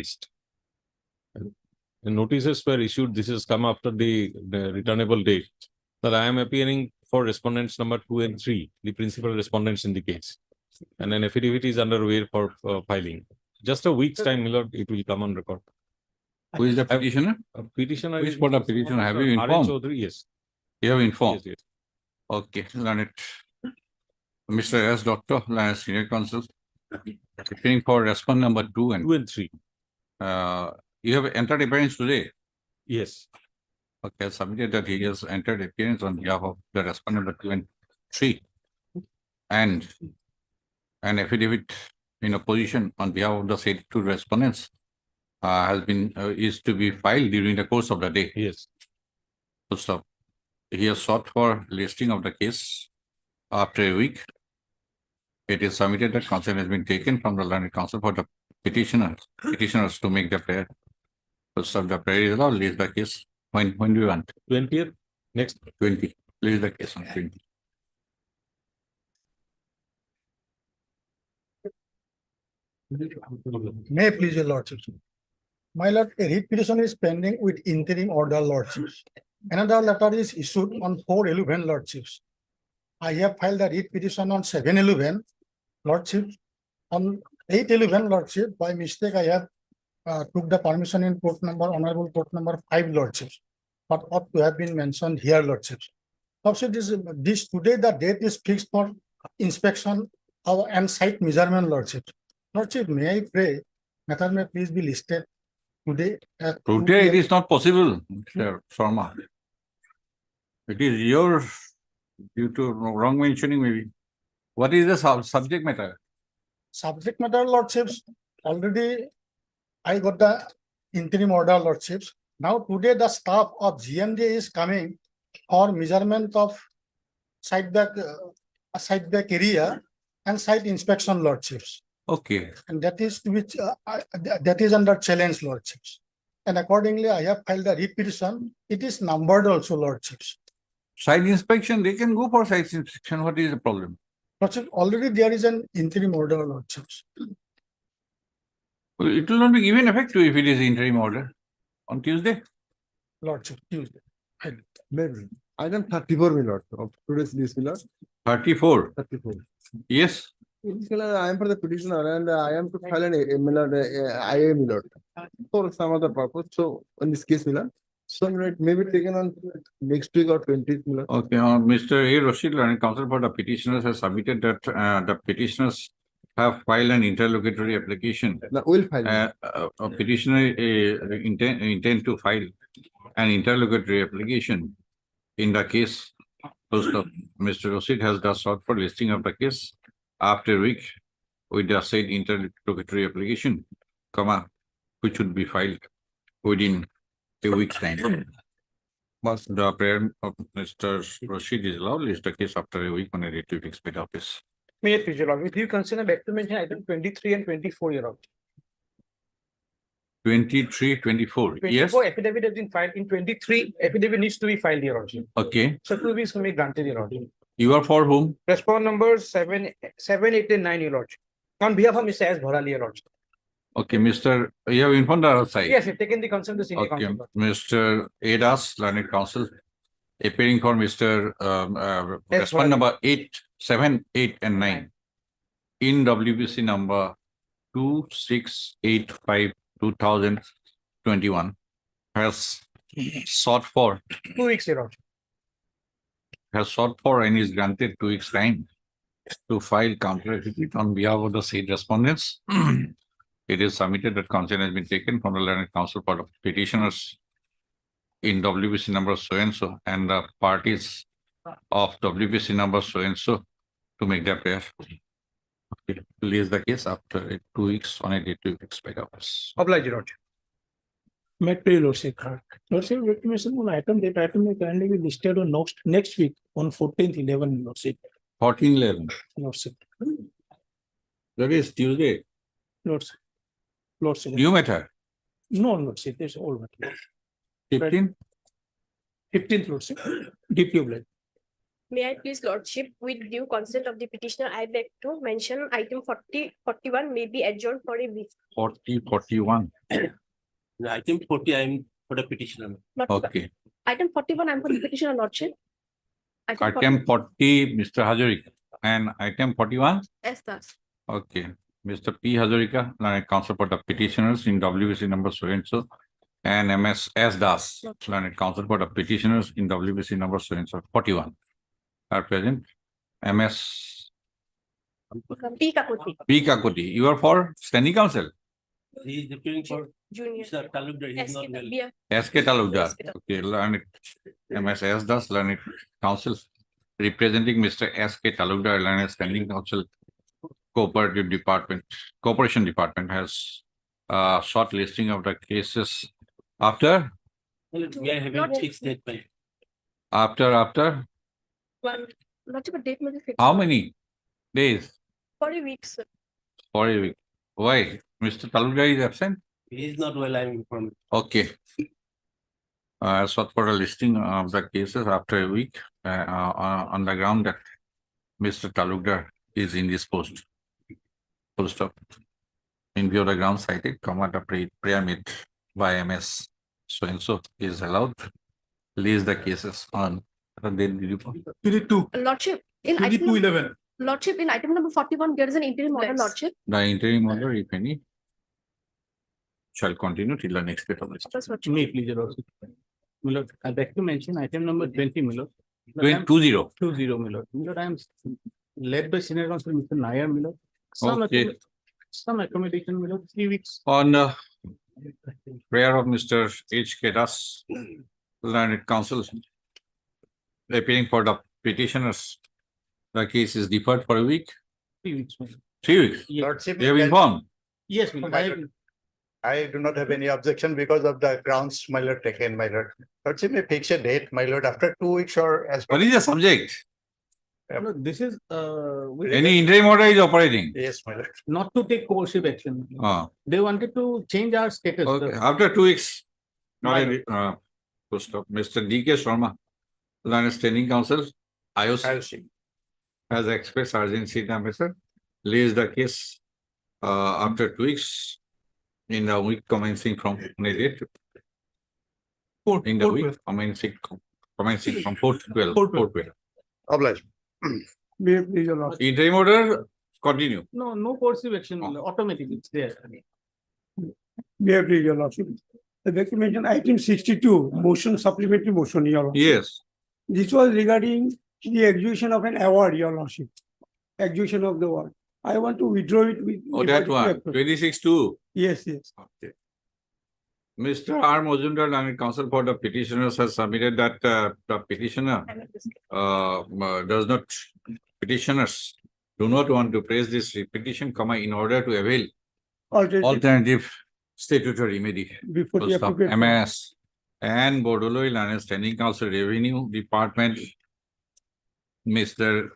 noticed. The notices were issued. This has come after the returnable date. That I am appearing for respondents number 2 and 3, the principal respondents in the case. And an affidavit is underway for filing. Just a week's time, my lord, it will come on record. Who is the petitioner? Petitioner Which is part of petitioner? Have you R.N. informed? Chaudhary, yes. You have informed. Yes, yes. Okay, learn it. Mr. S. Doctor, Learned Senior Counsel, appearing for respondent number 2 and 2 and 3. you have entered appearance today. Yes. Okay, submitted that he has entered appearance on behalf of the respondent number 2 and 3. And an affidavit in opposition on behalf of the said two respondents has been is to be filed during the course of the day. Yes. So he has sought for listing of the case after a week. It is submitted that consent has been taken from the learned counsel for the petitioners to make the prayer. First of the prayer is allowed, list the case. When do you want? 20th? Next. 20. List the case on 20. May I please your lordship. My lord, a writ petition is pending with interim order lordships. Another letter is issued on 4/11 lordships. I have filed a writ petition on 7/11 lordships. On 8/11 lordship, by mistake, I have took the permission in court number, honorable court number 5 lordships, but ought to have been mentioned here lordships. Also, this today the date is fixed for inspection and site measurement lordships. Lordship, may I pray, matter may please be listed today. Today it is not possible, Mr. Sharma. It is your due to wrong mentioning maybe. What is the subject matter? Subject matter lordships, already I got the interim order lordships. Now today the staff of GMJ is coming for measurement of site back area and site inspection lordships. Okay. And that is which that is under challenge lordships. And accordingly, I have filed a writ petition. It is numbered also lordships. Site inspection, they can go for site inspection. What is the problem? Lordship, already there is an interim order lordships. Well, it will not be given effect to if it is interim order on Tuesday. Lordship, Tuesday. Maybe. Item 34, my lord, of today's list, my lord. 34. 34. Yes. My lord, I am for the petitioner and I am to file an my lord, IA, my lord, for some other purpose. So, in this case, my lord, so it may be taken on next week or 20th, my lord. Okay. Mr. A. Rashid, learned counsel for the petitioners has submitted that the petitioners have filed an interlocutory application. Now, we'll file. A petitioner intend to file an interlocutory application in the case. First of Mr. Rashid has thus sought for listing of the case after a week with the said interlocutory application, which would be filed within a week's time. The prayer of Mr. Rashid is allowed, list the case after a week on a date to expect office. May I please, your lord, with you consider back to mention item 23 and 24, your lord. 23, 24. Yes. 24 affidavit has been filed. In 23, affidavit needs to be filed, your lord. Okay. So 2 weeks may be granted, your lord. You are for whom? Respond numbers 7, 8, and 9, your lord. On behalf of Mr. S. Bharali, your lord. Okay, Mr. You have informed the other side. Yes, you've taken the consent of the senior Okay, counsel. Mr. Adas, learned counsel, appearing for Mr. Yes, Respond number 8, 7, 8, and 9. In WBC number 2685/2021 has sought for 2 weeks, your lord. And is granted 2 weeks time to file counter affidavit on behalf of the said respondents. It is submitted that consent has been taken from the learned counsel for the petitioners in WBC number so and so and the parties of WBC number so and so to make their prayer. Okay, release the case after 2 weeks on a date to expect hours. Oblige, your lord. May I pray, Lordship. Lordship, recognition on item that item may currently be listed on next week on 14/11, Lordship. 14/11. Lordship. That is Tuesday. Lordship. Lordship. New matter. No, Lordship, there's all matter. 15. 15th, Lordship. DP obliged. May I please lordship, with due consent of the petitioner, I beg to mention item 41 may be adjourned for a week. 41. Item 40, I am for the petitioner. Not- Okay. Item 41, I'm for the petitioner lordship. Item 40, Mr. Hazarika, and item 41. Yes, thus. Okay, Mr. P. Hazarika, learned counsel for the petitioners in WBC number so and so. And MS S. Das, learned counsel for the petitioners in WBC number so and so, 41. Are present. MS P. Kakuti, P. Kakoti, you are for standing counsel. He is appearing for Junior. Mr. Talukdar, he is not well. SK, SK Talukdar. SK. Okay, learned MS S. Das, learned counsel representing Mr. SK Talukdar, learned standing counsel. Cooperative department, cooperation department has short listing of the cases after, We are having Not- fixed date by after, One, lordship, a date may be fixed. how many days? For a week, sir. For a week. Why? Mr. Talukdar is absent? he is not well, I am informed. Okay. Sought for a listing of the cases after a week, on the ground that Mr. Talukdar is in this post. Full stop. In view of the ground cited, the prayer made by MS so and so is allowed. List the cases on. Lordship, in item, lordship, in item number 41, there is an interim order, lordship. The interim order, if any, shall continue till the next date of this. First, lordship. Me, please, Your Lordship. My lord, I beg to mention item number 20, my lord. 20. 20, my lord. My lord, I am led by senior counsel, Mr. Nair, my lord. Okay. Some accommodation, my lord, 3 weeks. On prayer of Mr. H. K. Das, learned counsel, appearing for the petitioners, the case is deferred for a week, 3 weeks, my lord. 3 weeks. Yes. Lordship, They have can- informed. Yes, my lord. My lord. I do not have any objection because of the grounds, my lord, taken, my lord. Lordship may fix a date, my lord, after 2 weeks or as. What is the subject? No, this is, Any interim order is operating. Yes, my lord. not to take coercive action. They wanted to change our status. Okay, after 2 weeks. Not My a, full stop. Mr. D. K. Sharma, learned standing counsel, IOC, I'll see. has expressed urgency in the matter. Lays the case after 2 weeks in the week commencing from any date. In the week commencing from 4th to 12th. 4th 12th. Oblige. May please, Your Lordship. Interim order, continue. No coercive action, my lord. Automatically, it's there. May I please, Your Lordship? The beg to mention item 62, motion, supplementary motion, Your Lordship. Yes, This was regarding the execution of an award, Your Lordship. Execution of the award. I want to withdraw it with. oh, that one, 26-2. Yes, yes. Okay. Mr. R. Mojumdar, learned counsel for the petitioners, has submitted that the petitioner does not, petitioners do not want to praise this petition, in order to avail alternative statutory remedy. Before Full the stop. appropriate. MS and Bodoloi Learned Standing Council Revenue Department. Mr.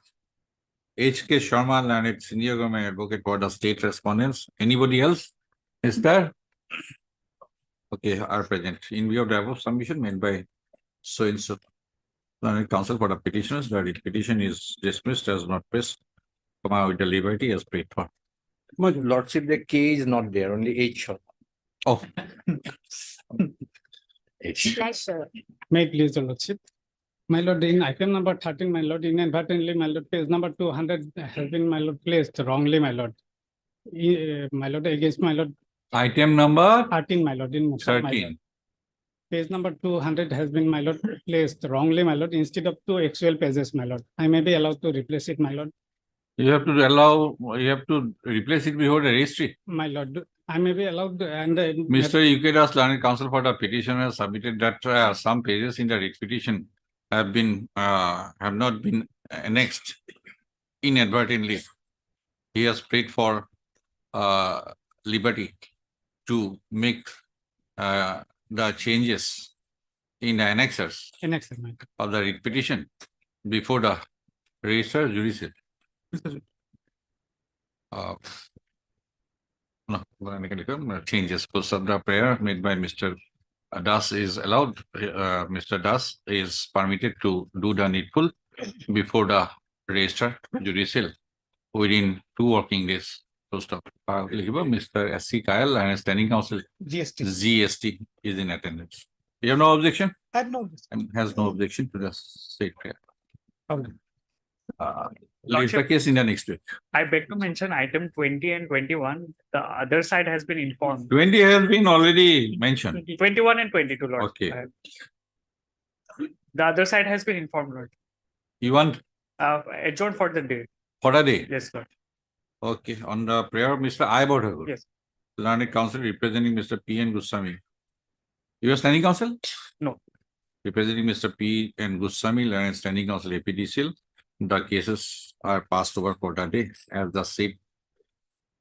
H. K. Sharma, Learned Senior Government Advocate for the state respondents. Anybody else is there? Okay, are present. In view of the above submission made by so and so. Learned counsel for the petitioners, the petition is dismissed as not placed. Come out with the liberty as prayed for. My lordship, the K is not there, only H. Oh, Pleasure. May please, Your Lordship. My lord, in item number 13, my lord, inadvertently, my lord, page number 200 has been, my lord, placed wrongly, my lord. My lord, against my lord, item number 13, my lord, in motion, my lord. 13. Page number 200 has been, my lord, placed wrongly, my lord, instead of 2 actual pages, my lord. I may be allowed to replace it, my lord. You have to allow, you have to replace it before the registry. My lord, I may be allowed and. Mr. Ukedas, Learned Counsel for the petitioner, submitted that some pages in the writ petition have been, have not been annexed inadvertently. He has prayed for liberty to make the changes in the annexers Annexed, my lord. of the writ petition before the register judicial. No, changes. Post of the prayer made by Mr. Das is allowed. Mr. Das is permitted to do the needful before the registrar judicial within 2 working days. Post of Mr. S.C. Kyle and standing counsel GST is in attendance. You have no objection? I have no. And has no objection to the state prayer. Okay. Leave the case in the next week. I beg to mention item 20 and 21. The other side has been informed. 20 has been already mentioned. 21 and 22, Lord. Okay. The other side has been informed, Lord. You want Adjourned for the day. for a day? Yes, Lord. Okay, on the prayer of Mr. I. Bodhagur. Yes. Learned counsel representing Mr. P. N. Goswami. You are standing counsel? No. Representing Mr. P. N. Goswami, learned standing counsel APDCL. The cases are passed over for the day as the said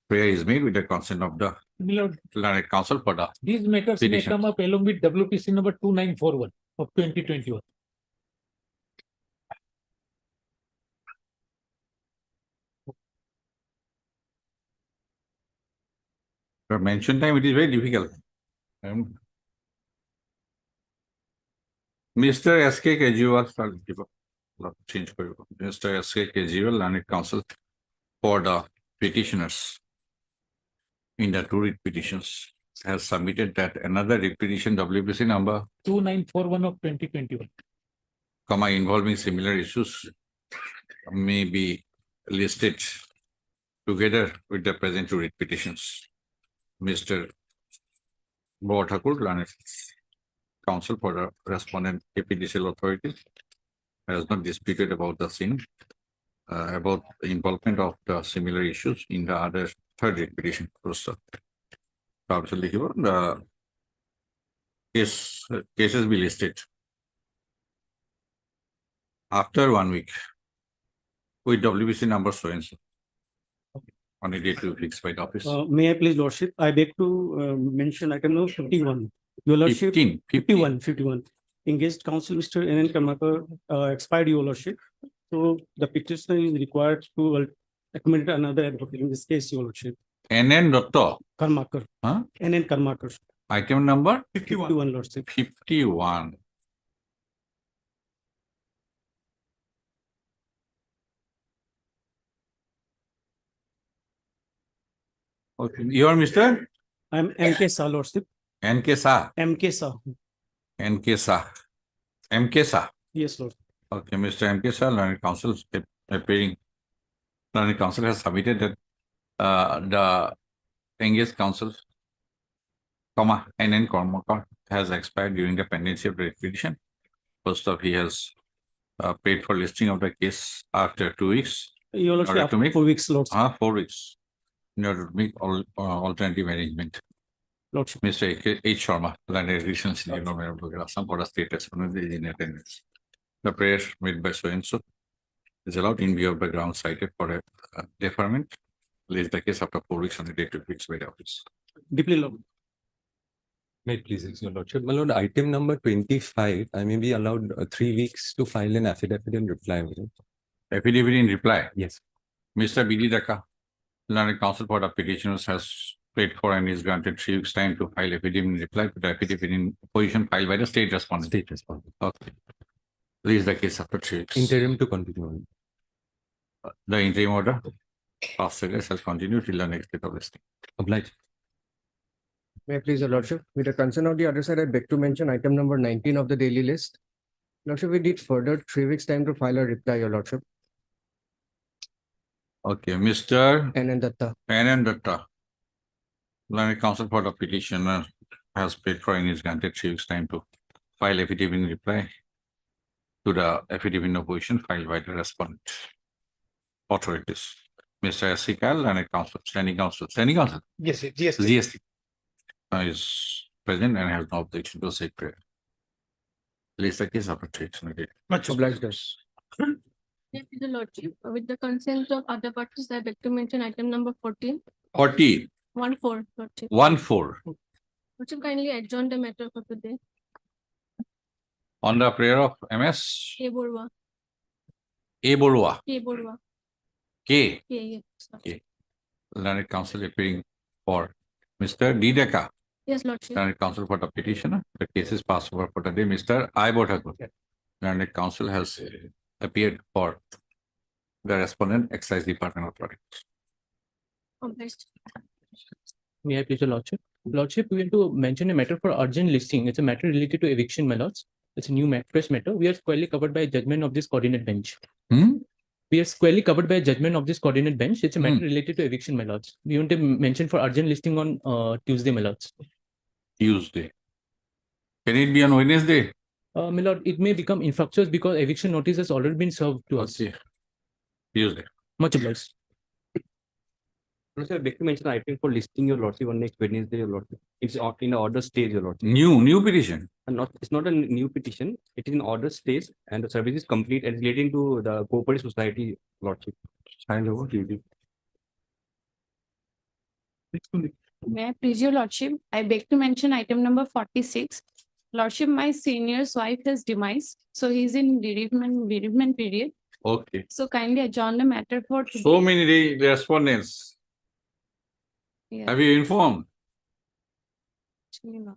prayer is made with the consent of the Milord, learned counsel for the these matters may petition. come up along with WPC number 2941 of 2021. For mention time, it is very difficult. Mr. S.K. Kejriwal, change for you. Mr. S.K. Kejriwal, learned counsel for the petitioners in the two writ petitions has submitted that another writ petition WPC number, 2941 of 2021. involving similar issues may be listed together with the present two writ petitions. Mr. Bodhagur, learned counsel for the respondent APDCL authority, has not disputed about the same, about the involvement of the similar issues in the other third writ petition. Absolutely, the cases be listed after 1 week with WBC number so and so on a date to fix by the office. May I please, Lordship, I beg to mention item number 51. Your Lordship, 51. Engaged counsel Mr. N. N. Karmakar expired, Your Lordship. So the petitioner is required to accommodate another advocate in this case, Your Lordship. N.N. Dutta. Karmakar. Huh? N. N. Karmakar. Item number 51, Lordship. 51. Okay, you are Mr. I'm M.K. Shah, Lordship. N.K. Shah. M.K. Shah. N.K. Shah. M.K. Shah. Yes, Lord. Okay, Mr. M.K. Shah, learned counsel appearing. Learned counsel has submitted that the engaged counsel, N.N. Karmakar has expired during the pendency of the petition. First off, he has paid for listing of the case after 2 weeks. Your Lordship, Order to after make- 4 weeks, Lordship. 4 weeks. In order to make alternative arrangement. Lordship. Mr. H. Sharma, Land Acquisition Senior Member of Assam for the state respondent is in attendance. The prayer made by so and so is allowed in view of the ground cited for a deferment. Lays the case after 4 weeks on the date to fix by the office. Deeply, Lord. May it please, Your Lordship. My Lord, item number 25, I may be allowed 3 weeks to file an affidavit in reply. Will it? Affidavit in reply. Yes. Mr. B.D. Daka, Learned counsel for the petitioners has paid for and is granted 3 weeks time to file affidavit in reply to the affidavit in opposition filed by the state respondent. State respondent. Okay. Release the case after 3 weeks. Interim to continue. The interim order of sales shall continue till the next date of listing. Obliged. May I please, Your Lordship, with the consent of the other side, I beg to mention item number 19 of the daily list. Lordship, we need further 3 weeks time to file a reply, Your Lordship. Okay, Mr. N. Datta. N. Datta, learned counsel for the petitioner has paid for and is granted 3 weeks time to file affidavit in reply to the affidavit in opposition filed by the respondent authorities. Mr. S.C. Kyle, learned counsel, standing counsel, Yes, yes. GST is present and has no objection to said prayer. Release the case after 3 weeks. Okay. Much obliged, us. Yes, the Lordship, with the consent of other parties, I beg to mention item number 14, 14, 14, Lordship. 14. Lordship, kindly adjourn the matter for today. On the prayer of MS K. Borwa, A. Borua, K. Borwa, K. K. Yes, sir. K. Learned counsel appearing for Mr. D. Deka, Yes, Lordship. learned counsel for the petitioner. The case is passed over for the day. Mr. I. Bodhagur, learned counsel has appeared for the respondent, Excise Department Authority. May I please, your lordship? Lordship, we want to mention a matter for urgent listing. It's a matter related to eviction, my lords. It's a new fresh matter. We are squarely covered by a judgment of this coordinate bench. We are squarely covered by a judgment of this coordinate bench. It's a matter related to eviction, my lords. We want to mention for urgent listing on Tuesday, my lords. Tuesday. Can it be on Wednesday? My lord, it may become infructuous because eviction notice has already been served to us. Okay. Tuesday. Much obliged. Sir, I beg to mention item for listing, your lordship, on next Wednesday, your lordship. It's in the order stage, your lordship. New petition. And it's not a new petition. It is in order stage and the service is complete and relating to the cooperative society, lordship. Hand over to you. May I please, your lordship? I beg to mention item number 46. Lordship, my senior's wife has demise, so he's in bereavement period. Okay. So kindly adjourn the matter for today. So many respondents. Yeah. Have you informed? Actually, no.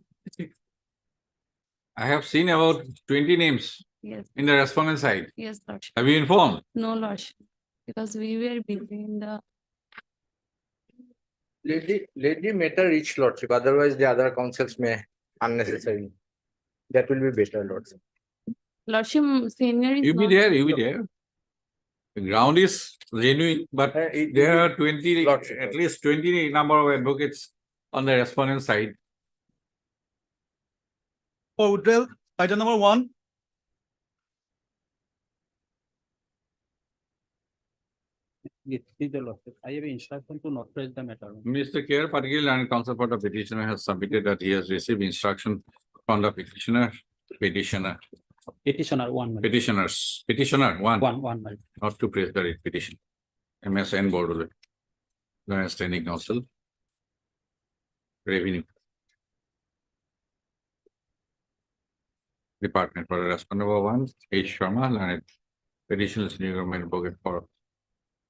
I have seen about 20 names Yes, in the respondent side. yes, lordship. Have you informed? No, lordship, because we were busy in the. Let the matter reach lordship, otherwise the other councils may unnecessary. That will be better, lordship. Lordship, senior is You be not. there, you be there. The ground is genuine, but there are 20, Lordship. at least 20 number of advocates on the respondent side. For withdrawal, item number 1. Yes, please, your lordship. I have instruction to notarize the matter. Mr. K.R. Patil and counsel for the petitioner has submitted that he has received instruction from the petitioner, Petitioner, one. petitioner, one, One. not to praise the writ petition. MSN Board, Lawrence Standing Council, Revenue Department for respondent number 1, H. Sharma, learned petitioner senior government advocate for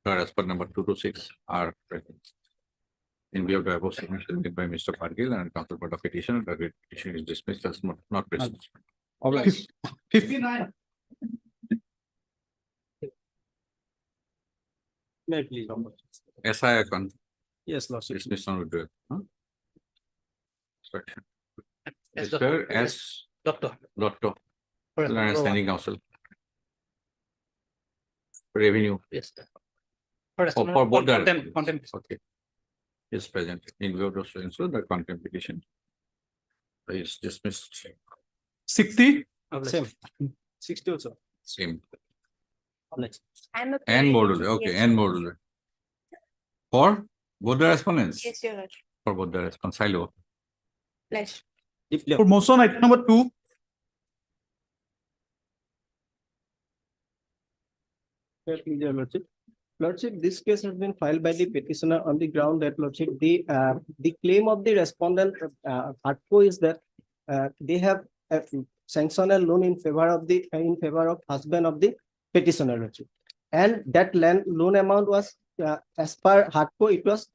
respondent number 2 to 6 are present. In view of the above submission made by Mr. Pargil and counsel for the petition, the writ petition is dismissed as not present. 59. May I please? SI account Yes, lordship. dismissed on withdrawal. Instruction. Yes, Mr. S. Doctor. Lotto, Correct. Lawrence Standing Council. Revenue. Yes. For both the. Contempt. Okay. Is present in view of the so the contempt petition is dismissed. 60. Same. 60 also. Same. Next. I'm a. And module. Okay, Yes, and module. For both the respondents. Yes, your lordship. For both the response. Silo. Pledge. For motion item number 2. May I please, your lordship? Lordship, this case has been filed by the petitioner on the ground that, lordship, the claim of the respondent, Hatco, is that they have sanctioned a loan in favor of husband of the petitioner, lordship. And that loan amount was, as per Hatco, it was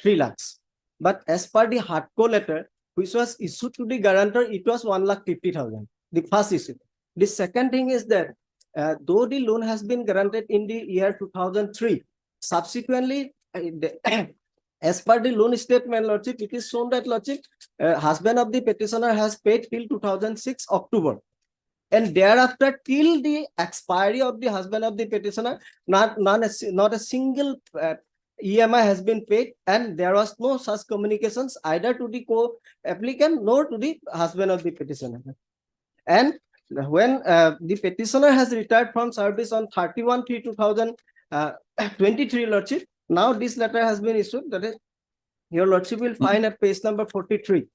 3 lakhs. But as per the Hatco letter, which was issued to the guarantor, it was 1,50,000. The first issue. The second thing is that though the loan has been granted in the year 2003, subsequently, as per the loan statement, lordship, it is shown that, lordship, husband of the petitioner has paid till 2006 October. And thereafter, till the expiry of the husband of the petitioner, not a single EMI has been paid, and there was no such communications either to the co-applicant nor to the husband of the petitioner. And when the petitioner has retired from service on 31/3/2023, lordship, now this letter has been issued, that is, your lordship will find at page number 43.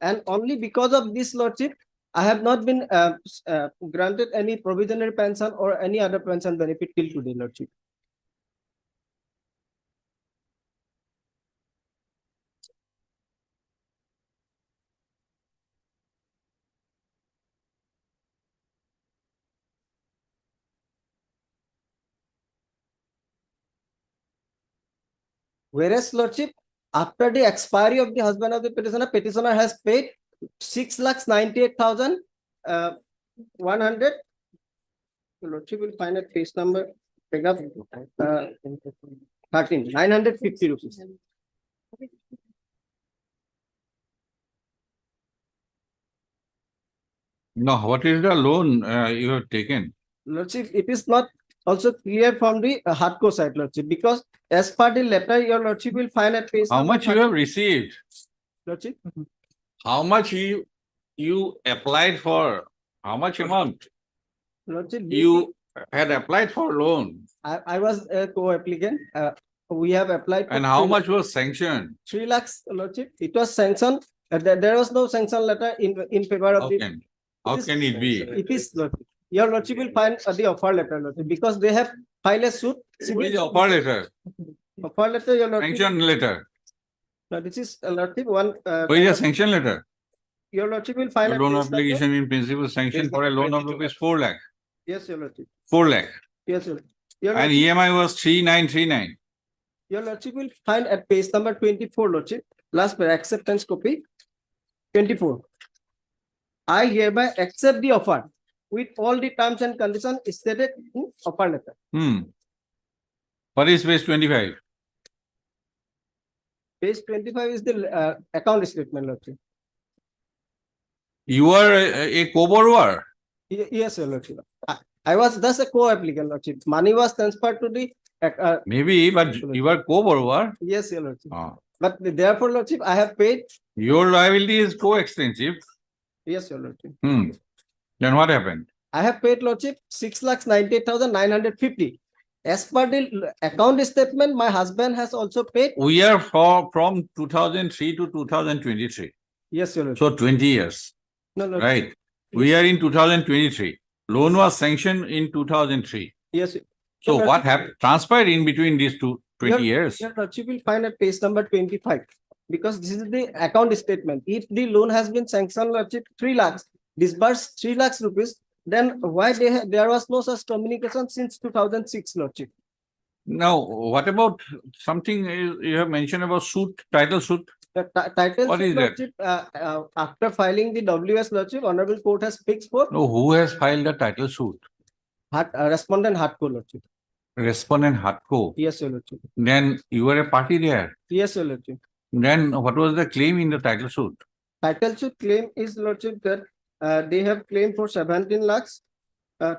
And only because of this, lordship, I have not been granted any provisionary pension or any other pension benefit till today, lordship. Whereas, lordship, after the expiry of the husband of the petitioner has paid 6,98,100 Your Lordship will find at page number, pick up, 13, 950 rupees. Now, what is the loan you have taken? Lordship, it is not also clear from the hardcore side, Lordship, because as per the letter, your Lordship will find at page. How number much you 13. have received? Lordship, How much you applied for? How much amount? Lordship, You had applied for loan I was a co-applicant. We have applied. for and how 3 much was sanctioned? 3 lakhs, Lordship. It was sanctioned. There was no sanction letter in favor of How the. can, how is- can it be? It is, Lordship. Your Lordship will find the offer letter, Lordship, because they have filed a suit. What is the offer letter? Offer letter, your Lordship. Sanction letter? No, this is, Lordship, one. What is the sanction letter? Your Lordship will find. A at loan page number- application in principle sanction for a loan of rupees 4 lakh, Yes, your Lordship. 4 lakh. Yes, your. Your And Lordship, EMI was 3939. your Lordship will find at page number 24, Lordship, last per acceptance copy, 24. I hereby accept the offer with all the terms and conditions stated in offer letter. What is page 25? Page 25 is the account statement, Lordship. You are a co-borrower. Yes, your Lordship. I was thus a co-applicant, Lordship. Money was transferred to the, Maybe, but you are co-borrower. yes, your Lordship. Ah. But therefore, Lordship, I have paid, Your liability is co-extensive. yes, your Lordship. Then what happened? I have paid, Lordship, 6,98,950. As per the account statement, my husband has also paid. We are from 2003 to 2023. Yes, your Lordship. So 20 years, No, Lordship. right? We are in 2023. Loan was sanctioned in 2003. Yes. So Your what Lordship, happened? Transpired in between these 20 years? Your Lordship will find at page number 25, because this is the account statement. If the loan has been sanctioned, Lordship, 3 lakhs, disbursed 3 lakhs rupees, then why there was no such communication since 2006, Lordship? Now, what about something you have mentioned about suit, title suit? The title, What suit, is that? Lordship, after filing the WS, Lordship, Honorable Court has fixed for No, who has filed the title suit? respondent hardcore, Lordship. Respondent Hatco. Yes, your Lordship. Then you were a party there. Yes, your Lordship. Then what was the claim in the title suit? Title suit claim is, Lordship, that they have claimed for 17 lakhs. I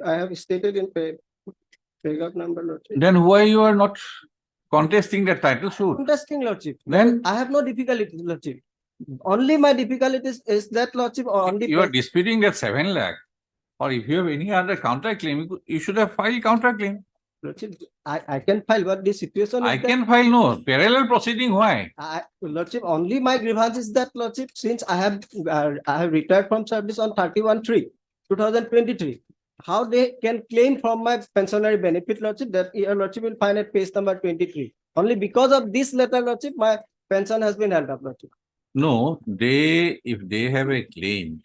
have stated in paragraph number, Lordship. Then why you are not contesting the title suit? Contesting, Lordship. Then I have no difficulty, Lordship. Only my difficulty is that, Lordship, on the. you are disputing that 7 lakh. Or if you have any other counter claim, you should have filed counter claim. Lordship, I can file, but the situation is I that can file no parallel proceeding. Why? Lordship, only my grievance is that, Lordship, since I have retired from service on 31/3/2023, how they can claim from my pensionary benefit, Lordship, that your Lordship will find at page number 23. Only because of this letter, Lordship, my pension has been held up, Lordship. No, if they have a claim,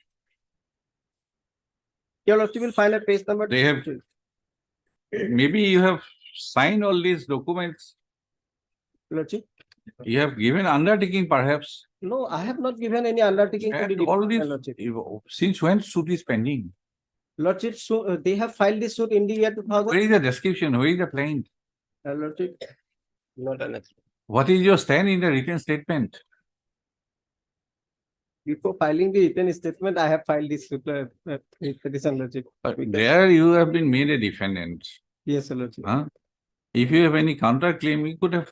Your Lordship will find at page number. they have, maybe you have signed all these documents. Lordship, You have given undertaking perhaps. no, I have not given any undertaking to the And all department, these, Lordship. since when suit is pending? Lordship, so they have filed this suit in the year 2000. Where is the description? Where is the plaint? Lordship, Not anything. What is your stand in the written statement? before filing the written statement, I have filed this suit, petition, Lordship. There you have been made a defendant. Yes, Lordship. Huh? If you have any counter claim, you could have,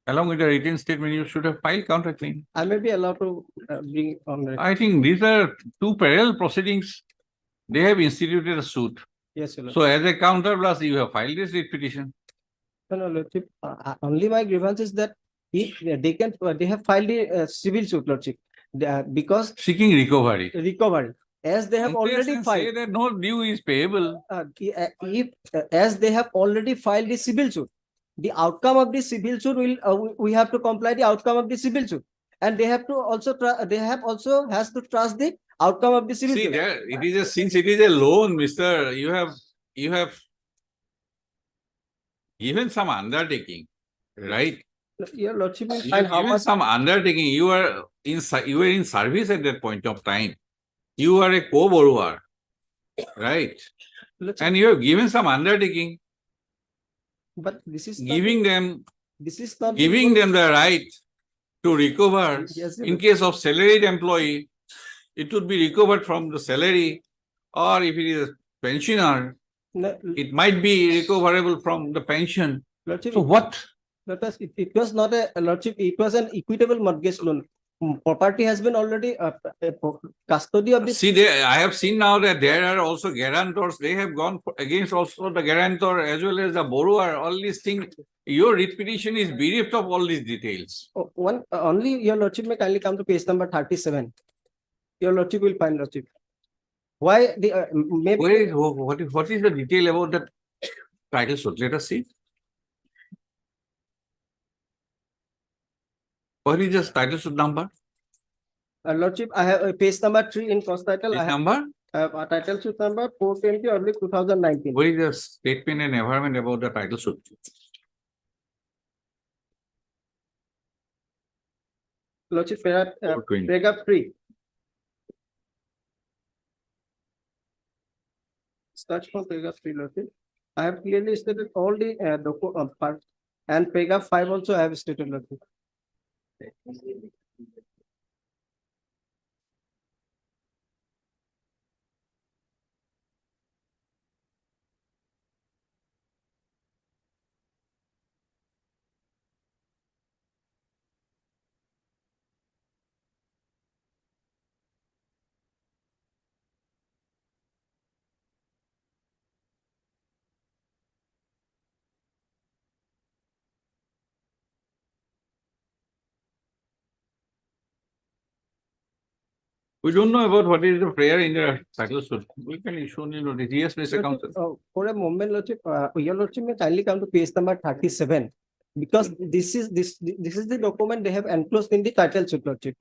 along with the written statement, you should have filed counter claim. I may be allowed to bring on. I think these are two parallel proceedings. They have instituted a suit. Yes, Lordship. So as a counter plus, you have filed this writ petition. No, Lordship, only my grievance is that if they have filed the civil suit, Lordship, because Seeking recovery. recovery, as they have Compare already and say filed, that no due is payable. as they have already filed the civil suit, the outcome of the civil suit will, we have to comply the outcome of the civil suit. And they have to also, they have also has to trust the outcome of the civil See, suit. there, it is a, since it is a loan, mister, you have given some undertaking, right? Your Lordship will You find have how given much. some undertaking. You were in service at that point of time. You are a co-borrower, right? Lordship, And you have given some undertaking, but this is not giving the- them, This is not. the giving equal- them the right to recover. Yes, In case of salaried employee, it would be recovered from the salary, or if it is a pensioner, No, it might be recoverable from the pension. Lordship, So what? it was not a Lordship, it was an equitable mortgage loan. Property has been already custody of this. See, I have seen now that there are also guarantors. They have gone against also the guarantor as well as the borrower. All these things. Your writ petition is bereft of all these details. One, only your Lordship may kindly come to page number 37. Your Lordship will find Lordship. Why the, maybe. Wait, what is the detail about the title suit? Let us see. What is the title suit number? Lordship, I have page number 3 in first title. I This have number? a title suit number 420 early 2019. What is the statement and environment about the title suit? Lordship, 420. paragraph 3. Starts from paragraph 3, Lordship. I have clearly stated all the parts, and paragraph 5 also I have stated, Lordship. We don't know about what is the prayer in the title suit. We can issue any notice. Yes, Mr. Counsel. For a moment, Lordship, your Lordship may kindly come to page number 37. Because this is the document they have enclosed in the title suit, Lordship.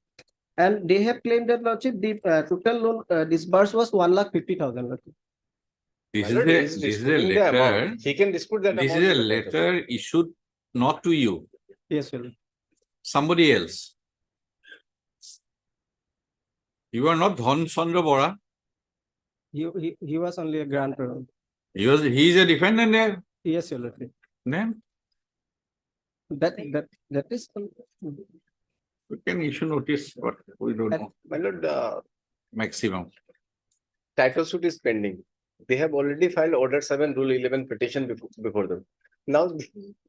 And they have claimed that, Lordship, the total loan disbursed was 1,50,000, Lordship. This is a letter. He can dispute that. This is a letter issued not to you, Yes, sir. somebody else. You are not Dhon Chandra Bora. He was only a grantor. He is a defendant there. Yes, your Lordship. Then That is. we can issue notice, but we don't know. My lord, Maximum. title suit is pending. They have already filed order 7 rule 11 petition before them. Now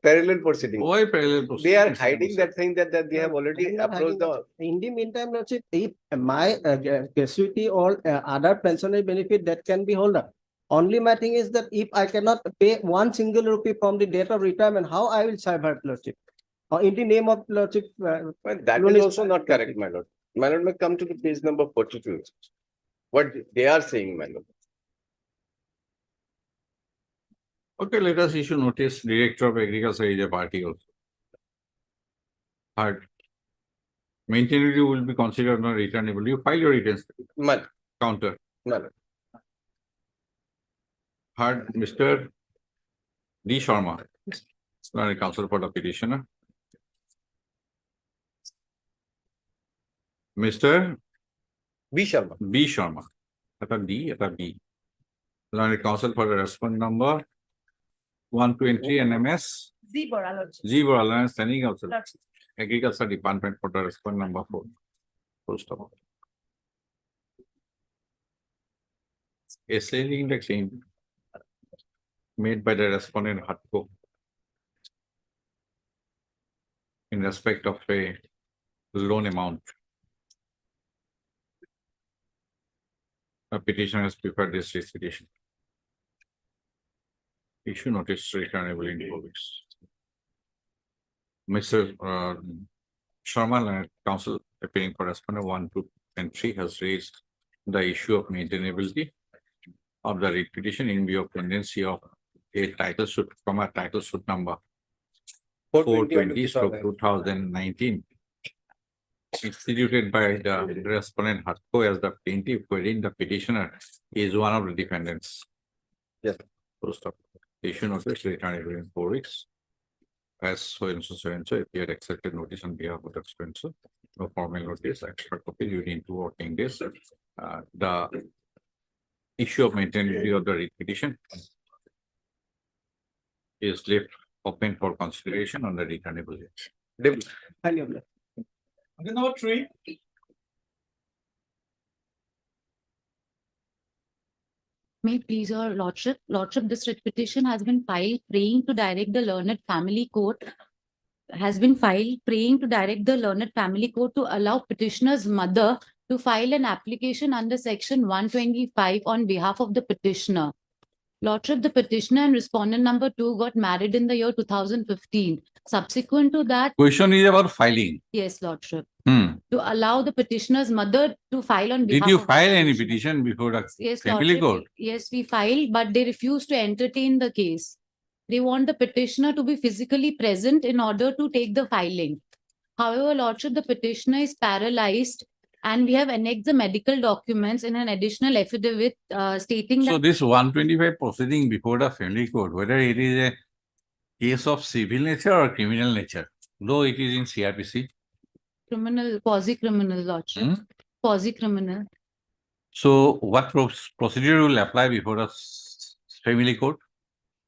parallel proceeding. Why parallel proceeding? They are hiding that thing that they have already approached the. In the meantime, Lordship, if my gratuity or other pensionary benefit that can be held up. Only my thing is that if I cannot pay one single rupee from the date of retirement, how I will survive, Lordship? In the name of Lordship. Well, that is also not correct, my lord. My lord may come to the page number 42. What they are saying, my lord. Okay, let us issue notice. Director of Agriculture is a party also. Third, maintainability will be considered not returnable. You file your returns. My Counter. lord. Third, Mr. D. Sharma, counsel for the petitioner. Mr. B. Sharma. B. Sharma. At a D, at a B. Counsel for the respondent number 123 NMS. Z Bora, Lordship. G. Bora, standing counsel. Lordship. Agriculture Department for the respondent number 4. Full stop. Assailing the claim made by the respondent Hatko in respect of a loan amount. The petitioner has prepared this petition. Issue notice returnable in 4 weeks. Mr. Sharma, counsel appearing for respondent 1, 2, and 3 has raised the issue of maintainability of the writ petition in view of tendency of a title suit from a title suit number 420/2019 instituted by the respondent Hatko as the plaintiff, wherein the petitioner is one of the defendants. Yes. Post up. Issue notice returnable in 4 weeks. As so and so, if you had accepted notice on behalf of the expense, no formal notice, extra copy within 2 working days. The issue of maintainability of the writ petition is left open for consideration on the returnable date. Highly obliged. Item number 3. May it please your lordship, this writ petition has been filed praying to direct the learned family court. Has been filed praying to direct the learned family court to allow petitioner's mother to file an application under section 125 on behalf of the petitioner. Lordship, the petitioner and respondent number 2 got married in the year 2015. Subsequent to that, Question is about filing. yes, lordship, Hmm. to allow the petitioner's mother to file on behalf Did you of the file any petitioner. petition before the Yes, family lordship, court? yes, we filed, but they refused to entertain the case. They want the petitioner to be physically present in order to take the filing. However, lordship, the petitioner is paralyzed and we have annexed the medical documents in an additional affidavit stating So that this 125 proceeding before the family court, whether it is a case of civil nature or criminal nature, though it is in CRPC. criminal, quasi-criminal, lordship, Hmm? quasi-criminal. So what procedure will apply before the family court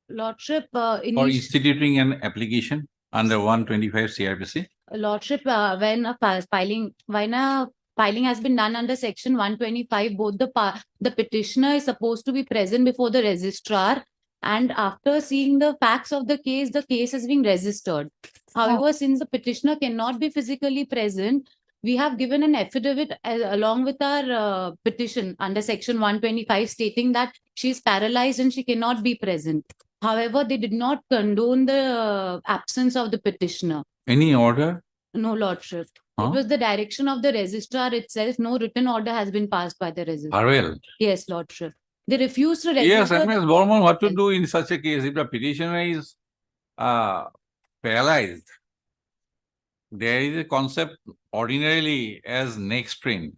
Lordship, for instituting an application under 125 CRPC? Lordship, when a filing has been done under section 125, both the petitioner is supposed to be present before the registrar, and after seeing the facts of the case has been registered. However, since the petitioner cannot be physically present, we have given an affidavit along with our petition under section 125 stating that she is paralyzed and she cannot be present. However, they did not condone the absence of the petitioner. Any order? No, lordship. Huh? It was the direction of the registrar itself. No written order has been passed by the registrar. Farewell. Yes, lordship. They refused to Yes, register. MS Borman, what to do in such a case if the petitioner is paralyzed? There is a concept ordinarily as neck sprain.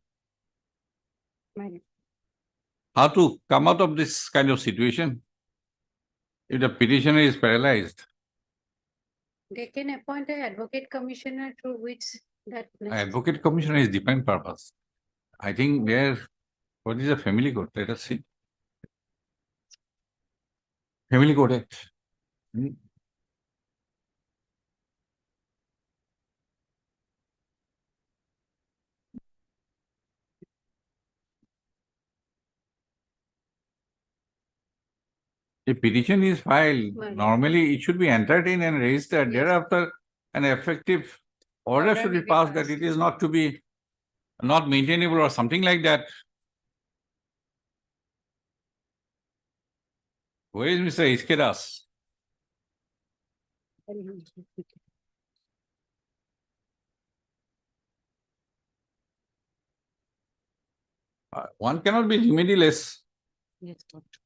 How to come out of this kind of situation if the petitioner is paralyzed? They can appoint an advocate commissioner through which that. Advocate commissioner is different purpose. I think there, what is the family court? Let us see. Family Court Act. Hmm. A petition is filed, Right. normally it should be entertained and registered. Thereafter, an effective order should be passed that it is not to be not maintainable or something like that. Where is Mr. Iskedas? One cannot be remediless. Yes, lordship.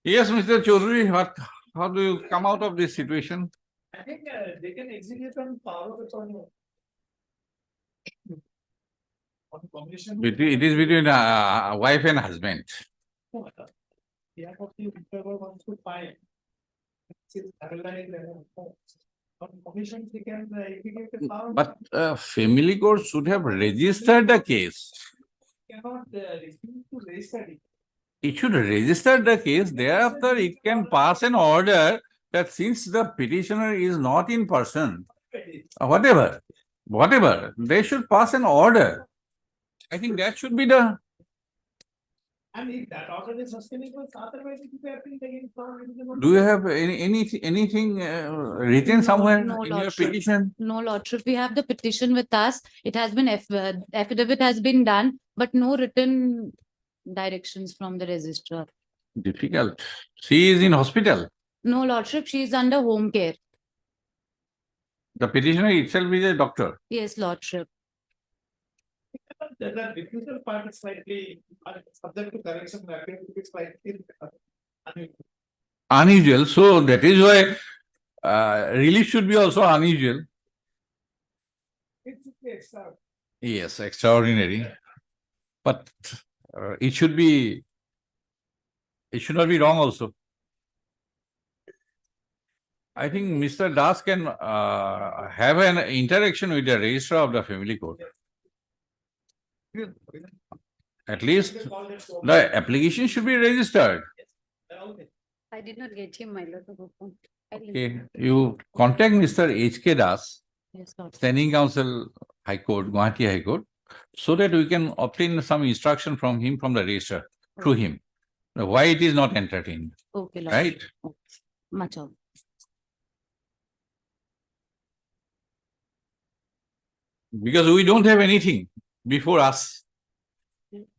Yes, Mr. Chaudhary, how do you come out of this situation? I think they can execute on power of attorney. On commission. It is between wife and husband. Yeah, but you whoever wants to file. Since paralyzed, on commission, they can execute the power. But family court should have registered the case. Cannot refuse to register it. It should register the case. Thereafter, it can pass an order that since the petitioner is not in person, whatever, they should pass an order. I think that should be the. And if that order is sustainable, otherwise it will be taken from. Do you have anything written somewhere No, in your lordship. petition? No, lordship, we have the petition with us. It has been, affidavit has been done, but no written directions from the registrar. Difficult. She is in hospital. No, lordship, she is under home care. The petitioner itself is a doctor. Yes, lordship. The refusal part is slightly subject to correction, that is slightly unusual. Unusual. So that is why relief should be also unusual. It's extra. Yes, extraordinary. But it should not be wrong also. I think Mr. Das can have an interaction with the registrar of the family court. At least the application should be registered. I did not get him, my lord. Okay, you contact Mr. H.K. Das, Yes, Lord. Standing Council High Court, Guwahati High Court, so that we can obtain some instruction from him from the register through him. Why it is not entertained, Okay, Lord. right? Much of. Because we don't have anything before us.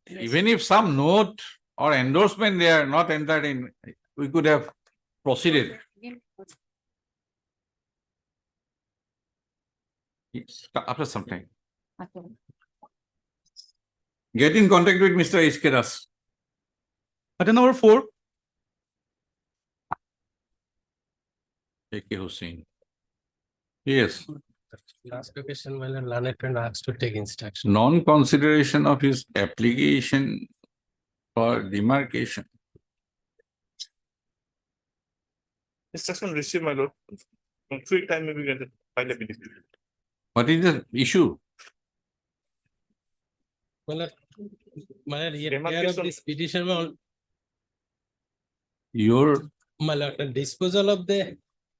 Even if some note or endorsement they are not entered in, we could have proceeded. Yes, after some time. Okay. Get in contact with Mr. H.K. Das. Item number 4. A.K. Hussain. Yes, Last occasion, my lord, learned friend asked to take instruction. non-consideration of his application for demarcation. Instruction received, my lord. In quick time, maybe get it. File a petition. What is the issue? My lord, here of Demarcation. this petition, Your my lord, the disposal of the,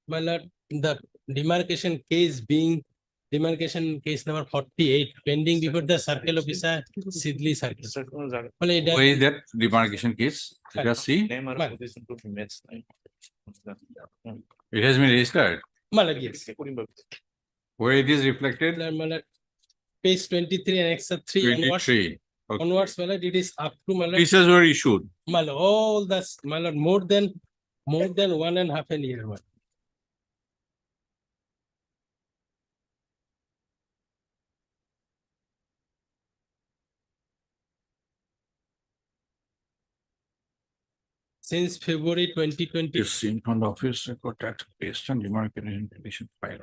my lord, the demarcation case being demarcation case number 48 pending before the circle officer, Sidli Circle. Well, where is that demarcation case? Let us see. Name or Well. position to match. It has been registered. My lord, yes. Where it is reflected? My lord, page 23 and extra 3 onwards, 23. Okay. onwards, my lord, it is up to my lord. Pieces were issued. My lord, all that's, my lord, more than 1.5 years, my lord. Since February 2020. Is in front of office record that based on demarcation petition file.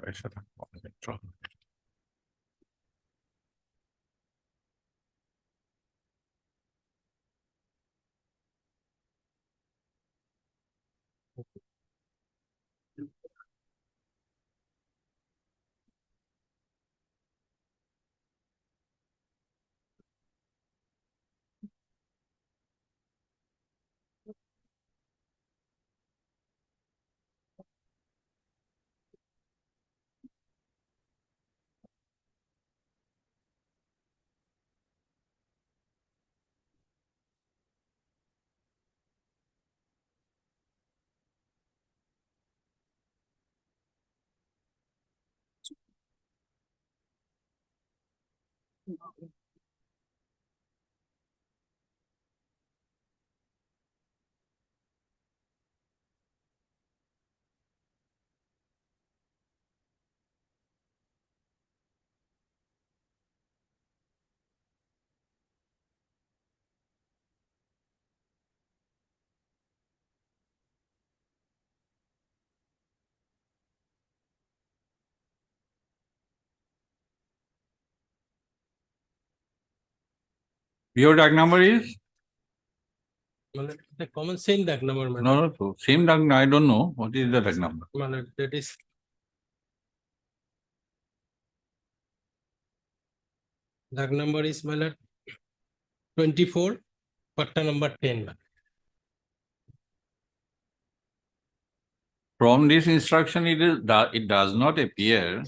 Your DAG number is? My lord, the common same DAG number, my lord. No, no, same DAG, I don't know. What is the DAG number? My lord, that is. DAG number is, my lord, 24, patta number 10. my lord. From this instruction, it does not appear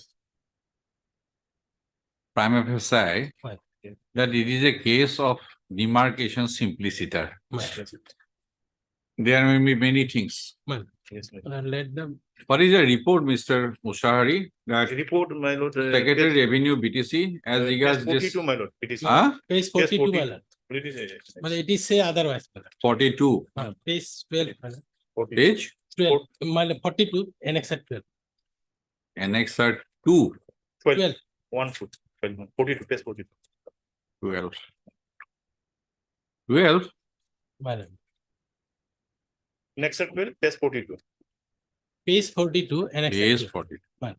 prima facie Right. that it is a case of demarcation simpliciter. My lord. There may be many things. My lord. Let them, What is the report, Mr. Mushahari? That Report, my lord. Secretary Revenue BTC as regards this. 42, my lord. It is. Huh? page 42, my lord. It is. But it is say otherwise, my lord. 42. Page 12, my lord. Page 12, my lord, 42, annex at 12. Annexure 2. 12. 1 foot. 12. 42. Page 42. 12. 12. My lord. Next at 12. Page 42. Page 42, annex at Page 12. 42. My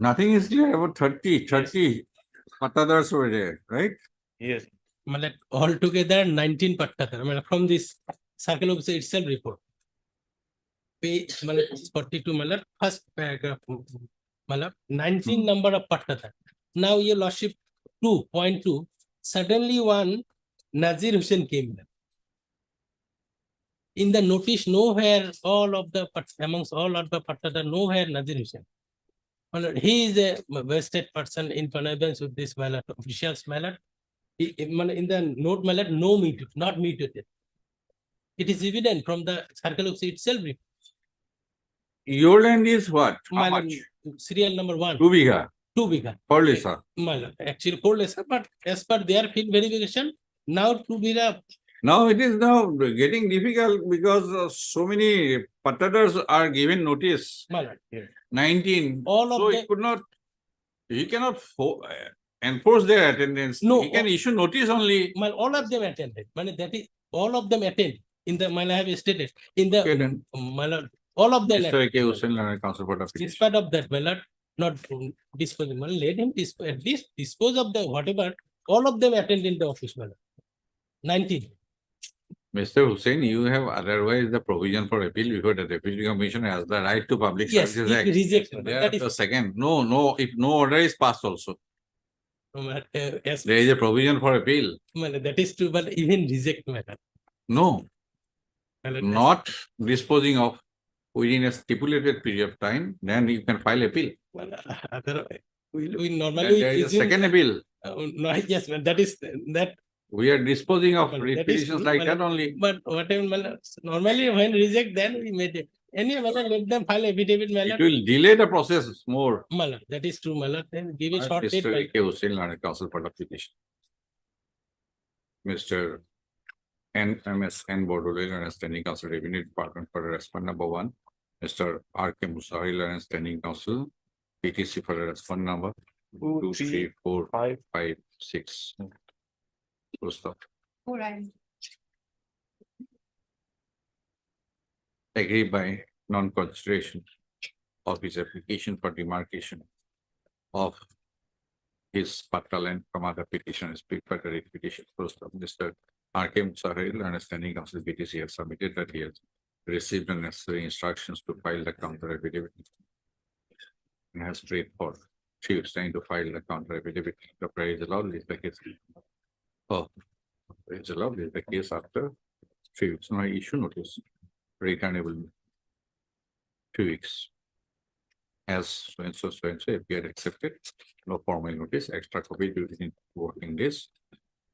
Nothing is clear about 30 patadars were there, right? Yes. Matlab altogether 19 pattada, matlab from this circle officer itself report. Page matlab 42, matlab first paragraph, matlab 19 number of pattada. Now your lordship 2.2, suddenly one Nazir Hussain came there. In the notice, nowhere amongst all of the pattada, nowhere Nazir Hussain. He is a vested person in connivance with this ballot, officials ballot. In the note ballot, no muted, not muted. It is evident from the circle of itself. Your land is what? How Malad, much? serial number 1. 2 biga. 2 biga. For Lisa. Malad, actually 4 lesser, but as per their field verification, now 2 biga. Now it is now getting difficult because so many patadars are given notice. Malad. 19. All of So them. he cannot enforce their attendance. No. He can issue notice only. Well, all of them attended. That is, all of them attend. In the, I have stated, in the, Okay, then. all of them. Mr. A.K. Hussain, Learned Counsel for the Petition. Despite of that, not disposing, let him at least dispose of the whatever, all of them attend in the office, 19. Mr. Hussain, you have otherwise the provision for appeal before the Deputy Commissioner has the right to Public Yes, Services if Act. reject, There that is, the second, no, if no order is passed also, yes, there is a provision for appeal. that is true, but even reject matter. No, not disposing of within a stipulated period of time, then you can file appeal. We normally. There is a assume- second appeal. No, yes, that is, that. We are disposing of That is petitions true, like that only. But whatever, normally when reject, then we made it. Anyway, let them file affidavit, It will delay the process more. that is true, then give a short date. Mr. A.K. Hussain, Learned Counsel for the Petition. Mr. N.M.S. N. Bordole, Learned Standing Counsel, Revenue Department for Respondent number 1. Mr. R.K. Musari, Learned Standing Counsel, PTC for Respondent number 2, 3, 4, 5, 6. Full stop. All right. Agree by non-consideration of his application for demarcation of his pata land from other petitioners, prepared a petition. First of Mr. R.K. Musari, understanding counsel BTC has submitted that he has received the necessary instructions to file the counter affidavit and has prayed for 3 weeks time to file the counter affidavit. The prayer is allowed, is the case. Oh, it's allowed, is the case after 3 weeks. No issue notice, returnable 2 weeks. As so and so, if you had accepted, no formal notice, extra copy within working days.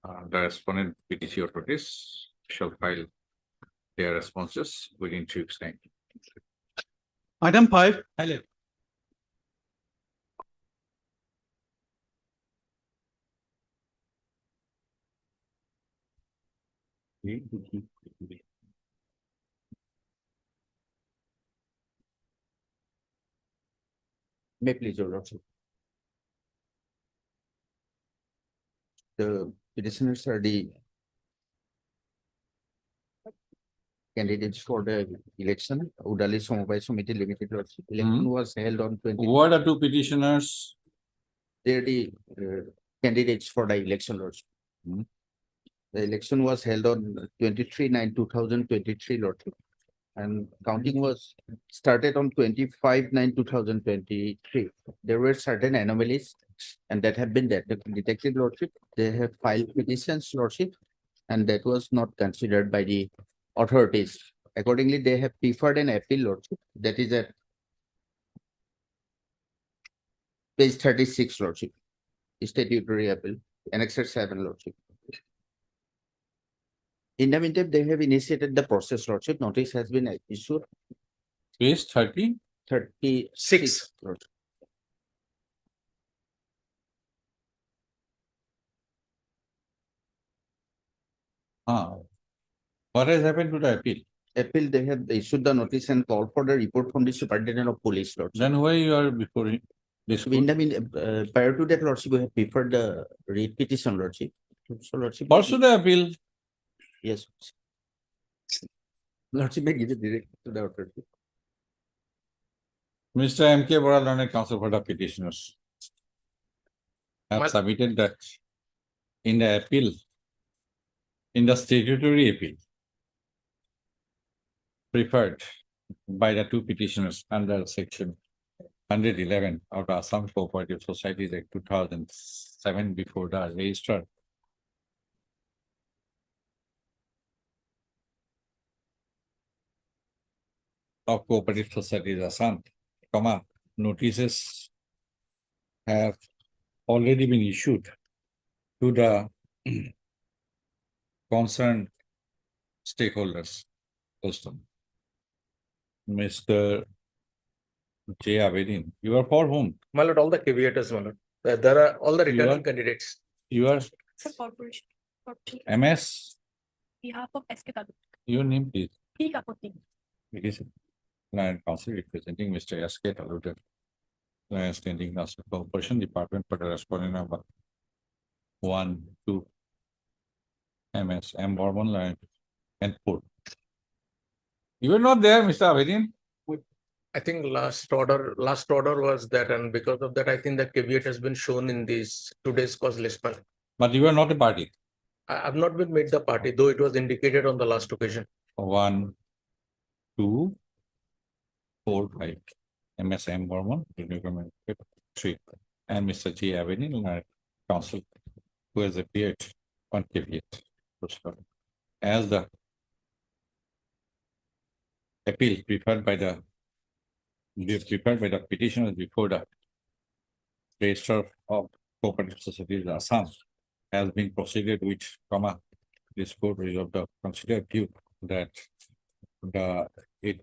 The respondent PTC authorities shall file their responses within 3 weeks time. Item 5. Hello. May please, Your Lordship. The petitioners are the candidates for the election. Udali Samobai Samiti Limited Lordship. Election was held on 20. What are 2 petitioners? They're the candidates for the election, Lordship. The election was held on 23/9/2023, Lordship. And counting was started on 25/9/2023. There were certain anomalies and that have been detected, Lordship. They have filed petitions, Lordship, and that was not considered by the authorities. Accordingly, they have preferred an appeal, Lordship. That is at page 36, Lordship. Statutory appeal, Annexure 7, Lordship. In the meantime, they have initiated the process, Lordship. Notice has been issued. Page 30? 36. Lordship. What has happened to the appeal? Appeal, they have issued the notice and called for the report from the superintendent of police, Lordship. Then why you are before this? In the prior to that, Lordship, we have preferred the read petition, Lordship. So, Lordship. Pursue the appeal. Yes. Lordship may give it direct to the authority. Mr. M.K. Bora, learned counsel for the petitioners, have submitted that in the appeal, in the statutory appeal preferred by the two petitioners under section 111 of the Assam Cooperative Societies Act 2007 before the registrar of Cooperative Societies Assam, notices have already been issued to the concerned stakeholders. Mr. J. Abedin, you are for whom? My lord, all the caveators, my lord. There are all the You returning are- candidates. You are For corporation. MS, Behalf of SK Taluk. your name please. P. Kapoti. It is Land Council representing Mr. S.K. Talukder. Land Standing Council Corporation Department for the respondent number 1, 2. MS, M. Borman, Land and 4. You were not there, Mr. Abedin? I think last order was that, and because of that, I think that caveat has been shown in this today's cause list. My lord. But you were not a party. I have not been made the party, though it was indicated on the last occasion. 1, 2, 4, 5. MS M. Borman, 3. And Mr. J. Abedin, Land Council, who has appeared on caveat. As the appeal preferred by the petitioners before the Registrar of Cooperative Societies Assam has been proceeded with, this court resolved the considered view that it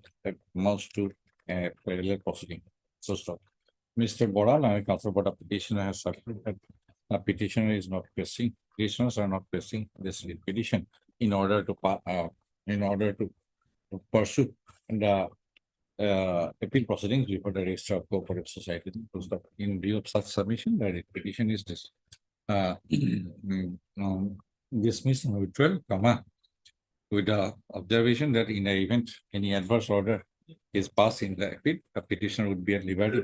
amounts to a parallel proceeding. So stop. Mr. Bora, and counsel for the petitioner has asserted that the petitioner is not pressing, petitioners are not pressing this petition in order to pursue the appeal proceedings before the Registrar of Cooperative Society. In view of such submission, the petition is dismissed and withdrawn, with the observation that in the event any adverse order is passed in the appeal, the petitioner would be at liberty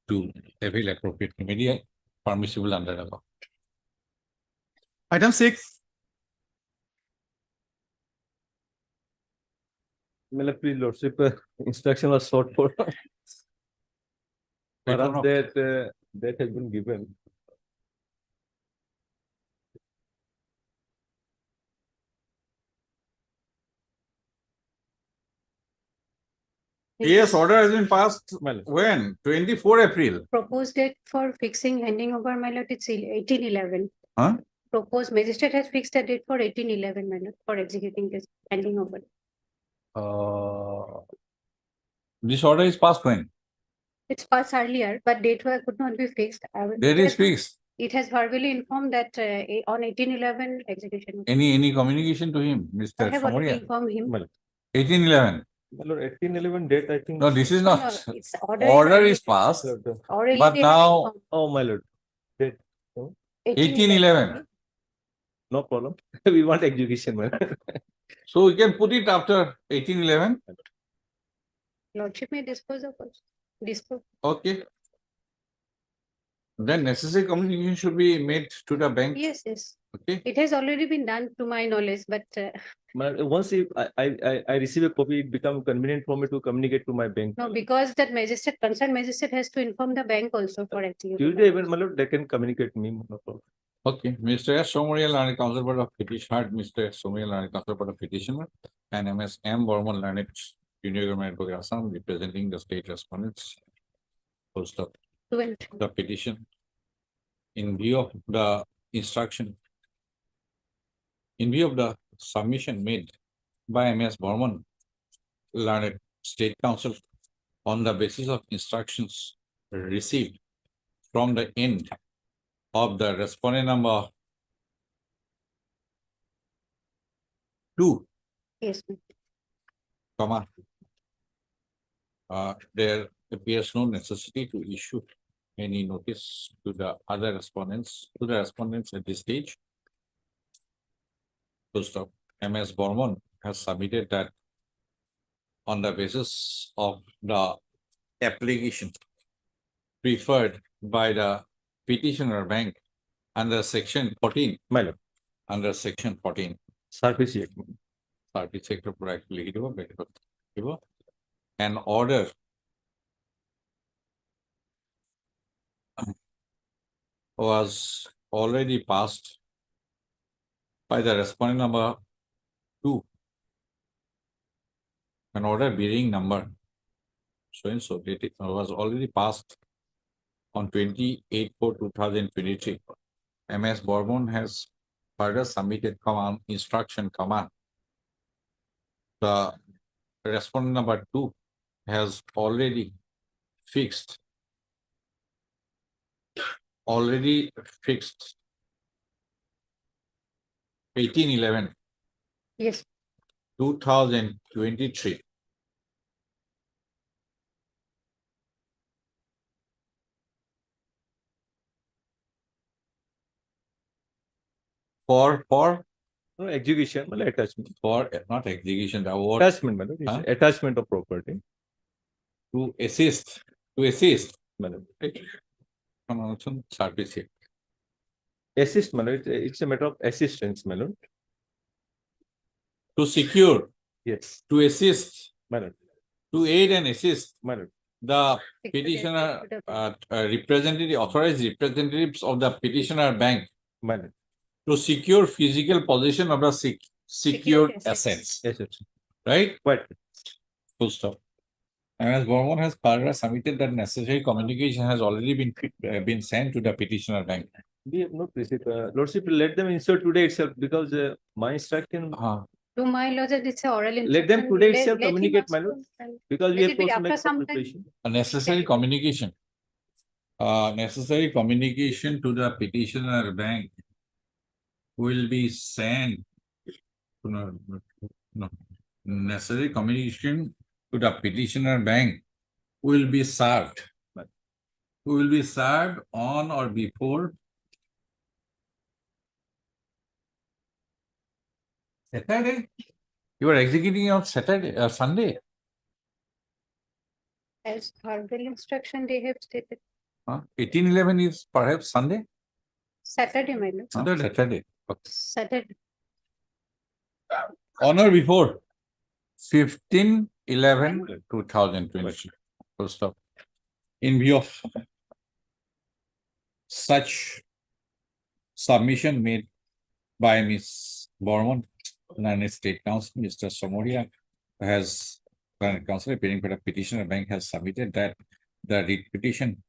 to avail appropriate remedy permissible under the law. Item 6. Please, Lordship, instruction was sought for. Perhaps that has been given. Yes, order has been passed. When? 24 April. Proposed date for fixing handing over, my lord, it's 1811. Huh? Proposed magistrate has fixed a date for 1811, my lord, for executing this handing over. This order is passed when? It's passed earlier, but date could not be fixed. Date is fixed. It has verbally informed that on 1811 execution. Any communication to him, I Mr. have already Somaria? informed him. 1811. 1811 date, I think. No, this is not. No, it's order. Order is passed, Already but they have now informed. Oh, my lord. Date. 1811. No problem. We want execution, man. So we can put it after 1811. Lordship may dispose of us. Dispose. Okay. Then necessary communication should be made to the bank. Yes, yes. Okay. It has already been done to my knowledge, but Once I receive a copy, it becomes convenient for me to communicate to my bank. no, because that magistrate, concerned magistrate has to inform the bank also for execution. Tuesday, even, my lord, they can communicate me. No problem. Okay, Mr. S. Somarial, Learned Counsel for the petitioner, Mr. S. Somarial, Learned Counsel for the petitioner, and MS M. Borman, Learned Junior Government Advocate Assam, representing the state respondents. Post of the petition. In view of the instruction, in view of the submission made by MS Borman, Learned State Council, on the basis of instructions received from the end of the respondent number 2, Yes. there appears no necessity to issue any notice to the other respondents, at this stage. First of MS Borman has submitted that on the basis of the application preferred by the petitioner bank under section 14, My lord, under section 14. Service Act. Service Act উপর একটু লিখে দেবো, an order was already passed by the respondent number 2. An order bearing number so and so it was already passed on 28/4/2023. MS Bourbon has further submitted command instruction command. The respondent number 2 has already fixed 18/11 Yes. 2023. For No execution, my lord, attachment. for not execution, the word Attachment, my lord, it's Huh? attachment of property. to assist, My lord. service Act. Assist, my lord, it's a matter of assistance, my lord. To secure, Yes, to assist, my lord, to aid and assist my lord. the petitioner, representative, authorized representatives of the petitioner bank My lord. to secure physical possession of the secured assets, Yes, yes. right? What? Full stop. MS Bourbon has further submitted that necessary communication has already been sent to the petitioner bank. We have not received, lordship, let them insert today itself because my instruction, To my lodge, it's a oral. let them instruction. today Let- itself let him communicate, ask my lord, for- and because we let have it be to after make some some time. preparation. A necessary communication. Necessary communication to the petitioner bank will be sent. No, no. Necessary communication to the petitioner bank will be served. Will be served on or before Saturday. You are executing on Saturday, Sunday. As verbal instruction, they have stated 18/11 is perhaps Sunday. Saturday, my lord. Saturday. Okay. Saturday. On or before 15/11/2020. Full stop. In view of such submission made by Ms. Borman, United State Council, Mr. Somoria has, Council appearing for the petitioner bank has submitted that the writ petition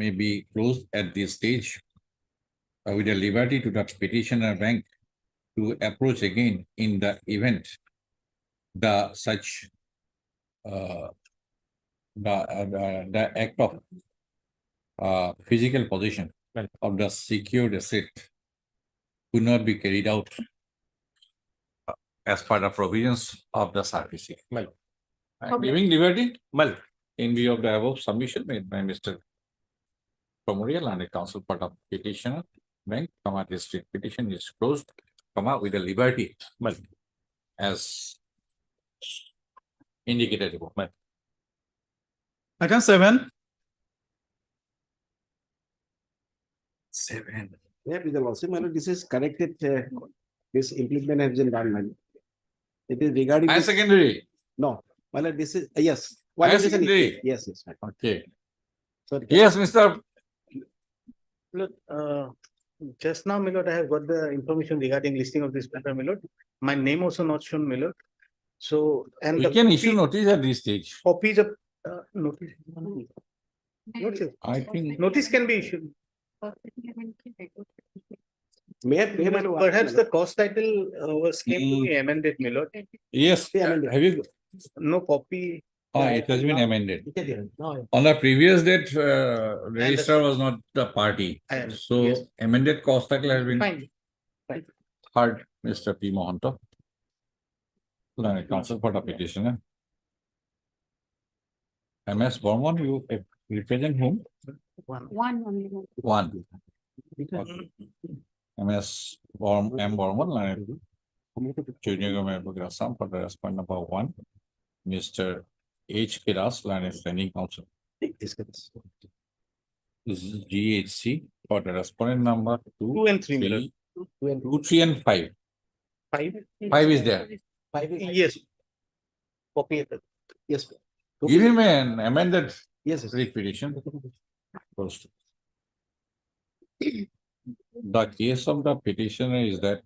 may be closed at this stage with a liberty to the petitioner bank to approach again in the event the such the act of physical possession of the secured asset could not be carried out as per the provisions of the service. I'm giving liberty in view of the above submission made by Mr. Memorial and a council part of petitioner bank, district petition is closed, with a liberty as indicated above. Item 7. 7. Yeah, with the lordship, my lord, this is corrected, this implement has been done, my lord. It is regarding. Higher this- secondary. No, my lord, this is, yes. Higher One is an- secondary. Yes, yes. my lord. Okay. Sorry. Yes, Mr. Look, just now, my lord, I have got the information regarding listing of this matter, my lord. My name also not shown, my lord. So, and We the can issue copy- notice at this stage. copies of, notice. Notice. I think. Notice can be issued. May I, my lord, Perhaps the cost title was came to be amended, my lord. Yes, have you? No copy. It has been amended. No. On the previous date, registrar was not the party. I understand, So yes. amended cost title has been Fine. Fine. heard, Mr. P. Mohanto. Council for the petitioner. MS Bormon, you represent whom? One only. One. MS M. Bormon, Junior Government Assam for the respondent number 1, Mr. H. Kiras, Land Standing Council. GHC for the respondent number 2 and 3, my lord. 2, 3 and 5. 5? 5 is there. Yes. Copy it. Yes. Give him an amended Yes. writ petition. First. The case of the petitioner is that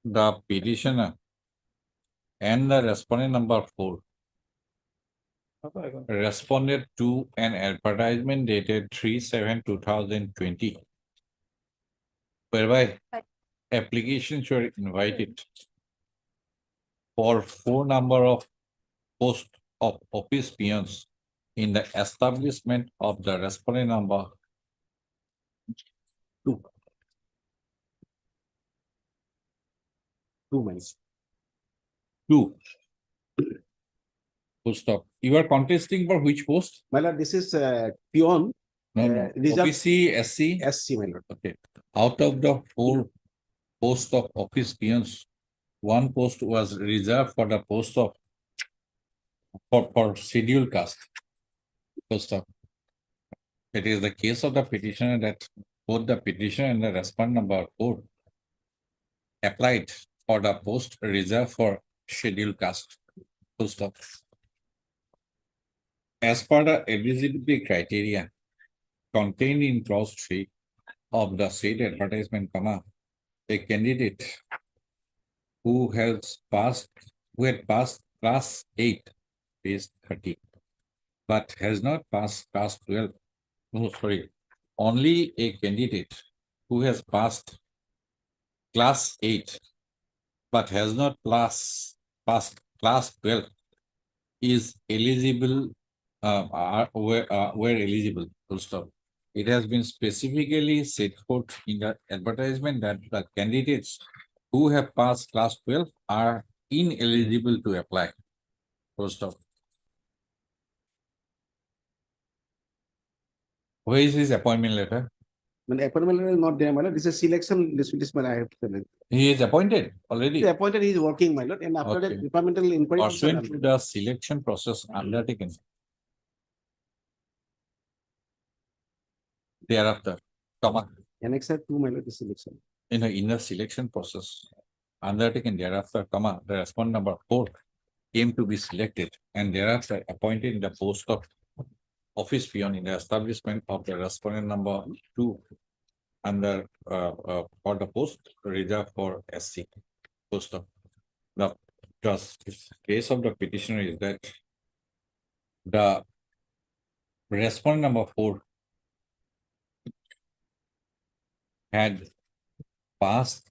the petitioner and the respondent number 4 responded to an advertisement dated 3/7/2020, whereby applications were invited for 4 number of post of office peons in the establishment of the respondent number 2. 2 months. 2. Full stop. You are contesting for which post? My lord, this is peon. No. reserve- OPC, SC? SC, my lord. Okay. Out of the 4 posts of office peons, 1 post was reserved for the post of for scheduled caste. Full stop. It is the case of the petitioner that both the petitioner and the respondent number 4 applied for the post reserved for scheduled caste. Full stop. As per the eligibility criteria contained in clause 3 of the said advertisement, a candidate who had passed class 8, page 30, but has not passed class 12. No, sorry. Only a candidate who has passed class 8 but has not passed class 12 is eligible, were eligible. Full stop. It has been specifically set forth in the advertisement that the candidates who have passed class 12 are ineligible to apply. Full stop. Where is his appointment letter? When appointment letter is not there, my lord, this is selection list, I have to tell you. He is appointed already. He is appointed, he is working, my lord, and after that Okay. departmental inquiry. Pursuant to the selection process undertaken. Thereafter, Annex 2, my lord, is selection. in the selection process undertaken thereafter, the respondent number 4 came to be selected and thereafter appointed in the post of office peon in the establishment of the respondent number 2 under for the post reserved for SC. Post of the case of the petitioner is that the respondent number 4 had passed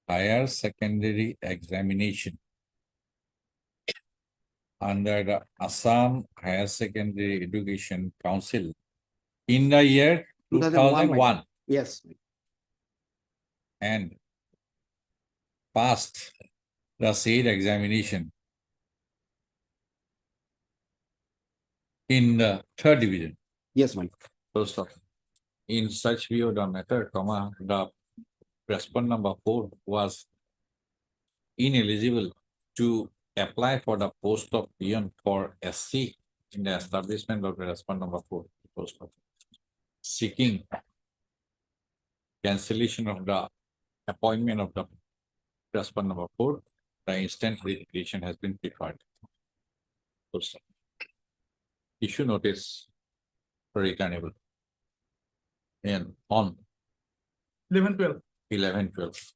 higher secondary examination under the Assam Higher Secondary Education Council in the year 2001 Yes. and passed the said examination in the 3rd division. Yes, my lord. First off, in such view of the matter, the respondent number 4 was ineligible to apply for the post of peon for SC in the establishment of the respondent number 4 post of seeking cancellation of the appointment of the respondent number 4. The instant petition has been preferred. Post of. Issue notice returnable. And on 11/12,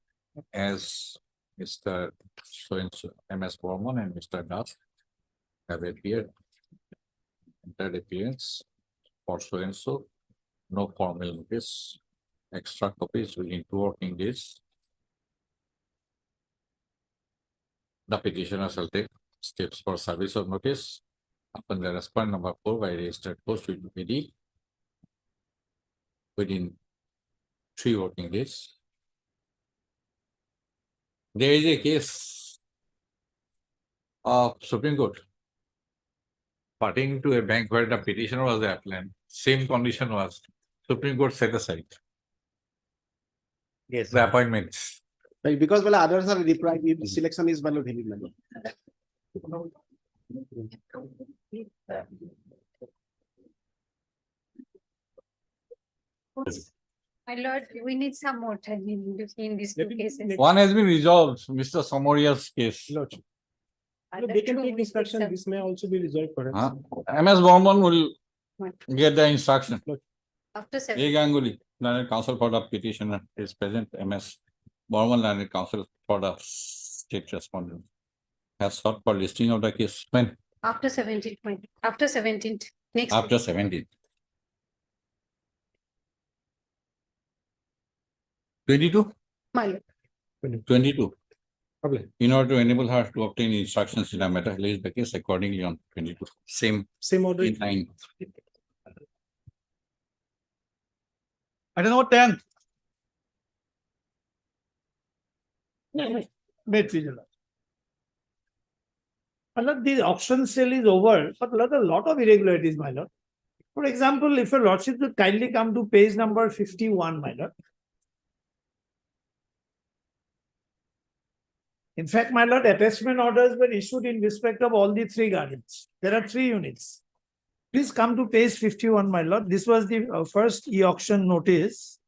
as Mr. So-and-so, MS Borman and Mr. Das have appeared, entered appearance for so-and-so, no formal notice, extra copies within 2 working days. The petitioner shall take steps for service of notice upon the respondent number 4 by registered post with PD within 3 working days. There is a case of Supreme Court pertaining to a bank where the petitioner was the applicant. Same condition was Supreme Court set aside Yes. the appointments. Right, because well, others are deprived, if selection is valid, my lord. My lord, we need some more time in these two cases. One has been resolved, Mr. Somoria's case. They can take instruction. This may also be resolved for us. MS Burman will get the instruction. After A. 7. Ganguly, learned counsel for the petitioner, is present. MS Burman, learned counsel for the state respondent, has sought for listing of the case when? After 17th, after 17th, next. After week. 17th. 22? My lord. 22. In order to enable her to obtain instructions in a matter, lays the case accordingly on 22. Same order. in line. Item number 10. Wait, please. My lord, the auction sale is over, but a lot of irregularities, my lord. For example, if your lordship would kindly come to page number 51, my lord. In fact, my lord, attachment orders were issued in respect of all the 3 gardens. There are 3 units. Please come to page 51, my lord. This was the first e-auction notice.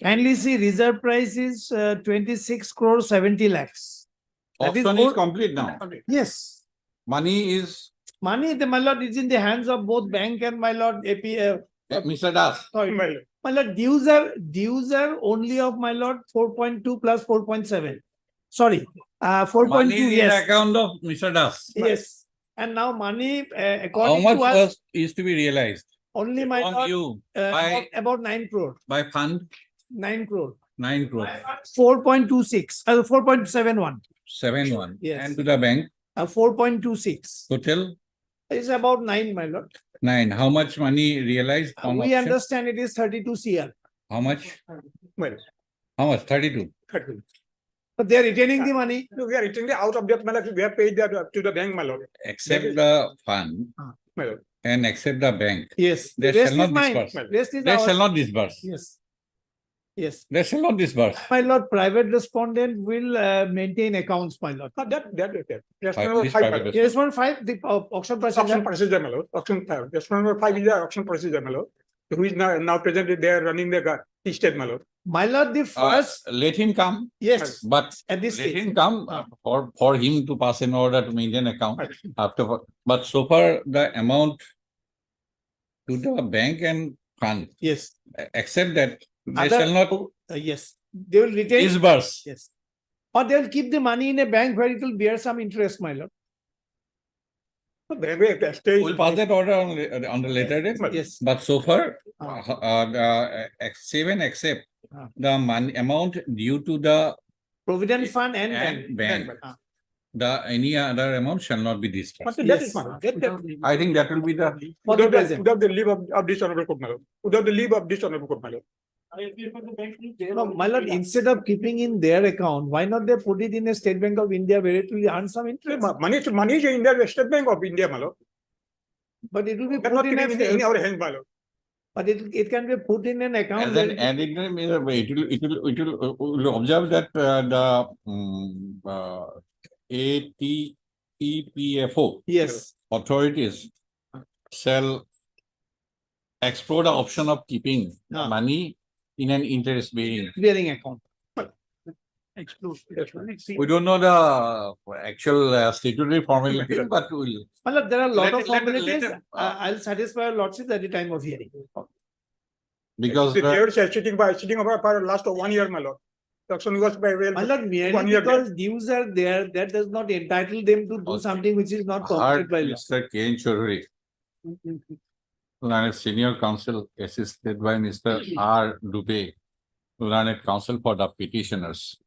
Kindly see reserve price is 26 crore 70 lakhs. Auction is complete now. Yes. Money is Money, my lord, is in the hands of both bank and my lord AP. Mr. Das. Sorry, my lord, dues are only of my lord 4.2 plus 4.7. Sorry, 4.2. Money in the Yes, account of Mr. Das. yes. And now money How according much to us was is to be realized? only my From lord you by about 9 crore. by fund 9 crore. 9 crore 4.26. 4.71. 7-1. Yes. And to the bank 4.26. total Is about 9, my lord. 9. How much money realized on We auction? understand it is 32 CR. How much? Well, How much? 32. but they are retaining the money. We are retaining out of that, my lord. We have paid that to the bank, my lord. Except the fund My lord. and except the bank. Yes. They The rest shall not is mine. disburse. Rest is They ours. shall not disburse. Yes. Yes. They shall not disburse. My lord, private respondent will maintain accounts, my lord. That. Just Which number 5, my private lord. Yes, 1.5, the auction Auction procedure. procedure, my lord. Auction 5. Just number 5 is the auction procedure, my lord. Who is now present? They are running the state, my lord. My lord, the first, Let him come, yes, but at this let stage. him come for him to pass an order to maintain account after. But so far the amount to the bank and fund, Yes. except that they Other- shall not Yes, they will retain. disburse. Yes. Or they will keep the money in a bank where it will bear some interest, my lord. We'll pass that order on the later date. Yes. But so far, save and accept the money amount due to the Provident fund and bank. The any other amount shall not be disbursed. That is fine. I think that will be the Without the leave of this honorable court, my lord. Without the leave of this honorable court, my lord. No, my lord, instead of keeping in their account, why not they put it in a State Bank of India where it will earn some interest? Money is in the State Bank of India, my lord. But it will be That's not put in in a, our hands, my lord. but it can be put in an account. as an where- addendum, it will observe that the ATEPFO Yes, authorities shall explore the option of keeping Ah. money in an interest bearing. bearing account. We don't know the actual statutory formalities, but we'll. My lord, there are a lot of Let it- formalities. let it- I'll satisfy your lordship at the time of hearing. Because They are sitting for last 1 year, my lord. The auction was by My lord, 1 merely year. because dues are there, that does not entitle them to do something which is not permitted by law. Mr. K. Choudhury, Learned Senior Counsel assisted by Mr. R. Dubey, Learned Counsel for the petitioners.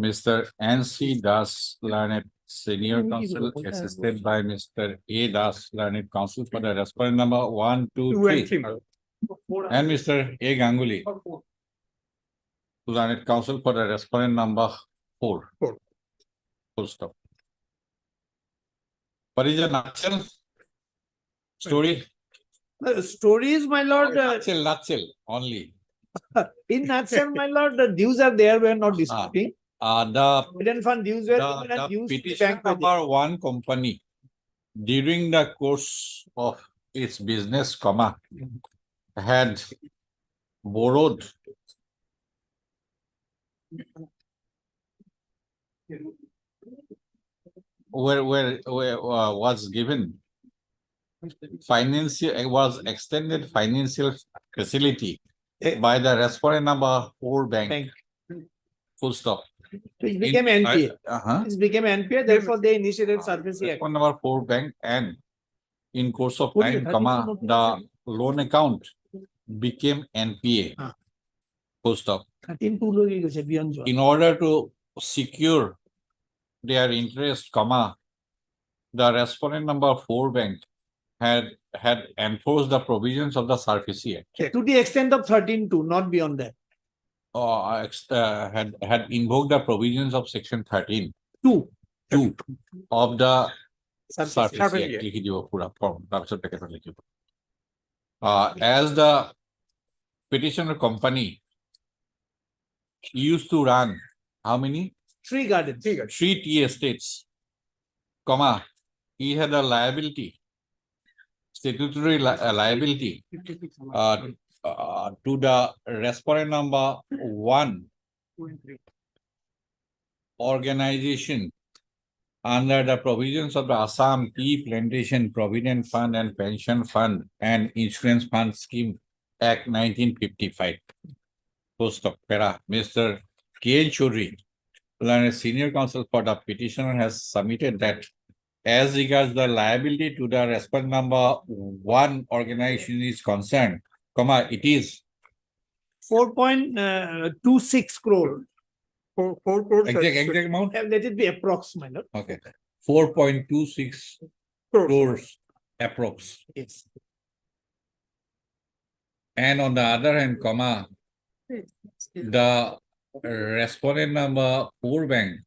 Mr. N.C. Das, Learned Senior Counsel assisted by Mr. A. Das, Learned Counsel for the respondent number 1, 2, 2 and 3, 3. my lord. And Mr. A. Ganguly, Learned Counsel for the respondent number 4. 4. Full stop. What is the nutshell story? Stories, my lord, Nutshell only. in nutshell, my lord, the dues are there, we are not disputing. The Provident fund dues were the, given and the used to the petitioner bank project. number one company during the course of its business, had borrowed was given financial was extended financial facility by the respondent number 4 bank. Full stop. It became NPA. Uh-huh. It became NPA, therefore they initiated SARFAESI Act. Number 4 bank, and in course of What is time, it? the loan account became NPA. Full stop. 13(2) lo ye goche beyond jo. In order to secure their interest, the respondent number 4 bank had enforced the provisions of the SARFAESI Act. To the extent of 13(2), not beyond that. Had invoked the provisions of section 13(2) of the SARFAESI Act. লিখি দিব পুরা form, তাৰপিছত packet লিখিব। As the petitioner company used to run how many? 3 gardens. 3 tea estates, he had a liability, statutory liability to the respondent number 1 organization under the provisions of the Assam Tea Plantation Provident Fund and Pension Fund and Insurance Fund Scheme Act 1955. Post of para Mr. K. Choudhury, senior counsel for the petitioner, has submitted that as regards the liability to the respondent number 1 organization is concerned, it is 4.26 crore. 4 crore. Exact amount? Let it be approximate. Okay. 4.26 crores approx. Yes. And on the other hand, the respondent number 4 bank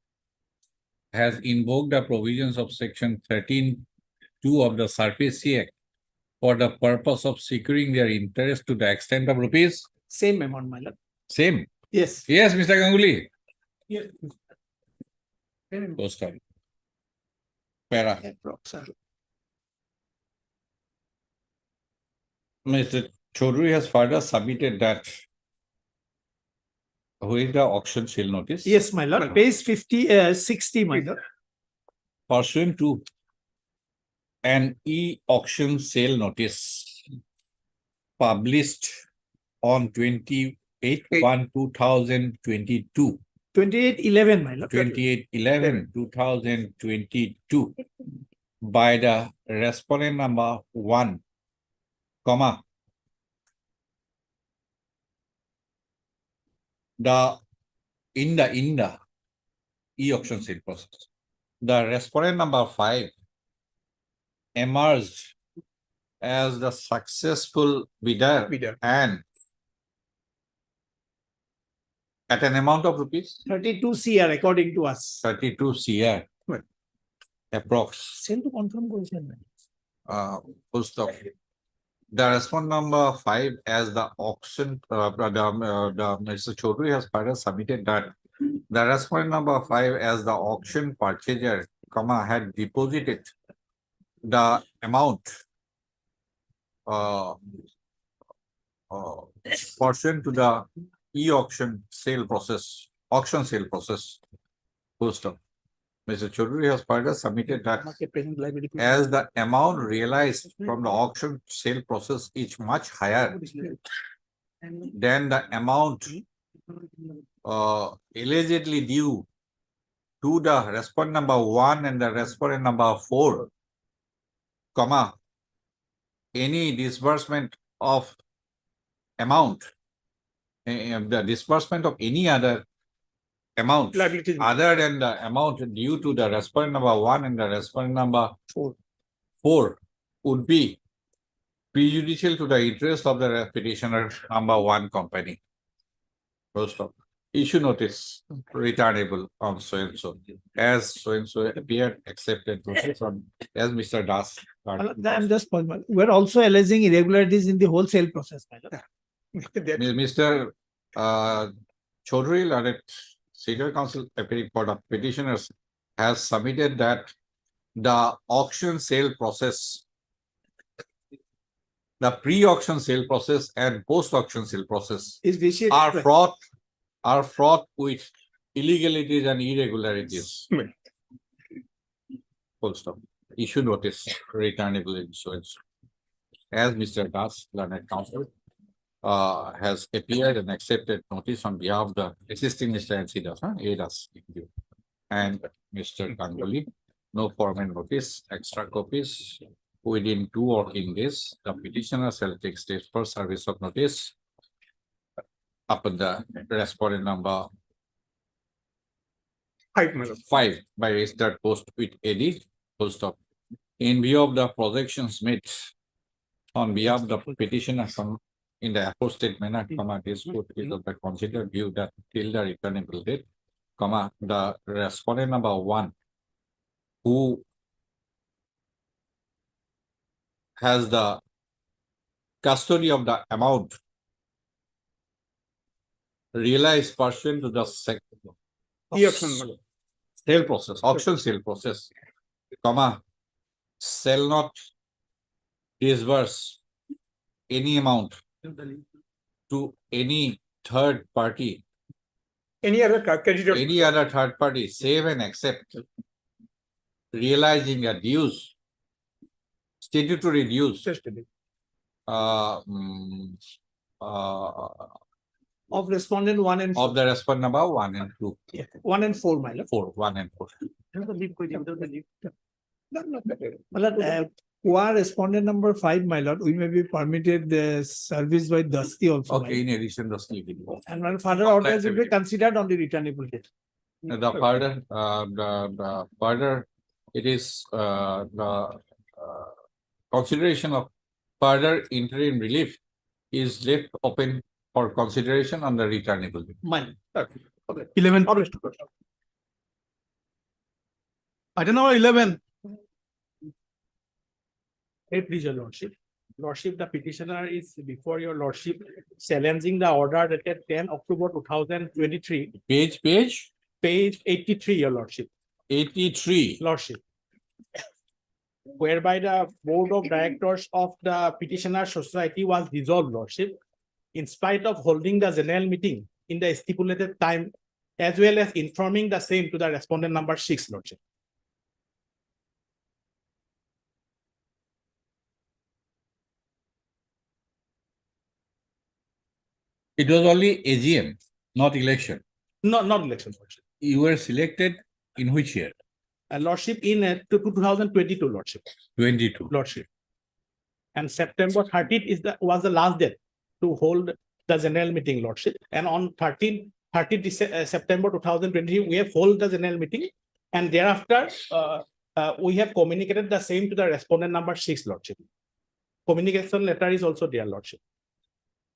has invoked the provisions of section 13(2) of the SARFAESI Act for the purpose of securing their interest to the extent of rupees. Same amount, my lord. Same? Yes. Yes, Mr. Ganguly. Yes. Post of para. Mr. Choudhury has further submitted that who is the auction sale notice? Yes, my lord. Page 60, my lord. Pursuant to an e-auction sale notice published on 28/1/2022. 28/11, my lord. 28/11/2022 by the respondent number 1, in the e-auction sale process, the respondent number 5 emerged as the successful bidder and at an amount of rupees 32 CR according to us. 32 CR approx. Send to confirm question. Full stop. The respondent number 5 as the auction, Mr. Choudhury has further submitted that the respondent number 5 as the auction purchaser, had deposited the amount pursuant to the e-auction sale process, full stop. Mr. Choudhury has further submitted that as the amount realized from the auction sale process is much higher than the amount allegedly due to the respondent number 1 and the respondent number 4, any disbursement of amount, the disbursement of any other amount other than the amount due to the respondent number 1 and the respondent number 4 would be prejudicial to the interest of the petitioner number 1 company. Full stop. Issue notice returnable on so and so as so and so appeared accepted notice on as Mr. Das. I'm just possible. We're also alleging irregularities in the wholesale process, my lord. Mr. Choudhury, Senior Counsel appearing for the petitioners has submitted that the auction sale process, the pre-auction sale process and post-auction sale process Is vitiated. are fraught with illegalities and irregularities. Full stop. Issue notice, returnable insurance. As Mr. Das, learned counsel, has appeared and accepted notice on behalf of the assisting Mr. NC Das, ADAS, and Mr. Ganguly, no formal notice, extra copies. Within 2 working days, the petitioner shall take steps for service of notice upon the respondent number 5 by registered post with AD, full stop. In view of the projections made on behalf of the petitioner in the aforesaid manner, this court is of the considered view that till the returnable date, the respondent number 1 who has the custody of the amount realized pursuant to the sale process, auction sale process, shall not disburse any amount to any third party, Any other creditor? any other third party, save and except realizing a dues, statutory dues, Of respondent 1 and of the respondent number 1 and 2. 1 and 4, my lord. 1 and 4. My lord, who are respondent number 5, my lord, we may be permitted the service by Dusty also. my Okay, in addition, the sleeping. And my further orders will be considered on the returnable date. The further, it is the consideration of further interim relief is left open for consideration on the returnable date. Mine. Okay. 11. Item number 11. Hey, please, your lordship. Lordship, the petitioner is before your lordship challenging the order dated 10 October 2023. Page? Page 83, your lordship. 83. Lordship. Whereby the board of directors of the petitioner society was dissolved, lordship, in spite of holding the general meeting in the stipulated time, as well as informing the same to the respondent number 6, lordship. It was only AGM, not election. Not election, lordship. You were selected in which year? Lordship in 2022, lordship. 22. Lordship. And September 13th was the last date to hold the general meeting, lordship. And on 30 September 2023, we have held the general meeting. And thereafter, we have communicated the same to the respondent number 6, lordship. Communication letter is also there, lordship.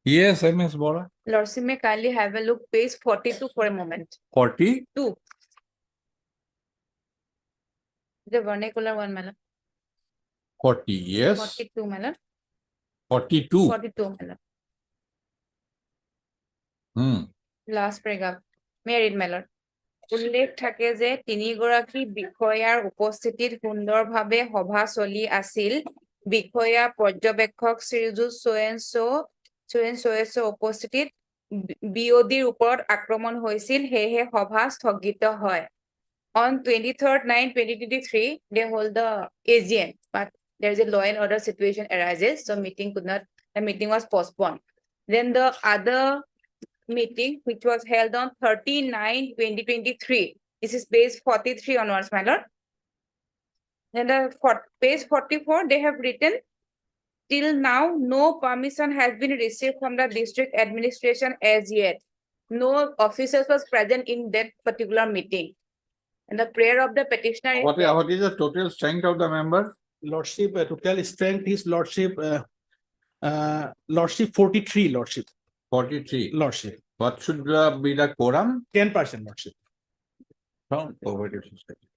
Yes, Ms. Bora. Lordship, may kindly have a look page 42 for a moment. 42. The vernacular one, madam. 40, yes. 42, madam. 42. 42, madam. Last paragraph. May I read, madam? উল্লেখ থাকে যে 3 গৰাকী বিষয়াৰ উপস্থিতিত সুন্দৰভাৱে সভা চলি আছিল বিষয়া পৰ্যবেক্ষক শ্ৰীযুত সোয়েনসো উপস্থিতিত বিওডিৰ ওপৰত আক্ৰমণ হৈছিল হেহে সভা স্থগিত হয় On 23rd 9 2023 they hold the AGM but there is a law and order situation arises so the meeting was postponed then the other meeting which was held on 30/9 2023 this is page 43 onwards my lord then page 44 they have written till now no permission has been received from the district administration as yet no officers was present in that particular meeting and the prayer of the petitioner is What is the total strength of the member? Lordship, total strength is lordship 43, lordship. 43. Lordship. What should be the quorum? 10%, lordship. From cooperative society.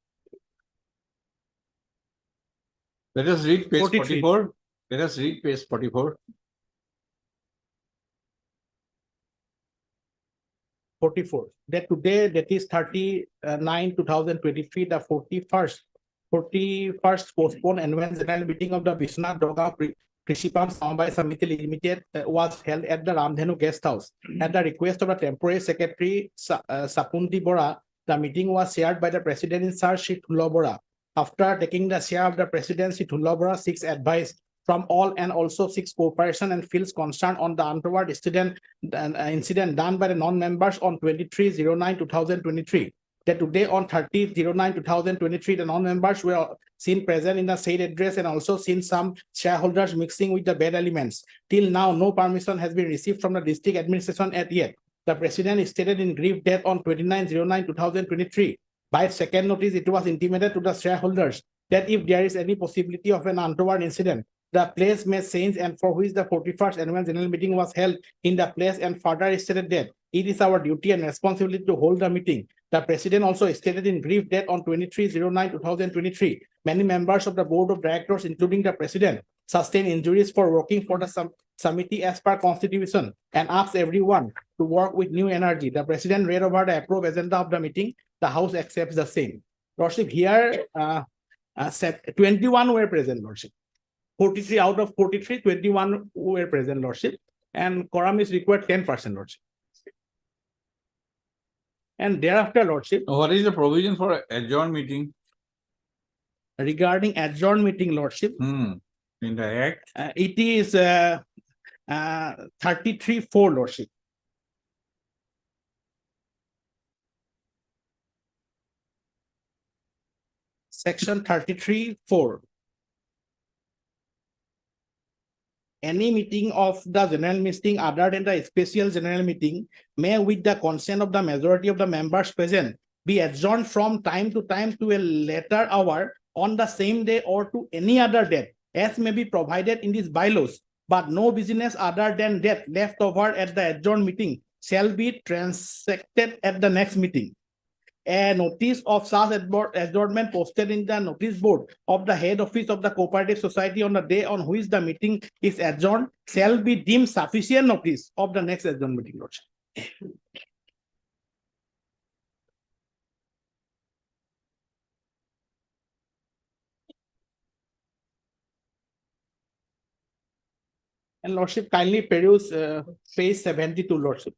Let us read page 43. 44. Let us read page 44. 44. That today, that is 39, 2023, the 41st postponed annual general meeting of the Vishwanath Durga Krishipam Samabaya Samiti Limited was held at the Ramdhenu Guest House. At the request of the temporary secretary Sapunti Bora, the meeting was chaired by the president in charge, Shri Thullo Bora. After taking the chair of the presidency, Thullo Bora seeks advice from all and also seeks cooperation and feels concerned on the untoward incident done by the non-members on 23/09/2023. That today on 30/09/2023, the non-members were seen present in the said address and also seen some shareholders mixing with the bad elements. Till now, no permission has been received from the district administration as yet. The president stated in brief that on 29/09/2023, by second notice, it was intimated to the shareholders that if there is any possibility of an untoward incident, the place may change, and for which the 41st annual general meeting was held in the place, and further stated that it is our duty and responsibility to hold the meeting. The president also stated in brief that on 23/09/2023, many members of the board of directors, including the president, sustained injuries for working for the committee as per constitution, and asked everyone to work with new energy. The president read over the approved agenda of the meeting. The house accepts the same. Lordship, here 21 were present, Lordship. 43 out of 43, 21 were present, Lordship, and quorum is required 10%, Lordship. And thereafter, Lordship. What is the provision for adjourned meeting? Regarding adjourned meeting, Lordship. In the act? It is 33(4), Lordship. Section 33(4). Any meeting of the general meeting other than the special general meeting may, with the consent of the majority of the members present, be adjourned from time to time to a later hour on the same day or to any other date, as may be provided in these bylaws, but no business other than that left over at the adjourned meeting shall be transacted at the next meeting. A notice of such adjournment posted in the notice board of the head office of the cooperative society on the day on which the meeting is adjourned shall be deemed sufficient notice of the next adjourned meeting, Lordship. And Lordship, kindly peruse page 72, Lordship.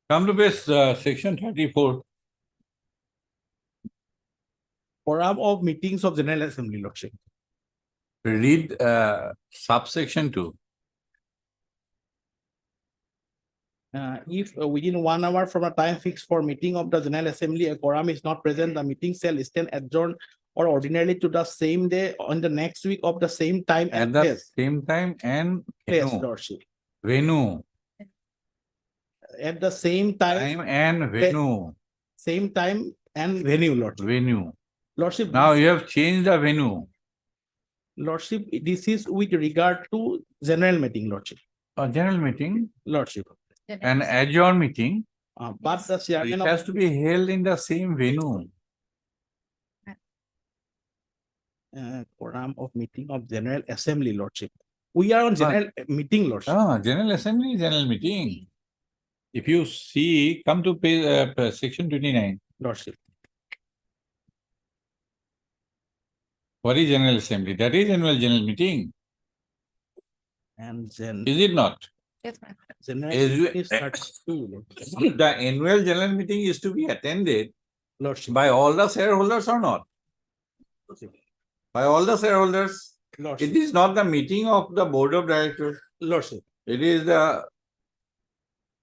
Come to page section 34. Quorum of meetings of General Assembly, Lordship. Read subsection 2. If within 1 hour from a time fixed for meeting of the General Assembly, a quorum is not present, the meeting shall stand adjourned or ordinarily to the same day on the next week of the same time At and the place. same time and Yes, venue. Lordship. Venue. At the same time. Time and venue. Same time and venue, Lordship. Venue. Lordship. Now you have changed the venue. Lordship, this is with regard to general meeting, Lordship. A general meeting. Lordship. An adjourned meeting. But the It chairman has of to be held in the same venue. quorum of meeting of General Assembly, Lordship. We are on general meeting, Lordship. General Assembly, general meeting. If you see, come to page section 29. Lordship. What is General Assembly? That is annual general meeting. And then. Is it not? Yes, ma'am. General Is meeting is 32, Lordship. The annual general meeting is to be attended Lordship. by all the shareholders or not? By all the shareholders. Lordship. It is not the meeting of the board of directors. Lordship. It is the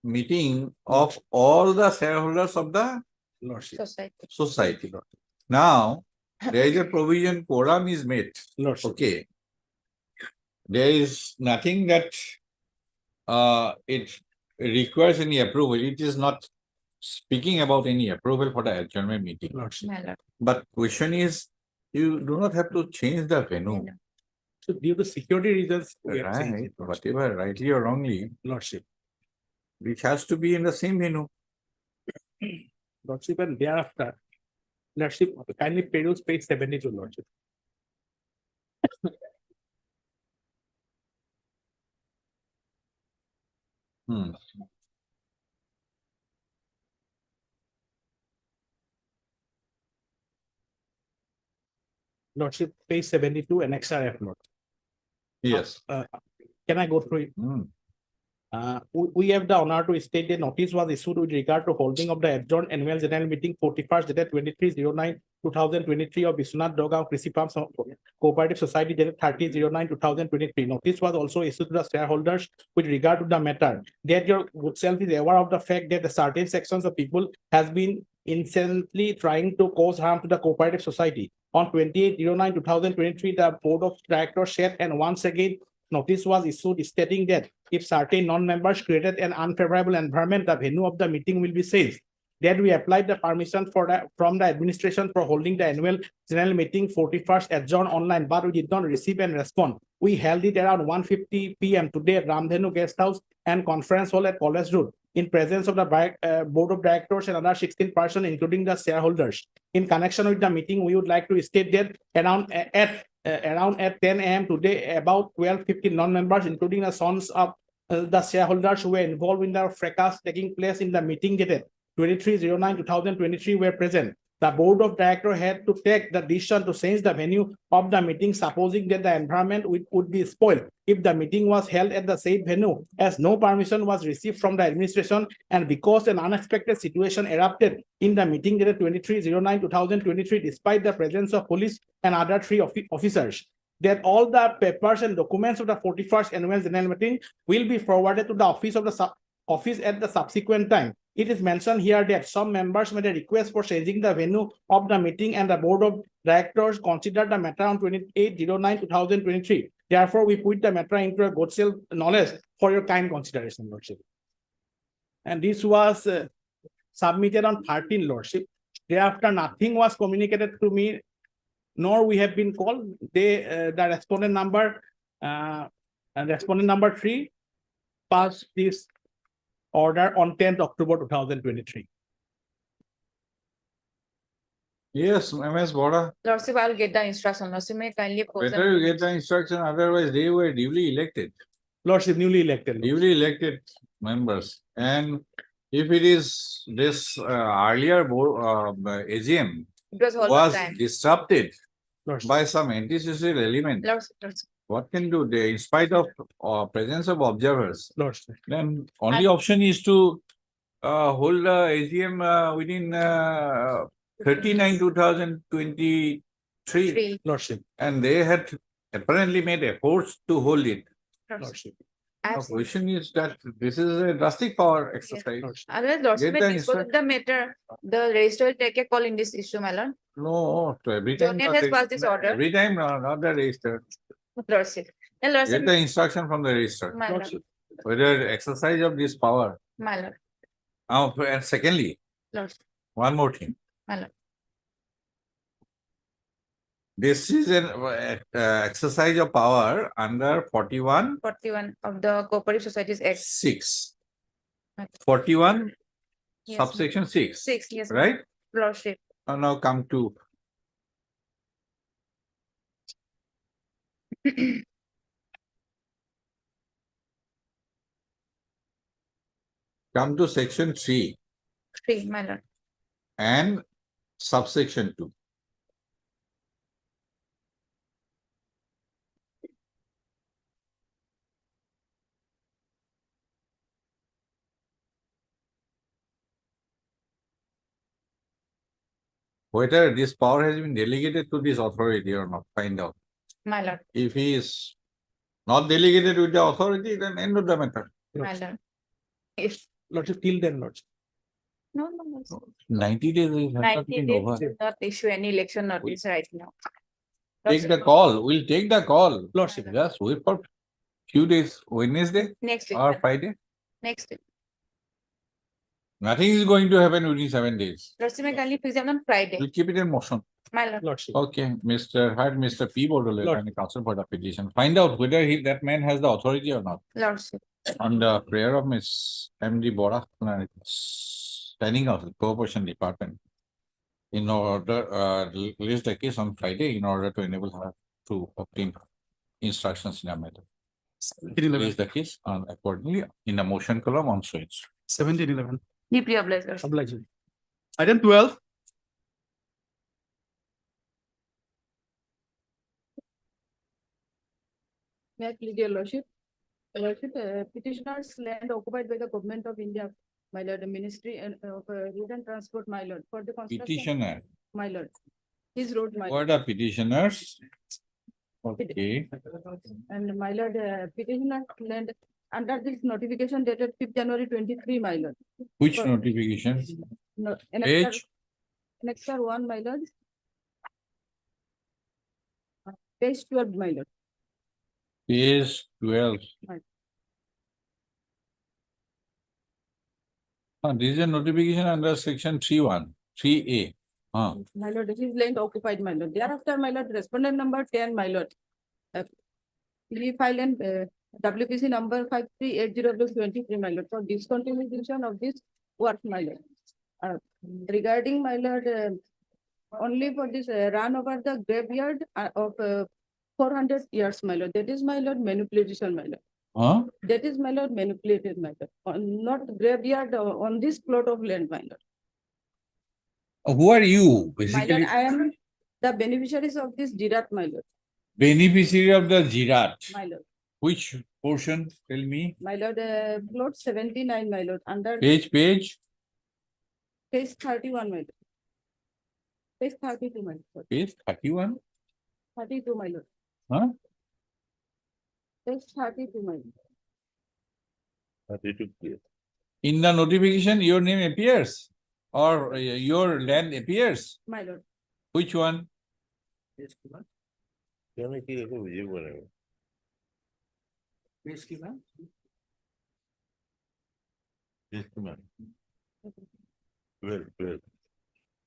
meeting of all the shareholders of the Lordship. society. Now, there is a provision, quorum is met. Lordship. Okay. There is nothing that it requires any approval. It is not speaking about any approval for the adjournment meeting. Lordship. But question is, you do not have to change the venue. So due to security reasons, we have changed Right, it, Lordship. whatever, rightly or wrongly, Lordship. it has to be in the same venue. Lordship, and thereafter, Lordship, kindly peruse page 72, Lordship. Hmm. Lordship, page 72 and XRF note. Yes. Can I go through it? Hmm. We have the honor to state the notice was issued with regard to holding of the adjourned annual general meeting 41st dated 23/09/2023 of Biswanath Dogaon Krishi Farms Cooperative Society dated 30/09/2023. Notice was also issued to the shareholders with regard to the matter. That your good self is aware of the fact that the certain sections of people has been incessantly trying to cause harm to the cooperative society. On 28/09/2023, the board of directors said, and once again, notice was issued stating that if certain non-members created an unfavorable environment, the venue of the meeting will be safe. That we applied the permission from the administration for holding the annual general meeting 41st adjourned online, but we did not receive a response. We held it around 1:50 p.m. today at Ramdhenu Guest House and Conference Hall at College Road in presence of the board of directors and other 16 persons, including the shareholders. In connection with the meeting, we would like to state that around at 10 a.m. today, about 12:50 non-members, including the sons of the shareholders who were involved in the fracas taking place in the meeting dated 23/09/2023 were present. The board of directors had to take the decision to change the venue of the meeting, supposing that the environment would be spoiled if the meeting was held at the said venue, as no permission was received from the administration, and because an unexpected situation erupted in the meeting dated 23/09/2023, despite the presence of police and other three officers. That all the papers and documents of the 41st annual general meeting will be forwarded to the office of the office at the subsequent time. It is mentioned here that some members made a request for changing the venue of the meeting, and the board of directors considered the matter on 28/09/2023. Therefore, we put the matter into a good self knowledge for your kind consideration, Lordship. And this was submitted on 13, Lordship. Thereafter, nothing was communicated to me, nor we have been called. The respondent number, respondent number 3 passed this order on 10th October 2023. Yes, MS Bora. Lordship, I'll get the instruction. Lordship, may kindly post Better you get the instruction, otherwise they were duly elected. Lordship, newly elected. Duly elected members. And if it is this earlier AGM It was was time. disrupted Lordship. by some antisocial element, Lordship. what can do they, in spite of presence of observers? Lordship. Then only option is to hold the AGM within 39/2023. Lordship. And they had apparently made efforts to hold it. Lordship. The question is that this is a drastic power exercise. Otherwise, Lordship, Get the may dispose of the matter. The registrar will take a call in this issue, my lord. No, so every time. Jonet has passed this order. Every time, not the register. Lordship. And Lordship, Get the instruction from the register. my lord, Whether exercise of this power. my lord, And secondly, Lordship, one more thing. my lord. This is an exercise of power under 41 41 of the Cooperative Societies Act. 6. Okay. 41 Yes, subsection 6. 6, yes. Right? Lordship. Now come to section 3 3, my lord. and subsection 2. Whether this power has been delegated to this authority or not, find out. My lord, If he is not delegated with the authority, then end of the matter. my lord. Yes. Lordship, till then, Lordship. No, no, no. 90 days has not 90 been days over. will not issue any election notice right now. Take the call. We'll take the call. Lordship. Just wait for few days, Wednesday Next week. or Friday. Next week. Nothing is going to happen within 7 days. Lordship, may kindly fix them on Friday. We'll keep it in motion. My lord. Lordship. Okay, Mr. P. Bodole, Lord. can you counsel for the petition? Find out whether that man has the authority or not. Lordship. On the prayer of Miss M.D. Bora, standing out, Corporation Department. in order, release the case on Friday in order to enable her to obtain instructions in a matter. Release the case on accordingly in the motion column on switch. 1711. Deeply obliged. Lordship. Obliged. Item 12. May I plead your lordship? Lordship, petitioner's land occupied by the government of India, my lord, the ministry and of road and transport, my lord, for the construction. Petitioner. My lord, his road, my What lord. are petitioners? Okay. And my lord, petitioner land under this notification dated 5th January 23, my lord. Which For- notification? No, Page? Annexure 1, my lord. Page 12, my lord. Page 12. Right. This is a notification under section 3(1), 3A. My lord, his land occupied, my lord. Thereafter, my lord, respondent number 10, my lord. We file an WPC number 5380/23, my lord, for discontinuation of this work, my lord. Regarding, my lord, only for this run over the graveyard of 400 years, my lord. That is, my lord, manipulation, my lord. Huh? That is, my lord, manipulated, my lord. Not graveyard on this plot of land, my lord. Who are you? My lord, Basically, I am the beneficiaries of this Jirat, my lord. beneficiary of the Jirat. My lord. Which portion? Tell me. My lord, plot 79, my lord, under Page. page 31, my lord. Page 32, my lord. Page 31. 32, my lord. Huh? Page 32, my lord. In the notification, your name appears or your land appears. My lord. Which one?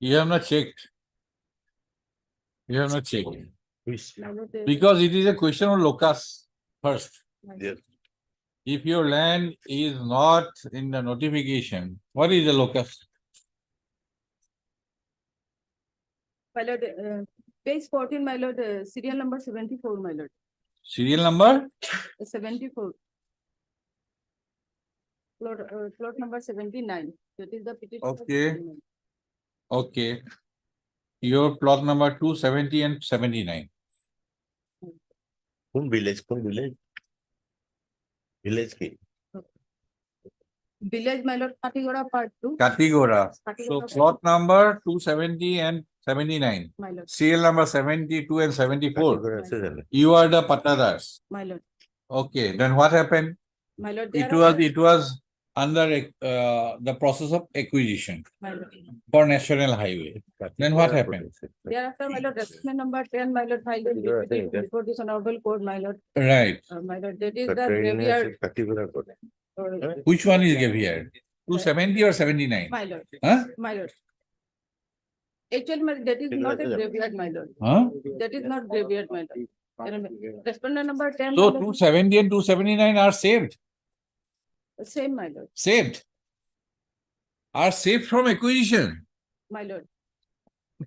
You have not checked. You have not checked. My lord, Because it is a question of locus first. Yes. If your land is not in the notification, what is the locus? My lord, page 14, my lord, serial number 74, my lord. Serial number? 74. Plot number 79. That is the petition. Okay. Okay. Your plot number 270 and 79. Village? Village ki? Village, my lord, Katigora part 2. Katigora. So Katigora plot number 270 and 79. My lord. Serial number 72 and 74. Katigora. You are the patadars. My lord. Okay. Then what happened? My lord, It was under the process of acquisition My lord. for national highway. Then what happened? Thereafter, my lord, assessment number 10, my lord, filed in DPT before this honorable court, my lord. Right. My lord, that is the graveyard. Which one is graveyard? 270 or 79? My lord. Huh? My lord. Actually, my, that is not a graveyard, my lord. Huh? That is not graveyard, my lord. Respondent number 10. So my lord, 270 and 279 are saved. Same, my lord. Saved. Are saved from acquisition. My lord.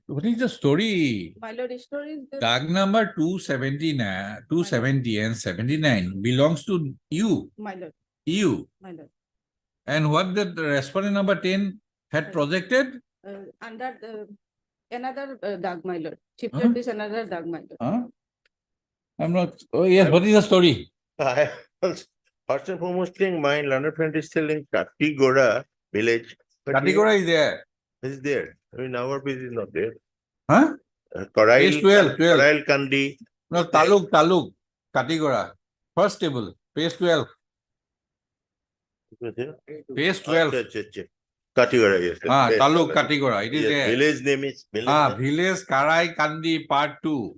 What is the story? My lord, the story is the Tag number 279, 270 and 79 belongs to you. my lord. You. My lord. And what the respondent number 10 had projected? Under the another Dag, my lord. Shifted Huh? this another Dag, my lord. Huh? I'm not. Oh, yes. What is the story? First and foremost thing, my learned friend is telling Katigora village. Katigora is there. Is there. I mean, our place is not there. Huh? Page 12. Korail Kandi. No, Taluk. Katigora. First table. Page 12. Page 12. Katigora, yes. Taluk, Katigora. It is Yes, there. village name is. Village Karai Kandi Part 2.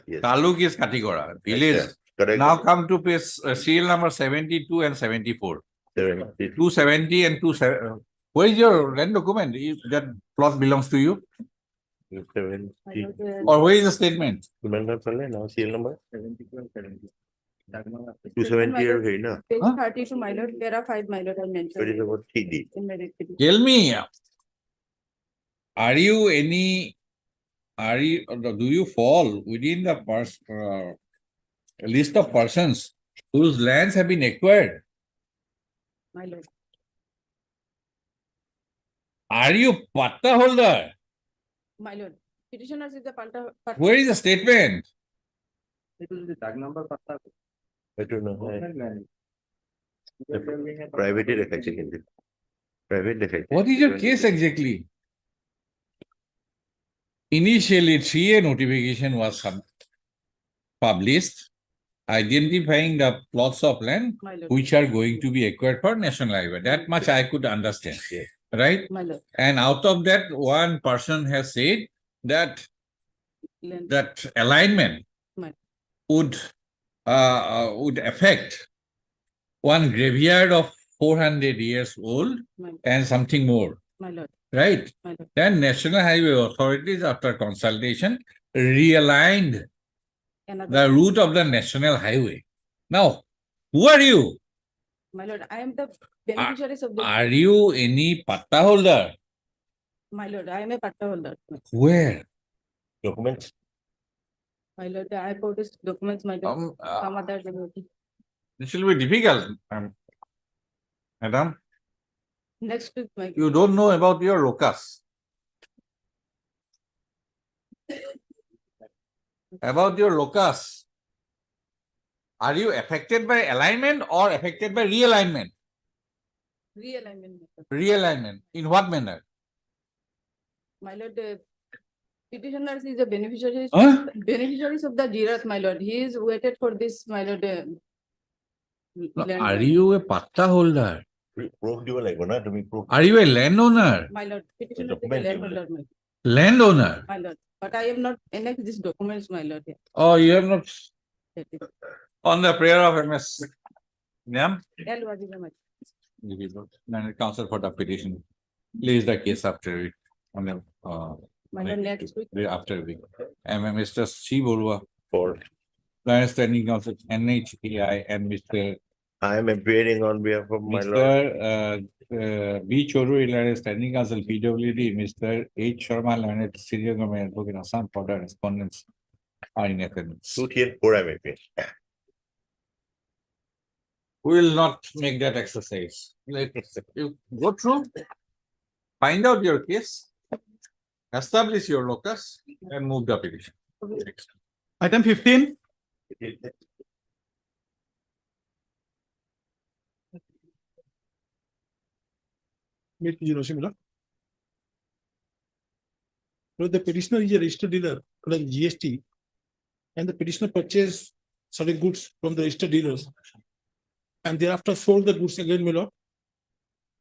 Yes. Taluk is Katigora. Village. Yes, correct. Now come to page serial number 72 and 74. 270 and 270. Where is your land document? That plot belongs to you? 270. Or where is the statement? Remember, now serial number? 270 270 na? Page 32, my lord. There are 5, my lord, I mentioned. What is about 3D? In my report. Tell me. Are you do you fall within the list of persons whose lands have been acquired? My lord, Are you patta holder? my lord, petitioners is the Panta. Where is the statement? I don't know. Private deখাচ্ছে private deখাচ্ছে What is your case exactly? Initially, 3A notification was published identifying the plots of land My lord. which are going to be acquired for national highway. That much I could understand, right? My lord. And out of that, one person has said that Land. that alignment My, would affect one graveyard of 400 years old my, and something more, my lord, right? my lord. Then National Highway authorities, after consultation, realigned Another. the route of the national highway. Now, who are you? My lord, I am the beneficiaries of the. Are you any patta holder? My lord, I am a patta holder. Where? documents. My lord, I produced documents, my lord. Some other. This will be difficult, madam. Next week, my. You don't know about your locus. About your locus. Are you affected by alignment or affected by realignment? Realignment. my lord. Realignment. In what manner? My lord, petitioners is a beneficiaries. Huh? Beneficiaries of the Jirat, my lord. He is waited for this, my lord. No, land, are my you a patta holder? Proof দিব লাগিব না তুমি proof Are you a landowner? My lord, petitioner is a document landholder, my Landowner? my lord. But I am not annexed these documents, my lord. Oh, you have not That is- on the prayer of MS. Ma'am? L. Wazira, my. Learned counsel for the petition. Place the case after it. On the My lord, next week. after a week. Mr. C. Borua for Learned Standing Council NHAI and Mr. I am appearing on behalf of my Mr. lord. B. Chaudhary Learned Standing Council PWD, Mr. H. Sharma Learned Senior Government Advocate Assam for the respondents are in attendance. 2 I am appearing. We will not make that exercise. You go through, find out your case, establish your locus, and move the petition. Item 15. Meet Hiroshima. So the petitioner is a registered dealer under GST, and the petitioner purchased certain goods from the registered dealers, and thereafter sold the goods again, my lord,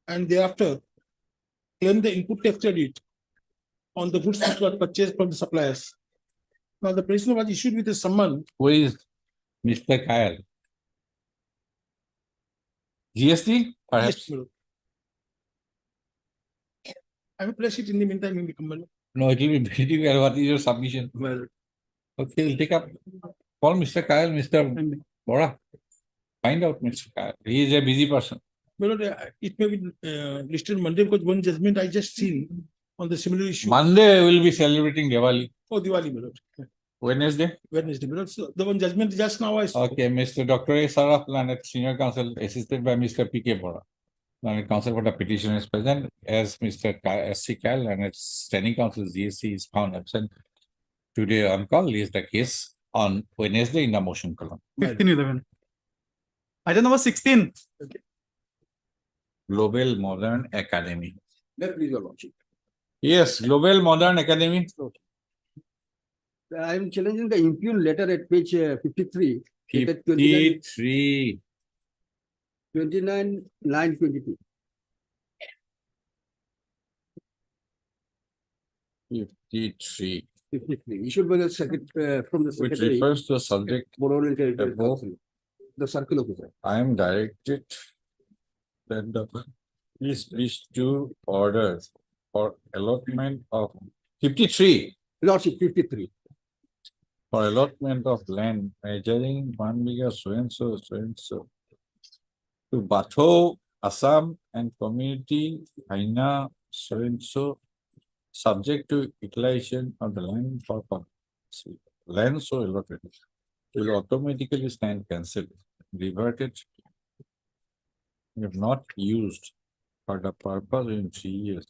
and thereafter claimed the input tax credit on the goods which were purchased from the suppliers. Now, the petitioner was issued with a summon. Who is Mr. Kyle? GST, perhaps? Yes, my lord. I will place it in the meantime in the comment. No, it will be very difficult. What is your submission? Well, Okay, we'll take up. Call Mr. Kyle, Mr. Bora. Find out Mr. Kyle. He is a busy person. my lord, it may be listed Monday because one judgment I just seen on the similar issue. Monday we will be celebrating Diwali. Oh, Diwali, my lord. Wednesday? Wednesday, my lord. So the one judgment just now I saw. Okay, Mr. Dr. A. Saraf, Planet Senior Counsel, assisted by Mr. P.K. Bora. Planet Counsel for the petition is present as Mr. S.C. Kyle and its standing counsel GSC is found absent. Today on call is the case on Wednesday in the motion column. 1511. Item number 16. Global Modern Academy. Let me, your lordship. Yes, Global Modern Academy. I am challenging the impugn letter at page 53. dated 29 53. 29, line 22. 53. 53. Issued by the from the Which secretary. refers to a subject Borough and Territory above. Council, the circle officer. I am directed that the please do orders for allotment of 53 Lordship 53. for allotment of land measuring 1 bigger so and so to Batho, Assam and community Haina so and so subject to utilization of the land for land so allotted will automatically stand cancelled, reverted if not used for the purpose in 3 years.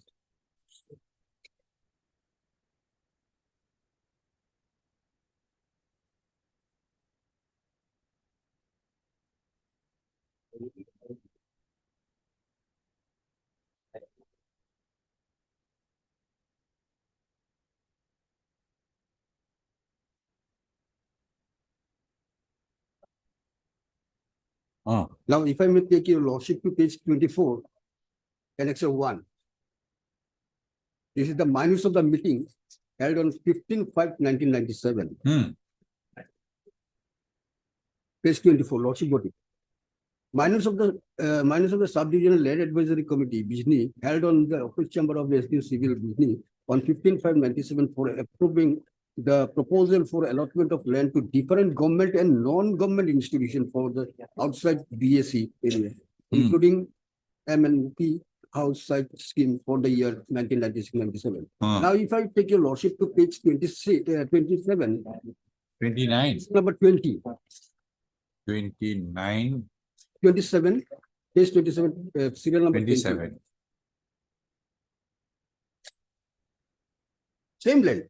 Now, if I may take your lordship to page 24, annexure 1. This is the minutes of the meeting held on 15/5/1997. Page 24, lordship voting. Minutes of the Sub-Divisional Land Advisory Committee, Bijni, held on the office chamber of the SDU Civil Bijni on 15/5/97 for approving the proposal for allotment of land to different government and non-government institutions for the outside BSC area, including MNP house site scheme for the year 1996-97. Now, if I take your lordship to page 27. 29. Number 20. 29. 27, page 27, serial number 27. Same land.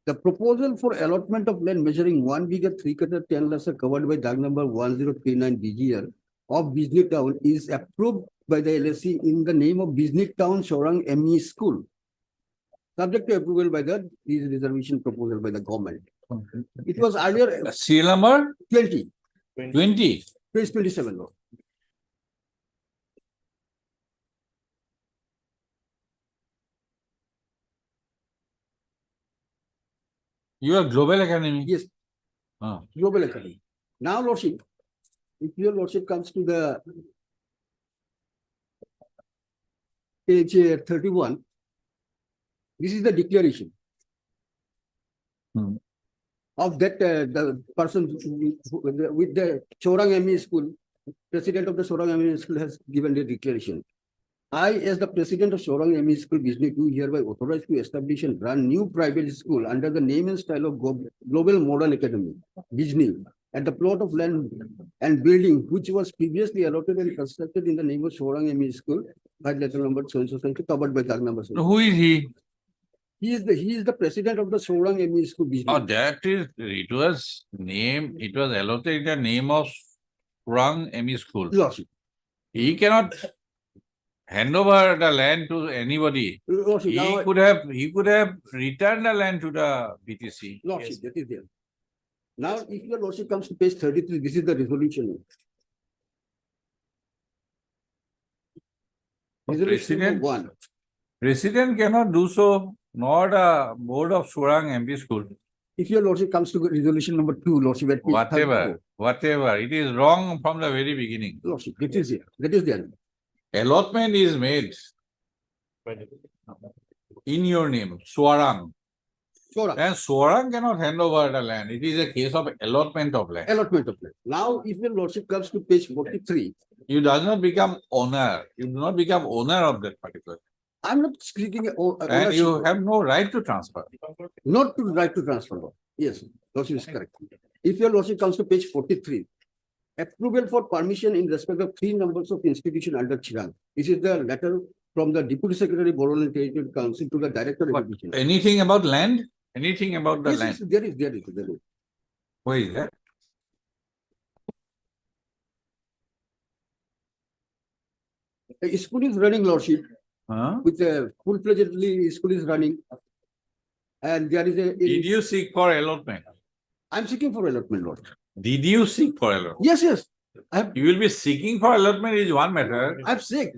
The proposal for allotment of land measuring 1 bigger 3 cutter 10 lesser covered by DAG number 1039 DGR of Bijni Town is approved by the LSC in the name of Bijni Town Shorang ME School, subject to approval by the reservation proposal by the government. It was earlier. Serial number 20. 20. Page 27. Lord. You are Global Academy? Yes. Global Academy. Now, lordship, if your lordship comes to the page 31, this is the declaration of that the person with the Shorang ME School, president of the Shorang ME School has given the declaration. I, as the president of Shorang ME School, Bijni, do hereby authorized to establish and run new private school under the name and style of Global Modern Academy, Bijni, at the plot of land and building which was previously allotted and constructed in the name of Shorang ME School by letter number so covered by tag number. Who is he? He is the president of the Shorang ME School, Bijni. Oh, that is, it was allotted in the name of Shorang ME School. Lordship. He cannot hand over the land to anybody. Lordship, He could have returned the land to the BTC. Lordship, that is there. Now, if your lordship comes to page 33, this is the resolution. President cannot do so, nor the board of Shorang MB School. If your lordship comes to resolution number 2, lordship, at page whatever, it is wrong from the very beginning. Lordship, that is there. That is there. Allotment is made in your name, Shorang. And Shorang cannot hand over the land. It is a case of allotment of land. Allotment of land. Now, if your lordship comes to page 43. You does not become owner. You do not become owner of that particular. I'm not speaking. And you have no right to transfer. Not to right to transfer. Yes, lordship is correct. If your lordship comes to page 43. Approval for permission in respect of 3 numbers of institution under Chirang. This is the letter from the Deputy Secretary, Borough and Territorial Council to the Director of Education. Anything about land? Anything about the land? Yes, there is. Where is that? The school is running, lordship. With a full-fledgedly school is running. And there is a. Did you seek for allotment? I'm seeking for allotment, Lord. Did you seek for allotment? Yes. You will be seeking for allotment is one matter. I seek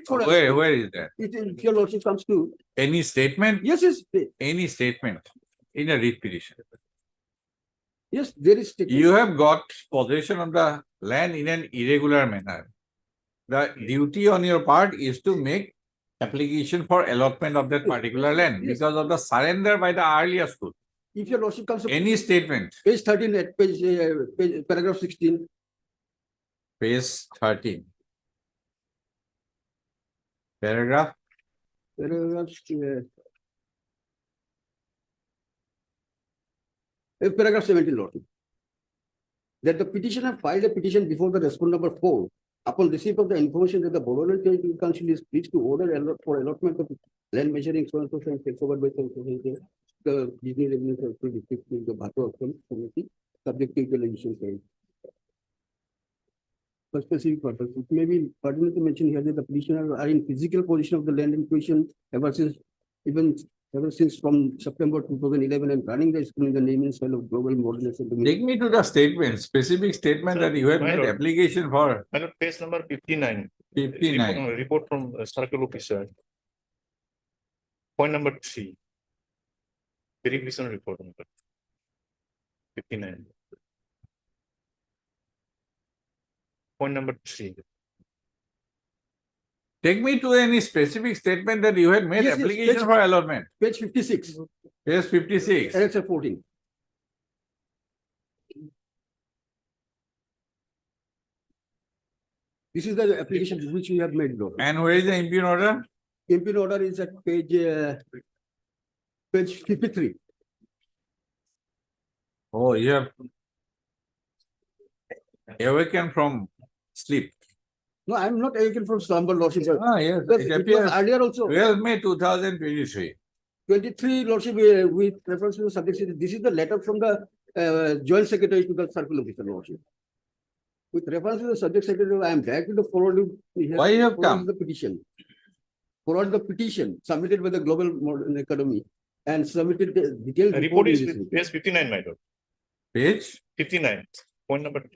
for allotment. Where is that? If your lordship comes to. Any statement? Yes. Any statement in a writ petition. Yes, there is statement. You have got possession of the land in an irregular manner. The duty on your part is to make application for allotment of that particular land because of the surrender by the earlier school. If your lordship comes to any statement. Page 13 at paragraph 16. Page 13. Paragraph Paragraph 17, Lordship. That the petitioner filed a petition before the respondent number 4 upon receipt of the information that the Bodoland Territorial Council is pleased to order for allotment of land measuring so and so and takes over by so and so, the Disney Revenue Service District to the Bhato Committee, subject to equalization change. For specific purpose, it may be pertinent to mention here that the petitioners are in physical possession of the land in question ever since from September 2011 and running the school in the name and style of Global Modernization. Take me to the statement, specific statement that you have My made lord. application for. My lord, page number 59. 59. Report from circle officer. Point number 3. Verification report number 59. Point number 3. Take me to any specific statement that you had made Yes, yes, application page- for allotment. Page 56, Page 56. Annexure 14. This is the application which we have made, Lord. And where is the impugn order? Impugn order is at page 53. Oh, you have awakened from sleep. No, I'm not taken from slumber, Lordship. Ah, yes, Because it it was appears earlier also. 12 May 2023. 23, Lordship, with reference to the subject, this is the letter from the Joint Secretary to the Circle Officer, Lordship. With reference to the subject secretary, I am directed to forward you. Why you have forward come? The petition. Forward the petition submitted by the Global Modern Economy and submitted the detailed The report is in this page 59, my lord. Page? 59. Point number 2.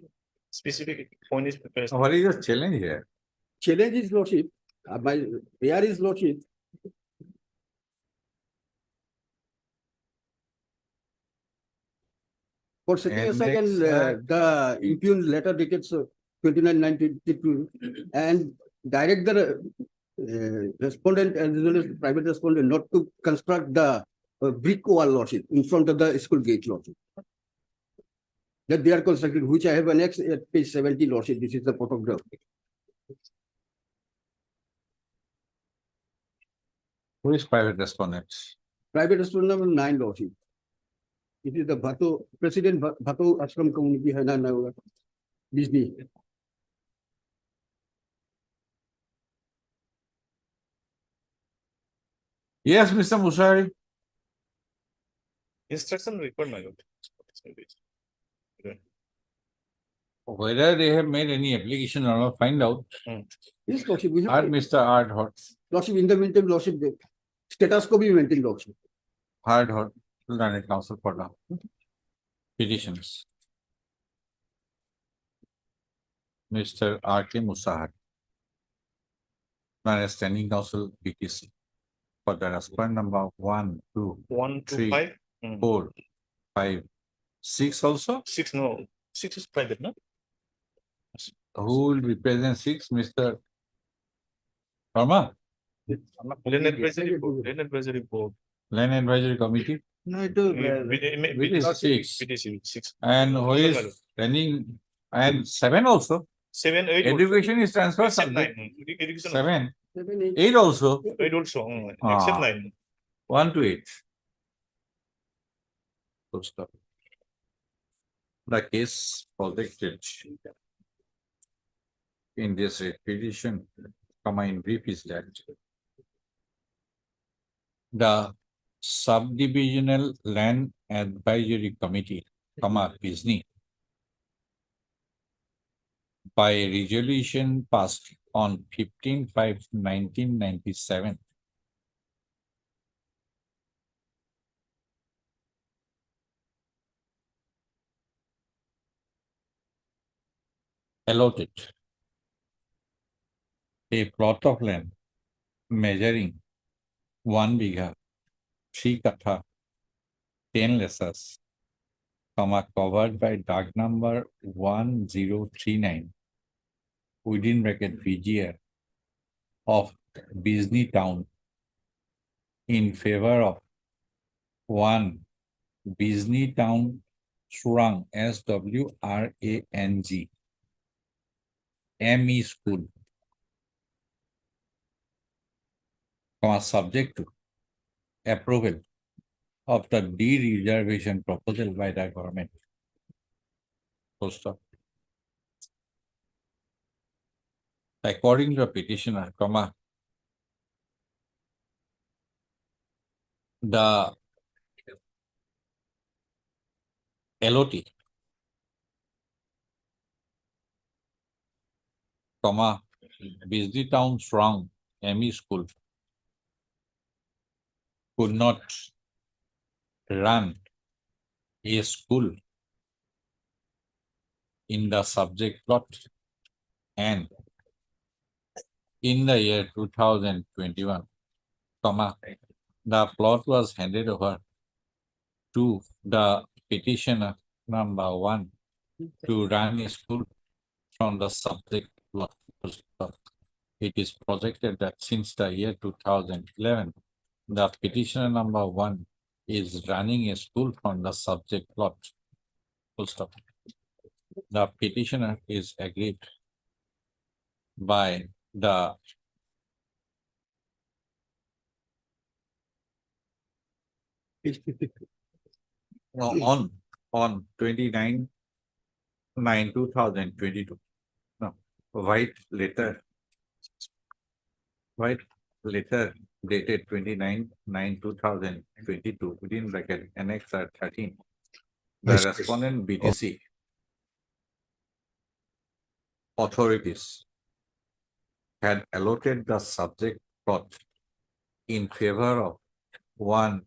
Specific point is. What is the challenge here? Challenge is, Lordship, my prayer is, Lordship, for setting aside Index, the impugned letter dated 29/9/22 and direct the respondent as well as private respondent not to construct the brick wall, Lordship, in front of the school gate, Lordship. That they are constructed, which I have annexed at page 70, Lordship. This is the photograph. Who is private respondent? Private respondent number 9, Lordship. It is the Bhato, President Bhato Ashram Community, Hanan, Disney. Yes, Mr. Musari. Instruction report, my lord. Whether they have made any application or not, find out. Yes, Lordship, we have. Art Mr. Art Hot. Lordship, in the meantime, Lordship, the status quo be maintained, Lordship. Hard Hot, Learned Council for the petitions. Mr. R.K. Musahar. Standing Council PTC. For the respondent number 1, 2, 1 to 3, 5. 4, 5, 6 also. 6, no. 6 is private, no? Who will represent 6, Mr. Sharma? Land advisory board. Land advisory board. Land Advisory Committee. No, it Which is 6. PTC 6. And who is standing, and 7 also. 7, 8. Education is transferred Except subject. 9. Education. 7. 7, 8. 8 also. 8 also. Ah. Except 9. 1 to 8. Full stop. The case projected in this petition, in brief, is that the Subdivisional Land Advisory Committee, Disney, by resolution passed on 15/5/1997, allotted a plot of land measuring 1 bigha, 3 katha, 10 lesses, covered by dark number 1039 within bracket VGR of Disney Town in favor of 1 Disney Town Surang SWRANG ME School, subject to approval of the de-reservation proposal by the government. Full stop. According to the petitioner, comma, the LOT, comma, Bisbee Town Strong ME School could not run a school in the subject plot and in the year 2021, comma, the plot was handed over to the petitioner number 1 to run a school from the subject plot. It is projected that since the year 2011, the petitioner number 1 is running a school from the subject plot. Full stop. The petitioner is aggrieved by the on 29/9/2022. No, white letter dated 29/9/2022 within bracket annex 13. The respondent BTC authorities had allotted the subject plot in favor of one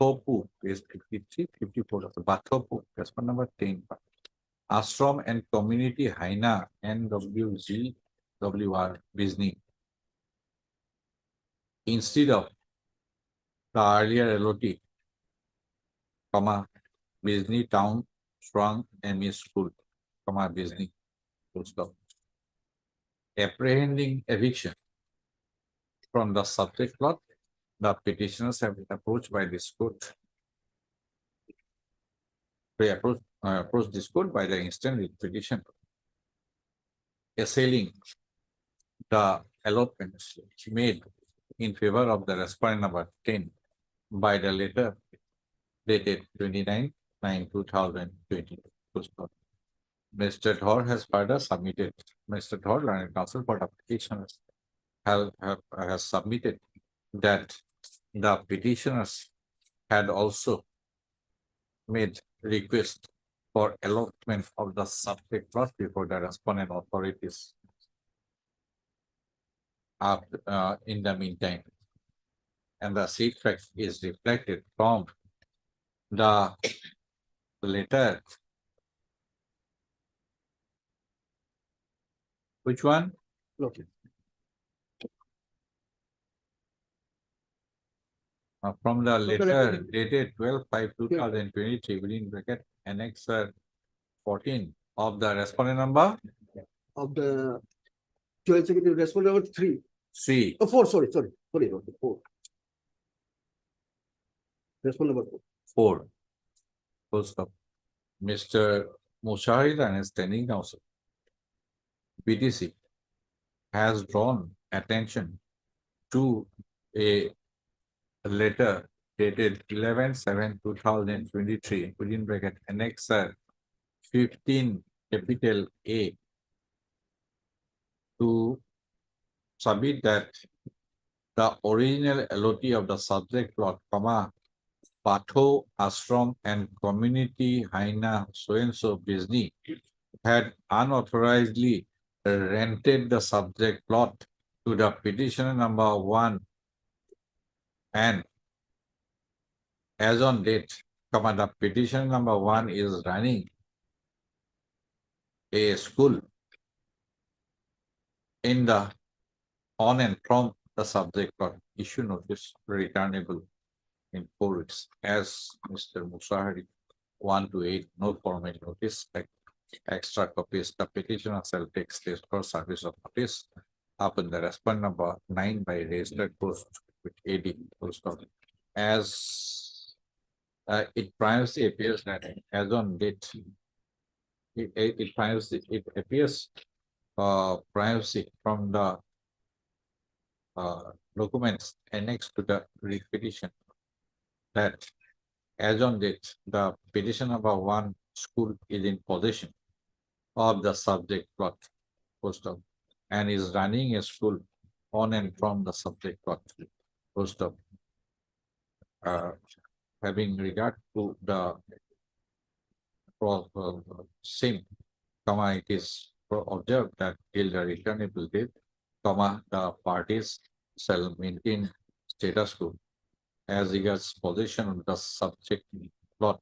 Bathopu is 53, 54 of the Bathopu, that's one number 10. Ashram and Community Haina NWGWR Bizni. Instead of the earlier LOT, comma, Bizni Town Strong ME School, comma, Bizni, full stop. Apprehending eviction from the subject plot, the petitioners have been approached by this court. They approach this court by the instant writ petition, assailing the allotments made in favor of the respondent number 10 by the letter dated 29/9/2020. Mr. Dhor has further submitted, Mr. Dhor, Learned Counsel for the petitioners, has submitted that the petitioners had also made request for allotment of the subject plot before the respondent authorities in the meantime. And the said fact is reflected from the letter. Which one? Okay. From the letter dated 12/5/2023 within bracket annex 14 of the respondent number Of the joint executive respondent number 3. 3. Oh, 4, sorry, 4. Respondent number 4. 4. Full stop. Mr. Mushahid and his standing counsel, BTC, has drawn attention to a letter dated 11/7/2023 within bracket annex 15 capital A to submit that the original LOT of the subject plot, comma, Patho Ashram and Community Haina so-and-so Bizni had unauthorizedly rented the subject plot to the petitioner number 1 and as on date, comma, the petitioner number 1 is running a school in the on and from the subject plot. Issue notice returnable in 4 weeks as Mr. Musahari 1 to 8, no formal notice, extra copies. The petitioner shall take place for service of notice upon the respondent number 9 by registered post with AD post office. As it privacy appears that as on date, it appears privacy from the documents annexed to the petition that as on date, the petition number 1 school is in possession of the subject plot post of and is running a school on and from the subject plot post of having regard to the same, it is observed that till the returnable date, the parties shall maintain status quo as regards possession of the subject plot,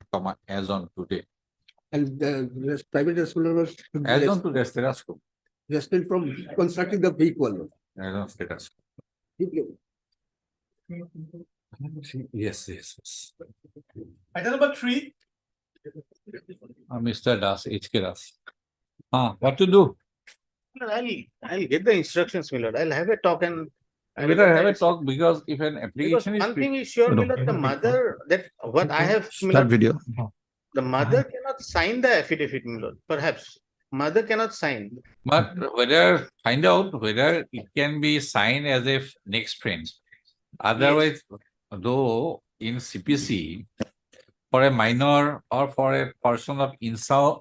as on today. And the private responder was. As on to the status quo. Restrained from constructing the vehicle. As on status quo. Yes. Item number 3. Mr. Das, HK Das. What to do? I'll get the instructions, my lord. I'll have a talk and. Better have a talk because if an Because application is. one thing is sure, my lord, the mother, that what I have. my lord, video. The mother cannot sign the affidavit, my lord. Perhaps mother cannot sign. But find out whether it can be signed as a next friend. Otherwise, though in CPC, for a minor or for a person of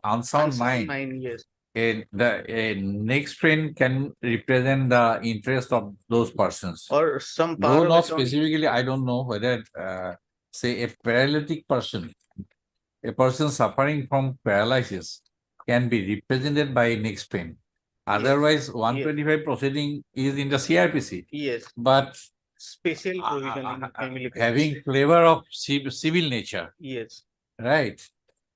unsound mind, Yes. a next friend can represent the interest of those persons. Or some Though power. not of attorney. specifically, I don't know whether, say, a paralytic person, a person suffering from paralysis can be represented by next friend. Otherwise, 125 proceeding is in the CRPC. Yes. But Special provision in family. code. having flavor of civil nature, Yes. right?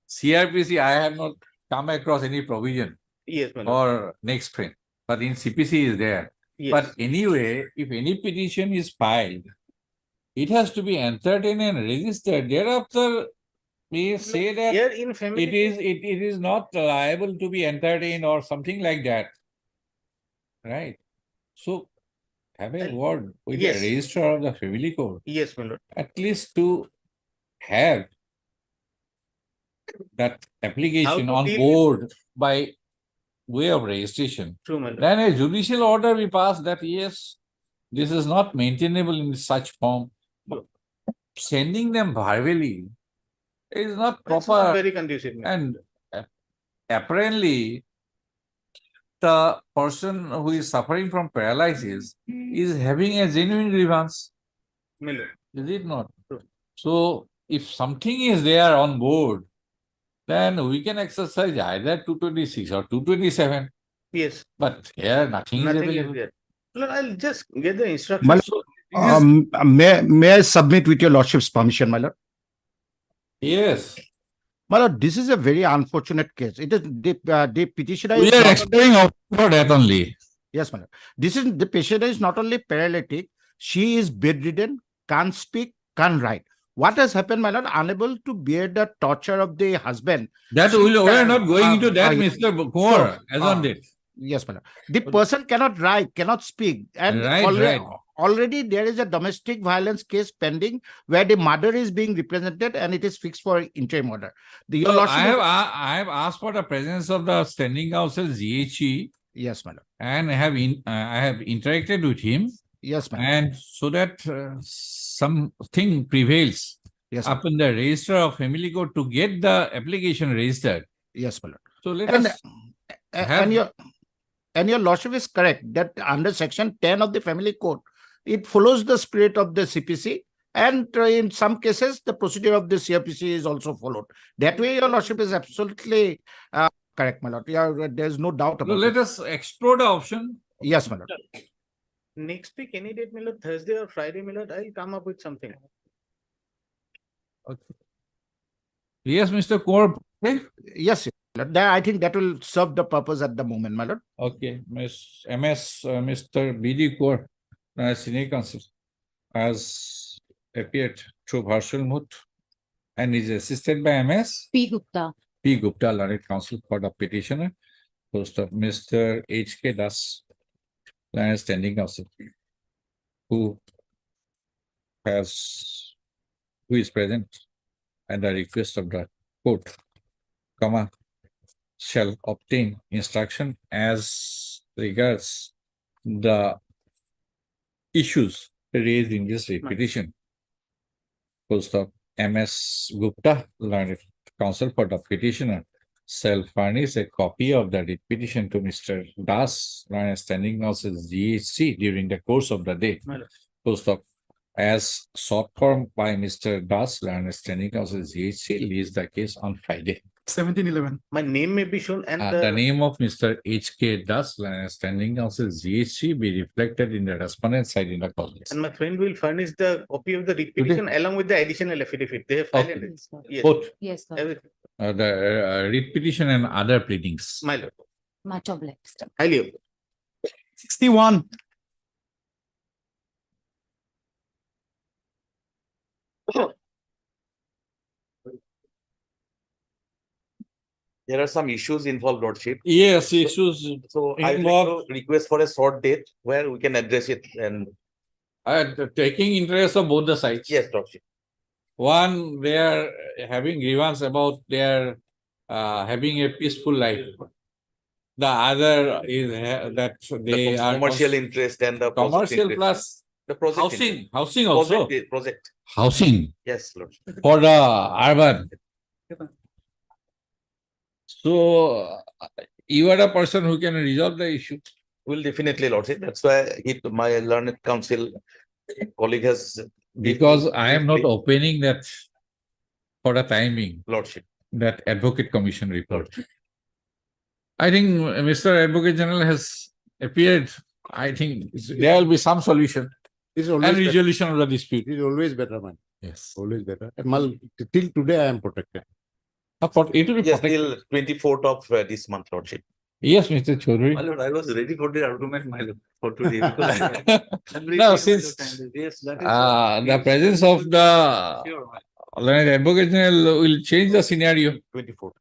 CRPC, I have not come across any provision Yes, my lord. or next friend, but in CPC is there. Yes. But anyway, if any petition is filed, it has to be entertained and registered. Thereafter, we say that Here in family. it is not liable to be entertained or something like that. Right? So have a word with Yes. the registrar of the family code, Yes, my lord. at least to have that application to on deal with- board by way of registration. True, my lord. Then a judicial order we pass that yes, this is not maintainable in such form. Sending them verbally is not That's proper. not very conducive. my lord. And apparently, the person who is suffering from paralysis is having a genuine grievance. My lord. Is it not? True. So, if something is there on board, then we can exercise either 226 or 227. Yes. But here, nothing is Nothing is available. there. Lord, I'll just get the My instructions. lord, may I submit with your lordship's permission, my lord? Yes. My lord, this is a very unfortunate case. It is the petitioner. We is are not- exploring for that only. Yes, my lord. This is the patient is not only paralytic, she is bedridden, can't speak, can't write. What has happened, my lord? Unable to bear the torture of the husband. That she we are can- not going into that, yes. Mr. Kaur, So, as on it. Yes, my lord. The person cannot write, cannot speak, and Right, already, right. already there is a domestic violence case pending where the mother is being represented and it is fixed for interim order. Your So lordship is- I have asked for the presence of the standing counsel GHE. Yes, my lord. And I have interacted with him. Yes, my lord. And so that something prevails Yes, upon the register of family code to get the application registered. Yes, my lord. So let And, us have and your lordship is correct that under section 10 of the family code, it follows the spirit of the CPC, and in some cases, the procedure of the CRPC is also followed. That way, your lordship is absolutely correct, my lord. Yeah, there's no doubt so about let it. us explore the option. Yes, my lord. Next week, any date, my lord, Thursday or Friday, my lord, I'll come up with something. Yes, Mr. Kaur. Okay. Yes, my lord. I think that will serve the purpose at the moment, my lord. Okay, Mr. B.D. Kaur, senior counsel, has appeared through virtual mode and is assisted by MS P. Gupta. P. Gupta, learned counsel for the petitioner, host of Mr. H.K. Das, learned standing counsel, who is present at the request of the court, shall obtain instruction as regards the issues raised in this petition. Full stop. M.S. Gupta, learned counsel for the petitioner, shall furnish a copy of the writ petition to Mr. Das, learned standing counsel GHC during the course of the day. Post of as sought for by Mr. Das, learned standing counsel GHC, leaves the case on Friday. 1711. My name may be shown and The name of Mr. H.K. Das, learned standing counsel GHC, be reflected in the respondent side in the cause list. and my friend will furnish the copy of the writ petition along with the additional affidavit. They have filed Okay. it. Yes. Both Yes, sir. Everything. the writ petition and other pleadings. My lord. Much obliged. Highly obliged. 61. There are some issues involved, Lordship. Yes, issues So I would involved. like to request for a short date where we can address it and. Taking interest of both the sides. Yes, Lordship. One, they are having grievance about their having a peaceful life. The other is that they are Commercial interest and the project commercial interest. plus The project housing, interest. housing also. Project. Housing Yes, Lord. for the urban. So you are the person who can resolve the issue. Will definitely, Lordship. That's why my learned counsel colleague has. Because I am not opening that for the timing, Lordship. that advocate commission report. I think Mr. Advocate General has appeared. I think there will be some solution It's and always better. resolution of the dispute. It is always better, man. Yes. Always better. Till today, I am protected. It will be Yes, protected. till 24th of this month, Lordship. Yes, Mr. Chaudhary. My lord, I was ready for the argument, my lord, for today. because I'm ready No, for since the time. Yes, that is the presence of the Sure, learned Advocate General will change the scenario. 24th.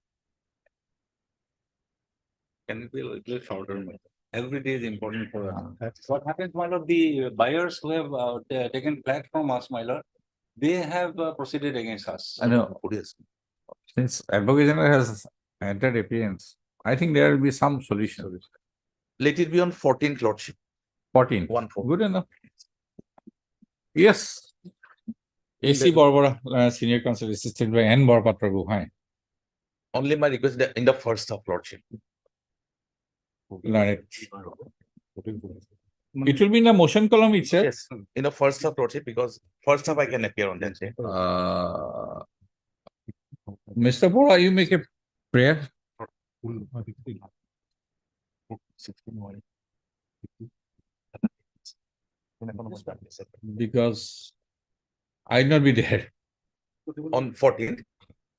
Can it be a little shorter? My lord? Every day is important for us. That's what happens, my lord. The buyers who have taken flat from us, my lord, they have proceeded against us. I know. Since Advocate General has entered appearance, I think there will be some solution. Let it be on 14th, Lordship. 14. 1-4. Good enough. Yes. AC Barbara, Senior Counsel, assisted by N. Borpatra Guhai. Only my request that in the first half, Lordship. Learned. It will be in the motion column itself. Yes, in the first half, Lordship, because first half I can appear on that day. Mr. Bora, you make a prayer. Because I'll not be there. On 14th.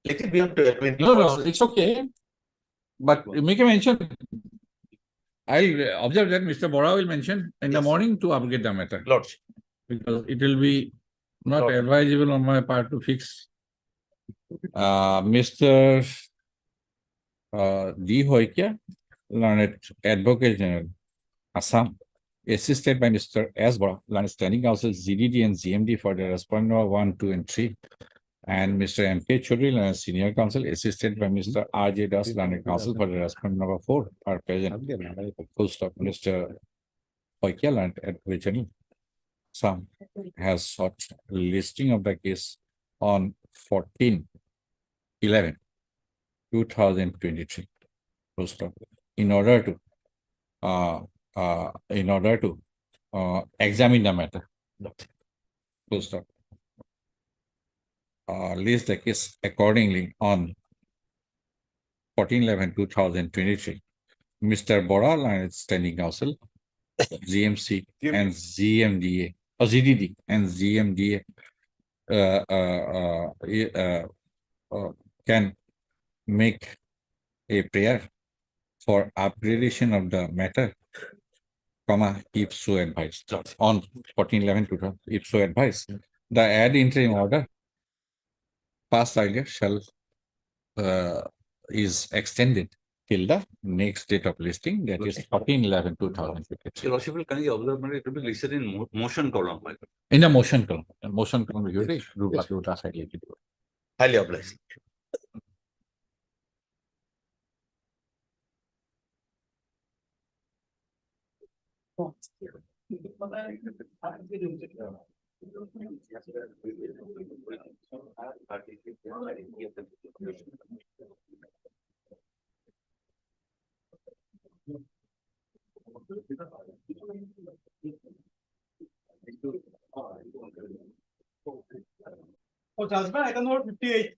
Let it be on 21st. No, it's okay. But you make a mention. I'll observe that Mr. Bora will mention in the morning to upgrade the matter. Lordship. Because it will be not advisable on my part to fix. Mr. D. Hoikia, learned Advocate General, Assam, assisted by Mr. S. Bora, learned Standing Counsel GDD and GMD for the respondent number 1, 2, and 3. And Mr. M.K. Chaudhary, learned Senior Counsel, assisted by Mr. R.J. Das, learned Counsel for the respondent number 4, are present. Full stop. Mr. Hoikia, learned Advocate General, Assam, has sought listing of the case on 14/11/2023. Full stop. In order to examine the matter. Full stop. List the case accordingly on 14/11/2023. Mr. Bora, learned Standing Counsel, GMC and GMDA, or GDD and GMDA can make a prayer for upgradation of the matter, if so advised. On 14/11/2023, if so advised, the ad interim order passed earlier shall is extended till the next date of listing, that is 14/11/2023. Your Lordship will kindly observe that it will be listed in motion column, my lord. In the motion column. Motion column, you Yes. Highly obliged. Oh, husband, item number 58.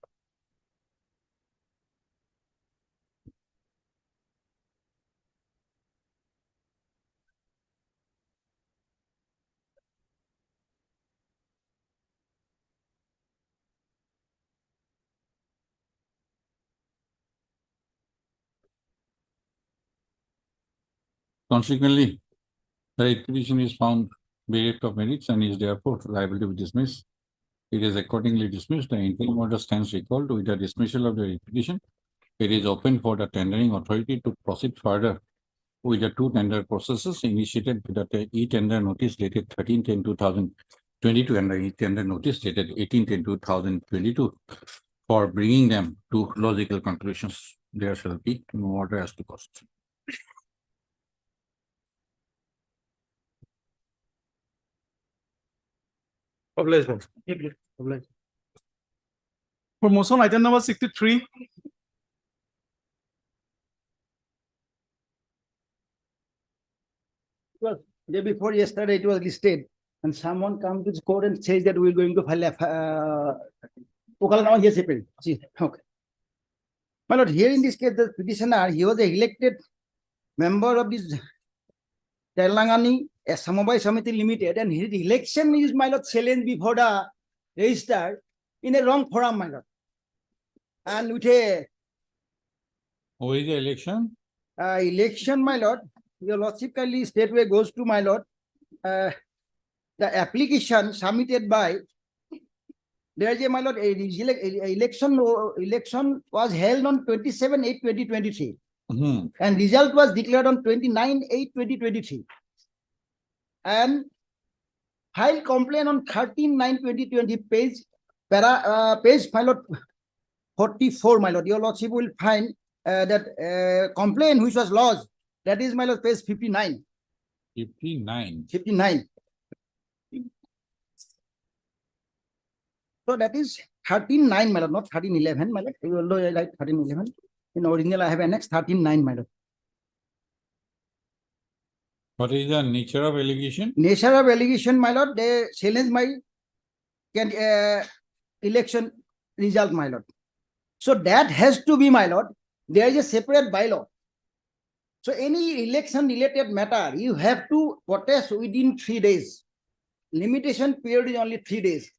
Consequently, the writ petition is found bereft of merits and is therefore liable to be dismissed. It is accordingly dismissed. The interim order stands recalled with the dismissal of the writ petition. It is open for the tendering authority to proceed further with the two tender processes initiated with the e-tender notice dated 13/10/2022 and the e-tender notice dated 18/10/2022 for bringing them to logical conclusions. There shall be no order as to cost. Obligement. For motion item number 63. Well, day before yesterday, it was listed, and someone come to the court and says that we're going to file yes, April. Okay. My lord, here in this case, the petitioner, he was an elected member of this Telangani Samabay Samiti Limited, and his election is, my lord, challenged before the register in a wrong forum, my lord. And with a Who is the election? election, my lord, your lordship kindly straightway goes to my lord. The application submitted by there is a, my lord, election was held on 27/8/2023, and result was declared on 29/8/2023, and filed complaint on 13/9/2020 page my lord 44, my lord. Your lordship will find that complaint which was lodged. That is, my lord, page 59. 59. So that is 13/9, my lord, not 13/11, my lord. Although I like 13/11. In original, I have annexed 13/9, my lord. What is the nature of allegation? Nature of allegation, my lord, they challenge my election result, my lord. So that has to be, my lord. There is a separate bylaw. So any election related matter, you have to protest within 3 days. Limitation period is only 3 days.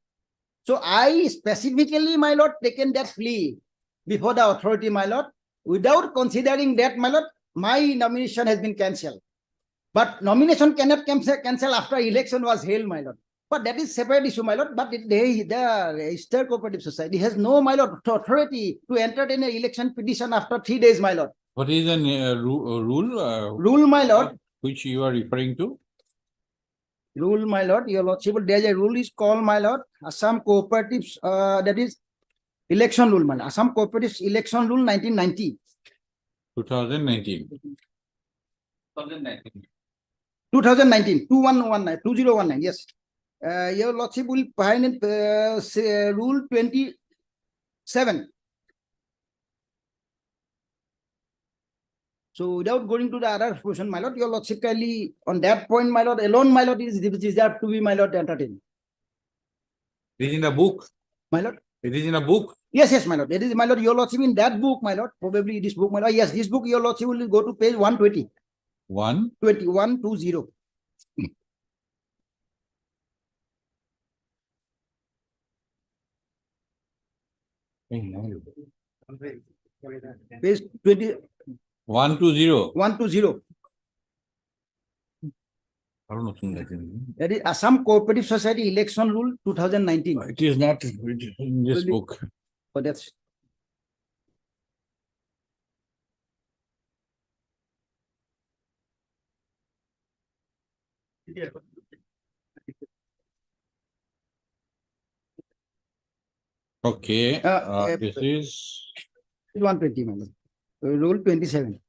So I specifically, my lord, taken that plea before the authority, my lord. Without considering that, my lord, my nomination has been cancelled. But nomination cannot cancel after election was held, my lord. But that is separate issue, my lord. But the registered cooperative society has no, my lord, authority to entertain an election petition after 3 days, my lord. What is the rule? Rule, my lord. Which you are referring to? Rule, my lord, your lordship, there is a rule is called, my lord, Assam Cooperatives, that is election rule, man. Assam Cooperatives Election Rule 1990. 2019. 2019, yes. Your lordship will find in Rule 27. So without going to the other question, my lord, your lordship kindly on that point, my lord, alone, my lord, is deserved to be, my lord, entertained. It is in a book. My lord. It is in a book. Yes, yes, my lord. It is, my lord, your lordship in that book, my lord. Probably this book, my lord. Yes, this book, your lordship will go to page 120. 120. Page 20. 120. 120. I don't know. That is Assam Cooperative Society Election Rule 2019. It is not in this book. Oh, that's. Okay. This is 120, my lord. Rule 27.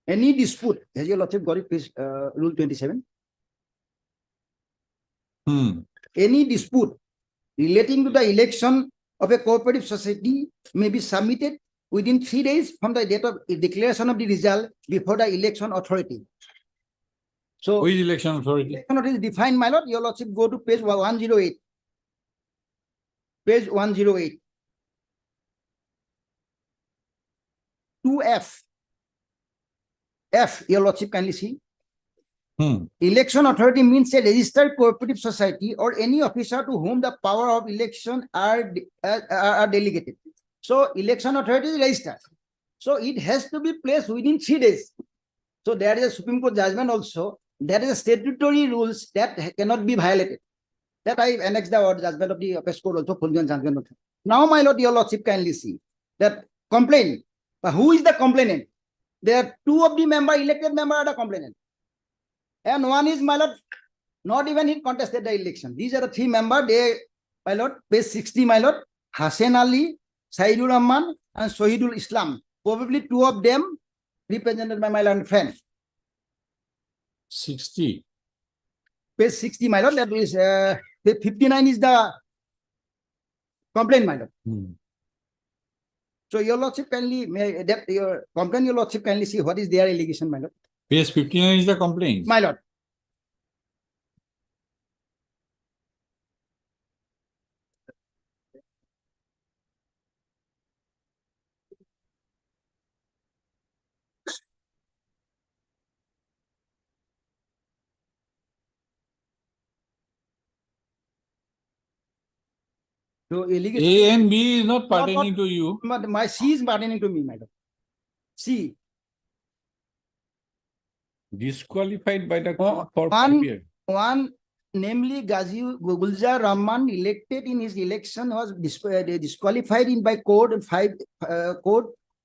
Any dispute, has your lordship got it, please, rule 27? Any dispute relating to the election of a cooperative society may be submitted within 3 days from the date of declaration of the result before the election authority. So, Which election authority? election authority is defined, my lord. Your lordship go to page 108. Page 108. 2F. F, your lordship kindly see. Election authority means a registered cooperative society or any officer to whom the power of election are delegated. So election authority is registered. So it has to be placed within 3 days. So there is a Supreme Court judgment also. There is a statutory rules that cannot be violated. That I annexed the judgment of the Apex Court also. Judgment. Now, my lord, your lordship kindly see that complaint. But who is the complainant? There are 2 of the elected member are the complainant. And one is, my lord, not even he contested the election. These are the 3 members. They, my lord, page 60, my lord, Hassan Ali, Saidul Rahman, and Sohidul Islam. Probably 2 of them represented by my lord friend. 60. Page 60, my lord, that is, page 59 is the complaint, my lord. So your lordship kindly, that your complaint, your lordship kindly see what is their allegation, my lord. Page 59 is the complaint. My lord. So allegation. A and B is not pertaining to you. But my C is pertaining to me, my lord. C. Disqualified by the court for 5 years. One, namely Gulzar Rahman, elected in his election, was disqualified in by court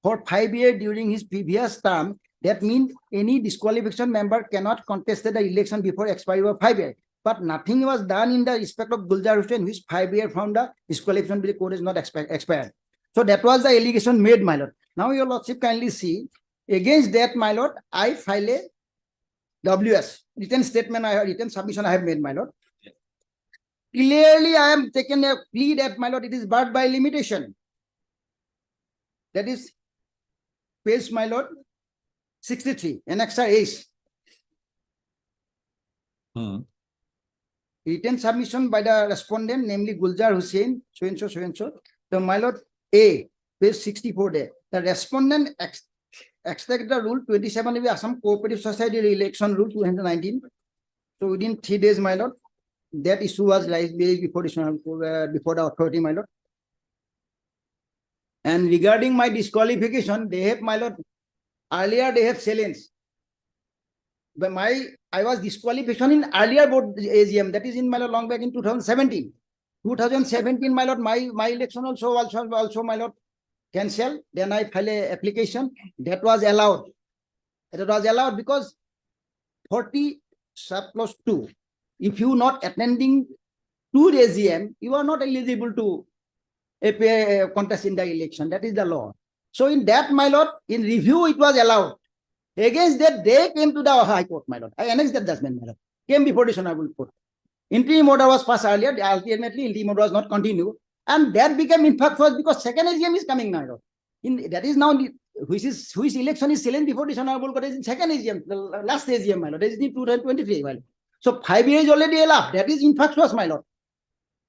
for 5 years during his previous term. That means any disqualification member cannot contest the election before expiry of 5 years. But nothing was done in the respect of Gulzar Hussain, which 5 years from the disqualification by the court is not expired. So that was the allegation made, my lord. Now your lordship kindly see, against that, my lord, I file a WS, written statement, written submission I have made, my lord. Clearly, I am taken a plea that, my lord, it is barred by limitation. That is page, my lord, 63, Annexure Ace. Written submission by the respondent, namely Gulzar Hussain, so and so, so and so. So, my lord, A, page 64 there. The respondent extract the rule 27 of the Assam Cooperative Society Election Rule 219. So within 3 days, my lord, that issue was raised before the authority, my lord. And regarding my disqualification, they have, my lord, earlier they have challenged. But I was disqualification in earlier board AGM, that is in, my lord, long back in 2017. 2017, my lord, my election also, my lord, cancelled. Then I filed a application that was allowed. It was allowed because 40/2. If you not attending to the AGM, you are not eligible to contest in the election. That is the law. So in that, my lord, in review, it was allowed. Against that, they came to the High Court, my lord. I annexed that judgment, my lord. Came before the Honorable Court. Interim order was passed earlier. Ultimately, interim order was not continued. And that became impact first because second AGM is coming now. That is now which election is challenged before this Honorable Court is in second AGM, the last AGM, my lord. That is in 2023, my lord. So 5 years already elapsed. That is impact first, my lord.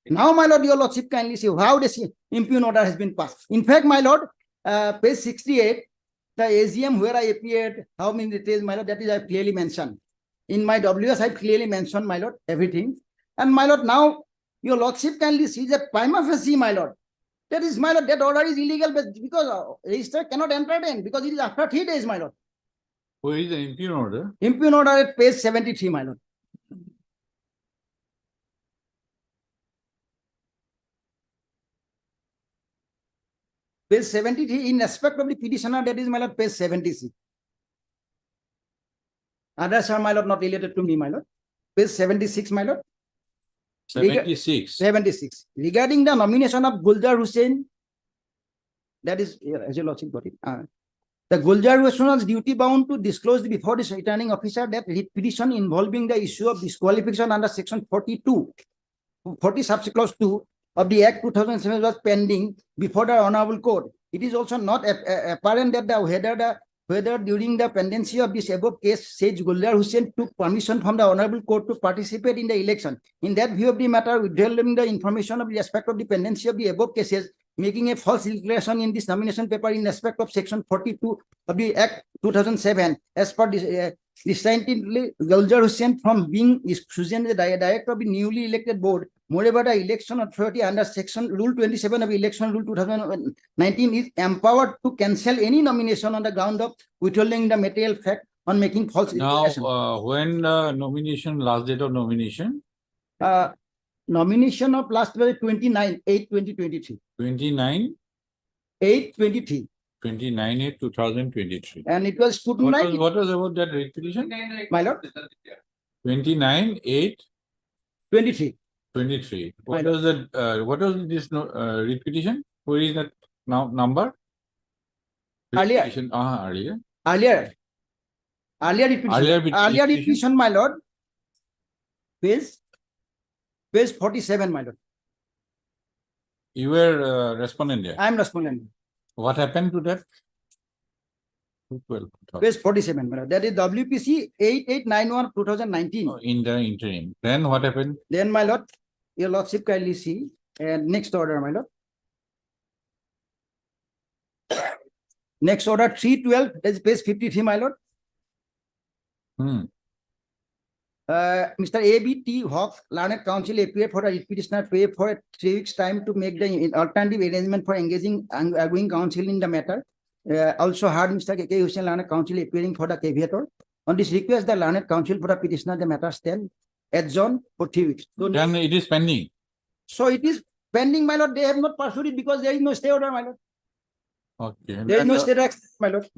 Now, my lord, your lordship kindly see how this impugn order has been passed. In fact, my lord, page 68, the AGM where I appeared, how many details, my lord, that is I clearly mentioned. In my WS, I clearly mentioned, my lord, everything. And my lord, now your lordship kindly see that prima facie, my lord. That is, my lord, that order is illegal because register cannot entertain because it is after 3 days, my lord. Where is the impugn order? Impugn order at page 73, my lord. Page 73, in respect of the petitioner, that is, my lord, page 76. Others are, my lord, not related to me, my lord. Page 76, my lord. 76. 76. Regarding the nomination of Gulzar Hussain, that is, as your lordship got it. The Gulzar was duty bound to disclose before this returning officer that writ petition involving the issue of disqualification under section 42, 40 subclause 2 of the Act 2007 was pending before the Honorable Court. It is also not apparent that whether during the pendency of this above case, Sage Gulzar Hussain took permission from the Honorable Court to participate in the election. In that view of the matter, withholding the information of the respect of the pendency of the above cases, making a false declaration in this nomination paper in respect of section 42 of the Act 2007, as per this, distinctly Gulzar Hussain from being chosen the director of the newly elected board. Moreover, the election authority under section rule 27 of election rule 2019 is empowered to cancel any nomination on the ground of withholding the material fact on making false Now, declaration. when nomination, last date of nomination? Nomination of last was 29/8/2023. 29/8/2023. 29/8/2023. 29/8/2023. And it was scrutinized. What was about that writ petition? My lord. 29/8/23. 23. What was that? What was this writ petition? Where is that now number? Writ Earlier. petition, earlier. Earlier writ petition. Earlier writ petition, my lord. Page 47, my lord. You were respondent there. I am respondent. What happened to that? 12. Page 47, my lord. That is WPC 8891/2019. In the interim. Then what happened? Then, my lord, your lordship kindly see. And next order, my lord. Next order 312, that is page 53, my lord. Mr. A.B.T. Hawk, Learned Counsel, appeared for a writ petitioner pay for 3 weeks' time to make the alternative arrangement for engaging arguing counsel in the matter. Also heard Mr. K.K. Hussain, Learned Counsel, appearing for the caveator. On this request, the Learned Counsel for the petitioner, the matter stand adjourned for 3 weeks. So then it is pending. So it is pending, my lord. They have not pursued it because there is no stay order, my lord. Okay. There is no stay order, my lord.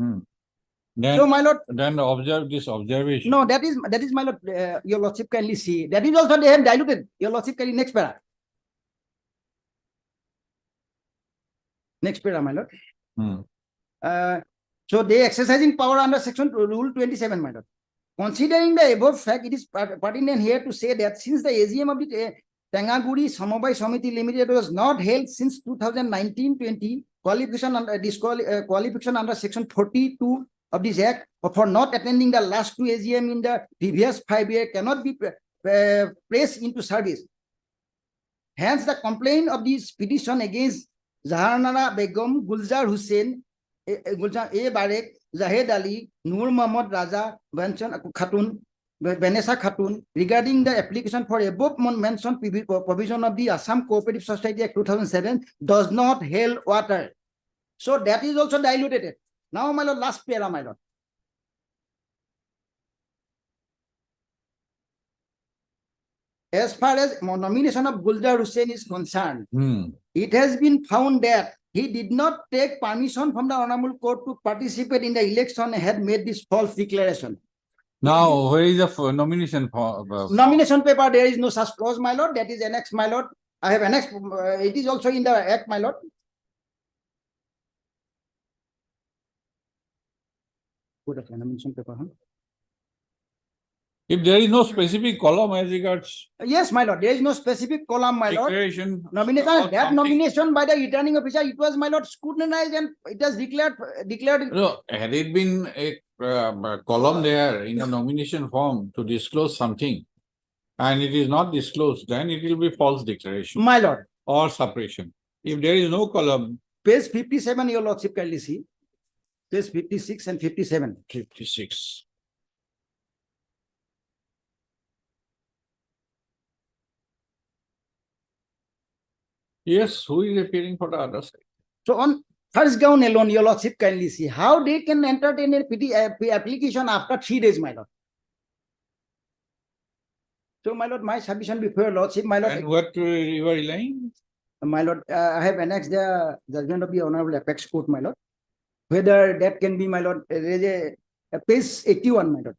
Then, So, my lord. Then observe this observation. No, that is my lord. Your lordship kindly see. That is also they have diluted. Your lordship kindly next para. Next para, my lord. So they exercising power under section rule 27, my lord. Considering the above fact, it is pertinent here to say that since the AGM of the Tangaguri Samabhai Samiti Limited was not held since 2019-20, qualification under section 42 of this act for not attending the last 2 AGM in the previous 5 years cannot be placed into service. Hence, the complaint of this petition against Zaharnara Begum, Gulzar Hussain, Gulzar A. Barek, Zahed Ali, Nur Muhammad Raza, Vanessa Khatun regarding the application for above mentioned provision of the Assam Cooperative Society Act 2007 does not hold water. So that is also diluted. Now, my lord, last para, my lord. As far as nomination of Gulzar Hussain is concerned, it has been found that he did not take permission from the Honorable Court to participate in the election and had made this false declaration. Now, where is the nomination for? Nomination paper, there is no such clause, my lord. That is annexed, my lord. I have annexed. It is also in the act, my lord. Nomination paper, huh? If there is no specific column as regards. Yes, my lord. There is no specific column, my lord. Declaration. Nomination. That nomination by the returning officer, it was, my lord, scrutinized and it was declared. No, had it been a column there in the nomination form to disclose something, and it is not disclosed, then it will be false declaration. My lord. Or suppression. If there is no column. Page 57, your lordship kindly see. Page 56 and 57. 56. Yes, who is appearing for the other side? So on first ground alone, your lordship kindly see how they can entertain a application after 3 days, my lord. So, my lord, my submission before your lordship, my lord. And what you are relying? My lord, I have annexed the judgment of the Honorable Apex Court, my lord. Whether that can be, my lord, there is a page 81, my lord.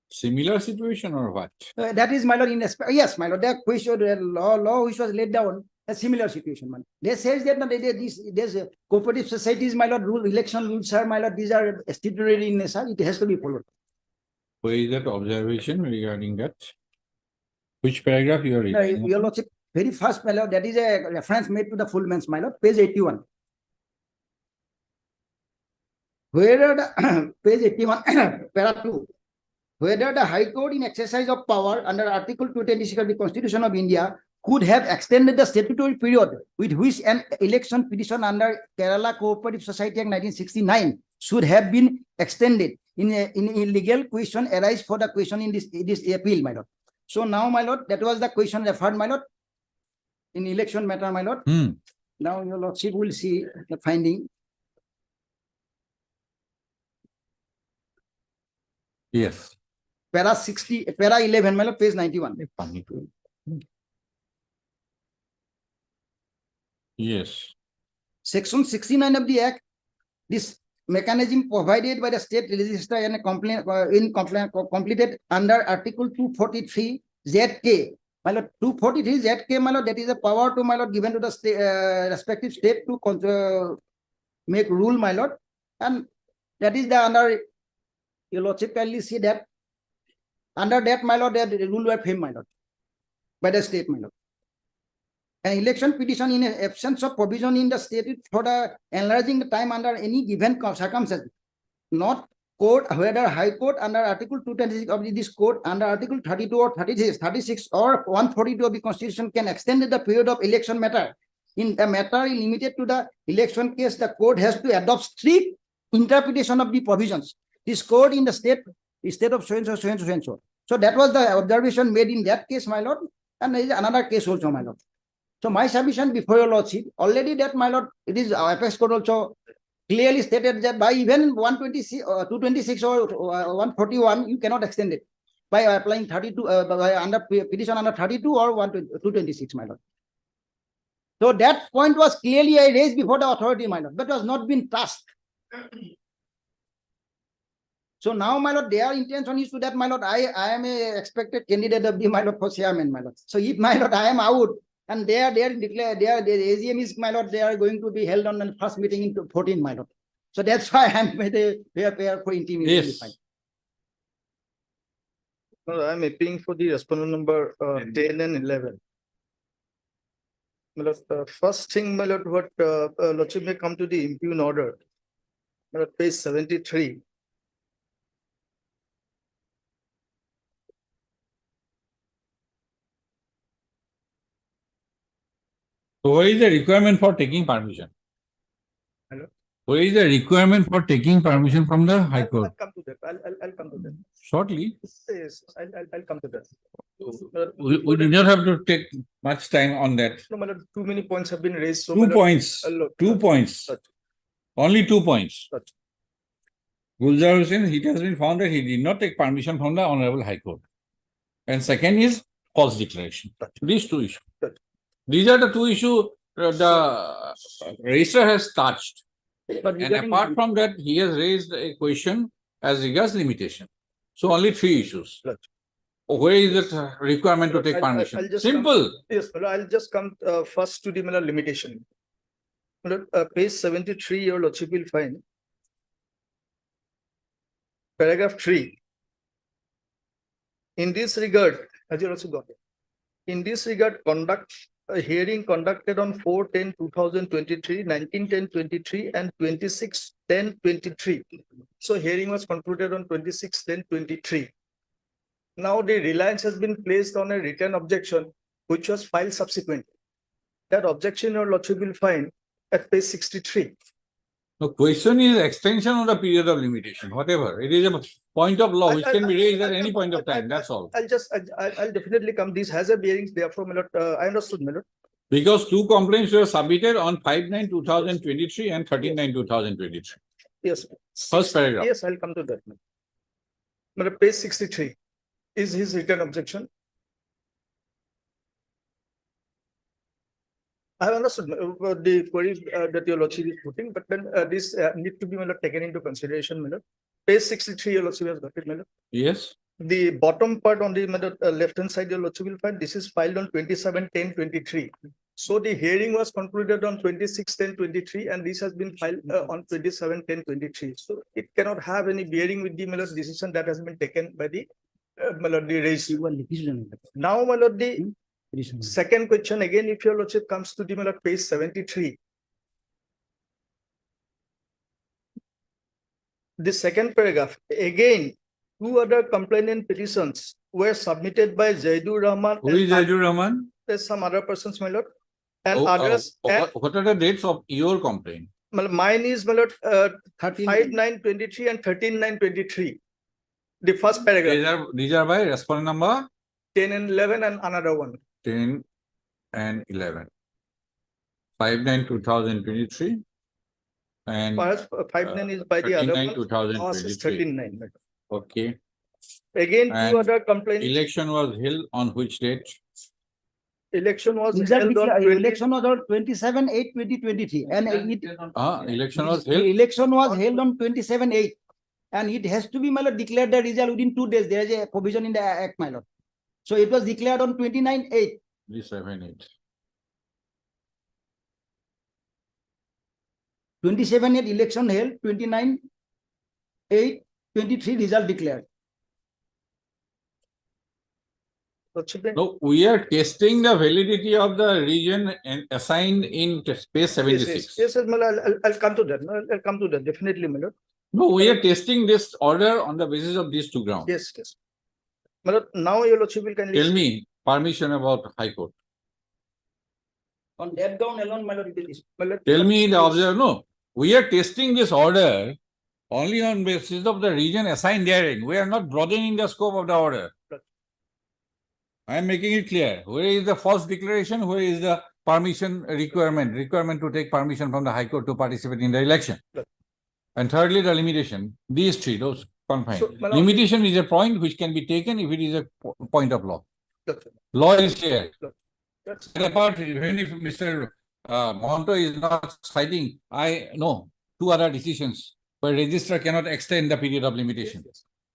Similar situation or what? That is, my lord, in yes, my lord, that question, the law which was laid down A similar situation, man. They says that there's cooperative societies, my lord, election rules are, my lord, these are statutory in nature, it has to be followed. Where is that observation regarding that? Which paragraph you are No, reading? your lordship, very first, my lord, that is a reference made to the full men's, my lord, page 81. Whether the page 81, para 2, whether the High Court in exercise of power under Article 226 of the Constitution of India could have extended the statutory period with which an election petition under Kerala Cooperative Society Act 1969 should have been extended in a legal question arise for the question in this appeal, my lord. So now, my lord, that was the question referred, my lord, in election matter, my lord. Now your lordship will see the finding. Yes. Para 60, para 11, my lord, page 91. Yes. Section 69 of the Act, this mechanism provided by the state legislature and completed under Article 243 ZK. My lord, 243 ZK, my lord, that is a power to, my lord, given to the state, respective state to make rule, my lord. And that is the under, your lordship kindly see that under that, my lord, the rule were framed, my lord, by the state, my lord. An election petition in absence of provision in the statute for the enlarging the time under any given circumstance, not court, whether High Court under Article 226 of this court under Article 32 or 36 or 142 of the Constitution can extend the period of election matter. In the matter limited to the election case, the court has to adopt strict interpretation of the provisions. This court in the state of so and so, so and so, so and so. So that was the observation made in that case, my lord, and there is another case also, my lord. So my submission before your lordship, already that, my lord, it is Apex Court also clearly stated that by even 126, 226 or 141, you cannot extend it by applying 32, by under petition under 32 or 226, my lord. So that point was clearly raised before the authority, my lord, but was not been passed. So now, my lord, their intention is to that, my lord, I am a expected candidate of the, my lord, for chairman, my lord. So if, my lord, I am out, and they are declare their AGM is, my lord, they are going to be held on the first meeting in 14, my lord. So that's why I'm prepared for intimidation. Yes. No, I'm appealing for the respondent number 10 and 11. My lord, first thing, my lord, what lordship may come to the impugn order. My lord, page 73. So what is the requirement for taking permission? Hello? What is the requirement for taking permission from the High Court? I'll come to that. I'll come to that. Shortly. Yes, I'll come to that. We do not have to take much time on that. No, my lord, too many points have been raised. So, Two my lord, points. look, 2 points. Only 2 points. Gulzar Hussain, it has been found that he did not take permission from the Honorable High Court. And second is false declaration. These two issues. These are the two issues the registrar has touched. But And apart from that, he has raised a question as regards limitation. So only 3 issues. Where is that requirement to take permission? I'll just Simple. Come, yes, my lord, I'll just come first to the my lord, limitation. My lord, page 73, your lordship will find. Paragraph 3. In this regard, as you also got it. In this regard, conduct a hearing conducted on 4/10/2023, 19/10/23, and 26/10/23. So hearing was concluded on 26/10/23. Now the reliance has been placed on a written objection, which was filed subsequently. That objection, your lordship will find at page 63. The question is extension of the period of limitation, whatever. It is a point of law which can be raised at any point of time. That's all. I'll definitely come. This has a bearing. Therefore, my lord, I understood, my lord. Because 2 complaints were submitted on 5/9/2023 and 13/9/2023. Yes. First paragraph. Yes, I'll come to that. My lord, page 63 is his written objection. I have understood the queries that your lordship is putting, but then this need to be, my lord, taken into consideration, my lord. Page 63, your lordship has got it, my lord. Yes. The bottom part on the left hand side, your lordship will find this is filed on 27/10/23. So the hearing was concluded on 26/10/23, and this has been filed on 27/10/23. So it cannot have any bearing with the my lord, decision that has been taken by the my lord, the registrar. Now, my lord, the second question again, if your lordship comes to the my lord, page 73. The second paragraph, again, two other complainant petitions were submitted by Zaidur Rahman. Who is Zaidur Rahman? There's some other persons, my lord. And Oh, others. and what are the dates of your complaint? mine is, my lord, 5/9/23 and 13/9/23. The first paragraph. These are by respondent number 10 and 11 and another one. 10 and 11. 5/9/2023 and Perhaps 5/9 is by the other 39, one. Ours is 2023. 13/9. Okay. Again, And two other complaints. election was held on which date? Election was Result held on declare- 20 election was on 27/8/2023 and it. Election was The held. election was held on 27/8 and it has to be, my lord, declared the result within 2 days. There is a provision in the act, my lord. So it was declared on 29/8. 378. 27/8 election held, 29/8/23 result declared. No, we are testing the validity of the region and assigned in space 76. Yes, my lord, I'll come to that. I'll come to that, definitely, my lord. No, we are testing this order on the basis of these two grounds. Yes, yes. My lord, now your lordship will kindly. Tell me permission about High Court. On that ground alone, my lord, it is. My lord, Tell me the observer. No, we are testing this order only on basis of the region assigned therein. We are not broadening the scope of the order. I am making it clear. Where is the false declaration? Where is the permission requirement to take permission from the High Court to participate in the election? And thirdly, the limitation. These three, those confined. So, my lord- Limitation is a point which can be taken if it is a point of law. That's- Law is clear. that's- And apart, even if Mr. Mohanto is not citing, I know two other decisions where registrar cannot extend the period of limitation.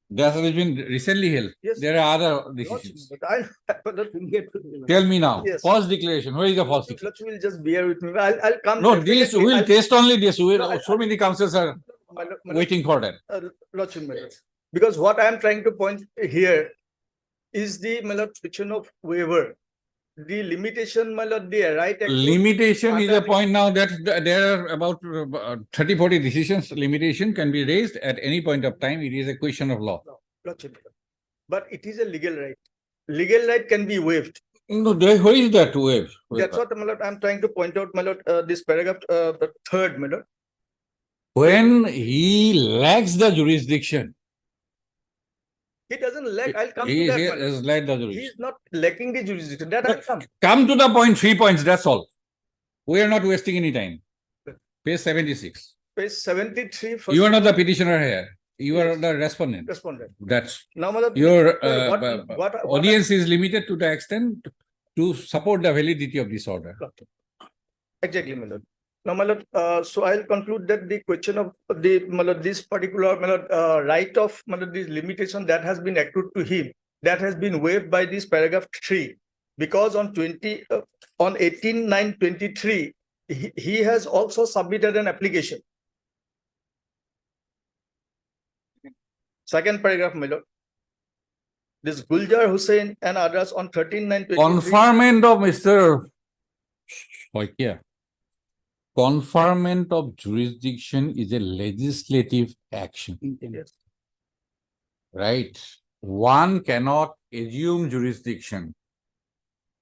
That has been recently held. Yes. There are other decisions. But I'll get to. Tell me now, Yes. false declaration, where is the false declaration? Lordship will just bear with me. I'll come. No, this definitely. will I'll- test only this. No, So many councils are my lord- my lord, waiting for that. Lordship, my lord. Because what I am trying to point here is the, my lord, petition of waiver. The limitation, my lord, the right. act- Limitation is a under- point now that there are about 30, 40 decisions. Limitation can be raised at any point of time. It is a question of law. Lordship, but it is a legal right. Legal right can be waived. No, where is that wave? That's what, my lord, I'm trying to point out, my lord, this paragraph, the third, my lord. When he lacks the jurisdiction, He doesn't lack, I'll come he to that, my lord. has lacked the He jurisdiction. is not lacking the jurisdiction, that I'll come. Come to the point, 3 points, that's all. We are not wasting any time. Page 76. Page 73. first You are not the petitioner here. You are Yes. the respondent. Respondent. That's Now, my lord, your what- audience is limited to the extent to support the validity of this order. Exactly, my lord. Now, my lord, so I'll conclude that the question of the, my lord, this particular, my lord, right of, my lord, this limitation that has been accrued to him, that has been waived by this paragraph 3. Because on 18/9/23, he has also submitted an application. Second paragraph, my lord. This Guljar Hussain and others on 13/9/23. Conferment of Mr. Soikia. Conferment of jurisdiction is a legislative action, Yes. right? One cannot assume jurisdiction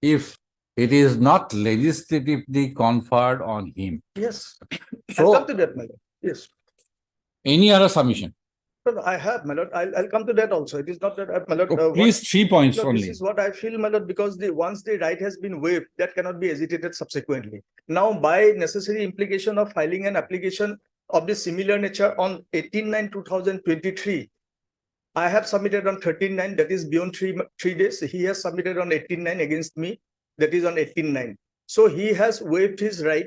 if it is not legislatively conferred on him. Yes. I'll So, come to that, my lord. Yes. any other submission? No, I have, my lord. I'll come to that also. It is not that, my lord. Oh, please, 3 points No, only. this is what I feel, my lord, because once the right has been waived, that cannot be hesitated subsequently. Now, by necessary implication of filing an application of the similar nature on 18/9/2023, I have submitted on 13/9, that is beyond three days. He has submitted on 18/9 against me, that is on 18/9. So he has waived his right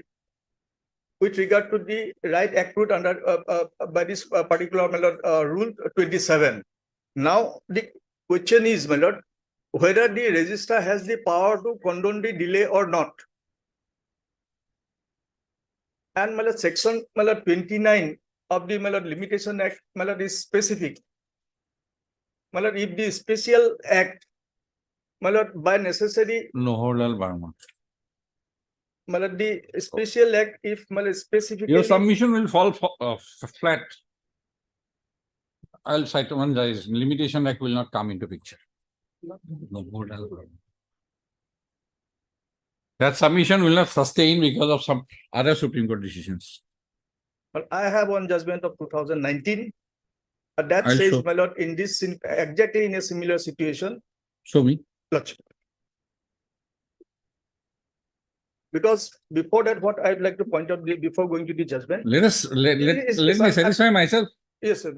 with regard to the right accrued under by this particular, my lord, rule 27. Now the question is, my lord, whether the registrar has the power to condone the delay or not. And my lord, section my lord, 29 of the my lord, Limitation Act my lord, is specific. My lord, if the special act my lord, by necessary Loholal Barma. my lord, the special act if my lord, specifically Your submission will fall flat. I'll cite one guys, Limitation Act will not come into picture. Loholal Barma. That submission will not sustain because of some other Supreme Court decisions. But I have one judgment of 2019 that I'll says, show. my lord, in this exactly in a similar situation, Show me. Lordship. Because before that, what I'd like to point out before going to the judgment. Let me satisfy myself. Yes, sir.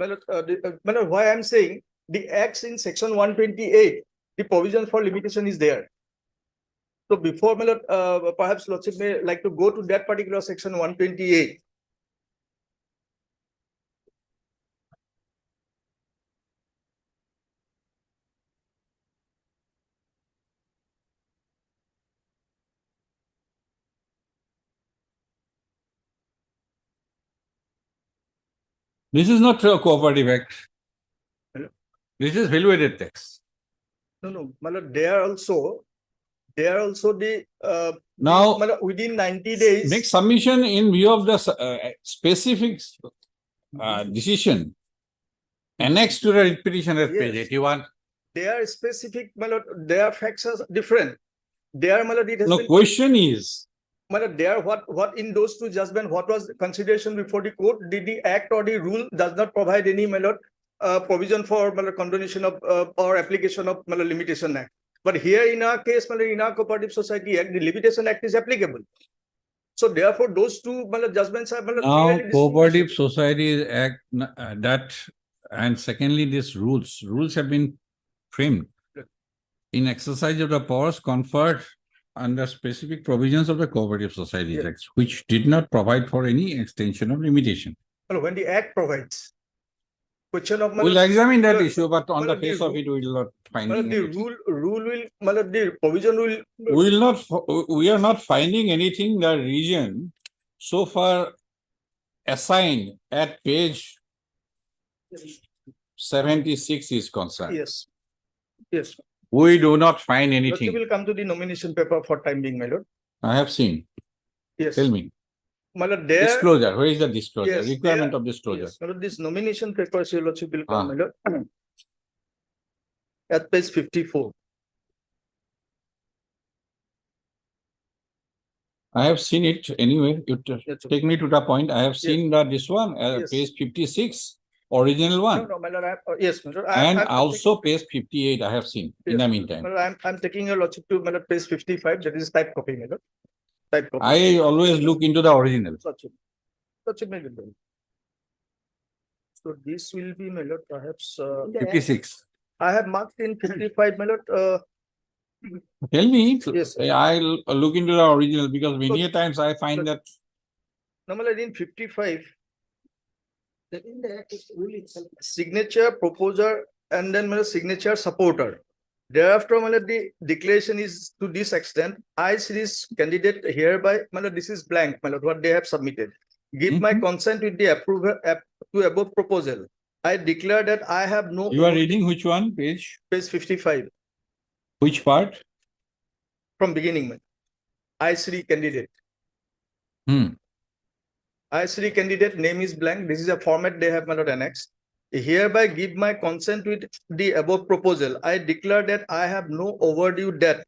My lord, why I'm saying the acts in section 128, the provision for limitation is there. So before, my lord, perhaps Lordship may like to go to that particular section 128. This is not a cooperative act. This is value-added tax. No, my lord, they are also the Now, my lord, within 90 days. make submission in view of the specific decision annexed to the petition at page Yes. 81. They are specific, my lord, their facts are different. They are, my lord, it has No, been, question is, my lord, they are what in those two judgment, what was consideration before the court? Did the act or the rule does not provide any, my lord, provision for, my lord, condonation of or application of, my lord, Limitation Act. But here in our case, my lord, in our Cooperative Society Act, the Limitation Act is applicable. So therefore, those two, my lord, judgments are, my lord, now clearly Cooperative distinguishable. Society Act that, and secondly, these rules have been framed in exercise of the powers conferred under specific provisions of the Cooperative Society Yes. Act, which did not provide for any extension of limitation. Well, when the act provides. Question of, my We'll lord, examine that my lord, issue, but on my the lord, face of it, we will not my find lord, the anything. rule will, my lord, the provision will. We are not finding anything the region so far assigned at page 76 is concerned. Yes. Yes. We do not find Lordship anything. will come to the nomination paper for time being, my lord. I have seen. Yes. Tell me. My lord, there. Disclosure. Where is the disclosure? Yes, Requirement there- of disclosure. Yes, my lord, this nomination paper, Your Lordship will come, Ah. my lord. At page 54. I have seen it anyway. You That's take me to the point. I have seen that this one, Yes. page 56, original No, one, no, my lord, yes, my lord. and I'm also page 58. I have seen in the meantime. My lord, I'm taking Your Lordship to, my lord, page 55, that is type copy, my lord. Type copy. I always look into the original. Lordship. Lordship, my lord. So this will be, my lord, perhaps. 56. I have marked in 55, my lord. Tell me. Yes, sir. I'll look into the original because many a times I find that No, my lord, in 55. That in the act is rule itself. Signature proposer and then my lord, signature supporter. Thereafter, my lord, the declaration is to this extent. I series candidate hereby, my lord, this is blank, my lord, what they have submitted. Give my consent with the approval to above proposal. I declare that I have no. you are reading which one page? Page 55 Which part? from beginning. I series candidate. I series candidate name is blank. This is a format they have, my lord, annexed. Hereby give my consent with the above proposal. I declare that I have no overdue debt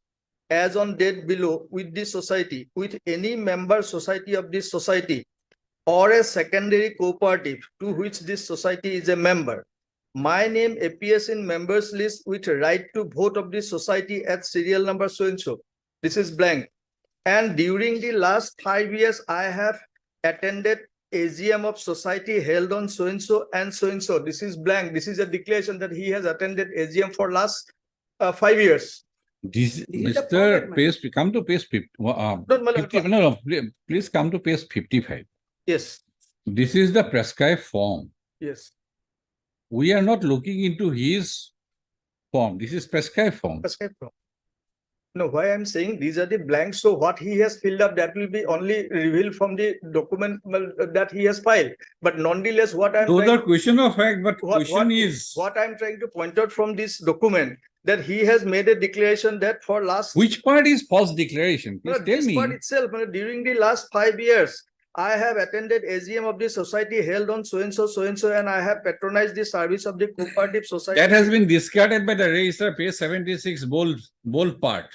as on date below with this society, with any member society of this society or a secondary cooperative to which this society is a member. My name appears in members list with right to vote of this society at serial number so and so. This is blank. And during the last 5 years, I have attended AGM of society held on so and so and so and so. This is blank. This is a declaration that he has attended AGM for last 5 years. This, Mr. Page, come to page 50. No, please come to page 55. Yes. This is the prescribed form. Yes. We are not looking into his form. This is prescribed form. Prescribed form. No, why I'm saying these are the blanks, so what he has filled up, that will be only revealed from the document that he has filed. But nonetheless, what I'm Those trying are question of fact, but what question is, what I'm trying to point out from this document, that he has made a declaration that for last which part is false declaration? Please no, tell this me. part itself, during the last 5 years, I have attended AGM of the society held on so and so, and I have patronized the service of the cooperative society. That has been discarded by the registrar, page 76, bold part.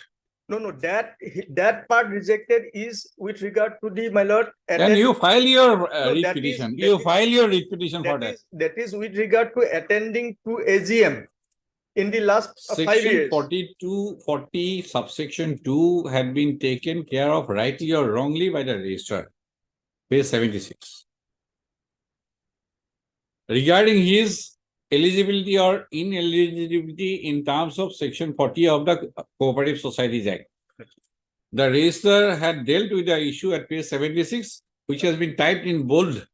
No, that part rejected is with regard to the, my lord. Then you file your No, writ that is- petition. that You is- file your writ petition for that. That is with regard to attending to AGM in the last 5 Section years. 4240 subsection 2 had been taken care of rightly or wrongly by the registrar. Page 76. Regarding his eligibility or ineligibility in terms of section 40 of the Cooperative Societies Act. The registrar had dealt with the issue at page 76, which has been typed in bold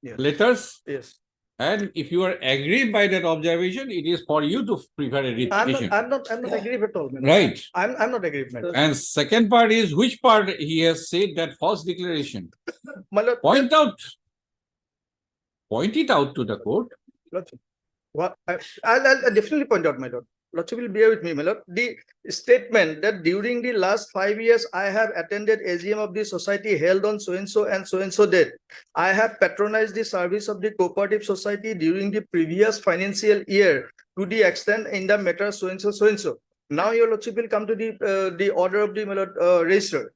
Yes. letters. Yes. And if you are agreed by that observation, it is for you to prepare a writ petition. I'm not agree at all. my lord. Right. I'm not agree, my lord. And second part is which part he has said that false declaration. My lord, Point it out to the court. Lordship, I'll definitely point out, my lord. Lordship will bear with me, my lord. The statement that during the last 5 years, I have attended AGM of the society held on so and so date. I have patronized the service of the cooperative society during the previous financial year to the extent in the matter so and so. Now your lordship will come to the order of the, my lord, registrar.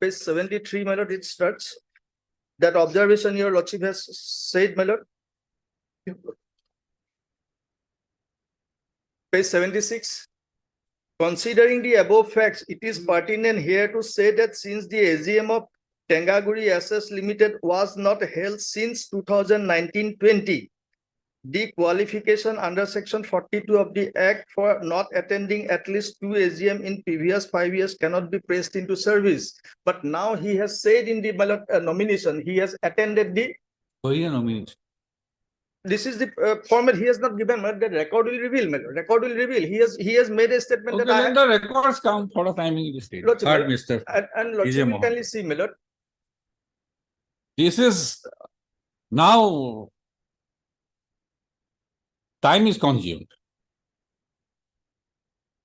Page 73, my lord, it starts. That observation your lordship has said, my lord. Page 76. Considering the above facts, it is pertinent here to say that since the AGM of Tengaguri Assets Limited was not held since 2019-20, the qualification under section 42 of the Act for not attending at least 2 AGM in previous 5 years cannot be placed into service. But now he has said in the nomination, he has attended the. Nomination. This is the format he has not given, but the record will reveal. Record will reveal. He has made a statement Okay, that I let the records come for the timing in the state. Lordship, Third, Mr. and lordship Vijay will Mohan. kindly see, my lord. This is now time is consumed.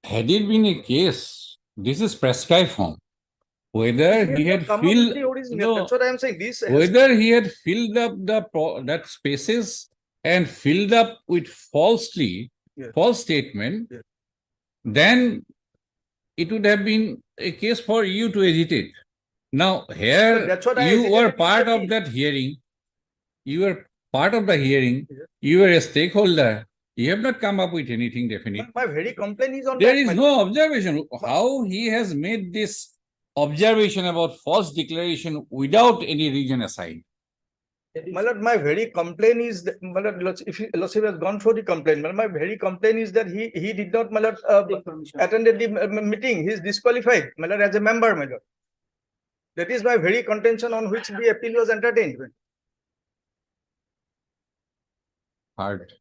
Had it been a case, this is prescribed form. Whether he had Come up with filled, the original. no, That's what I am saying. This has- whether he had filled up that spaces and filled up with false statement, Yes. then it would have been a case for you to agitate. Now, here That's what I you were hesitated part to of say. that hearing. You were part of the hearing. Yes. You were a stakeholder. You have not come up with anything definite. My very complaint is on There that, is my no observation. How he has made this observation about false declaration without any reason assigned. My lord, my very complaint is that, my lord, if lordship has gone through the complaint, my very complaint is that he did not, my lord, attended the meeting. He is disqualified, my lord, as a member, my lord. That is my very contention on which the appeal was entertained. Heard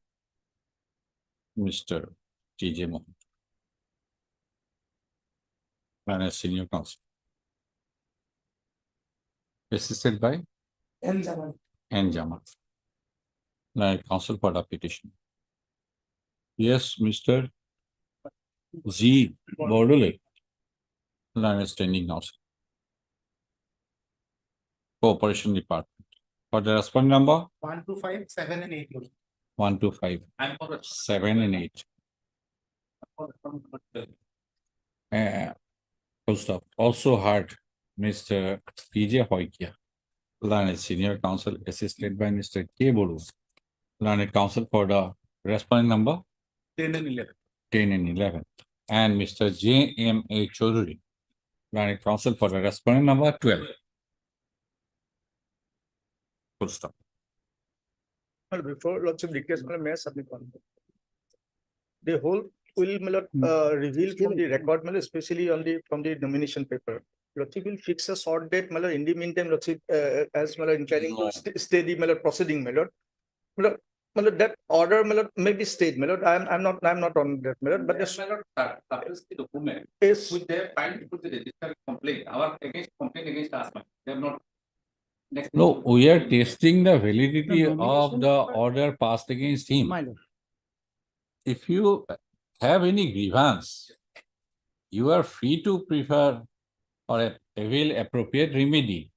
Mr. T.J. Mohan, and a senior counsel. Assisted by N. Jamal. Now, counsel for the petition. Yes, Mr. Z. Bordole. Now, standing counsel. Cooperation Department. For the respondent number 125, 7 and 8. 125, 7 and 8. Full stop. Also heard Mr. P.J. Hoikia, learned senior counsel assisted by Mr. K. Bodu, learned counsel for the respondent number 10 and 11. 10 and 11, and Mr. J.M.A. Chaudhary, learned counsel for the respondent number 12. Full stop. Well, before lordship request, may I submit one? The whole will, my lord, reveal from the record, my lord, especially on from the nomination paper. Lordship will fix a short date, my lord. In the meantime, lordship, as my lord, intending to stay the, my lord, proceeding, my lord. My lord, Malad, that order, Malad, may be stayed, Malad. I'm not on that, Malad, but Yes, yes, my lord, suppress the document. yes. Which they have filed to the register complaint, our against complaint against us, they have not. No, we are testing the validity of the order passed against him. My lord. If you have any grievance, you are free to prefer or avail appropriate remedy,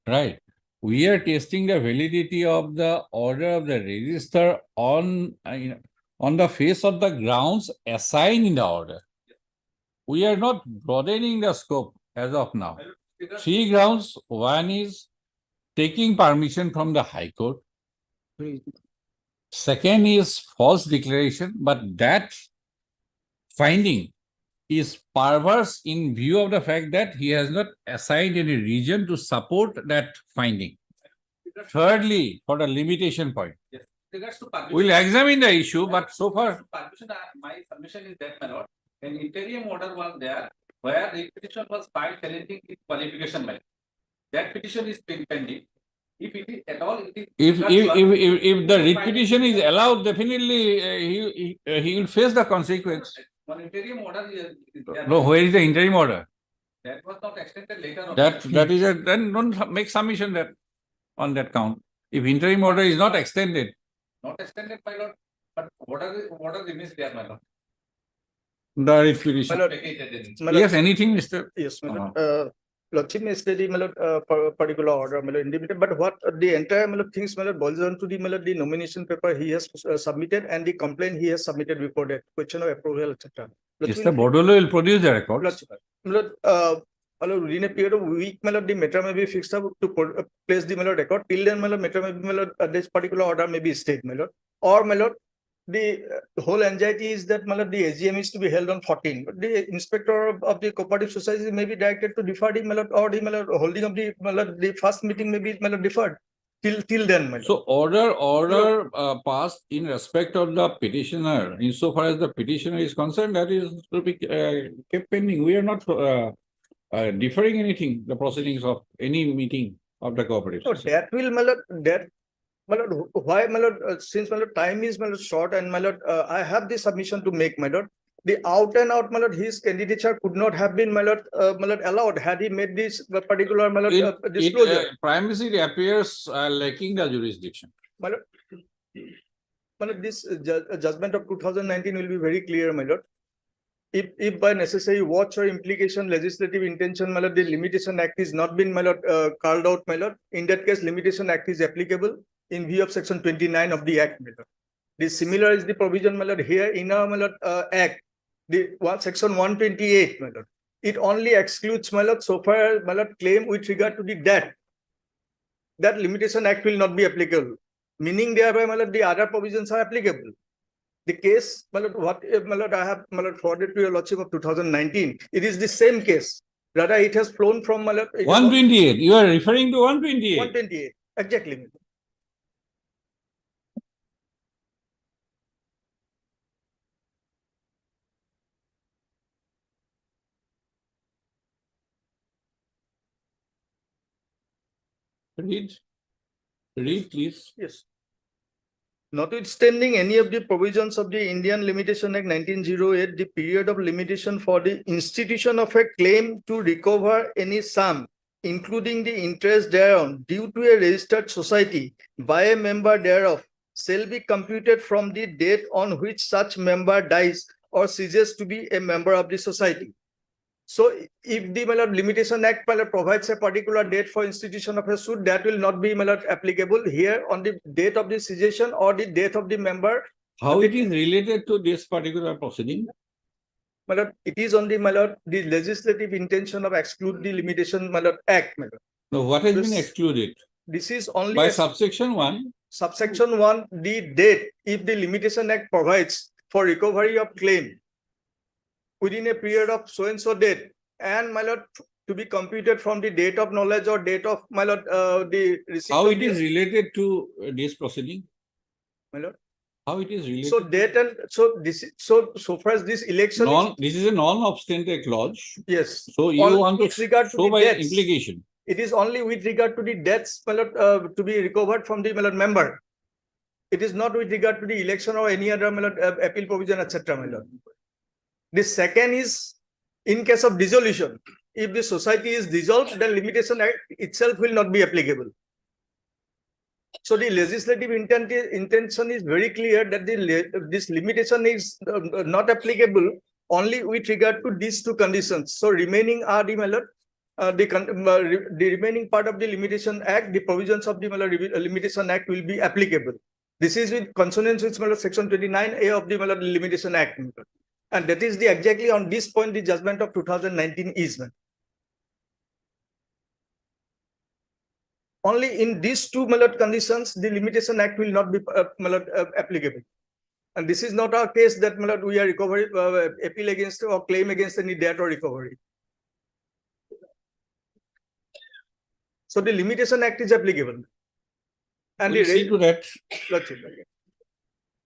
right? We are testing the validity of the order of the register on the face of the grounds assigned in the order. We are not broadening the scope as of now. 3 grounds. One is taking permission from the High Court. Second is false declaration, but that finding is perverse in view of the fact that he has not assigned any reason to support that finding. Thirdly, for the limitation point, we'll examine the issue, but so far. My submission is that, my lord, an interim order was there where the petition was filed challenging its qualification. That petition is pending. If it is at all, if the writ petition is allowed, definitely he will face the consequence. One interim order is there. No, where is the interim order? That was not extended later on. That is a, then don't make submission that on that count. If interim order is not extended. Not extended, my lord, but what are the remains there, my lord? The writ petition. My lord, Yes, anything, Mr. yes, my lord. Lordship may study, my lord, particular order, my lord, independent, but what the entire, my lord, things, my lord, boils down to the, my lord, the nomination paper he has submitted and the complaint he has submitted before that, question of approval, etc. Mr. Bodolo will produce the records. My lord, my lord, within a period of week, my lord, the matter may be fixed up to place the, my lord, record. Till then, my lord, matter may be, my lord, this particular order may be stayed, my lord. Or, my lord, the whole anxiety is that, my lord, the AGM is to be held on 14. But the inspector of the cooperative society may be directed to defer the, my lord, or the, my lord, holding of the, my lord, the first meeting may be, my lord, deferred. Till then, my lord. So order passed in respect of the petitioner, insofar as the petitioner is concerned, that is to be kept pending. We are not deferring anything, the proceedings of any meeting of the cooperative. So that will, my lord, that, my lord, why, my lord, since, my lord, time is, my lord, short, and, my lord, I have this submission to make, my lord. The out and out, my lord, his candidature could not have been, my lord, allowed had he made this particular, my lord, disclosure. Primacy appears lacking the jurisdiction. My lord, this judgment of 2019 will be very clear, my lord. If by necessary watch or implication legislative intention, my lord, the Limitation Act is not been, my lord, called out, my lord. In that case, Limitation Act is applicable in view of section 29 of the Act, my lord. The similar is the provision, my lord, here in our, my lord, Act, the section 128, my lord. It only excludes, my lord, so far, my lord, claim with regard to the debt. That Limitation Act will not be applicable. Meaning thereby, my lord, the other provisions are applicable. The case, my lord, what, my lord, I have, my lord, forwarded to your lordship of 2019. It is the same case. Rather, it has flown from, my lord. 128. You are referring to 128. 128. Exactly. Read, please. Yes. Notwithstanding any of the provisions of the Indian Limitation Act 1908, the period of limitation for the institution of a claim to recover any sum, including the interest thereon, due to a registered society by a member thereof, shall be computed from the date on which such member dies or ceases to be a member of the society. So if the Limitation Act provides a particular date for institution of a suit, that will not be applicable here on the date of the cessation or the death of the member. How it is related to this particular proceeding? It is on the the legislative intention of exclude the Limitation Act. No, what has been excluded? This is only by subsection 1. Subsection 1, the date, if the Limitation Act provides for recovery of claim within a period of so and so date, and my lord, to be computed from the date of knowledge or date of my lord, the receipt. How it is related to this proceeding? My lord. How it is related? So date and so this so far as this election. This is a non-obstante clause. Yes. So you want to show by debts, implication. It is only with regard to the debts, my lord, to be recovered from the my lord, member. It is not with regard to the election or any other, my lord, appeal provision, etc., my lord. The second is in case of dissolution, if the society is dissolved, then Limitation Act itself will not be applicable. So the legislative intention is very clear that this limitation is not applicable only with regard to these two conditions. So remaining are the, my lord, the remaining part of the Limitation Act, the provisions of the, my lord, Limitation Act will be applicable. This is with consonance with, my lord, section 29A of the, my lord, Limitation Act. My lord. And that is the exactly on this point the judgment of 2019 is. Man. Only in these two, my lord, conditions the Limitation Act will not be, my lord, applicable. And this is not our case that, my lord, we are recovering appeal against or claim against any debt or recovery. So the Limitation Act is applicable. And We'll see to that. Lordship.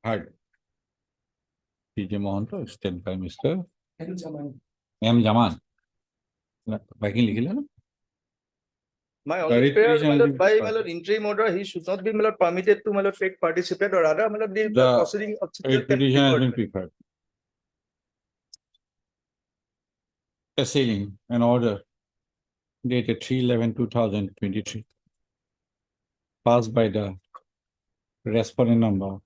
Hard. PJ Mohanto, State Prime Minister. M. Jaman. Baking legal. My only prayer, my lord, by, my lord, interim order, he should not be, my lord, permitted to, my lord, take participate or rather, my lord, the proceeding of Petition has been preferred. Assailing an order dated 3/11/2023, passed by the respondent number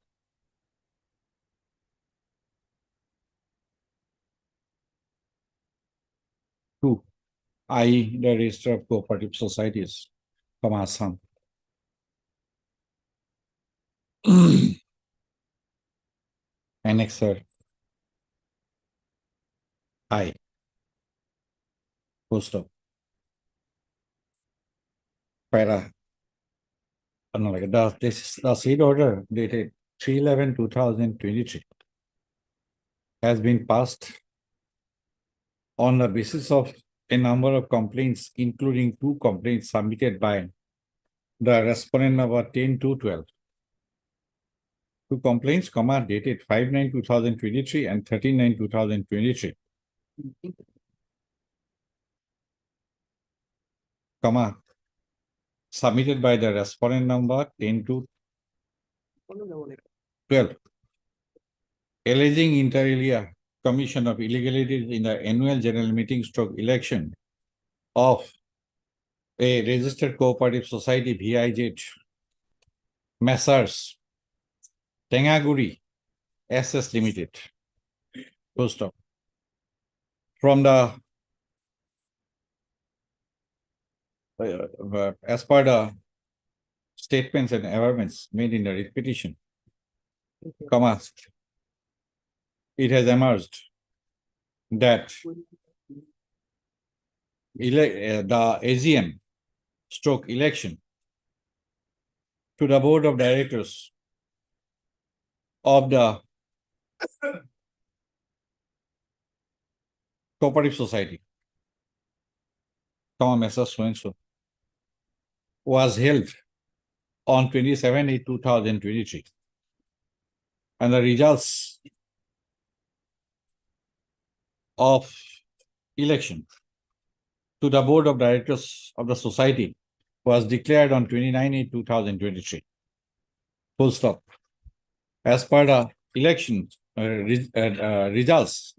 two, i.e. the Register of Cooperative Societies from Assam. Annexer I. Full stop. Para. The said order dated 3/11/2023 has been passed on the basis of a number of complaints, including 2 complaints submitted by the respondent number 10-12. 2 complaints, dated 5/9/2023 and 13/9/2023. Submitted by the respondent number 10-12, alleging inter alia commission of illegalities in the annual general meeting election of a registered cooperative society VIZ Messrs. Tengaguri SS Limited. Full stop. From the as per the statements and averments made in the writ petition, it has emerged that the AGM stroke election to the board of directors of the cooperative society, Messrs. So-and-so, was held on 27/8/2023, and the results of election to the board of directors of the society was declared on 29/8/2023. Full stop. As per the election results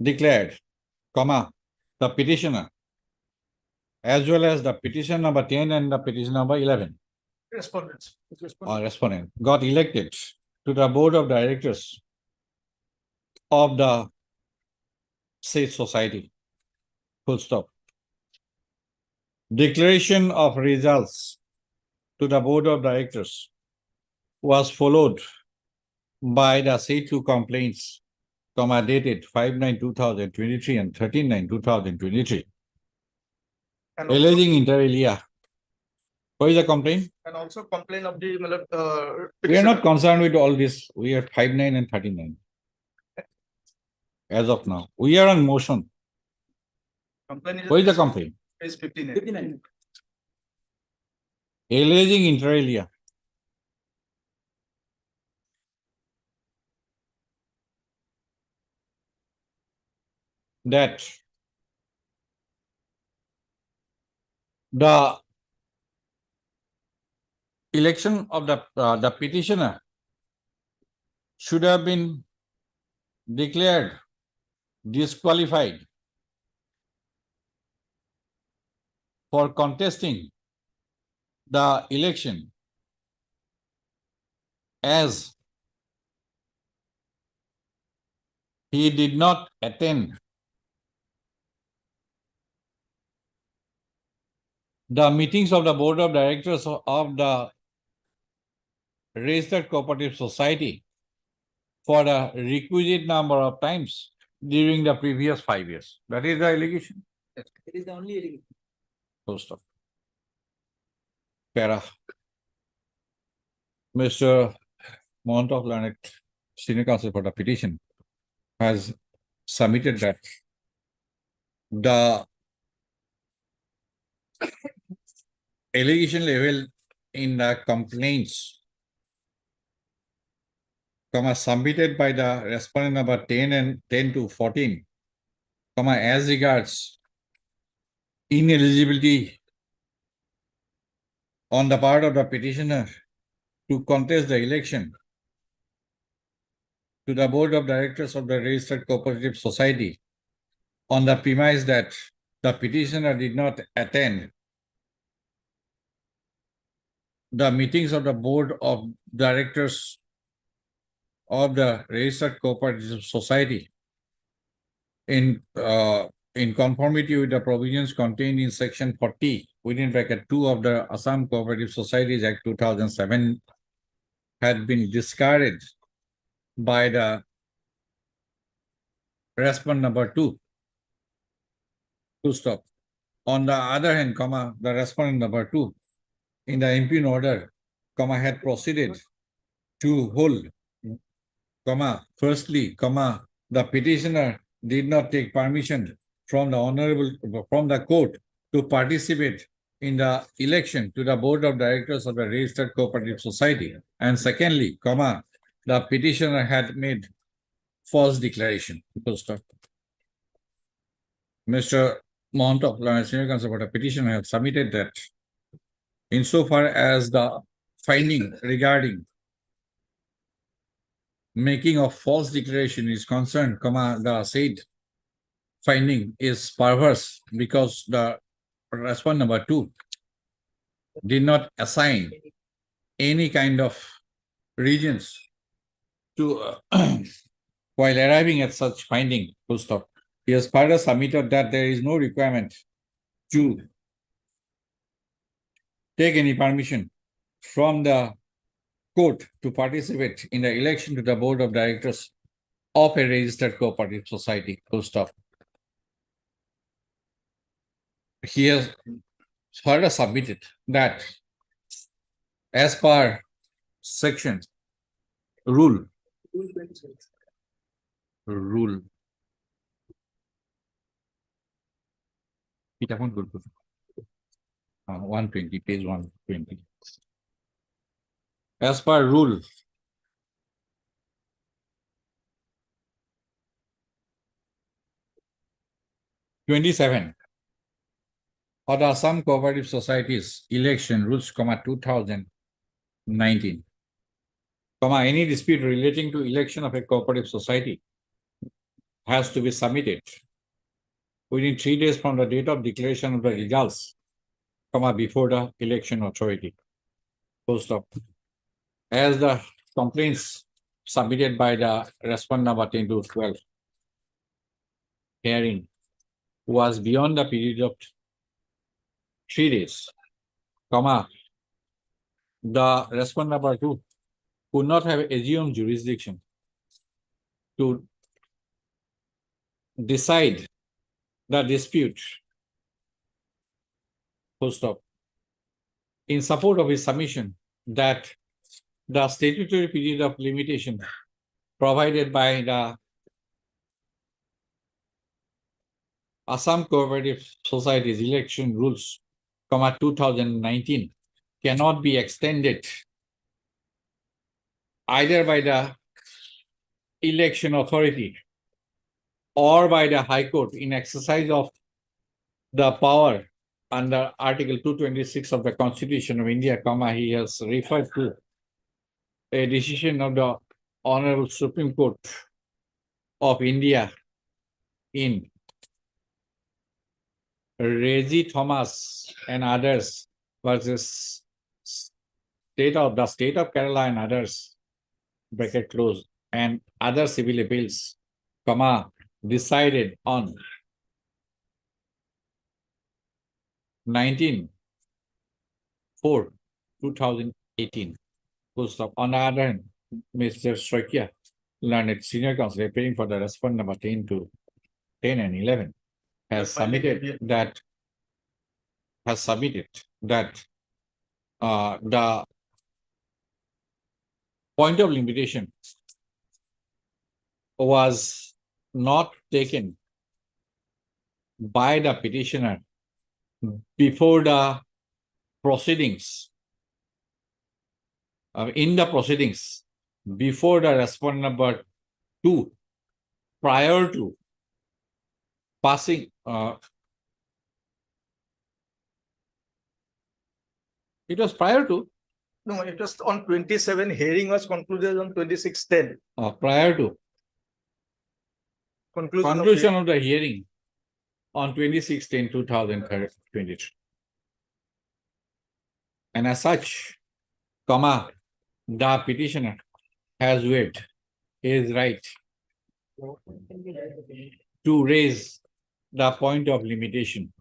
declared, the petitioner, as well as the petition number 10 and the petition number 11, respondent, got elected to the board of directors of the said society. Full stop. Declaration of results to the board of directors was followed by the said 2 complaints, dated 5/9/2023 and 13/9/2023. Alleging inter alia. What is the complaint? And also complaint of the, We are not concerned with all this. We are 5/9 and 13/9. As of now, we are on motion. What is the complaint? Page 59. Alleging inter alia. That the election of the petitioner should have been declared disqualified for contesting the election as he did not attend the meetings of the board of directors of the registered cooperative society for a requisite number of times during the previous 5 years. That is the allegation. It is the only allegation. Full stop. Para. Mr. Mount of Learned, Senior Counsel for the petition, has submitted that the allegation level in the complaints submitted by the respondent number 10 and 10 to 14, as regards ineligibility on the part of the petitioner to contest the election to the board of directors of the registered cooperative society on the premise that the petitioner did not attend the meetings of the board of directors of the registered cooperative society in conformity with the provisions contained in section 40 within bracket 2 of the Assam Cooperative Societies Act 2007 had been discarded by the respondent number 2. Full stop. On the other hand, the respondent number 2 in the impugn order, had proceeded to hold, firstly, the petitioner did not take permission from the court to participate in the election to the board of directors of the registered cooperative society. And secondly, the petitioner had made false declaration. Full stop. Mr. Mount of Learned, Senior Counsel for the petitioner, have submitted that insofar as the finding regarding making of false declaration is concerned, the said finding is perverse because the respondent number 2 did not assign any kind of reasons to while arriving at such finding. Full stop. He has further submitted that there is no requirement to take any permission from the court to participate in the election to the board of directors of a registered cooperative society. Full stop. He has further submitted that as per section rule 120, page 120. As per rule 27 of the Assam Cooperative Societies Election Rules, 2019, any dispute relating to election of a cooperative society has to be submitted within 3 days from the date of declaration of the results, before the election authority. Full stop. As the complaints submitted by the respondent number 10 to 12 hearing was beyond the period of 3 days, the respondent number 2 could not have assumed jurisdiction to decide the dispute. Full stop. In support of his submission that the statutory period of limitation provided by the Assam Cooperative Societies Election Rules, 2019 cannot be extended either by the election authority or by the High Court in exercise of the power under Article 226 of the Constitution of India, comma, he has referred to a decision of the Honorable Supreme Court of India in Reggie Thomas and others versus state of Kerala and others, bracket close, and other civil appeals, comma, decided on 19/4/2018. Full stop. On the other hand, Mr. Srokia, learned senior counsel appearing for the respondent number 10 and 11, has submitted that the point of limitation was not taken by the petitioner before the proceedings, in the proceedings, before the respondent number 2, prior to passing, it was prior to, No, it was on 27, hearing was concluded on 26/10. Prior to Conclusion of the hearing on 26/10/2023. And as such, comma, the petitioner has waived his right to raise the point of limitation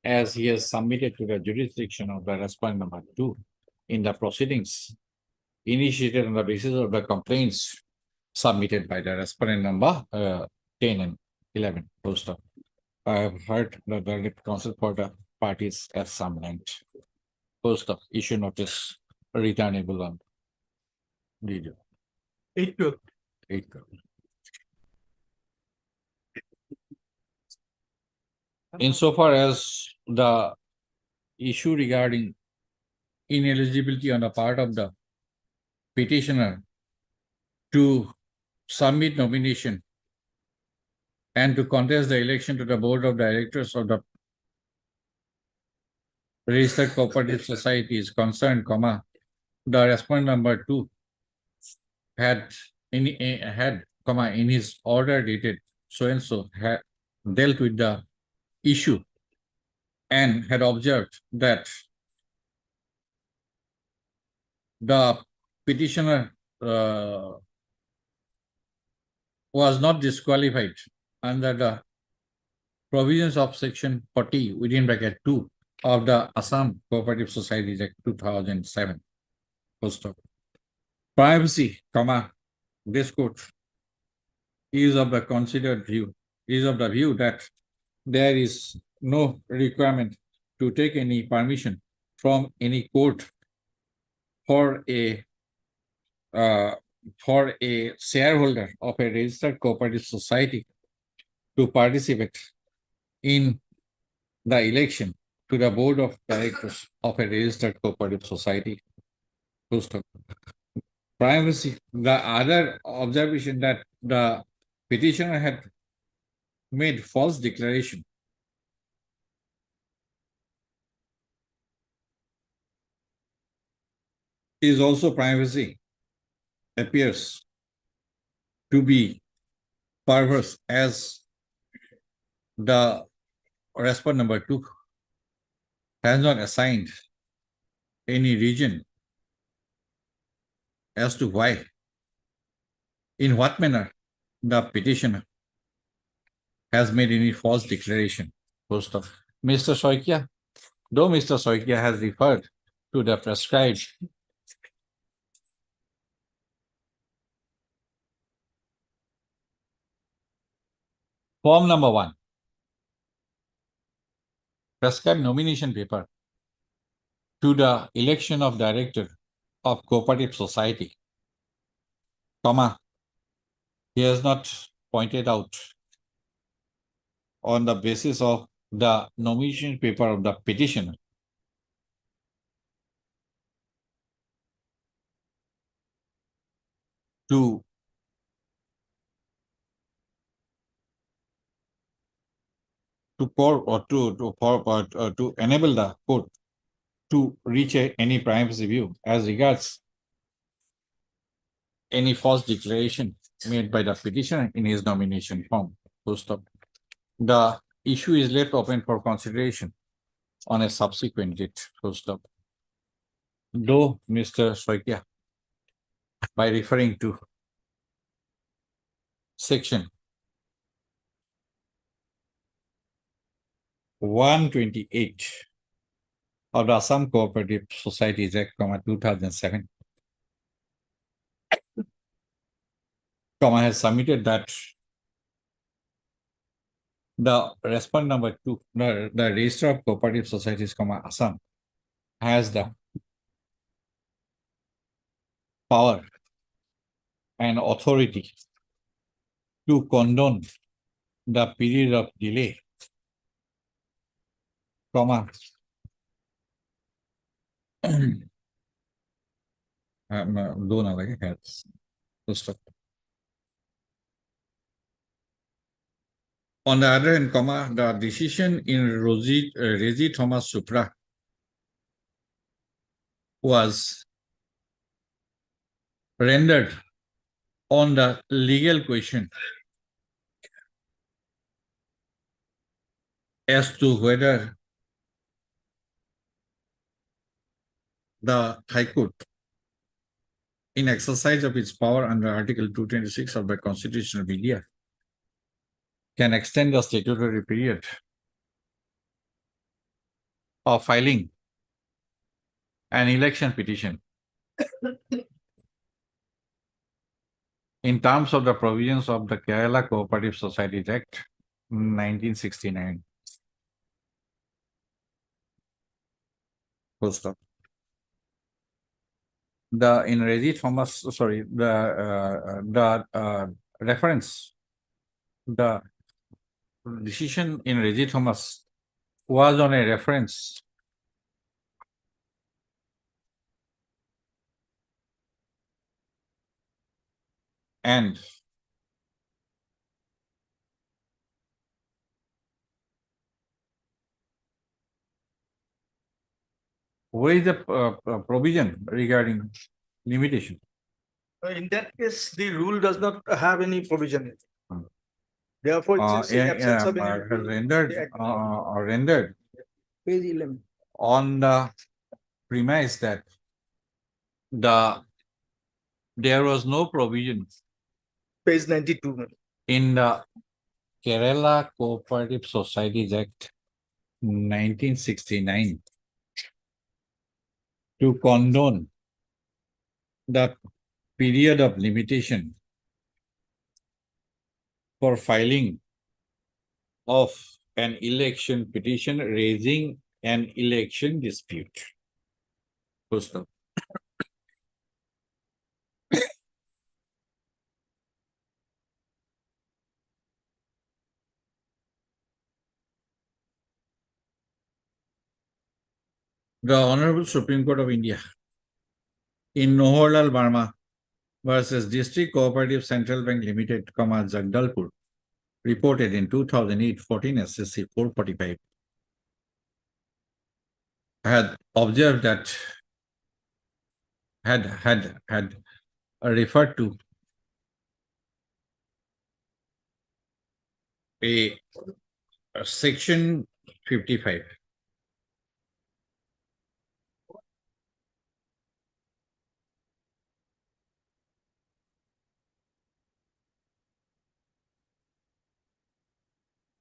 as he has submitted to the jurisdiction of the respondent number 2 in the proceedings initiated on the basis of the complaints submitted by the respondent number 10 and 11. Post up. I have heard that the counsel for the parties as some length. Post up, issue notice returnable on video. 8/12. 8/12. Insofar as the issue regarding ineligibility on the part of the petitioner to submit nomination and to contest the election to the board of directors of the registered cooperative society is concerned, comma, the respondent number 2 had in his order dated so and so had dealt with the issue and had observed that the petitioner was not disqualified under the provisions of section 40 within bracket 2 of the Assam Cooperative Societies Act 2007. Full stop. Privacy, comma, this court is of the view that there is no requirement to take any permission from any court for a shareholder of a registered cooperative society to participate in the election to the board of directors of a registered cooperative society. Full stop. Privacy, the other observation that the petitioner had made false declaration is also privacy appears to be perverse as the respondent number 2 has not assigned any reason as to why, in what manner the petitioner has made any false declaration. Post of Mr. Soikia, though Mr. Soikia has referred to the prescribed form number 1, prescribed nomination paper to the election of director of cooperative society, comma, he has not pointed out on the basis of the nomination paper of the petitioner to to call or to enable the court to reach any privacy view as regards any false declaration made by the petitioner in his nomination form. Full stop. The issue is left open for consideration on a subsequent date. Full stop. Though Mr. Soikia, by referring to section 128 of the Assam Cooperative Societies Act, 2007, has submitted that the respondent number 2, the Register of Cooperative Societies, Assam, has the power and authority to condone the period of delay, On the other hand, the decision in Resi Thomas Supra was rendered on the legal question as to whether the High Court, in exercise of its power under Article 226 of the Constitution of India, can extend the statutory period of filing an election petition in terms of the provisions of the Kerala Cooperative Societies Act, 1969. Full stop. In Resi Thomas, sorry, reference, the decision in Resi Thomas was on a reference and where is the provision regarding limitation? In that case, the rule does not have any provision. Therefore, it's in absence of any rule. rendered Page 11. on the premise that there was no provision Page 92. in the Kerala Cooperative Societies Act, 1969, to condone the period of limitation for filing of an election petition raising an election dispute. Full stop. The Honorable Supreme Court of India in Nohorlal Barma versus District Cooperative Central Bank Limited, Jagdalpur, reported in 2008, 14 SSC 445, had observed that, had referred to a section 55.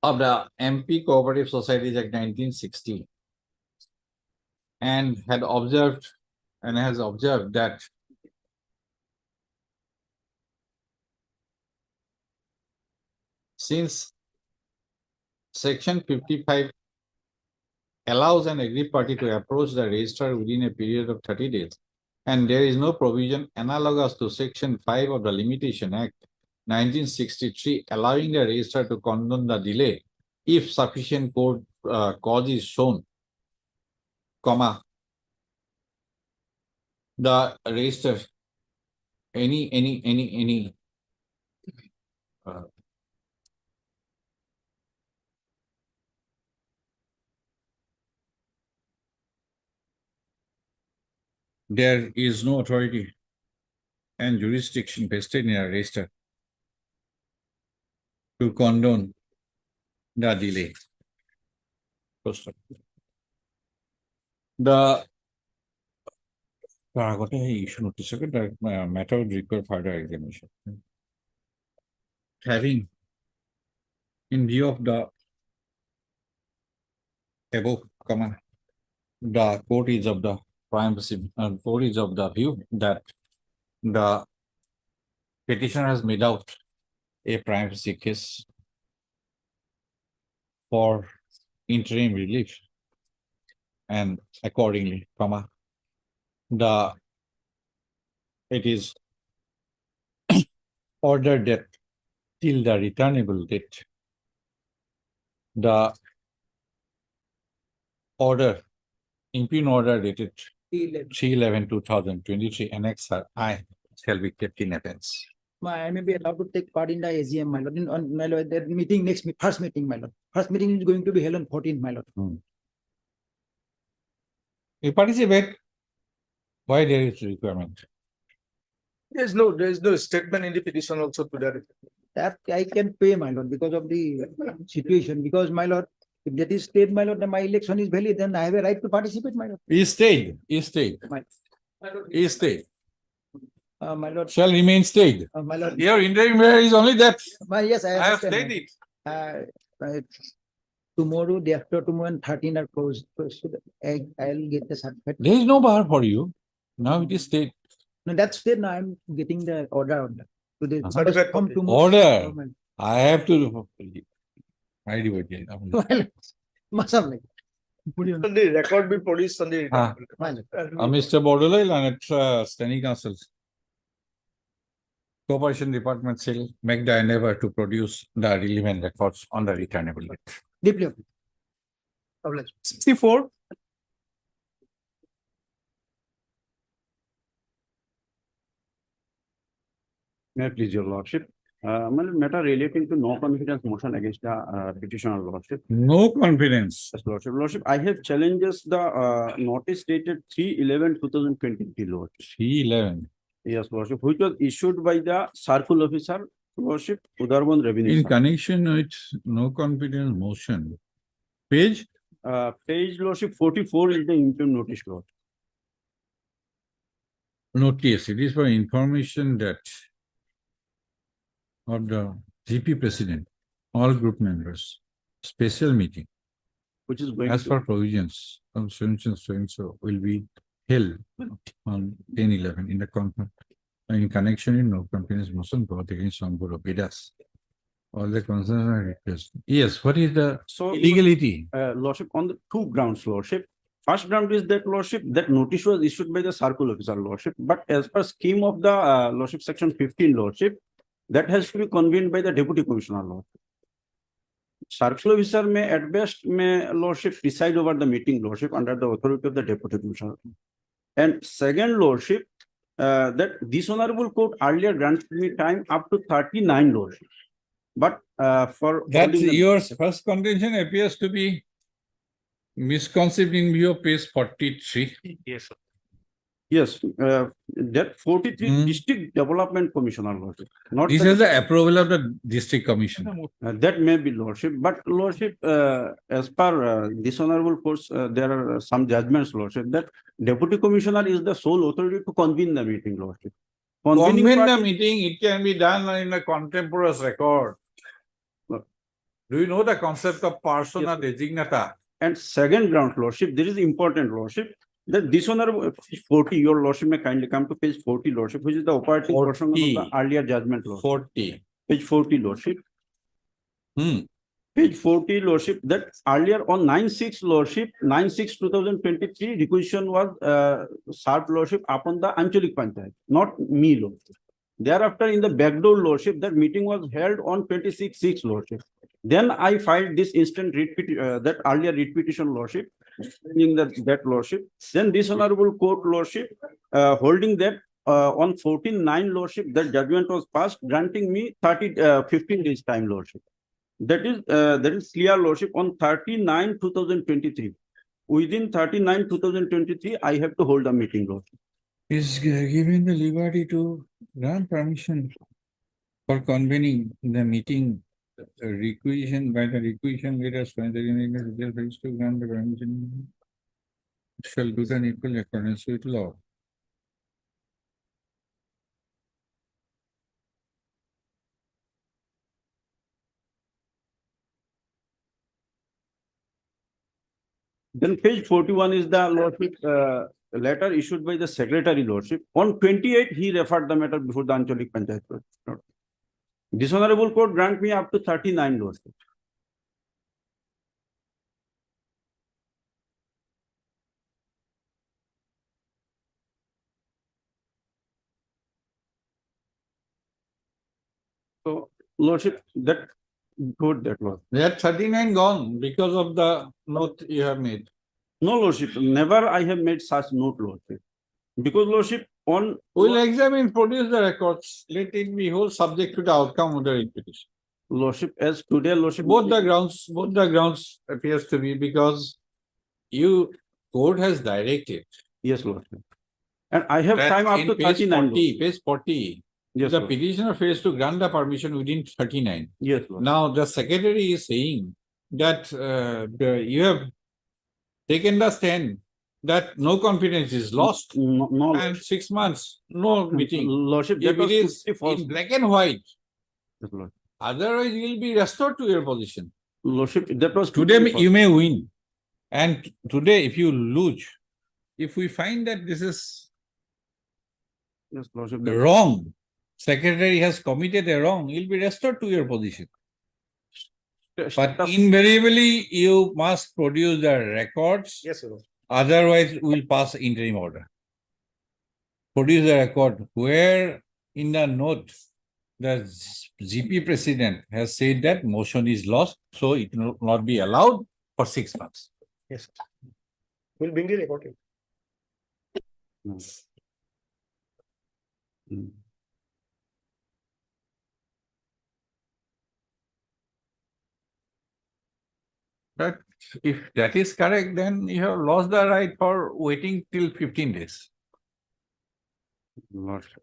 Of the MP Cooperative Societies Act 1960, and had observed and has observed that since section 55 allows an aggrieved party to approach the registrar within a period of 30 days, and there is no provision analogous to section 5 of the Limitation Act 1963 allowing the registrar to condone the delay if sufficient cause is shown, the registrar any there is no authority and jurisdiction vested in a register to condone the delay. First of all. The আগতে সেই issue notice the matter would require further examination. Having in view of the above comment, the court is of the court is of the view that the petitioner has made out a prima facie case for interim relief, and accordingly, it is ordered that till the returnable date, the order, impugn order dated 3/11/2023, Annex I shall be kept in abeyance. I may be allowed to take part in the AGM, my lord, on my lord, that meeting first meeting, my lord. First meeting is going to be held on 14th, my lord. You participate, why there is requirement? There is no statement in the petition also to that effect. That I can pay, my lord, because of the situation, because my lord, if that is stayed, my lord, then my election is valid, then I have a right to participate, my lord. He stayed. My lord. Shall remain stayed. My lord. Your interim mayor is only that. Yes, I have understand, stayed it. Tomorrow, day after tomorrow, and 13 are closed. So I'll get the certificate. There is no bar for you. Now it is stayed. No, that's stayed. Now I'm getting the order on that. So they come tomorrow. Order. I have to. I do it. The record be produced on the. Mr. Bordelai and Steny Council. Cooperation Department shall make the endeavor to produce the relevant records on the returnable date. Deeply. 64. May I please your lordship? Matter relating to no confidence motion against the petitioner lordship. No confidence. Yes, lordship. I have challenges the notice dated 3/11/2023 lordship. 3/11. Yes, lordship, which was issued by the circle officer, lordship, Udarban Revenue. In connection with no confidence motion. Page? Page lordship 44 is the interim notice lord. Notice, it is for information that of the GP president, all group members, special meeting. Which is going as per provisions of so will be held on 10/11 in the in connection in no confidence motion brought against Samburu Vedas. All the concerns are request. Yes, what is the legality? Lordship, on the two grounds, lordship. First ground is that lordship, that notice was issued by the circle officer lordship, but as per scheme of the lordship section 15 lordship, that has to be convened by the deputy commissioner lordship. Circle officer may at best may lordship preside over the meeting lordship under the authority of the deputy commissioner. And second lordship, that this honorable court earlier granted me time up to 39 lordship. But for that your first contention appears to be misconceived in view of page 43. Yes, sir. Yes, that 43 district development commissioner lordship. Not This is the approval of the district commission. That may be lordship, but lordship, as per this honorable course, there are some judgments lordship that deputy commissioner is the sole authority to convene the meeting lordship. Convene the meeting, it can be done in a contemporaneous record. Do you know the concept of persona designata? And second ground lordship, there is important lordship that this honorable 40, your lordship may kindly come to page 40 lordship, which is the operating portion of the earlier judgment lordship. 40. Page 40 lordship. Page 40 lordship, that earlier on 9/6 lordship, 9/6/2023 requisition was served lordship upon the Anchalik Panchayat, not me lordship. Thereafter in the backdoor lordship, that meeting was held on 26/6 lordship. Then I filed this instant that earlier writ petition lordship, in that lordship. Then this honorable court lordship, holding that on 14/9 lordship, that judgment was passed, granting me 15 days time lordship. That is clear lordship on 39/2023. Within 39/2023, I have to hold a meeting lordship. is given the liberty to grant permission for convening the meeting requisition by the requisition leaders when the union is to grant the permission shall do the equal accordance with law. Then page 41 is the lordship letter issued by the secretary lordship. On 28, he referred the matter before the Anchalik Panchayat Court. This honorable court grant me up to 39 lordship. So lordship, that good that was. They are 39 gone because of the note you have made. No lordship, never I have made such note lordship. Because lordship on. We'll examine, produce the records, let it be whole subject to the outcome of the petition. Lordship, as today lordship. Both the grounds appears to be because court has directed. Yes, lordship. And I have that time up in to page 39. 40, page 40. Yes, the lord. petitioner fails to grant the permission within 39. Yes, lord. Now the secretary is saying that you have taken the stand that no confidence is lost no, and 6 months, no meeting. Lordship, If that it was is 51st. in black and white, Yes, lord. otherwise you will be restored to your position. Lordship, that was Today 51st. you may win, and today if you lose, if we find that this is Yes, lordship. wrong, secretary has committed a wrong, you'll be restored to your position. But invariably, you must produce the records. Yes, sir. Otherwise, we'll pass interim order. Produce the record where in the note, the GP president has said that motion is lost, so it will not be allowed for 6 months. Yes. We'll bring the record. But if that is correct, then you have lost the right for waiting till 15 days. Lordship.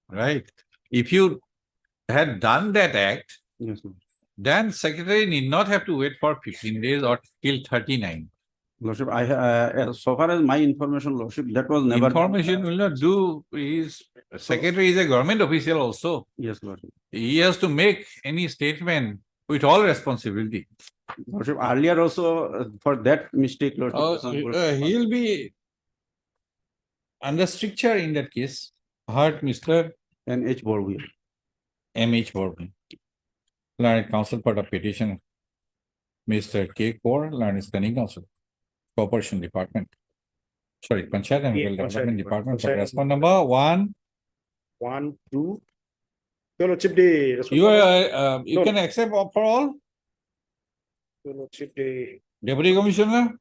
Right? If you had done that act, Yes, lord. then secretary need not have to wait for 15 days or till 39. Lordship, so far as my information, lordship, that was never. Information will not do. Secretary is a government official also. Yes, lordship. He has to make any statement with all responsibility. Lordship, earlier also for that mistake, lordship. He'll be under stricture in that case. Heard Mr. N.H. Borwe. M.H. Borwe. Learned counsel for the petition. Mr. K. Kaur, learned standing counsel. Corporation Department. Sorry, Panchayat and Rural Development Department. For response number 1. 1, 2. Your Lordship, the You can accept for all? Your Lordship, the Deputy Commissioner?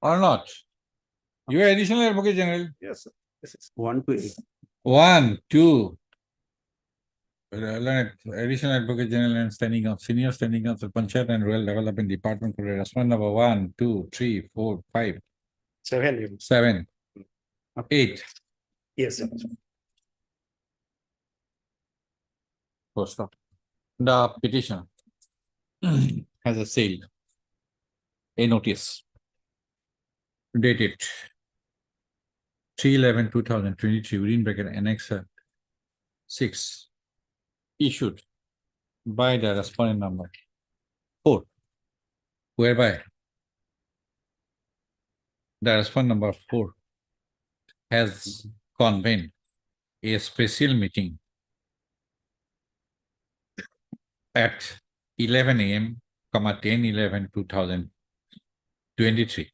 Or not? You are Additional Advocate General. yes, sir. Yes, yes. 1 to 8. 1, 2. Additional Advocate General and Standing Counsel, Senior Standing Counsel, Panchayat and Rural Development Department for response number 1, 2, 3, 4, 5, 7. 7, 8. Yes, sir. Full stop. The petition has a sale, a notice dated 3/11/2023 within bracket annexer 6 issued by the respondent number 4, whereby the respondent number 4 has convened a special meeting at 11 a.m., 10/11/2023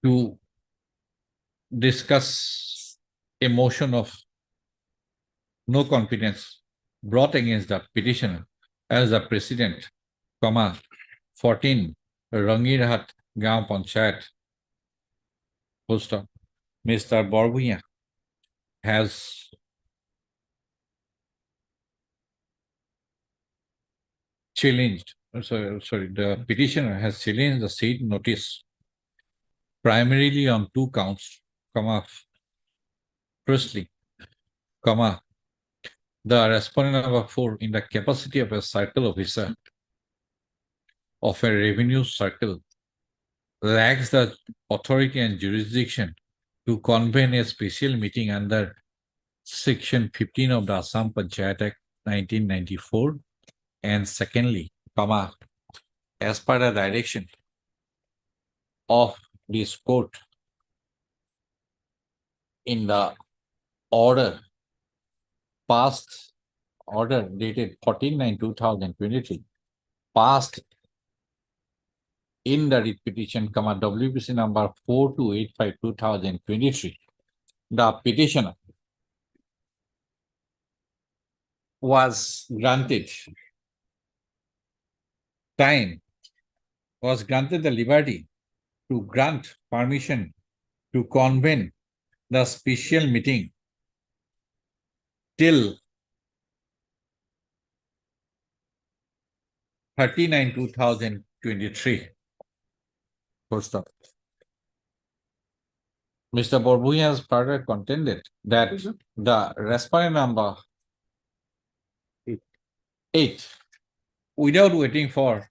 to discuss a motion of no confidence brought against the petitioner as the president, 14 Rangirhat Gaon Panchayat, full stop. Mr. Borwe has challenged sorry, the petitioner has challenged the said notice primarily on two counts, comma, firstly, comma, the respondent number 4 in the capacity of a circle officer of a revenue circle lacks the authority and jurisdiction to convene a special meeting under Section 15 of the Assam Panchayat Act 1994. And secondly, comma, as per the direction of this court in the order passed, order dated 14/9/2023, passed in the writ petition, comma, WPC number 4285/2023, the petitioner was granted the liberty to grant permission to convene the special meeting till 30/9/2023. Full stop. Mr. Borbui has further contended that the respondent number 8, without waiting till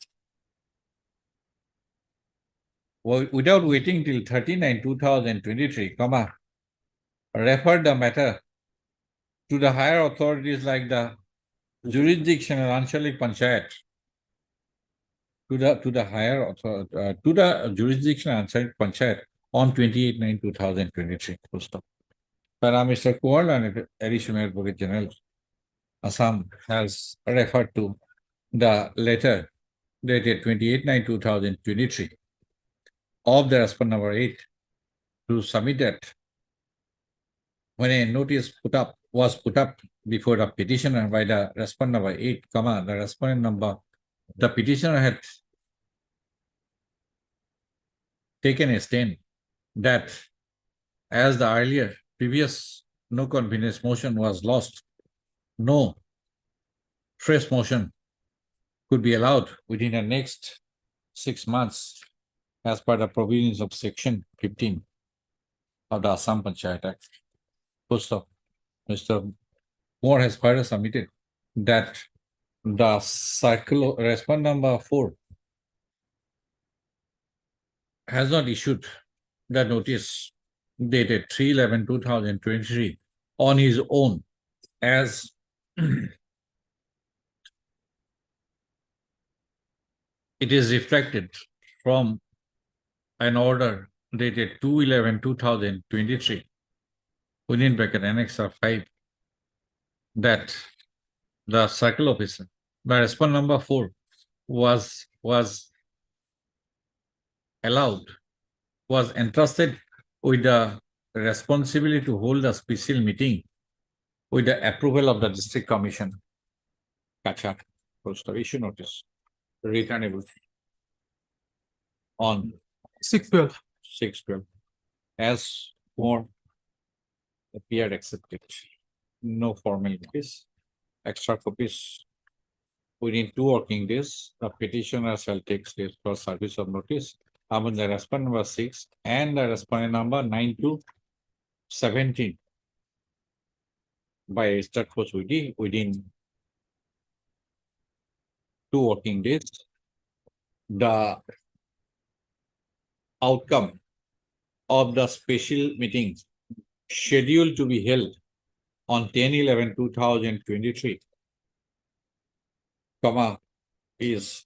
30/9/2023, comma, referred the matter to the higher authorities like the jurisdictional Anchalik Panchayat, to the higher authority, to the jurisdictional Anchalik Panchayat on 28/9/2023. Full stop. Mr. Kual and Additional Advocate General Assam has referred to the letter dated 28/9/2023 of the respondent number 8 to submit that when a notice was put up before the petitioner by the respondent number 8, comma, the petitioner had taken a stand that as the earlier previous no convenience motion was lost, no fresh motion could be allowed within the next 6 months as per the provisions of Section 15 of the Assam Panchayat Act. Full stop. Mr. Moore has further submitted that the circle respondent number 4 has not issued the notice dated 3/11/2023 on his own, as it is reflected from an order dated 2/11/2023 within bracket Annexure 5, that the circle officer, the respondent number 4 was entrusted with the responsibility to hold a special meeting with the approval of the district commission. Kachar, issue notice, returnable on 6/12, as more appeared accepted. No formal notice. Extra copies within 2 working days. The petitioner shall take steps for service of notice among the respondent number 6 and the respondent number 9 to 17 by registered post within 2 working days. The outcome of the special meeting scheduled to be held on 10/11/2023, comma, it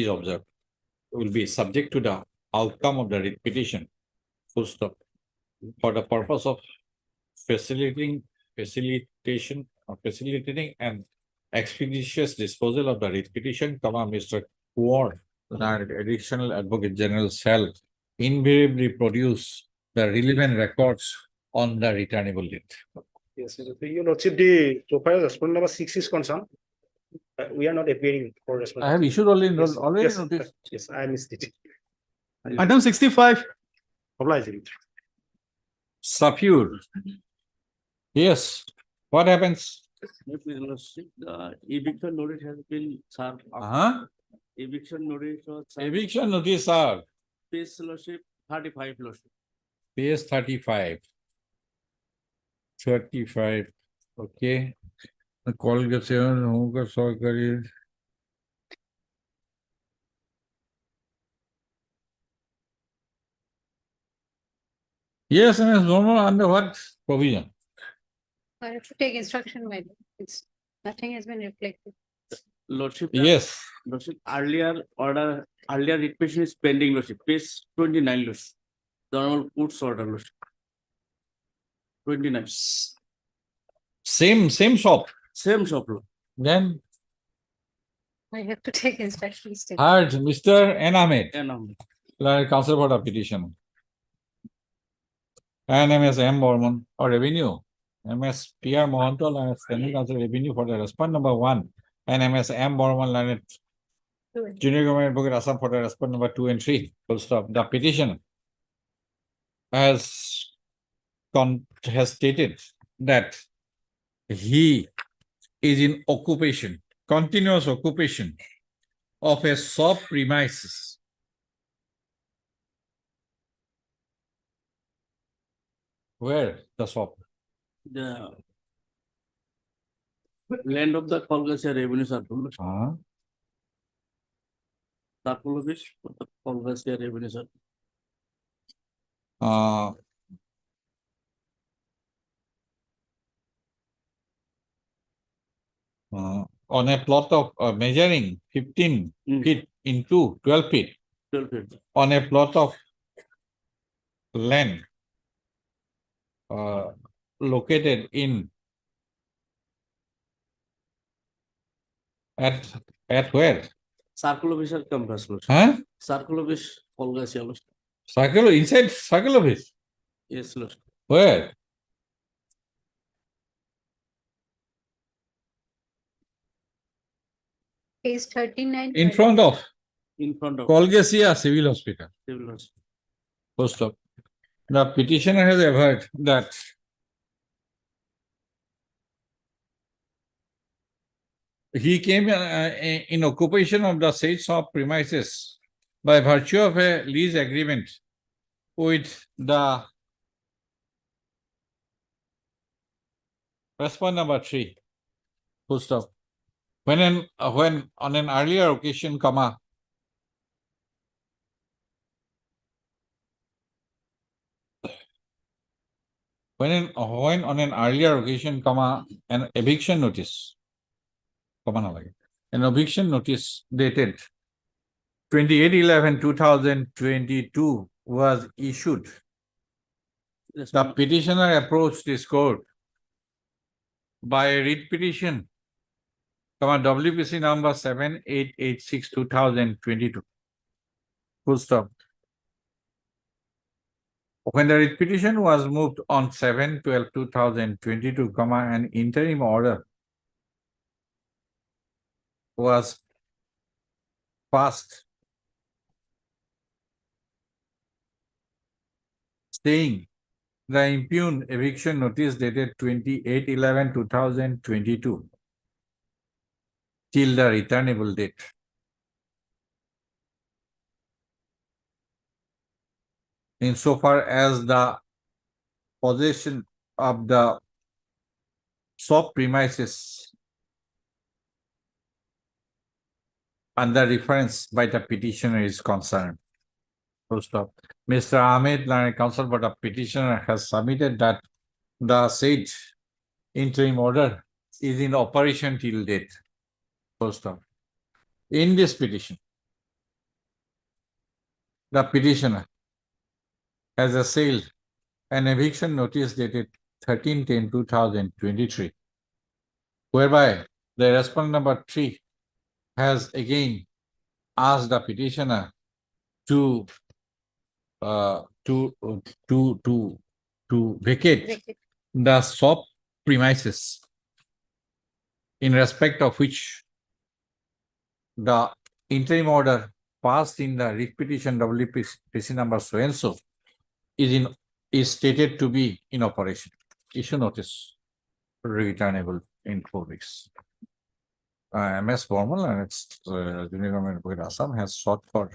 is observed, will be subject to the outcome of the writ petition, full stop, for the purpose of facilitating and expeditious disposal of the writ petition, comma, Mr. Ward, the Additional Advocate General, shall invariably produce the relevant records on the returnable date. Yes, your lordship, the so far as respondent number 6 is concerned, we are not appearing for respondent. I have issued already Yes, notice. Yes, I missed it. Item 65. Obliging. Safur. Yes, what happens? Please, Lordship, the eviction notice has been served. Eviction notice was served. Eviction notice, sir. Page, Lordship, 35, Lordship. Page 35. 35. Okay. The call gets here, who got sorry. Yes, and normal under what provision? I have to take instruction, my lord. It's, nothing has been reflected. Lordship. Yes. Lordship, earlier order, earlier writ petition is pending, Lordship, page 29, Lordship. The normal court's order, Lordship. 29. Same shop. Same shop, Lord. Then I have to take instructions. heard Mr. N. Ahmed, And Council for the petition. NMS M. Borman or Revenue. MS PR Mohanto, Standing Council Revenue for the response number 1. NMS M. Borman, Lanet Junior Government Book Assam for the response number 2 and 3. Full stop. The petition has stated that he is in occupation, continuous occupation of a shop premises. Where the shop? the land of the Kolgasia Revenue Circle. Circle of which the Kolgasia Revenue Circle. On a plot of measuring 15 feet into 12 feet. 12 feet. On a plot of land located in at where? Circle office or campus. Huh? Circle office Kolgasia. Circle inside circle office. Yes, Lord. Where? Page 39. In front of In front of Kolgasia Civil Hospital. Civil Hospital. Post op. The petitioner has averred that he came in occupation of the said shop premises by virtue of a lease agreement with the response number 3. Full stop. When on an earlier occasion, comma, when on an earlier occasion, comma, an eviction notice, an eviction notice dated 28/11/2022 was issued. The petitioner approached this court by a writ petition, WPC number 7886/2022. Full stop. When the writ petition was moved on 7/12/2022, an interim order was passed staying the impugned eviction notice dated 28/11/2022 till the returnable date. Insofar as the possession of the shop premises under reference by the petitioner is concerned. Full stop. Mr. Ahmed, counsel for the petitioner, has submitted that the said interim order is in operation till date. Full stop. In this petition, the petitioner has assailed an eviction notice dated 13/10/2023, whereby the respondent number 3 has again asked the petitioner to vacate the shop premises, in respect of which the interim order passed in the writ petition WPC number so and so is stated to be in operation. Issue notice returnable. in 4 weeks. MS Formal and its Junior Government Advocate Assam has sought for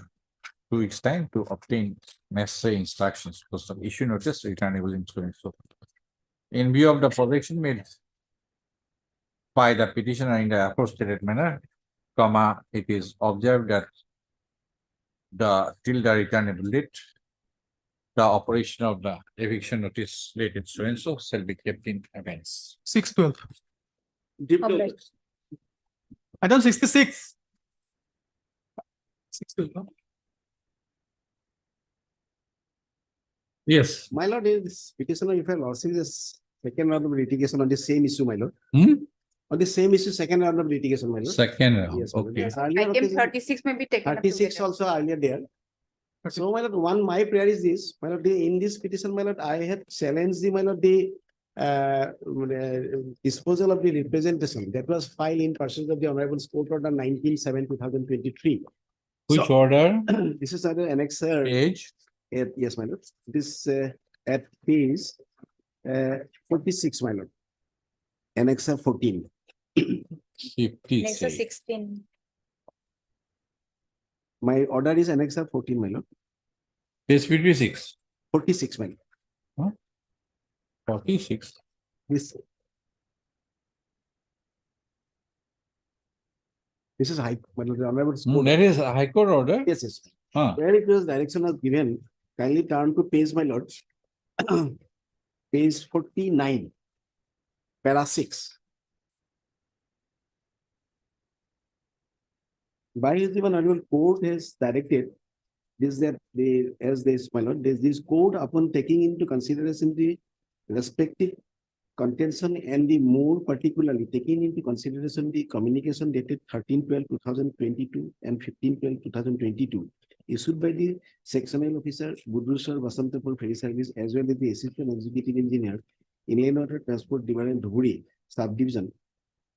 2 weeks' time to obtain necessary instructions for some issue notice returnable in so and so. In view of the projection made by the petitioner in the aforestated manner, comma, it is observed that till the returnable date, the operation of the eviction notice dated so and so shall be kept in abeyance. 6/12. Alright. Item 66. 6/12, no? Yes. My lord, is petitioner, if I lordship this second round of litigation on the same issue, my lord. On the same issue, second round of litigation, my lord. Second round, Yes, my lord. okay. Yes, earlier Item occasion- 36 may be taken up 36 together. also earlier there. So, my lord, one, my prayer is this, my lord, in this petition, my lord, I have challenged the, my lord, the disposal of the representation that was filed in pursuit of the Honorable Court Order 19/7/2023. Which order? This is under annexer. Page? Yes, my lord. This at page 46, my lord. Annexer 14. Next to 16. My order is annexer 14, my lord. Page 56. 46, my lord. 46. This is high, my lord, the Honorable Court. That is a High Court order? Yes, yes. Huh. Where it was direction was given, kindly turn to page, my lord. Page 49, para 6. By his even Honorable Court has directed this that they, as this, my lord, this code upon taking into consideration the respective contention and the more particularly taking into consideration the communication dated 13/12/2022 and 15/12/2022 issued by the sectional officer Budrusar Basantapur Ferry Service as well as the assistant executive engineer in Inland Water Transport Department Dhuri subdivision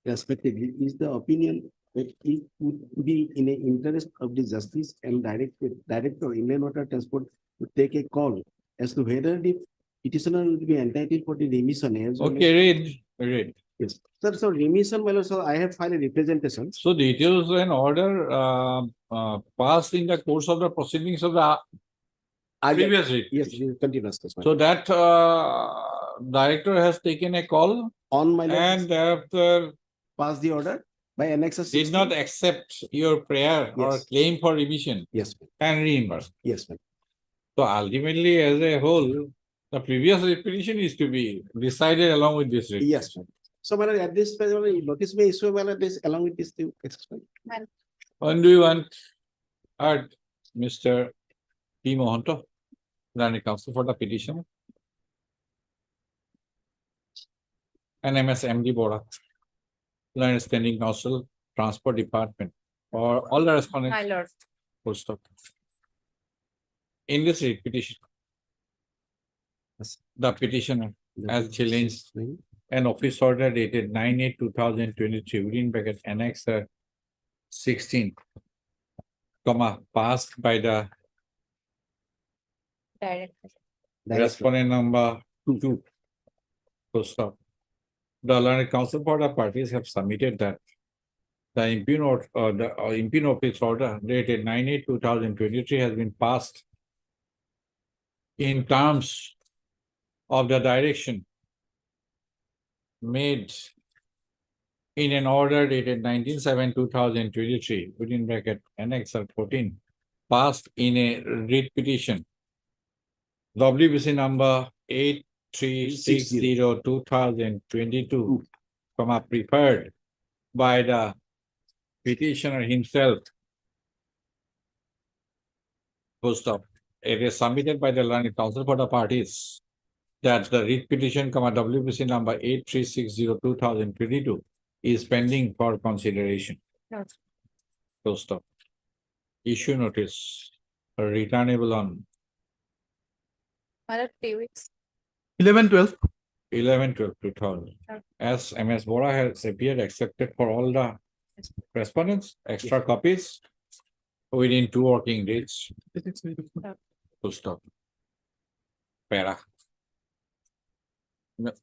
respectively is the opinion that it would be in the interest of the justice and director Inland Water Transport to take a call as to whether the petitioner will be entitled for the remission as well as- Okay, read. Yes, sir, so remission, my lord, so I have filed a representation. So details and order passed in the course of the proceedings of the previous writ. Yes, continuous. So that director has taken a call on my lord, and thereafter pass the order by annexer 16. did not accept your prayer or Yes. claim for remission. Yes. And reimbursed. Yes, ma'am. So ultimately, as a whole, the previous petition is to be decided along with this writ. Yes, ma'am. So, my lord, at this point, my lord, notice may issue, my lord, this along with this to explain. When do you want Mr. P. Mohanto, Learned Counsel for the petition? And MS MD Bora, Learned Standing Counsel, Transport Department, or all the respondents. My lord. Full stop. In this writ petition, the petitioner has challenged an office order dated 9/8/2023 within bracket annexer 16, passed by the Director. respondent number 2. Full stop. The Learned Counsel for the parties have submitted that the impugn office order dated 9/8/2023 has been passed in terms of the direction made in an order dated 19/7/2023 within bracket annexer 14, passed in a writ petition WBC number 8360/2022, prepared by the petitioner himself. Full stop. It is submitted by the Learned Counsel for the parties that the writ petition, WBC number 8360/2022 is pending for consideration. Yes. Full stop. Issue notice returnable on My lord, 3 weeks. 11/12. 11/12/2000. Okay. As MS Bora has appeared accepted for all the respondents, extra copies within 2 working days. Full stop. Para.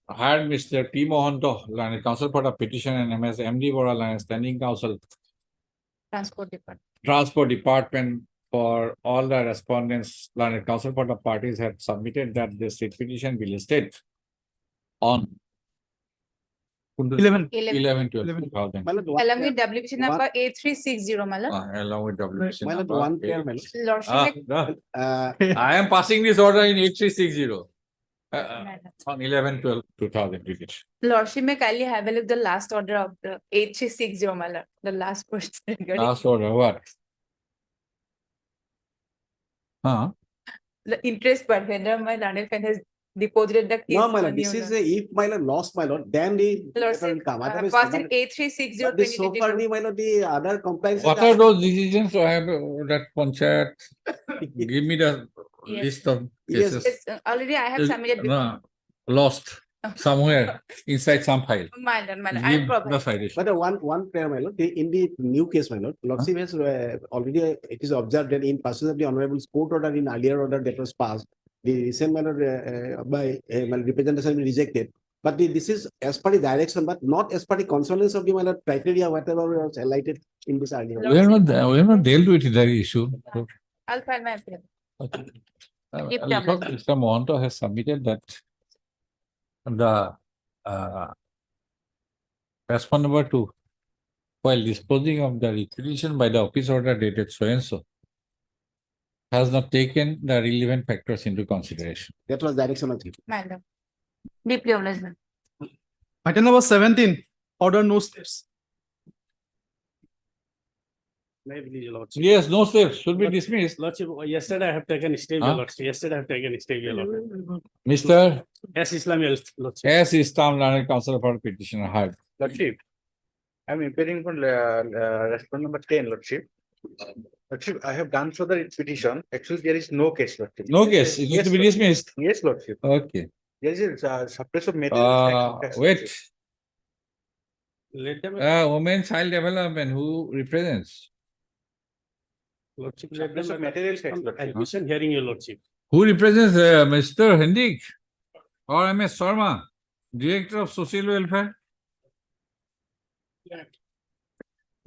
hired Mr. P. Mohanto, learned counsel for the petition, and MS MD Bora, learned standing counsel, Transport Department. Transport Department, for all the respondents, learned counsel for the parties had submitted that the state petition be listed on 11. 11/12/2000. Along with WPC number A360, my lord. Along with WPC My lord, number. one pair, my lord. Lordship, I am passing this order in 8360. On 11/12/2023. Lordship may kindly have a look the last order of the 8360, my lord. The last person. regarding Last order, what? Huh? The interest, but whether my learned friend has deposited the case. No, my lord, on this you, is lord. if my lord lost, my lord, then the. Lordship, will come. Otherwise, passing but A360 this so far, 2022. my lord, the other compliance. What are those decisions? I have that Panchayat. Give me the Yes. list of Yes. cases. Yes, already I have submitted before. No, lost somewhere inside some file. My lord, I Give am problem. the citation. But one prayer, my lord, in the new case, my lord, Lordship has already, it is observed that in pursuance of the honorable court order in earlier order that was passed, the recent my lord, by my lord, representation will be rejected. But this is as per the direction, but not as per the consonance of the my lord criteria, whatever was highlighted in this earlier. We have not dealt with the issue. I'll file my appeal. Okay. If I thought Mr. Mohanto has submitted that the response number 2, while disposing of the requisition by the office order dated so and so, has not taken the relevant factors into consideration. That was direction of the. Madam. Deeply obliged, ma'am. Item number 17, order no steps. May I please, your lordship? Yes, no steps should be dismissed. Lordship, yesterday I have taken stay, Huh? your lordship. Yesterday I have taken stay, your lordship. Mr. Yes, Islam, your lordship. S. Islam, learned counsel for petitioner, hired. Lordship, I'm appearing for response number 10, Lordship. Lordship, I have done so the petition. Actually, there is no case, Lordship. No case, it is to be dismissed. Yes, Lordship. Okay. There is a suppress of material. Wait, Let them, Women Child Development, who represents? lordship, let Suppress them of material facts, Lordship. admission hearing, your lordship. Who represents Mr. Hendik or MS Sharma, Director of Social Welfare?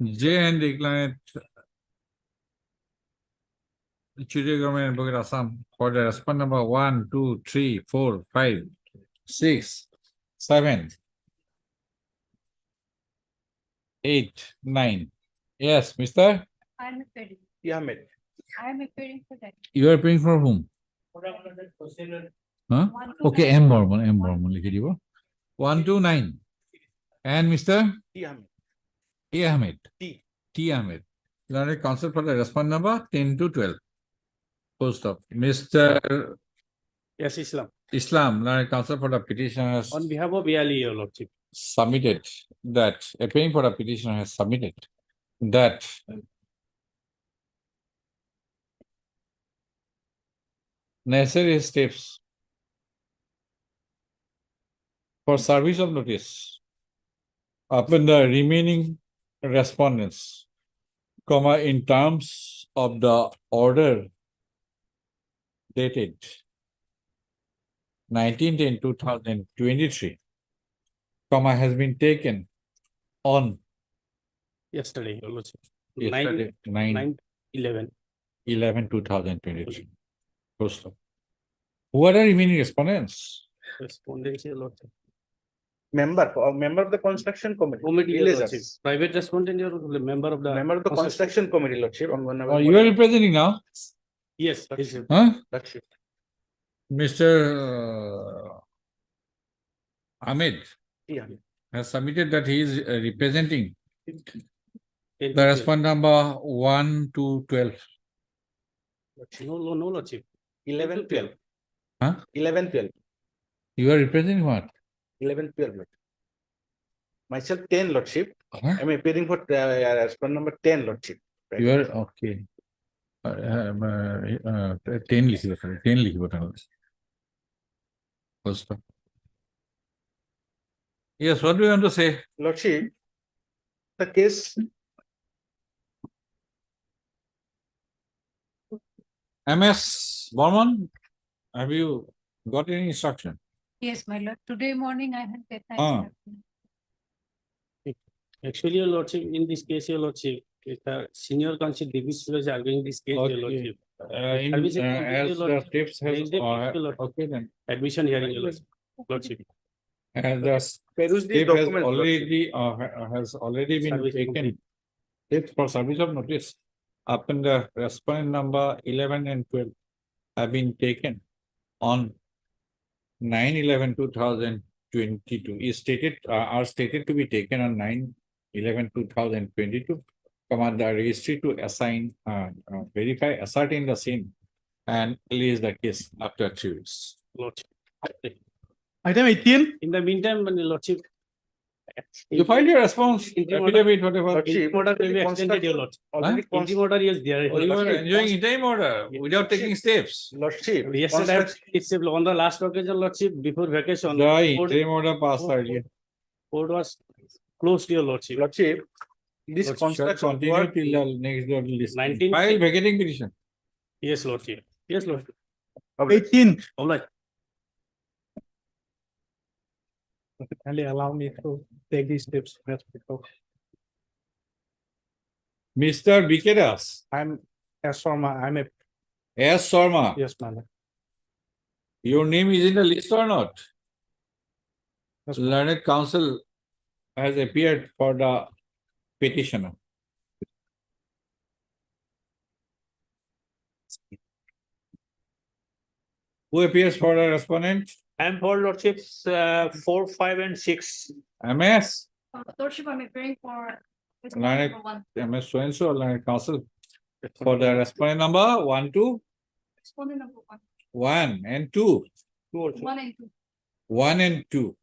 J. Hendik, client, Chile Government, Advocate Assam, for the response number 1, 2, 3, 4, 5, 6, 7, 8, 9. Yes, Mr. I'm appearing. Yeah, ma'am. I'm appearing for that. You are paying for whom? Huh? Okay, M. Borman, likhe dibo. 1, 2, 9. And Mr. Yeah, ma'am. A. Ahmed. T. T. Ahmed. Learned counsel for the response number 10 to 12. Full stop. Mr. Yes, Islam. Islam, learned counsel for the petitioner has On behalf of BLE, your lordship. submitted that, appearing for the petitioner has submitted that necessary steps for service of notice upon the remaining respondents, comma, in terms of the order dated 19/10/2023, comma, has been taken on Yesterday, your lordship. yesterday, 9/11. 9/11/2023. Full stop. Who are the remaining respondents? Respondents, your lordship. Member of the construction committee. Committee, your Villagers. lordship. Private respondent, your member of the. Member of the construction committee, Lordship. On one Oh, you are representing now? Yes, yes. Huh? Lordship. Mr. Ahmed Yeah. has submitted that he is representing 10 the to response number 1 to 12. 12. No, lordship. 11, 12. Huh? 11, 12. You are representing what? 11, 12. Lordship. Myself 10, Lordship. Huh? I'm appearing for response number 10, Lordship. You are okay. 10 लिखिबो थाले 10 लिखिबो थाले. First. Yes, what do you want to say? Lordship, the case MS Borman, have you got any instruction? Yes, my lord. Today morning I had that. Ah. Actually, your lordship, in this case, your lordship, senior counsel David was arguing this case, your Okay. lordship. As the steps has, okay then. Admission hearing, your lordship. And the step has already been Service taken. complete. Steps for service of notice upon the respondent number 11 and 12 have been taken on 9/11/2022. Is stated, are stated to be taken on 9/11/2022. Command the registry to assign, verify, ascertain the same and release the case after 3 weeks. Lordship. Item 18. In the meantime, my lordship. You filed your response, Interim affidavit, whatever. Interim order will be extended, your lordship. Interim order is there. Oh, you are enjoying interim order without taking steps. Lordship. Yesterday, it's on the last occasion, lordship, before vacation. The court- interim order passed earlier. Court was closed, your lordship. Lordship, this Shall construction continue work, till the next door list. 19 File vacating petition. Yes, lordship. Yes, lordship. 18. All right. Kindly allow me to take these steps. Mr. Bikedas, I'm S. Sharma. I'm a, S. Sharma, yes, my lord. your name is in the list or not? Yes, Learned counsel has appeared for the petitioner. Who appears for the respondent? I'm for lordships, 4, 5, and 6. MS, Lordship, I'm appearing for. Learned MS so and so, learned counsel for the respondent number 1, 2, Respondent number 1. 1 and 2, 1 and 2. 1 and 2.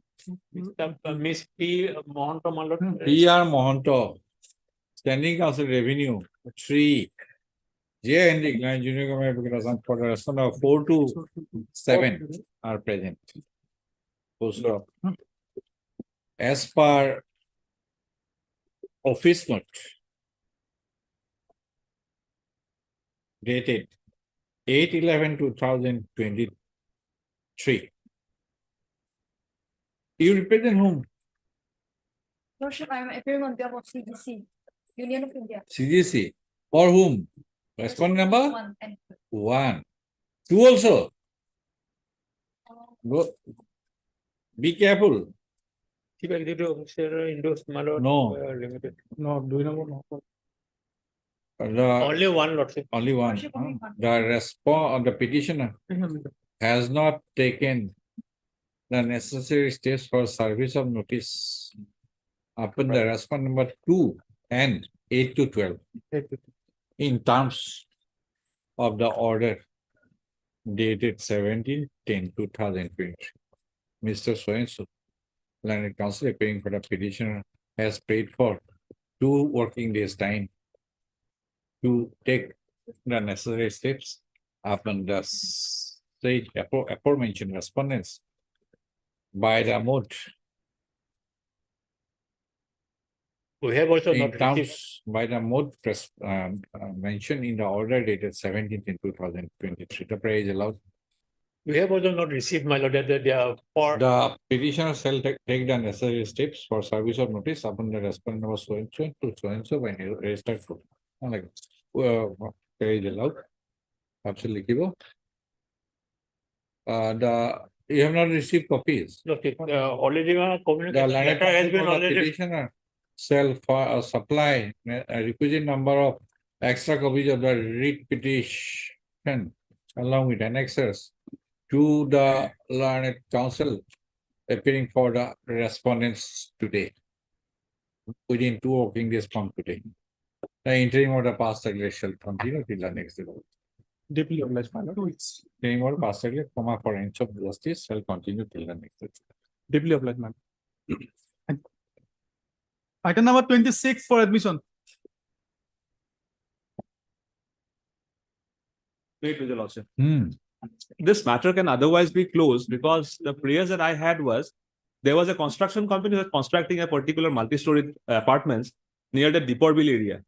Miss P. Mohanto, my lord. PR Mohanto, standing counsel revenue 3. J. Hendrik, Line Junior Government for the respondent of 4 to 7 are present. Post of. As per office note dated 8/11/2023. You represent whom? Lordship, I'm appearing on behalf of CGC, Union of India. CGC. For whom? Respondent number 1 and 2. 1. 2 also. Go. Be careful. No. No, do you know? The, Only one lordship. only one. Lordship, only one. The response of the petitioner has not taken the necessary steps for service of notice upon the respondent number 2 and 8 to 12 in terms of the order dated 17/10/2023. Mr. So-and-so, Learned Counsel appearing for the petitioner has paid for 2 working days time to take the necessary steps upon the stage aforementioned respondents by the mode We have also in not received. terms by the mode mentioned in the order dated 17/10/2023. The prayer is allowed. We have also not received, my lord, that they are for. The petitioner shall take the necessary steps for service of notice upon the respondent number so and so to so and so when registered for. Like, prayer is allowed. Absolutely. You have not received copies. Original The communication learned letter has counsel been for the already. petitioner shall supply a requisite number of extra copies of the writ petition along with annexes to the learned counsel appearing for the respondents today within 2 working days from today. The interim order passed earlier shall continue till the next day. Deeply obliged, my lord. Interim order passed earlier, for inch of justice shall continue till the next day. Deeply obliged, ma'am. Item number 26 for admission. Wait, with your lordship. This matter can otherwise be closed because the prayers that I had was there was a construction company that was constructing a particular multi-story apartments near the Deeporville area,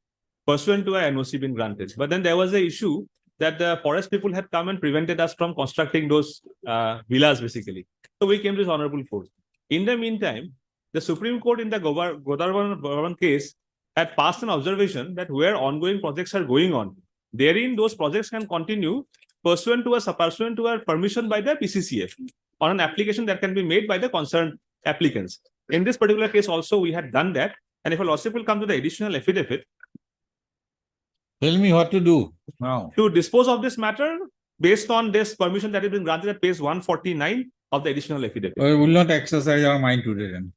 pursuant to a NOC being granted. But then there was an issue that the forest people had come and prevented us from constructing those villas basically. So we came to this honorable court. In the meantime, the Supreme Court in the Godavarman case had passed an observation that where ongoing projects are going on, therein those projects can continue pursuant to a permission by the PCCF on an application that can be made by the concerned applicants. In this particular case also, we had done that. And if a lawsuit will come to the additional affidavit, Tell me what to do now. to dispose of this matter based on this permission that has been granted at page 149 of the additional affidavit. We will not exercise our mind today then.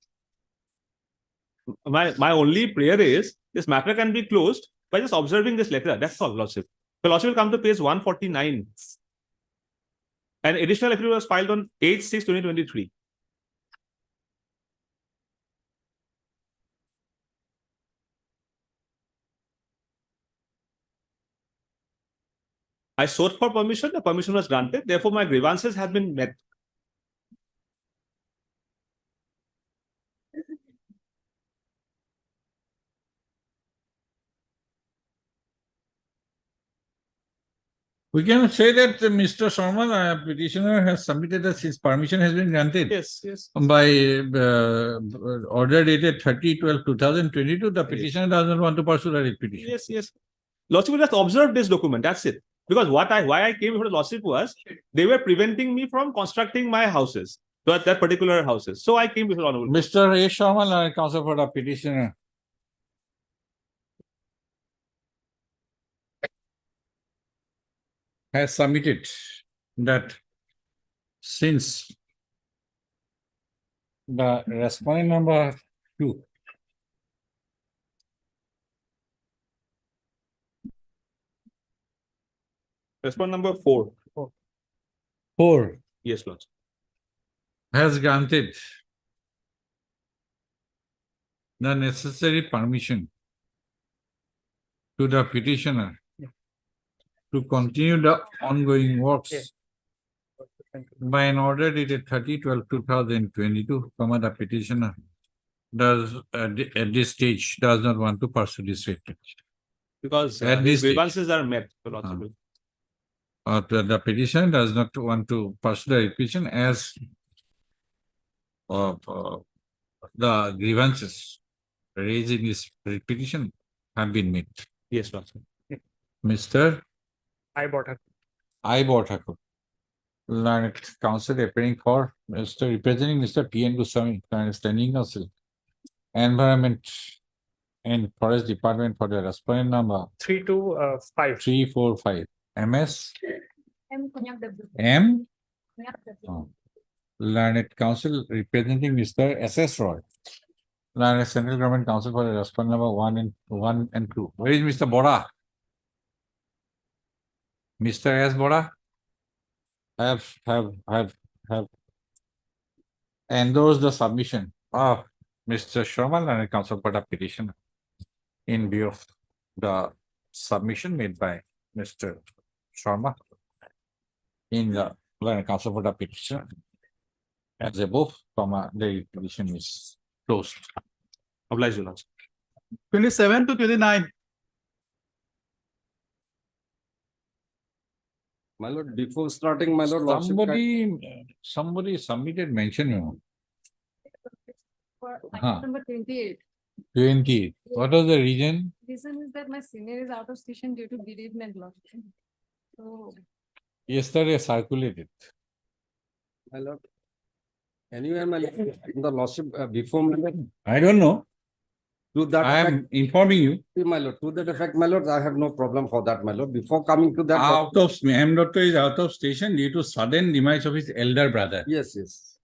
My only prayer is this matter can be closed by just observing this letter. That's all, Lordship. The Lordship will come to page 149. An additional affidavit was filed on 8/6/2023. I sought for permission, the permission was granted, therefore my grievances have been met. We can say that Mr. Sharma, petitioner has submitted that his permission has been granted. Yes, yes. By order dated 30/12/2022, the petitioner does not want to pursue the petition. Yes, yes. Lordship will just observe this document, that's it. Because why I came before the lawsuit was, they were preventing me from constructing my houses, that particular houses. So I came before Honorable. Mr. A. Sharma, counsel for the petitioner. Has submitted that since the respondent number 2 Respondent number 4. 4 Yes, Lord. has granted the necessary permission to the petitioner to continue the ongoing works by an order dated 30/12/2022, the petitioner does at this stage does not want to pursue this request. Because At these this stage. grievances are met, Lordship. The petitioner does not want to pursue the petition as the grievances raised in this petition have been met. Yes, Lordship. Mr. I bought her. Thakur, learned counsel appearing for representing Mr. P.N. Goswami, standing counsel, Environment and Forest Department for the respondent number 325. 345. MS M. Kunyak W. M. Learned counsel representing Mr. S.S. Roy, learned Central Government Council for the respondent number 1 and 2. Where is Mr. Bora? Mr. S. Bora, have endorsed the submission of Mr. Sharma and counsel for the petition in view of the submission made by Mr. Sharma in the counsel for the petition. As above, the petition is closed. Oblige, Your Lordship. 27 to 29. My lord, before starting, my lord, lordship Somebody submitted mention, you know. For Huh. item number 28. 20. What was the reason? Reason is that my senior is out of station due to bereavement loss. So Yesterday circulated. my lord. Anywhere, my lord, in the lordship, before, my lord, I don't know. to that I effect, am informing you. my lord, to that effect, my lord, I have no problem for that, my lord. Before coming to that. M. Doctor is out of station due to sudden demise of his elder brother. Yes, yes.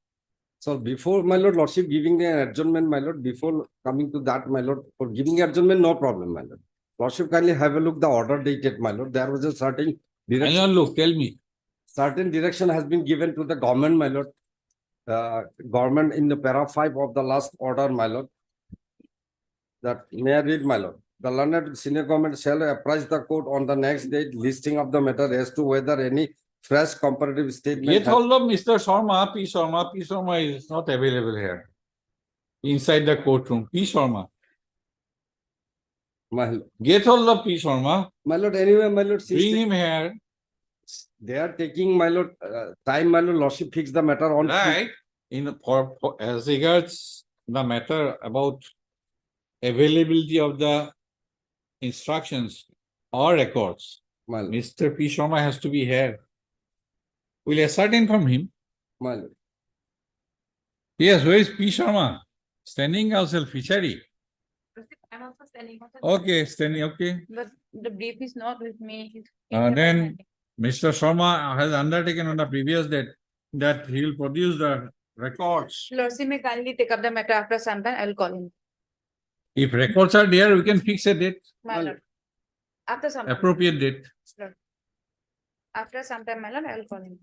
So before, my lord, lordship giving the adjournment, my lord, before coming to that, my lord, for giving adjournment, no problem, my lord. Lordship kindly have a look, the order dated, my lord. There was a certain direction. I'll look, tell me. Certain direction has been given to the government, my lord. Government in the para 5 of the last order, my lord. That may I read, my lord. The learned senior government shall apprise the court on the next date listing of the matter as to whether any fresh comparative statement. Get hold of Mr. Sharma. P. Sharma. P. Sharma is not available here. Inside the courtroom. P. Sharma. My lord. Get hold of P. Sharma. My lord, anyway, my lord. Bring him here. They are taking, my lord, time, my lord, lordship fix the matter on. Right. as regards the matter about availability of the instructions or records, My lord, Mr. P. Sharma has to be here. We'll ascertain from him. my lord. Yes, where is P. Sharma? Standing counsel fishery. I'm also standing. Okay, standing, okay. But the brief is not with me. He's Then Mr. Sharma has undertaken on the previous date that he will produce the records. Lordship may kindly take up the matter after some time. I will call him. If records are there, we can fix a date, My lord. After some time. appropriate date. Lord. After some time, my lord, I will call him.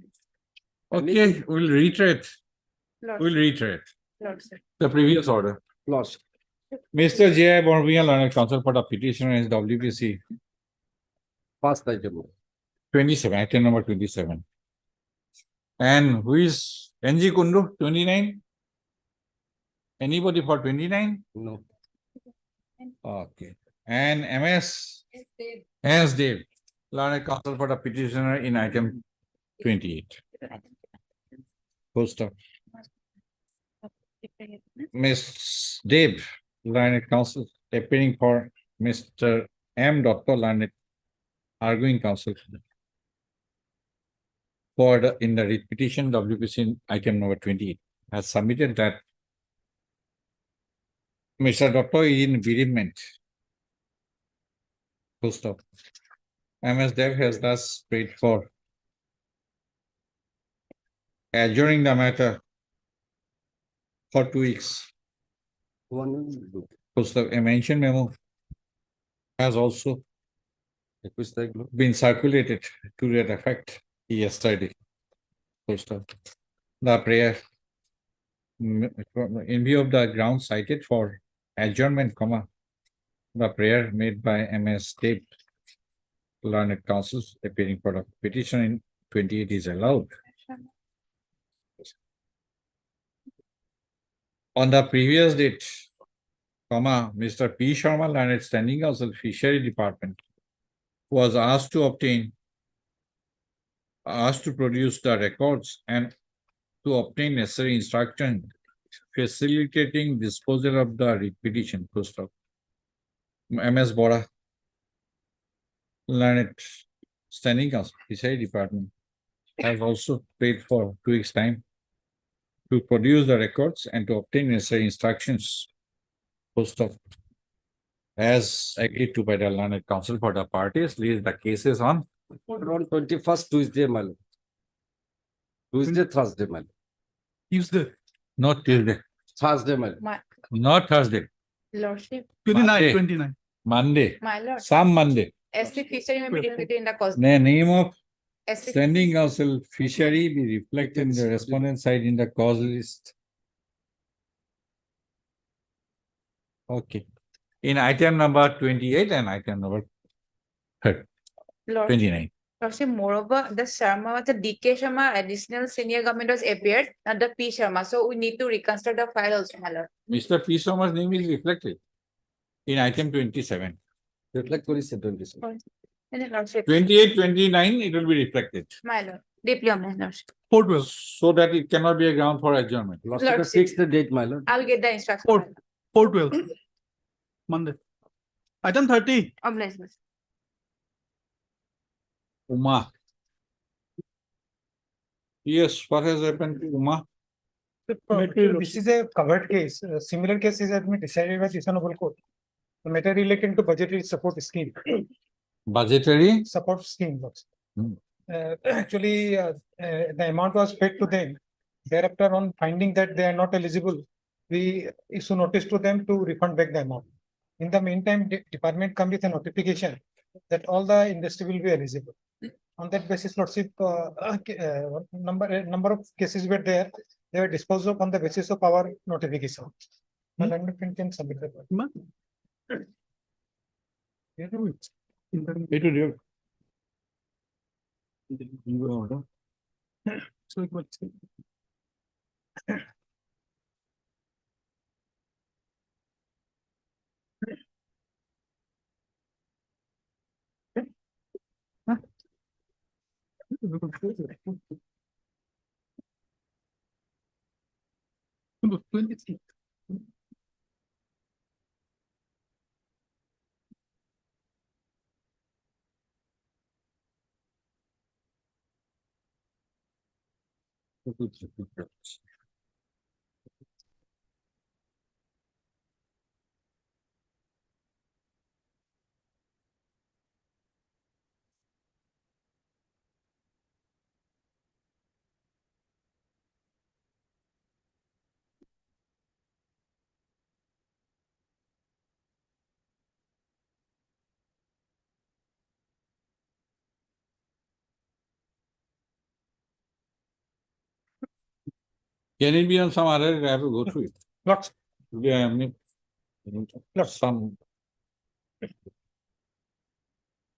Okay, we'll reiterate. Lord. We'll reiterate Lord, sir. the previous order. Lordship. Mr. J. I. Bonvia, learned counsel for the petitioner is WPC First item. 27, item number 27. And who is NG Kundu, 29? Anybody for 29? No. Okay. And MS S. Dave, learned counsel for the petitioner in item 28. Full stop. Ms. Dave, learned counsel appearing for Mr. M. Dr. Learned arguing counsel for the in the writ petition WPC in item number 28 has submitted that Mr. Dr. is in bereavement. Full stop. MS Dev has thus prayed for adjourning the matter for 2 weeks. Full stop. A mentioned memo has also been circulated to that effect yesterday. Full stop. The prayer in view of the ground cited for adjournment, the prayer made by MS Dev, learned counsels appearing for the petition in 28 is allowed. On the previous date, Mr. P. Sharma, learned standing counsel Fishery Department, was asked to produce the records and to obtain necessary instruction facilitating disposal of the writ petition. Full stop. MS Bora, learned standing counsel Fishery Department, has also paid for 2 weeks' time to produce the records and to obtain necessary instructions. Full stop. As agreed to by the learned counsel for the parties, leaves the cases on 21st Tuesday, my lord. Tuesday, Thursday, my lord. Tuesday. Not Tuesday, Thursday, my lord. not Thursday, Lordship. 29. Monday, My lord. some Monday. SC fishery may be depicted in the cause. The name of SC standing counsel fishery be reflected in the respondent side in the cause list. Okay. In item number 28 and item number Lord. 29. Lordship, moreover, the Sharma, the DK Sharma, additional senior government appeared, not the P Sharma. So we need to reconstruct the file also, my lord. Mr. P. Sharma's name is reflected in item 27. Reflect what is said, 27. And then lordship. 28, 29, it will be reflected. My lord. Deeply honored, lordship. 412. So that it cannot be a ground for adjournment. Lordship, fix the date, my lord. I'll get the instruction. 412. Monday. Item 30. Obliged. Uma. Yes, what has happened to Uma? This is a covered case. Similar cases have been decided by this honorable court. The matter relating to budgetary support scheme. Budgetary? Support scheme. Hmm. Actually, the amount was paid to them. Thereafter, on finding that they are not eligible, we issue notice to them to refund back the amount. In the meantime, the department come with a notification that all the industry will be eligible. On that basis, lordship, number of cases were there. They were disposed of on the basis of our notification. And underprint can submit the. It will 23. Can it be on some other, I have to go through it. Lots. Yeah, I mean, some.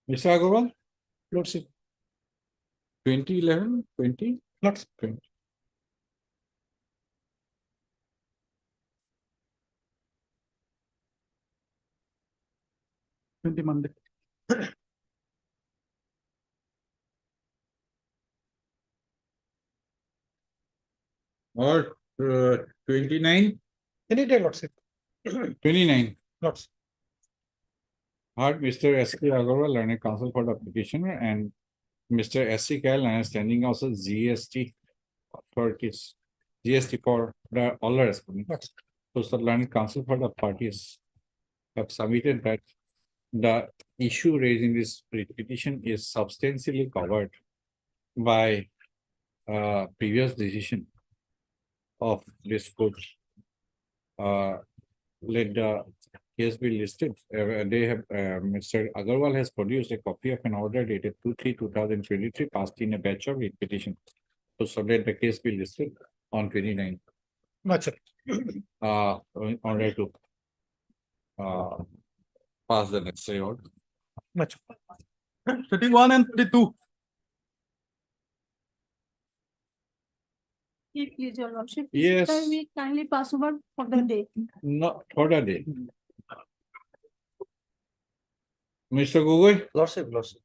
Mr. Agarwal, Lordship. 2011, 20? Lots. 20. Monday. Or 29? Any day, Lordship. 29. Lots. Heard Mr. S.K. Agarwal, learned counsel for the petitioner, and Mr. S.C. Kyle, and standing also GST authorities. GST for the all the respondents. So, the learned counsel for the parties have submitted that the issue raised in this petition is substantially covered by previous decision of this court. Let the case be listed. They have Mr. Agarwal has produced a copy of an order dated 2/3/2023 passed in a batch of writ petition. So let the case be listed on 29. Much. Order to pass the necessary order. Much. 31 and 32. Please, your lordship. Yes. Sir, we kindly pass over for the day. No, for the day. Mr. Gugoi, Lordship, Lordship.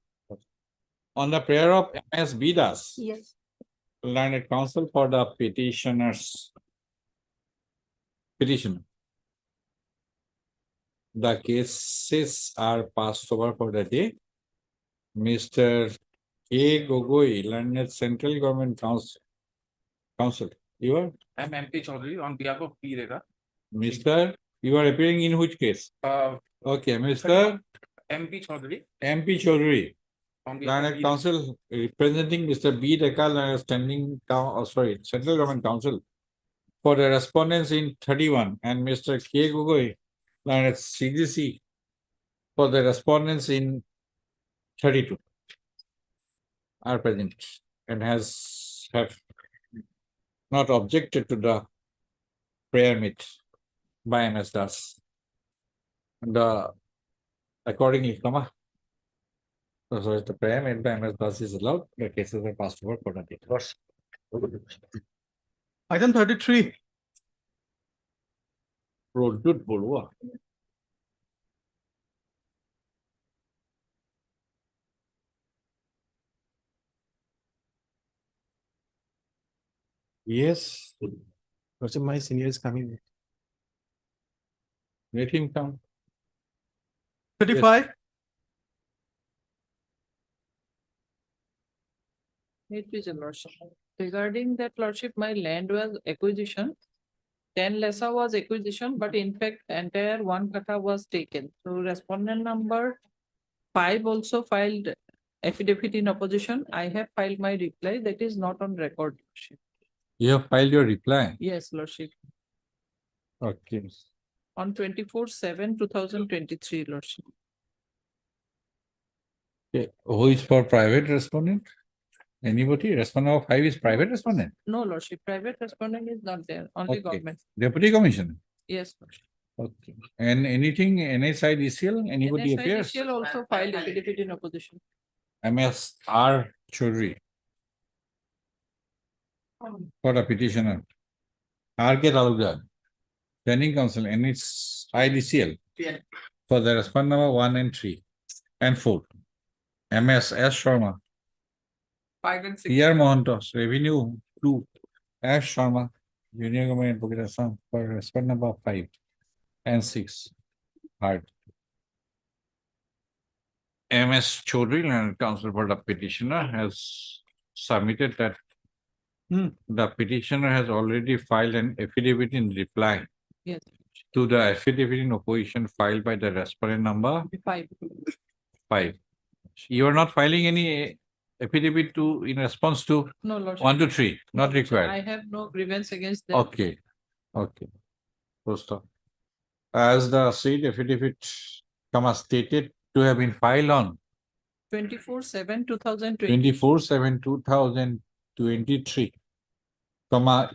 on the prayer of M.S. Bidas, Yes. learned counsel for the petitioners. Petition. The cases are passed over for the day. Mr. A. Gogoi, learned Central Government Council. You are? I'm MP Chaudhary on behalf of P. Rega. Mr. You are appearing in which case? Okay, Mr. MP Chaudhary. MP Chaudhary. On behalf of Learned P. Council representing Mr. B. Dekal, standing down, Central Government Council for the respondents in 31, and Mr. K. Gogoi, learned CGC for the respondents in 32 are present and have not objected to the prayer made by MS Das. The accordingly, so if the prayer made by MS Das is allowed, the cases are passed over for the day. Item 33. Produt bolua. Yes. Lordship, my senior is coming. Let him come. 35. It is, your lordship. Regarding that, lordship, my land was acquisition. 10 lessa was acquisition, but in fact, entire 1 kata was taken. So respondent number 5 also filed affidavit in opposition. I have filed my reply, that is not on record, lordship. You have filed your reply. Yes, lordship. Okay. On 24/7/2023, lordship. Okay. Who is for private respondent? Anybody? Respondent of 5 is private respondent. No, lordship, private respondent is not there, only Okay. government. Deputy Commissioner. Yes, lordship. Okay. And anything NSI DCL? Anybody NSI appears? DCL also filed affidavit in opposition. MS R. Chaudhary for the petitioner. R.K. Talukdar, Standing Council, and its IDCL for the respondent number 1 and 3 and 4. MS S. Sharma, 5 and 6. P.R. Mohantos, Revenue 2, S. Sharma, Junior Government Advocate Assam for respondent number 5 and 6. Heard. MS Chaudhary, Learned Counsel for the petitioner, has submitted that the petitioner has already filed an affidavit in reply Yes, to the affidavit in opposition filed by the respondent number 5. 5. You are not filing any affidavit in response to No, Lordship. 1 to 3, not I required. have no grievance against them. Okay, okay. Full stop. As the said affidavit, stated to have been filed on 24/7/2020. 24/7/2023,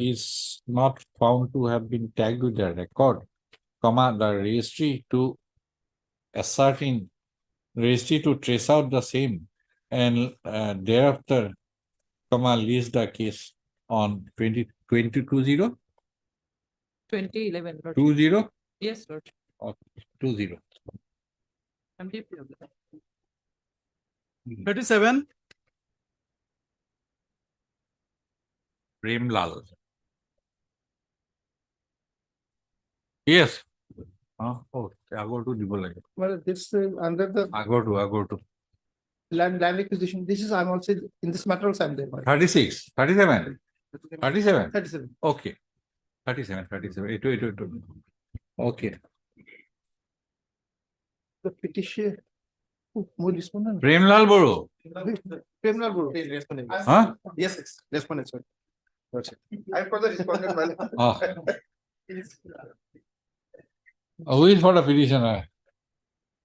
is not found to have been tagged with the record, the registry to trace out the same, and thereafter, lease the case on 2020. 2011. Lordship. 20? Yes, Lord. Okay, 20. I'm deeply aware. 37. Premlal. Yes. Oh, Agotu দিব লাগে. Well, this is under the Agotu. land acquisition. This is, I'm also in this matter also I'm there. 36, 37. 37. 37. Okay. 37. It. Okay. The petition. More respondent. Premlal Boro. Criminal Bureau. Huh? Yes, respondent, sorry. I'm for the respondent. Who is for the petitioner?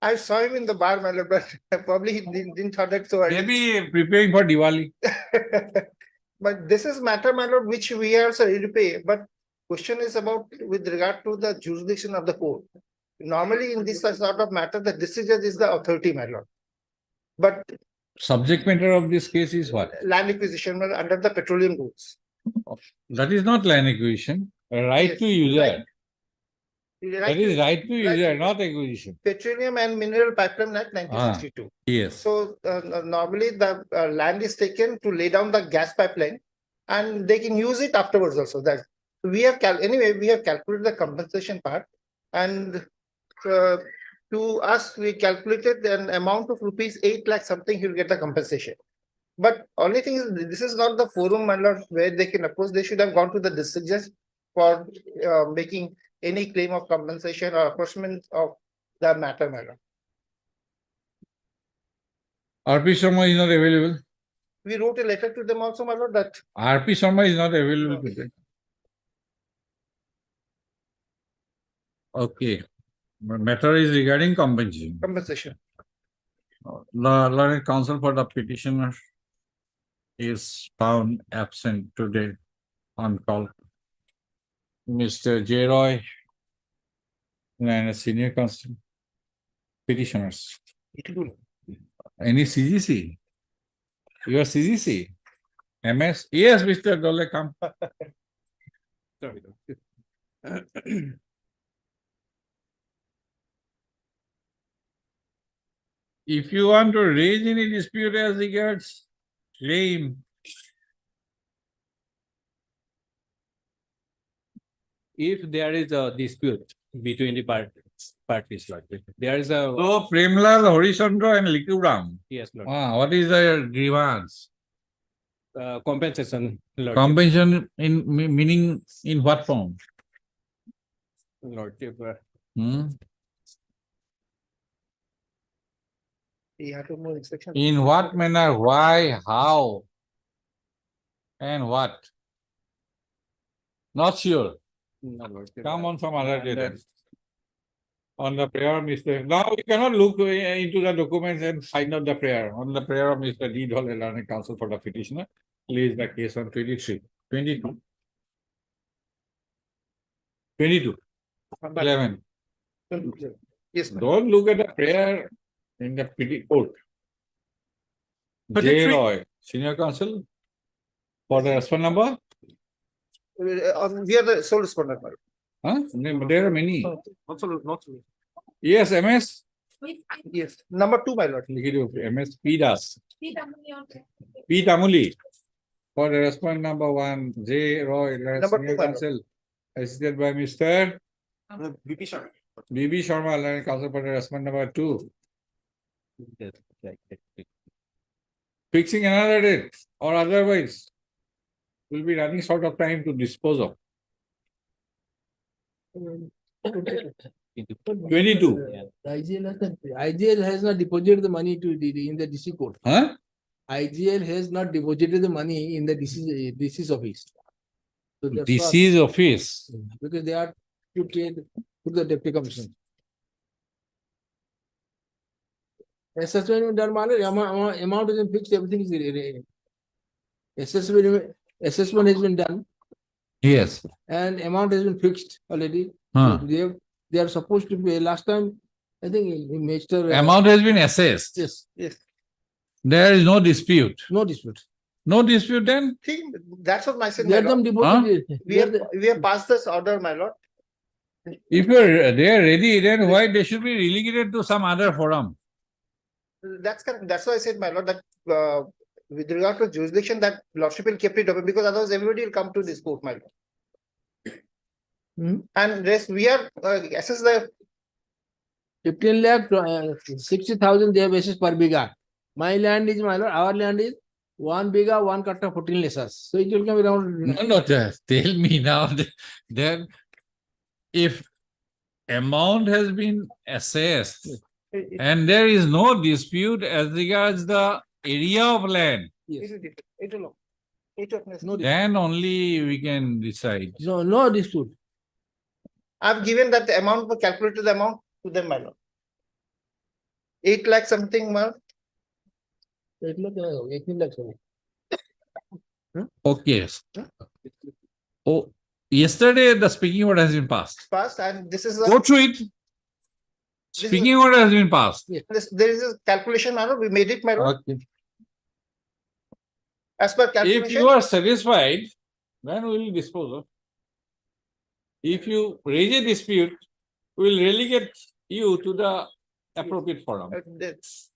I saw him in the bar, my lord, but probably he didn't thought that so. Maybe preparing for Diwali. But this is matter, my lord, which we are also ready to pay. But question is about with regard to the jurisdiction of the court. Normally in this sort of matter, the decision is the authority, my lord. But Subject matter of this case is what? land acquisition under the petroleum rules. That is not land acquisition. Right Yes, to user. That is right to right user, to- not acquisition. Petroleum and Mineral Pipeline Act 1962. Yes. So normally the land is taken to lay down the gas pipeline and they can use it afterwards also. That we have anyway, we have calculated the compensation part, and to us, we calculated an amount of rupees 8 lakh something, he'll get the compensation. But only thing is, this is not the forum, my lord, where they can oppose. They should have gone to the district judge for making any claim of compensation or apportionment of the matter, my lord. RP Sharma is not available. We wrote a letter to them also, my lord, that RP Sharma is not available today. Okay. Matter is regarding compensation. compensation. Learned counsel for the petitioner is found absent today on call. Mr. J. Roy and a senior counsel petitioners. Any CGC? You are CGC? MS? Yes, Mr. Dole, come. If you want to raise any dispute as regards claim, If there is a dispute between the parties, Lord, there is a, so Premlal, Harishchandra and Likuram. yes, Lord, What is the grievance? compensation, Lord. Compensation meaning in what form? Lordship, Hmm? He had to move inspection. In what manner, why, how, and what? Not sure. no, Lordship. Come on some other day then. On the prayer of Mr. Now we cannot look into the documents and find out the prayer. On the prayer of Mr. D. Dhol, Learned Counsel for the petitioner, lays the case on 22. 11. Yes, ma'am. Don't look at the prayer in the court. J. 33. Roy, senior counsel, for the respondent number? We are the sole respondent, my lord. Huh? There are many. Not Yes, MS. yes. Number 2, my lord. MS P. Das. P. Tamuli. For the respondent number one, J. Roy, Number Senior two, my lord. Counsel, assisted by Mr. BP Sharma. B.B. Sharma, Learned Counsel for the respondent number two. Fixing another date or otherwise will be running short of time to dispose of. 22. IGL has not deposited the money to in the DC court. Huh? IGL has not deposited the money in the DC's office. So that's This what- is office. Because they are to pay to the deputy commissioner. Assessment done, amount is fixed, everything is assessment has been done Yes. and amount has been fixed already. Huh. They are supposed to pay last time, I think Mr. Amount has been assessed. Yes, yes, There is no dispute. no dispute. No dispute then? See, that's what my son. Let them deposit it. We have passed this order, my lord. If they are ready, then why they should be relegated to some other forum? That's correct. That's why I said, my lord, that with regard to jurisdiction, that lordship will keep it open because otherwise everybody will come to this court, my lord. And rest, we are assess the 15 lakh, 60,000 they have assessed per biga. My land is, my lord, our land is 1 biga, 1 katta, 14 lesas. So it will come around. No, tell me now. Then if amount has been assessed and there is no dispute as regards the area of land, then only we can decide. No dispute. I've given that the amount, calculated the amount to them, my lord. 8 lakh something, my lord. 18 lakhs. Okay. Oh, yesterday the speaking order has been passed. Passed, and this is Go through it. Speaking order has been passed. there is a calculation, my lord. We made it, my lord. Okay. As per If calculation. you are satisfied, then we will dispose of. If you raise a dispute, we will relegate you to the appropriate forum. That's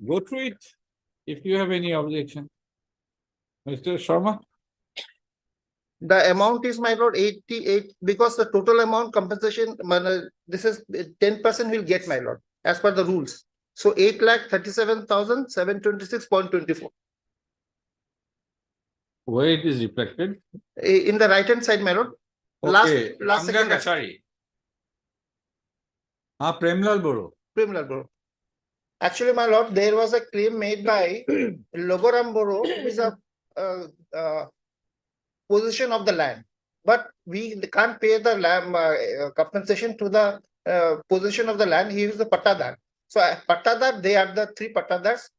Go through it if you have any objection. Mr. Sharma? the amount is, my lord, 88, because the total amount compensation, this is 10% will get, my lord, as per the rules. So 8,37,726.24. Where it is reflected? In the right hand side, my lord. Last Okay, Amgar second. Kachari. Premlal Boro. Criminal borough. Actually, my lord, there was a claim made by Logoram Borough, who is a possession of the land. But we can't pay the land compensation to the possession of the land. He is the Pattadar. So Pattadar, they are the 3 Pattadars.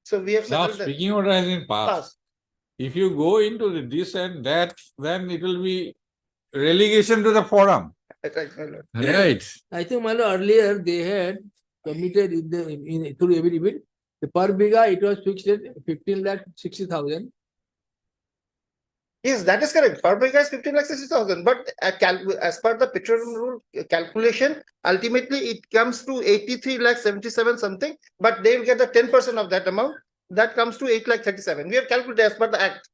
So we have Now settled speaking order has been passed. Passed. If you go into this and that, then it will be relegation to the forum. Right, my lord. Right. I think, my lord, earlier they had committed in through every bit. The per biga, it was fixed at 15 lakh 60,000. Yes, that is correct. Per biga is 15,60,000. But as per the petroleum rule calculation, ultimately it comes to 83,77,000 something. But they will get the 10% of that amount. That comes to 8,37,000. We have calculated as per the act.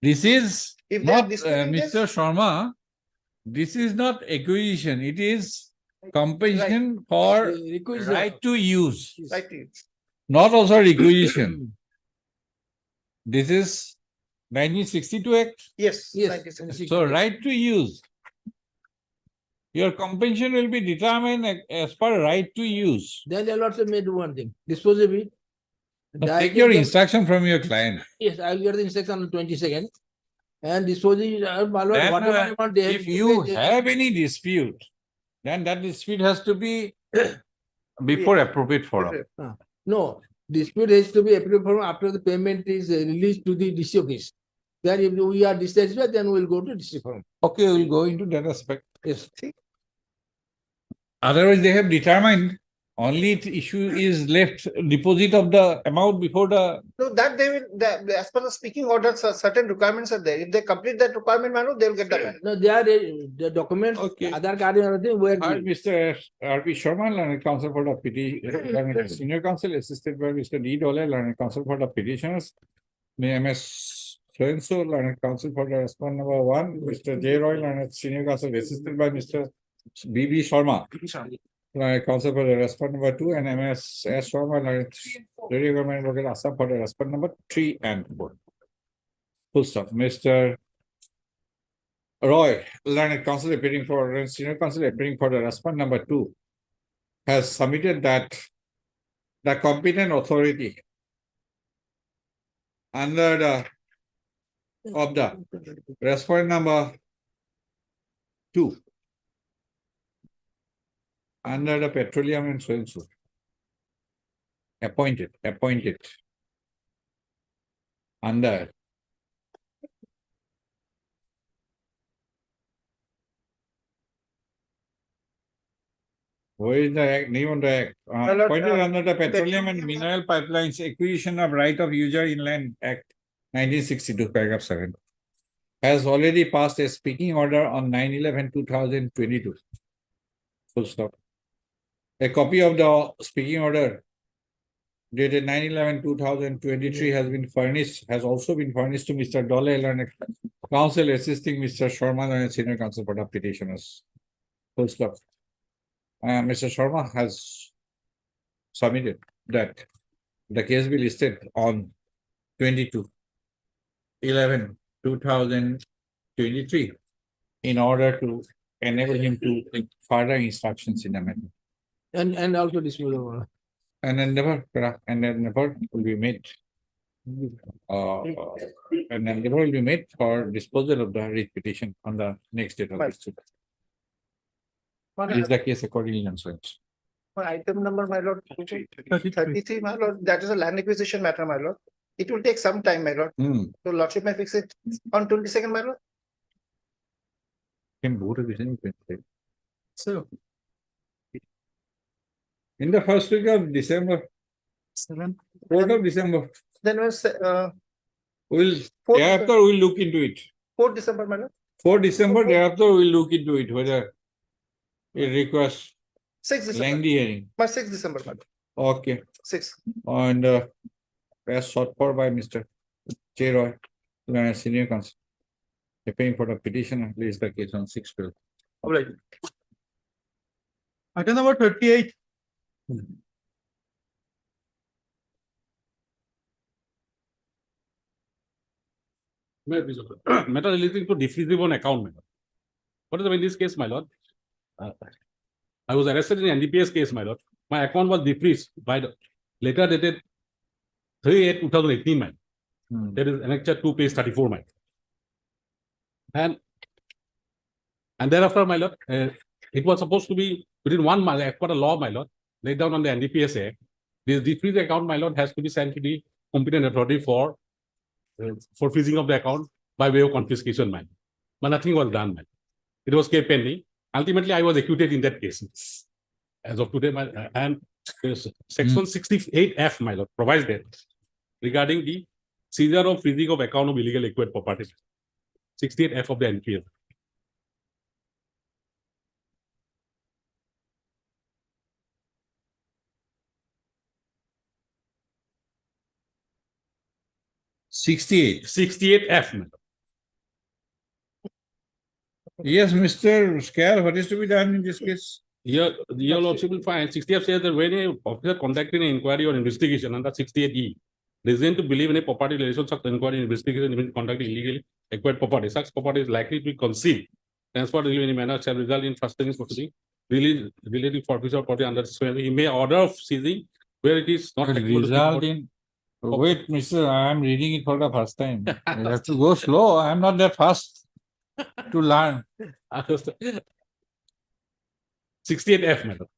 This is If they are not, disputing this- Mr. Sharma, this is not acquisition. It is compensation for Requisition. right to use, Right to use. not also requisition. This is 1962 Act. Yes. Yes. 96. So right to use. Your compensation will be determined as per right to use. Then they also made one thing, dispose of it. Now take your instruction from your client. Yes, I will get the instruction on 22nd. And disposing, Then, whatever amount they have. if you have any dispute, then that dispute has to be before appropriate forum. No, dispute has to be approved from after the payment is released to the DC office. Then if we are dissatisfied, then we'll go to district forum. Okay, we'll go into that aspect. Yes. Otherwise, they have determined Only issue is left deposit of the amount before the, No, that they will, as per the speaking orders, certain requirements are there. If they complete that requirement, my lord, they will get the ban. No, they are the documents, Okay. Aadhaar card and everything, where Hi, the- Mr. R.P. Sharma, learned counsel for the petition, senior counsel assisted by Mr. D. Dole, learned counsel for the petitioners. M.S. So-and-so, learned counsel for the respondent number one, Mr. J. Roy, learned senior counsel assisted by Mr. B.B. Sharma. Learned counsel for the respondent number two, and M.S. S. Sharma, learned Lady Government Advocate Assam for the respondent number three and four. Full stop. Mr. Roy, learned counsel appearing for, senior counsel appearing for the respondent number two, has submitted that the competent authority under the of the respondent number two under the petroleum and so and so appointed under where is the act, name of the act? My lord, Appointed under the Petroleum and Mineral Pipelines Acquisition of Right of User Inland Act 1962, paragraph 7. Has already passed a speaking order on 9/11/2022. Full stop. A copy of the speaking order dated 9/11/2023 has also been furnished to Mr. Dole and counsel assisting Mr. Sharma and senior counsel for the petitioners. Full stop. Mr. Sharma has submitted that the case be listed on 22/11/2023 in order to enable him to take further instructions in the matter. and also disposal of. An endeavor will be made. An endeavor will be made for disposal of the writ petition on the next date of this suit. Is the case accordingly and so on. For item number, my lord, 33, my lord, that is a land acquisition matter, my lord. It will take some time, my lord. So lordship may fix it on 22nd, my lord. Can both of these in 23. So. In the first week of December, 4th of December, Then was, we'll, 4th thereafter we'll look into it. 4th December, my lord. 4th December, thereafter we'll look into it, whether it requires 6th December. lengthy hearing. My 6th December, my lord. Okay. 6th. And as sought for by Mr. J. Roy, senior counsel. Appearing for the petition, place the case on 6/12. All right. Item number 38. Matter relating to defeasible on account matter. What is in this case, my lord? I was arrested in NDPS case, my lord. My account was defreezed by the later dated 3/8/2018, man. There is annexure 2, page 34, man. And thereafter, my lord, it was supposed to be within 1 month, as per the law, my lord, laid down on the NDPS Act. This defreeze account, my lord, has to be sent to the competent authority for freezing of the account by way of confiscation, man. But nothing was done, man. It was kept pending. Ultimately, I was acquitted in that case. As of today, and section 68F, my lord, provides that regarding the seizure or freezing of account of illegal acquired property. 68F of the NPL. Sixty-eight F. Madam. Yes, Mr. Scale, what is to be done in this case? Your lordship will find 60F says that when a officer conducting an inquiry or investigation under 68E, reason to believe in a property relation such inquiry and investigation even conducting illegally acquired property, such property is likely to be concealed, transferred in any manner shall result in frustrating proceeding, relating forfeiture of property under he may order of seizing where it is not Result in. Wait, Mr. I am reading it for the first time. You have to go slow. I am not that fast to learn. 68F, madam.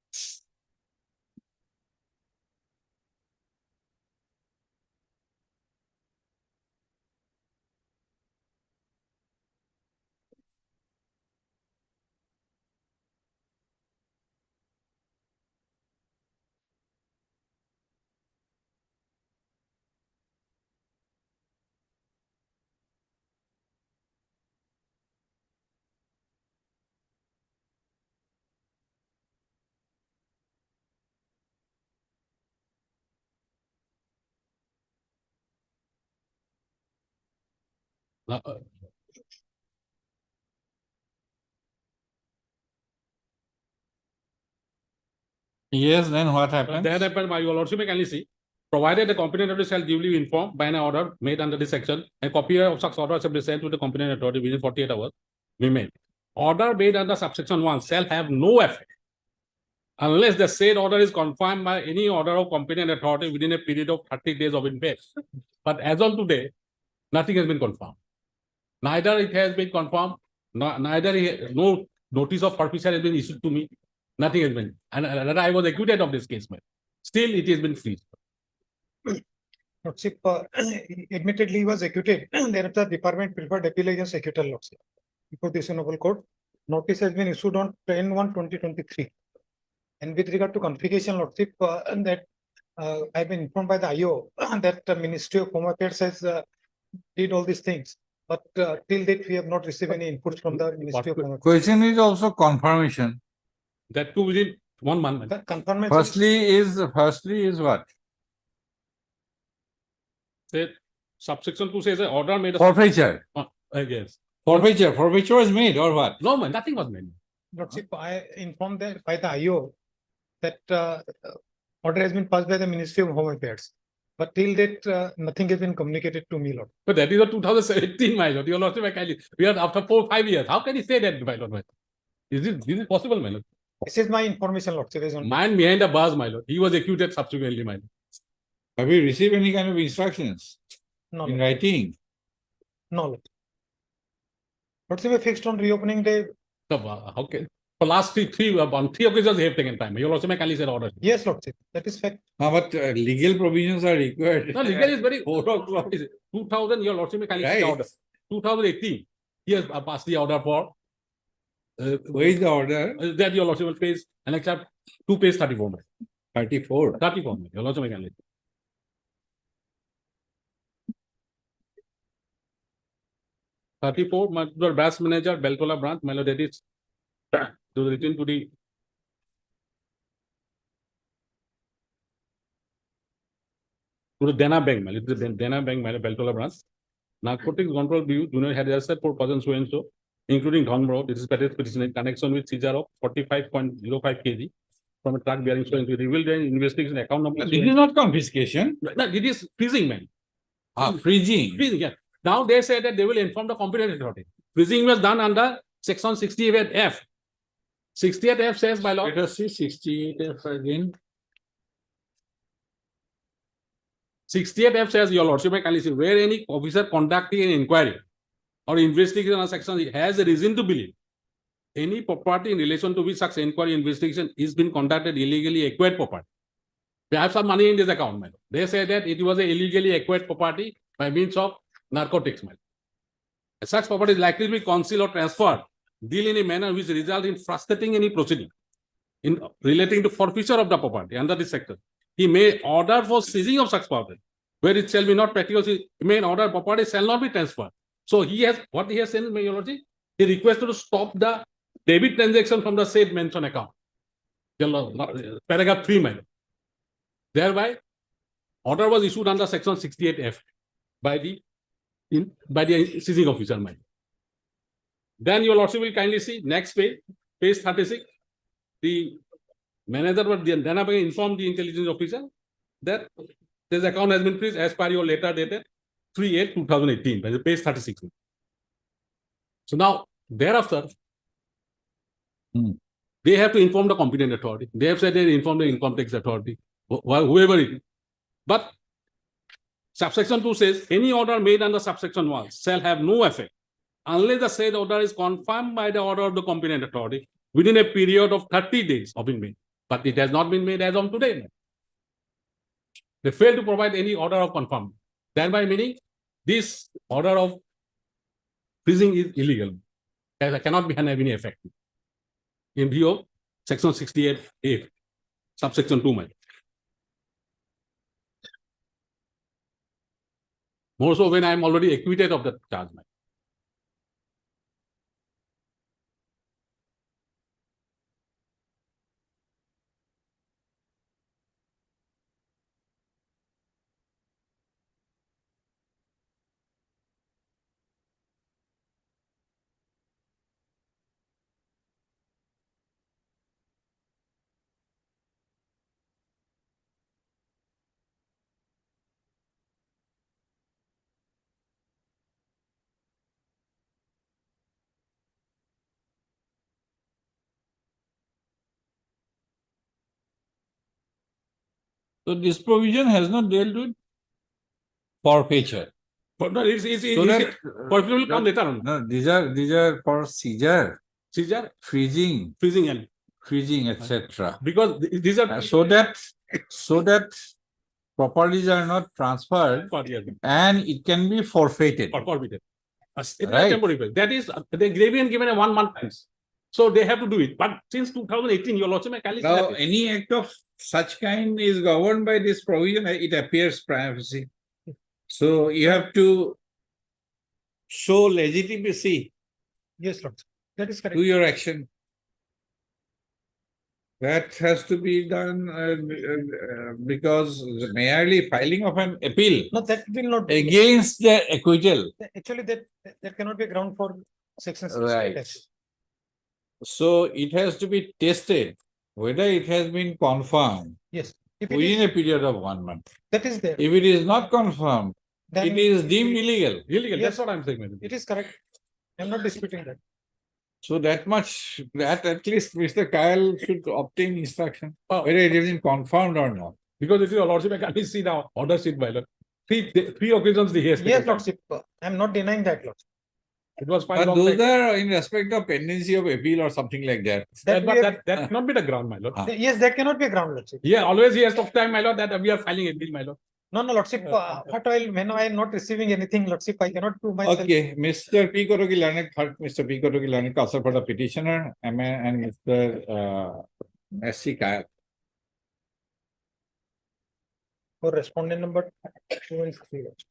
Yes, then what happened? That happened by your lordship may kindly see. Provided the competent authority shall duly informed by an order made under this section, a copy of such order shall be sent to the competent authority within 48 hours. We made. Order made under subsection 1 shall have no effect unless the said order is confirmed by any order of competent authority within a period of 30 days of effect. But as of today, nothing has been confirmed. Neither it has been confirmed, no notice of forfeiture has been issued to me. Nothing has been, and I was acquitted of this case, man. Still, it has been freezed. Lordship, admittedly, he was acquitted. Thereafter, department preferred appeal against acquittal, Lordship. Before this honorable court, notice has been issued on 10/1/2023. And with regard to confiscation, Lordship, I've been informed by the IO that the Ministry of Home Affairs has did all these things. But till date, we have not received any inputs from the Ministry of Home Affairs. Question is also confirmation. That too within 1 month. Man. Confirmation. Firstly is what? Say, subsection 2 says order made a Forfeiture. Yes. Forfeiture was made or what? No, man, nothing was made. Lordship, I informed that by the IO that order has been passed by the Ministry of Home Affairs. But till date, nothing has been communicated to me, Lord. But that is a 2017, my lord. Your lordship, we are after 4 or 5 years. How can you say that, my lord? Is it possible, my lord? This is my information, Lord. Man behind the bars, my lord. He was acquitted subsequently, my lord. Have you received any kind of instructions? No. In writing? No, Lord. Lordship, we fixed on reopening day. So, how can for last on 3 occasions they have taken time. Your lordship, kindly said order. Yes, Lordship. That is fact. But legal provisions are required. No, legal is very 2000. Your lordship, kindly said order. 2018. He has passed the order for. Where is the order? That your lordship will pays and accept 2 pays 34. 34. 34. Your lordship can 34. My branch manager, Beltola branch, my lord, that is to return to the Dena Bank, my lord, Dena Bank, my lord, Beltola branch. Narcotics Control Bureau, Junior had arrested 4 persons so and so, including Dhonbro. This is petition in connection with seizure of 45.05 kg from a truck bearing so and so. Revealed an investigation account number. It is not confiscation. No, it is freezing, man. Freezing. Freezing, yeah. Now they say that they will inform the competent authority. Freezing was done under section 68F. 68F says by law. Let us see 68F again. 68F says, your lordship, may kindly see, where any officer conducting an inquiry or investigation on section has a reason to believe any property in relation to which such inquiry investigation is being conducted illegally acquired property. They have some money in this account, man. They say that it was a illegally acquired property by means of narcotics, man. Such property is likely to be concealed or transferred, deal in a manner which result in frustrating any proceeding in relating to forfeiture of the property under this section. He may order for seizing of such property, where it shall be not practical. He may order property shall not be transferred. So he has what he has said, my lordship. He requested to stop the debit transaction from the said mentioned account. Paragraph 3, man. Thereby, order was issued under section 68F by the seizing officer, man. Then your lordship will kindly see next page, page 36. The manager was then informed the intelligence officer that this account has been freezed as per your letter dated 3/8/2018, by the page 36. So now, thereafter, they have to inform the competent authority. They have said they inform the income tax authority, whoever it is. But subsection 2 says, any order made under subsection 1 shall have no effect unless the said order is confirmed by the order of the competent authority within a period of 30 days of being made. But it has not been made as of today. They fail to provide any order of confirmation. Thereby meaning this order of freezing is illegal. It cannot be have any effect. In view of section 68A, subsection 2, man. More so when I am already acquitted of that charge, man. So this provision has not dealt with forfeiture. But no, it's, So that, forfeiture will come later on. no, these are for seizure, Seizure, freezing, and etc. because these are So that properties are not transferred and it can be forfeited. forfeited. It's not Right. temporary. That is, the Gravian given a 1 month time. So they have to do it. But since 2018, your lordship, Now, any act of such kind is governed by this provision, it appears privacy. So you have to show legitimacy Yes, Lord. That is correct. to your action. That has to be done because the merely filing of an appeal No, that will not. be- against the acquittal. Actually, that cannot be ground for section 6. Right. So it has to be tested whether it has been confirmed Yes. If it within is, a period of 1 month. that is there. If it is not confirmed, Then it is deemed illegal. illegal. Yes. That's what I'm saying. madam. It is correct. I'm not disputing that. So that much, that at least Mr. Kyle should obtain instruction, Oh. whether it is confirmed or not. Because it is your lordship, I can see now order sheet by lord. Three occasions he has. Yes, taken. Lordship. I'm not denying that, Lordship. It was fine. But long those back. are in respect of pendency of appeal or something like that. That But we that cannot be the ground, my lord. Yes, that cannot be a ground, Lordship. Yeah, always he has to time, my lord, that we are filing a bill, my lord. No, Lordship, what while when I am not receiving anything, Lordship, I cannot do myself. Okay, Mr. P. Kotoki Lanik, Mr. P. Kotoki Lanik, counsel for the petitioner, and Mr. S.C. Kyle. For respondent number 2 and 3. Lordship.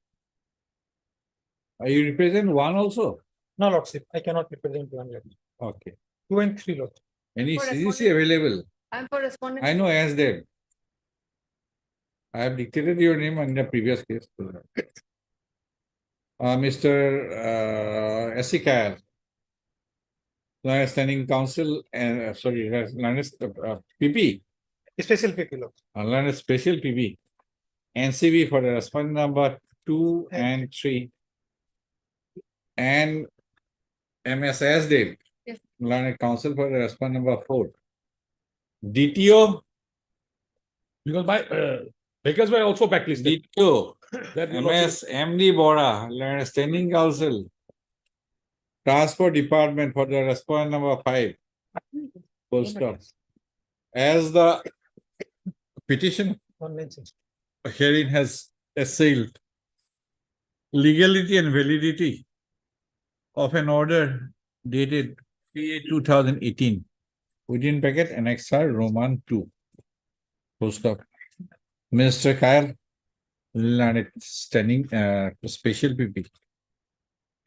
You represent one also? No, Lordship, I cannot represent one. Lordship. Okay. 2 and 3, Lordship. Any For CGC available? I'm for respondent. I know as them. I have dictated your name in the previous case. Mr. S.C. Kyle. Lion Standing Council and sorry, Lion PP. Special PP, Lordship. Lion Special PP. NCB for the respondent number 2 and 3. And MSS Dev. Yes. Lion Council for the respondent number 4. DTO. Because by vehicles were also blacklisted. DTO. That will also- MS MD Bora, Lion Standing Council. Transport Department for the respondent number 5. Full stop. As the petition 196. hearing has assailed legality and validity of an order dated 2018 within bracket annexer Roman 2. Full stop. Mr. Kyle Lanet Standing Special PP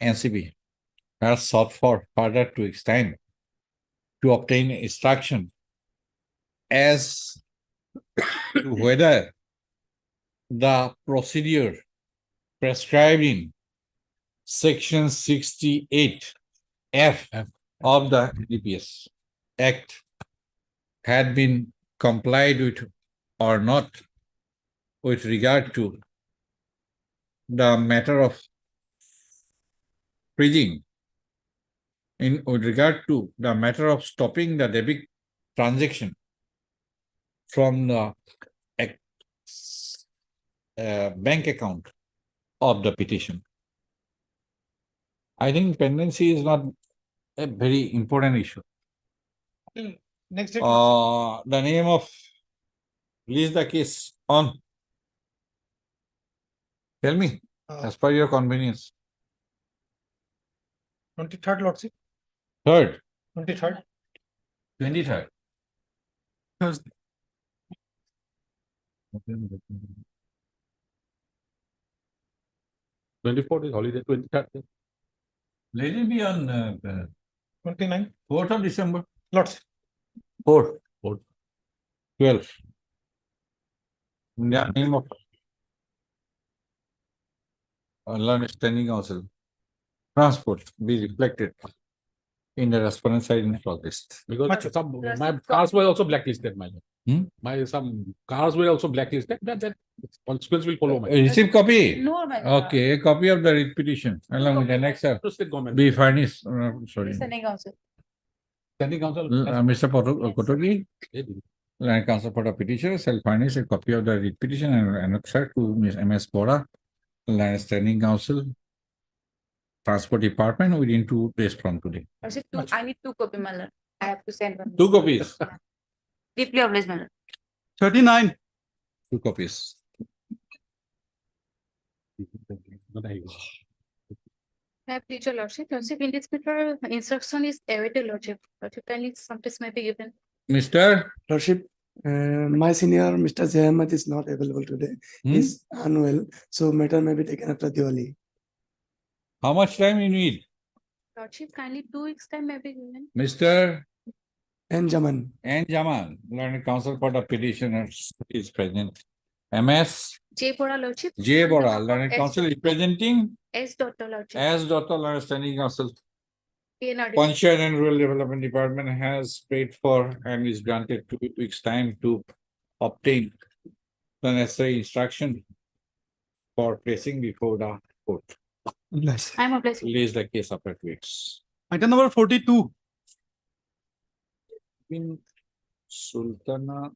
NCB has sought for further to extend to obtain instruction as to whether the procedure prescribed in section 68F of the DPS Act had been complied with or not with regard to the matter of freezing, with regard to the matter of stopping the debit transaction from the bank account of the petition. I think pendency is not a very important issue. Next date. The name of release the case on. Tell me, as per your convenience. 23rd, Lordship. Third, 23rd. 23rd. Thursday. Twenty fourth is holiday, 23rd. Let it be on 29th. 4th of December. Lordship. 4th. 12th. The name of Learned Standing Council. Transport be reflected in the respondent side in the list. Because some, my cars were also blacklisted, my lord. Some cars were also blacklisted. That consequence will follow, my lord. Receive copy? No, my lord. Okay, a copy of the writ petition along with the next To state government. be furnished, sorry. Listening council. Standing council. Mr. Kotoki, Land Council for the petitioner shall furnish a copy of the writ petition and annexure to Ms. M.S. Bora, Land Standing Council, Transport Department within 2 days from today. Lordship, I need 2 copy, my lord. I have to send one. 2 copies. Deeply obliged, my lord. 39. 2 copies. I have plead your lordship. Lordship, in this matter, instruction is awaited, lordship. Lordship, kindly some test may be given. Mr. Lordship, my senior, Mr. Jay Ahmed, is not available today. He's unwell, so matter may be taken after Diwali. How much time you need? Lordship, kindly 2 weeks time may be given. Mr. And Jaman. N. Jaman, Learned Counsel for the petitioners is present. MS. J. Bora, lordship. J. Bora, On behalf of Learned S. Counsel is presenting S. Dr. lordship. as Dr. Learned Standing Counsel. PNRD. Panchayat and Rural Development Department has paid for and is granted 2 weeks time to obtain the necessary instruction for placing before the court. I'm a blessing. Release the case after 2 weeks. Item number 42. In Sultana.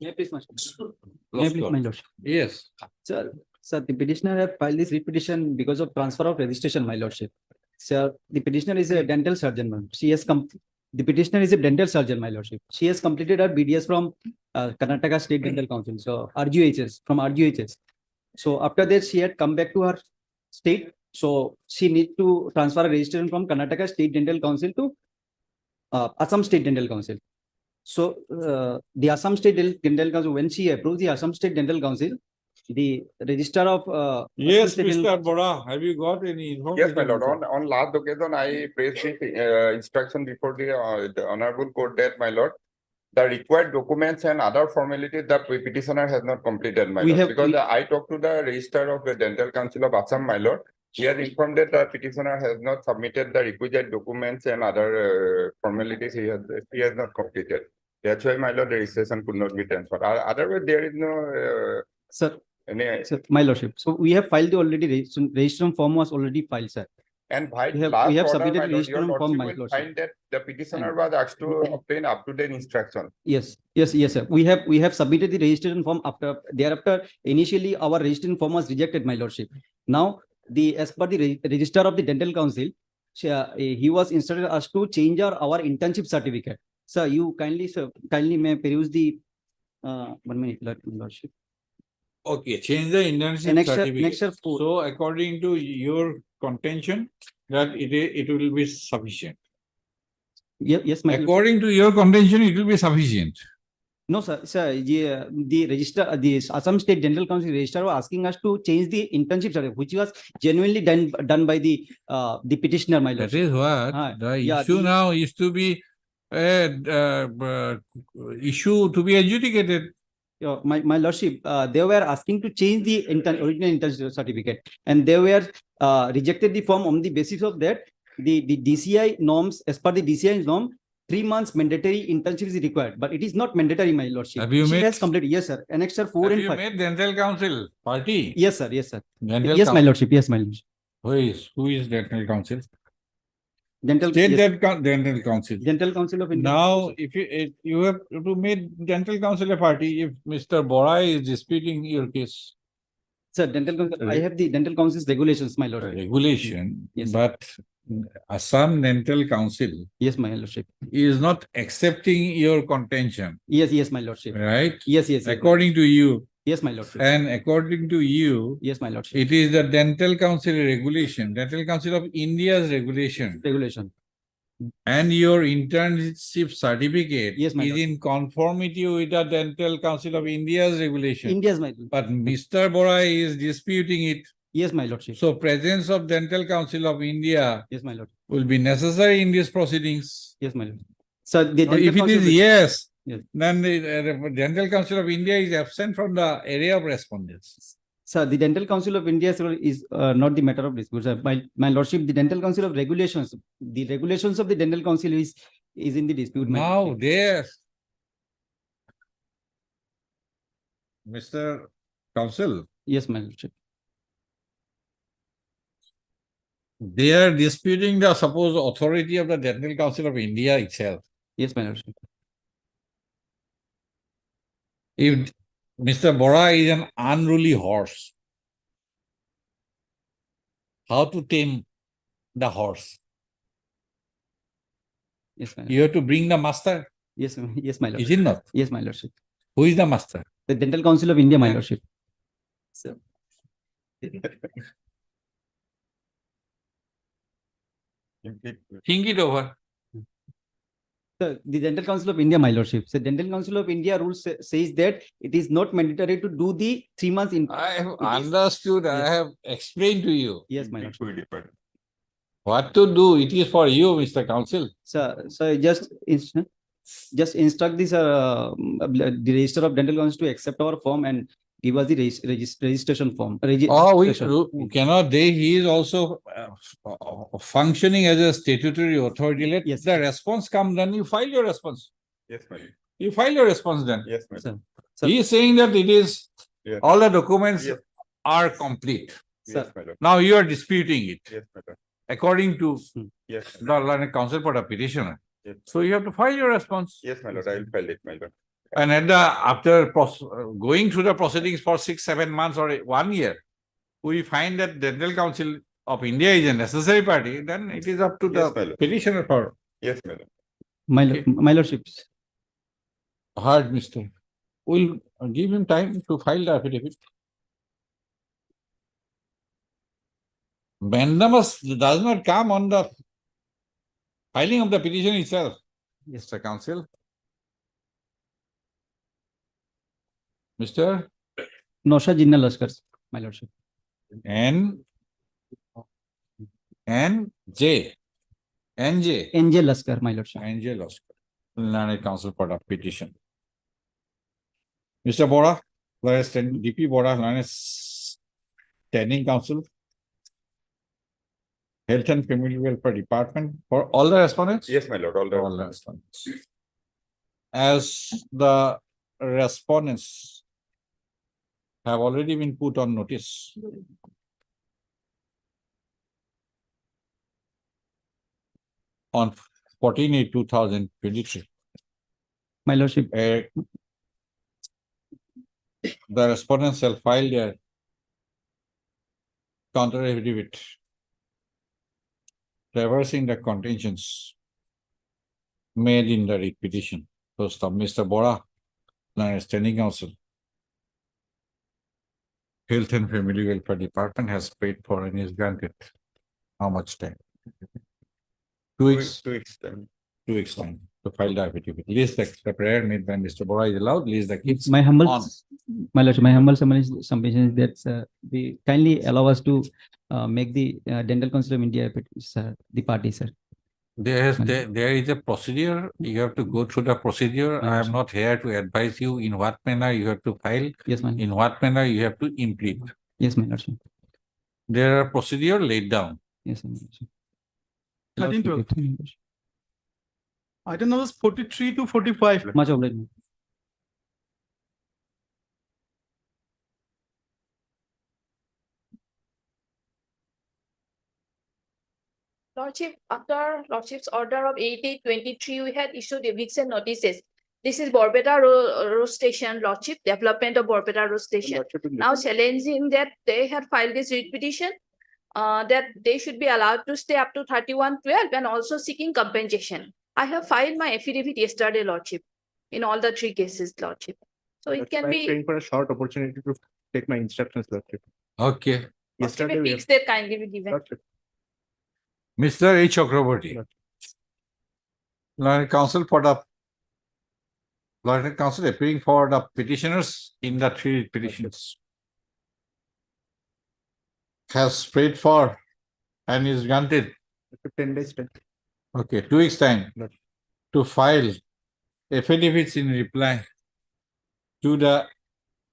May I please, my Lost my Lord. lordship. Yes. Sir, the petitioner have filed this writ petition because of transfer of registration, my lordship. Sir, the petitioner is a dental surgeon, ma'am. The petitioner is a dental surgeon, my lordship. She has completed her BDS from Karnataka State Dental Council, so RGHS, from RGHS. So after that, she had come back to her state. So she need to transfer a registration from Karnataka State Dental Council to Assam State Dental Council. So the Assam State Dental Council, when she approved the Assam State Dental Council, the registrar of Yes, Assam State Mr. Bora, have you got any information? Yes, my lord. On last occasion, I placed this instruction before the honorable court that, my lord, the required documents and other formalities the petitioner has not completed, my lord. Because I talked to the registrar of the Dental Council of Assam, my lord. He has informed that the petitioner has not submitted the requisite documents and other formalities he has not completed. That's why, my lord, the registration could not be transferred. Otherwise, there is no Sir, any. sir, my lordship. So we have filed the already registration form was already filed, sir. And by We have- last we have order, submitted my lord, your registration form, lordship my will lordship. find that the petitioner was asked to obtain up-to-date instruction. Yes, sir. We have submitted the registration form after thereafter. Initially, our registration form was rejected, my lordship. Now, as per the registrar of the dental council, he was instructed us to change our internship certificate. Sir, you kindly may peruse the 1 minute, lordship. Okay, change the internship Annexure- certificate. annexure 4. So according to your contention, that it will be sufficient. Yes, my lord. According to your contention, it will be sufficient. No, sir. The register, the Assam State Dental Council registrar was asking us to change the internship certificate, which was genuinely done by the petitioner, my lord. That is what the yeah, issue the- now is to be issue to be adjudicated. My lordship, they were asking to change the original internship certificate, and they were rejected the form on the basis of that. The DCI norms, as per the DCI norm, 3 months mandatory internship is required, but it is not mandatory, my lordship. Have you She made- has completed, yes, sir. Annexure 4 Have and you 5. made dental council party? Yes, sir. Yes, sir. Dental Yes, my council. lordship. Yes, my lordship. Who is dental council? Dental, State yes. dental council. Dental Council of India. Now, if you have to make dental council a party, if Mr. Bora is disputing your case. Sir, dental council, I have the dental council's regulations, my lord. Regulation, Yes, sir. but Assam Dental Council Yes, my lordship. is not accepting your contention, Yes, my lordship. right? Yes. According to you. Yes, my lordship. And according to you. Yes, my lordship. It is the Dental Council regulation, Dental Council of India's regulation. Regulation. And your internship certificate Yes, my is lord. in conformity with the Dental Council of India's regulation. India's, my lord. But Mr. Bora is disputing it. Yes, my lordship. So presence of Dental Council of India Yes, my lord. will be necessary in these proceedings. Yes, my lord. Sir, the Now, dental if it council. is yes, Yes. then the Dental Council of India is absent from the area of respondents. Sir, the Dental Council of India is not the matter of dispute. Sir. My lordship, the Dental Council of Regulations, the regulations of the Dental Council is in the dispute. my Now, lordship. there, Mr. Council, Yes, my lordship. they are disputing the supposed authority of the Dental Council of India itself. Yes, my lordship. If Mr. Bora is an unruly horse, how to tame the horse? Yes, my You have to bring the master. yes, yes, my lord. Is it not? Yes, my lordship. Who is the master? The Dental Council of India, my lordship. So, Think it over. the Dental Council of India, my lordship. The Dental Council of India rules says that it is not mandatory to do the 3 months in. I have It is- understood. I Yes. have explained to you Yes, my lordship. what to do. It is for you, Mr. Council. So just instruct this the register of Dental Council to accept our form and give us the registration form. Oh, registration. we cannot. He is also functioning as a statutory authority. Let the response come, then you file your response. Yes, madam. You file your response then. Yes, madam. He is saying that it is, Yes. all the documents Yes. are complete. Yes, madam. Now you are disputing it Yes, madam. according to Yes. the learned counsel for the petitioner. Yes. So you have to file your response. Yes, my lord, I will file it, my lord. And at after going through the proceedings for 6-7 months or 1 year, we find that Dental Council of India is a necessary party, then it is up to Yes, my the lord. petitioner for Yes, madam. My lordships. hard, Mr. We'll give him time to file the affidavit. Mandamus does not come on the filing of the petition itself. Yes, Mr. Council. Mr. Nosha Jinnah Laskar, my lordship. N.J. NJ Laskar, my lordship. N.J. Laskar, learned counsel for the petition. Mr. Bora, DP Bora, learned standing counsel, Health and Family Welfare Department for all the respondents? Yes, my lord, all the. respondents. As the respondents have already been put on notice, on 14/8/2023. My lordship. The respondents shall file their counter affidavit traversing the contentions made in the writ petition. First of Mr. Bora, standing counsel. Health and Family Welfare Department has paid for and is granted. How much time? 2 weeks. 2 weeks time. 2 weeks time to file the affidavit. List the prayer made by Mr. Bora is allowed. List the kids. My humble, on. my lordship, my humble submission is that they kindly allow us to make the Dental Council of India the party, sir. There is a procedure. You have to go through the procedure. I am not here to advise you in what manner you have to file. Yes, ma'am. In what manner you have to implead. Yes, my lordship. There are procedure laid down. Yes, my lordship. 13-12. Item numbers 43 to 45. Much obliged. ma'am. Lordship, after Lordship's order of 8/8/23, we had issued eviction notices. This is Borbeta Road Station, Lordship, development of Borbeta Road Station. Now challenging that they had filed this writ petition, that they should be allowed to stay up to 31/12 and also seeking compensation. I have filed my affidavit yesterday, Lordship, in all the 3 cases, Lordship. So it can be, Praying for a short opportunity to take my instructions, Lordship. Okay. Yesterday, a we fix that kindly be given. Mr. A. Chakraborty. Learned counsel for the learned counsel appearing for the petitioners in the 3 petitions. Has prayed for and is granted. 10 days. Okay, 2 weeks time to file affidavits in reply to the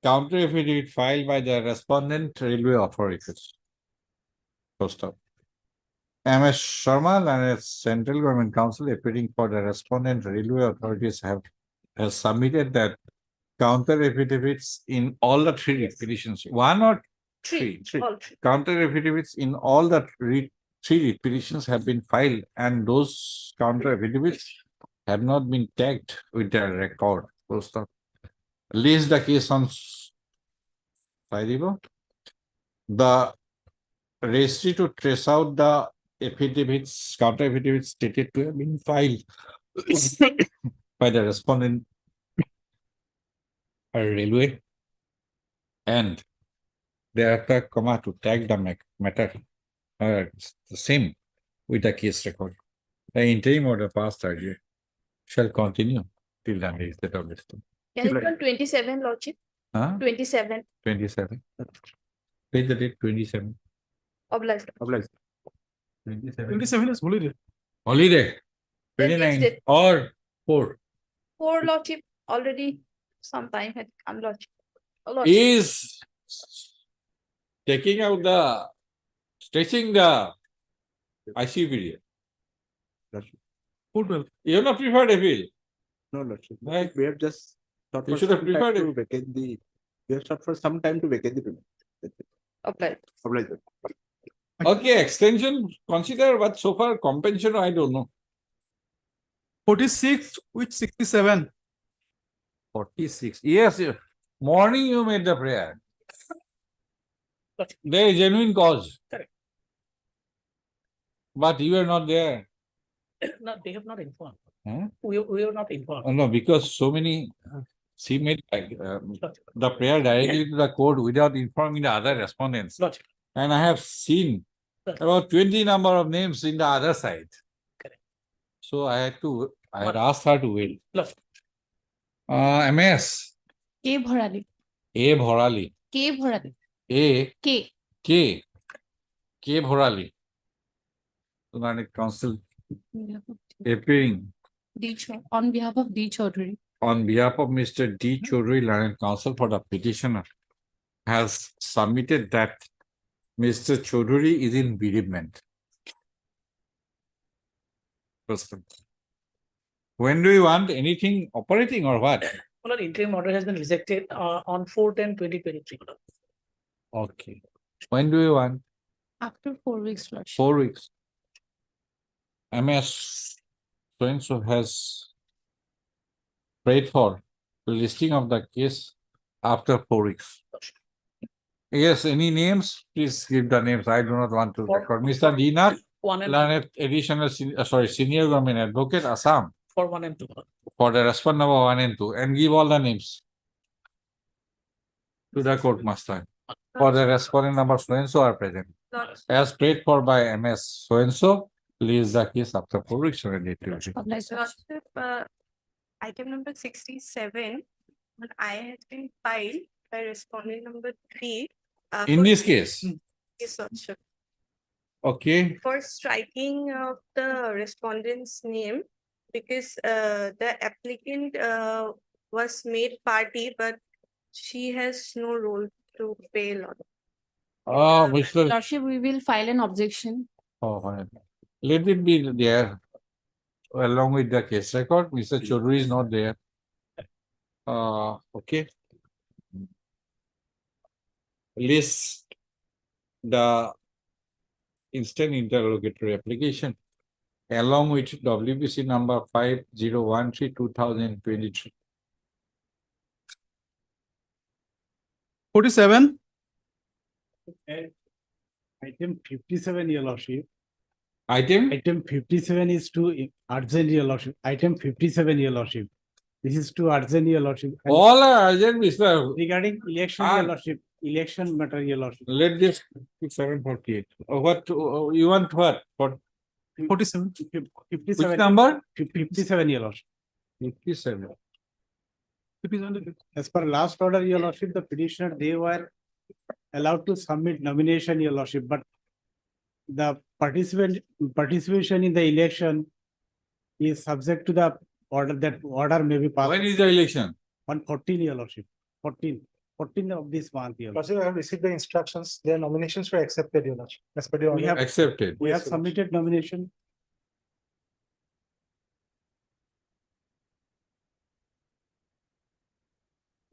counter affidavit filed by the respondent railway authorities. First up. M.S. Sharma and Central Government Council appearing for the respondent railway authorities has submitted that counter affidavits in all the 3 petitions. 1 or 3? All 3. Counter affidavits in all the 3 petitions have been filed, and those counter affidavits have not been tagged with their record. First up. List the case on Sairibo. The registry to trace out the affidavits, counter affidavits stated to have been filed by the respondent railway, and thereafter, to tag the matter the same with the case record. The interim order passed earlier shall continue till the next date of listing. Can it be on 27, Lordship? Huh? 27 27. Page the date 27. obliged. Obliged. 27. 27 is holiday. Holiday. The next 29 date. or 4. For Lordship, already some time had come, Lordship. Oh, Lordship. Is taking out the, stretching the ICU period. Who will? You have not preferred appeal. No, Lordship. Right. We have just sought You for should have some time preferred to it. vacate the, we have sought for some time to vacate the premises. That's it. Obliged. Obliged. Okay, extension consider, but so far compensation, I don't know. 46 with 67. 46. Yes, morning you made the prayer. There is genuine cause. Correct. But you are not there. No, they have not informed. Huh? We are not informed. No, because so many, she made the prayer directly to the court without informing the other respondents. Lordship. And I have seen about 20 number of names in the other side. Correct. So I had asked her to wait. Lordship. MS. K Bharali. A Bharali. K Bharali. A K. K Bharali. Learned Council appearing On behalf of D. Chaudhary. on behalf of Mr. D. Chaudhary, Learned Council for the petitioner, has submitted that Mr. Chaudhary is in bereavement. When do you want anything operating or what? Well, an interim order has been rejected on 4/10/2023. Okay. When do you want? After 4 weeks, Lordship. 4 weeks. MS so-and-so has prayed for the listing of the case after 4 weeks. Yes, any names? Please give the names. I do not want to record. Mr. Dinar, One and Learned additional, senior government advocate, Assam, for 1 and 2. for the respondent number 1 and 2, and give all the names to the court master. For the respondent number so-and-so are present. As prayed for by MS so-and-so, list the case after 4 weeks. Obliged, Lordship. Item number 67, but I has been filed by respondent number 3. In for- this case, Yes, Lordship. okay, For striking of the respondent's name, because the applicant was made party, but she has no role to play. Mr. Lordship, we will file an objection. Oh, fine. Let it be there along with the case record. Mr. Chaudhary is not there. Okay. List the instant interrogatory application along with WBC number 5013/2023. 47. Item 57, Your Lordship. Item? Item 57 is to urgent, Your Lordship. Item 57, Your Lordship. This is to urgent, Your Lordship. And All are urgent, Mr. regarding election, Your Lordship, election matter, Your Lordship. Let this 748. What you want? What? For 47. 57. which number? 57, Your Lordship. 57. As per last order, Your Lordship, the petitioner, they were allowed to submit nomination, Your Lordship, but the participation in the election is subject to the order, that order may be passed. When is the election? On 14, Your Lordship, 14 of this month, Your Lordship. Lordship, I have received the instructions. Their nominations were accepted, Your Lordship. As per the We order. have Accepted. We have Yes, Your Lordship. submitted nomination.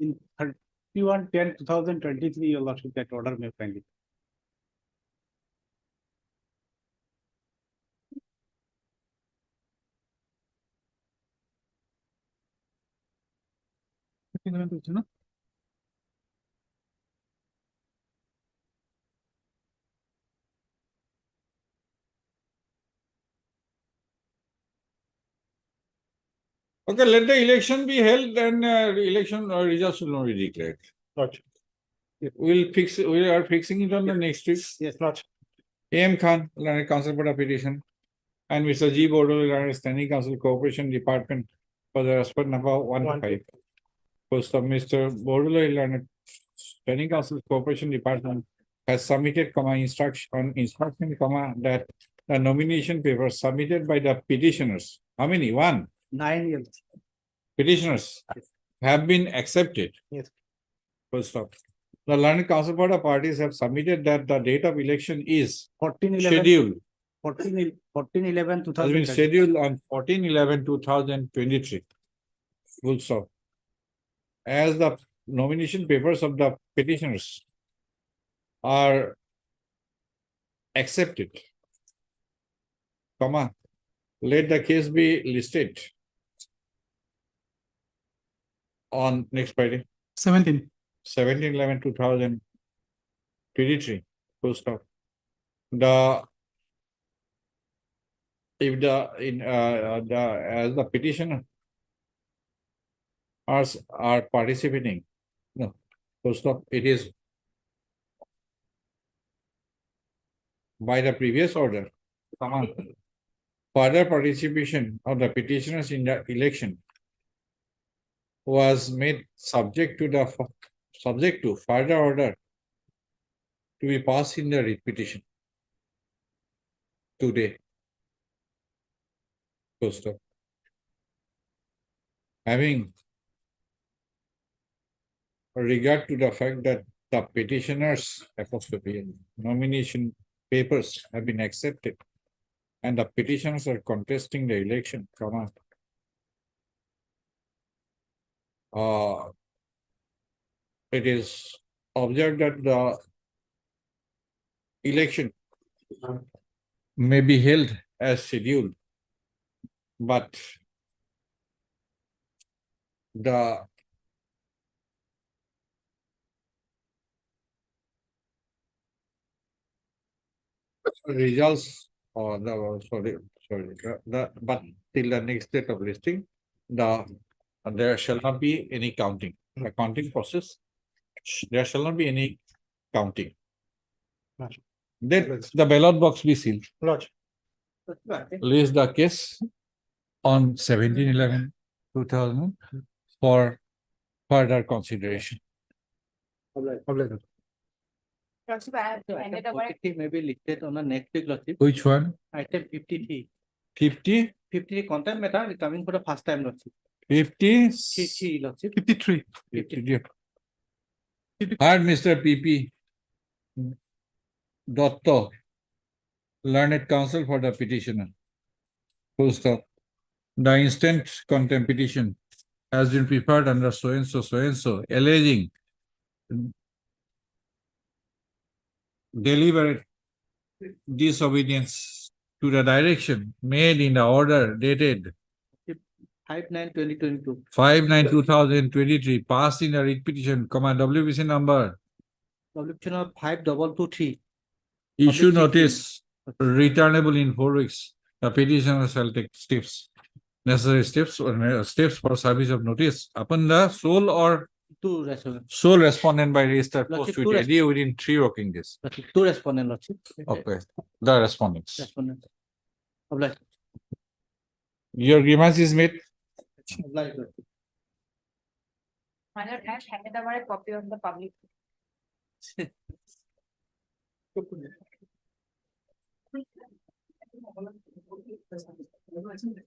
In 31/10/2023, Your Lordship, that order may find it. Okay, let the election be held and election results will not be declared. Lordship. We are fixing it on the next week. Yes, Lordship. A.M. Khan, Learned Counsel for the petition, and Mr. G. Bodo, Learned Standing Counsel Cooperation Department for the respect number 1 5. Post of Mr. Bodo, Learned Standing Counsel Cooperation Department has submitted, instruction, that the nomination papers submitted by the petitioners, how many? 1. 9 years. Petitioners have been accepted. Yes. Full stop. The Learned Counsel for the parties have submitted that the date of election is 14/11. scheduled, 14/11, has been 2020. scheduled on 14/11/2023. Full stop. As the nomination papers of the petitioners are accepted, comma, let the case be listed on next Friday, 17. 17/11/2023. Full stop. As the petitioner are participating, no, full stop, it is by the previous order, comma, further participation of the petitioners in the election was made subject to further order to be passed in the writ petition today. Full stop. Having regard to the fact that the petitioners' apostrophe nomination papers have been accepted and the petitioners are contesting the election, comma, it is observed that the election may be held as scheduled, but the results or but till the next date of listing, there shall not be any counting. The counting process, there shall not be any counting. Then the ballot box be sealed. Lordship. List the case on 17/11/2000 for further consideration. Lordship, I have handed over. May be listed on the next week, Lordship. Which one? Item 53. 50? 53 content matter coming for the first time, Lordship. 50? 53, Lordship. 53. 50. Heard Mr. P.P. Dotto, Learned Counsel for the petitioner. Full stop. The instant contempt petition has been prepared under so and so, alleging deliberate disobedience to the direction made in the order dated 5/9/2022. 5/9/2023, passed in the writ petition, WBC number, Publication of 5223. issue notice, returnable in 4 weeks. The petitioner shall take necessary steps or steps for service of notice upon the sole or Two respondents. sole respondent by registered post Lordship, with AD within 3 working days. Two respondents, Lordship. Okay, the respondents. Respondents. Obliged. Your grievance is made. Obliged, Lordship. I have handed over a copy of the public.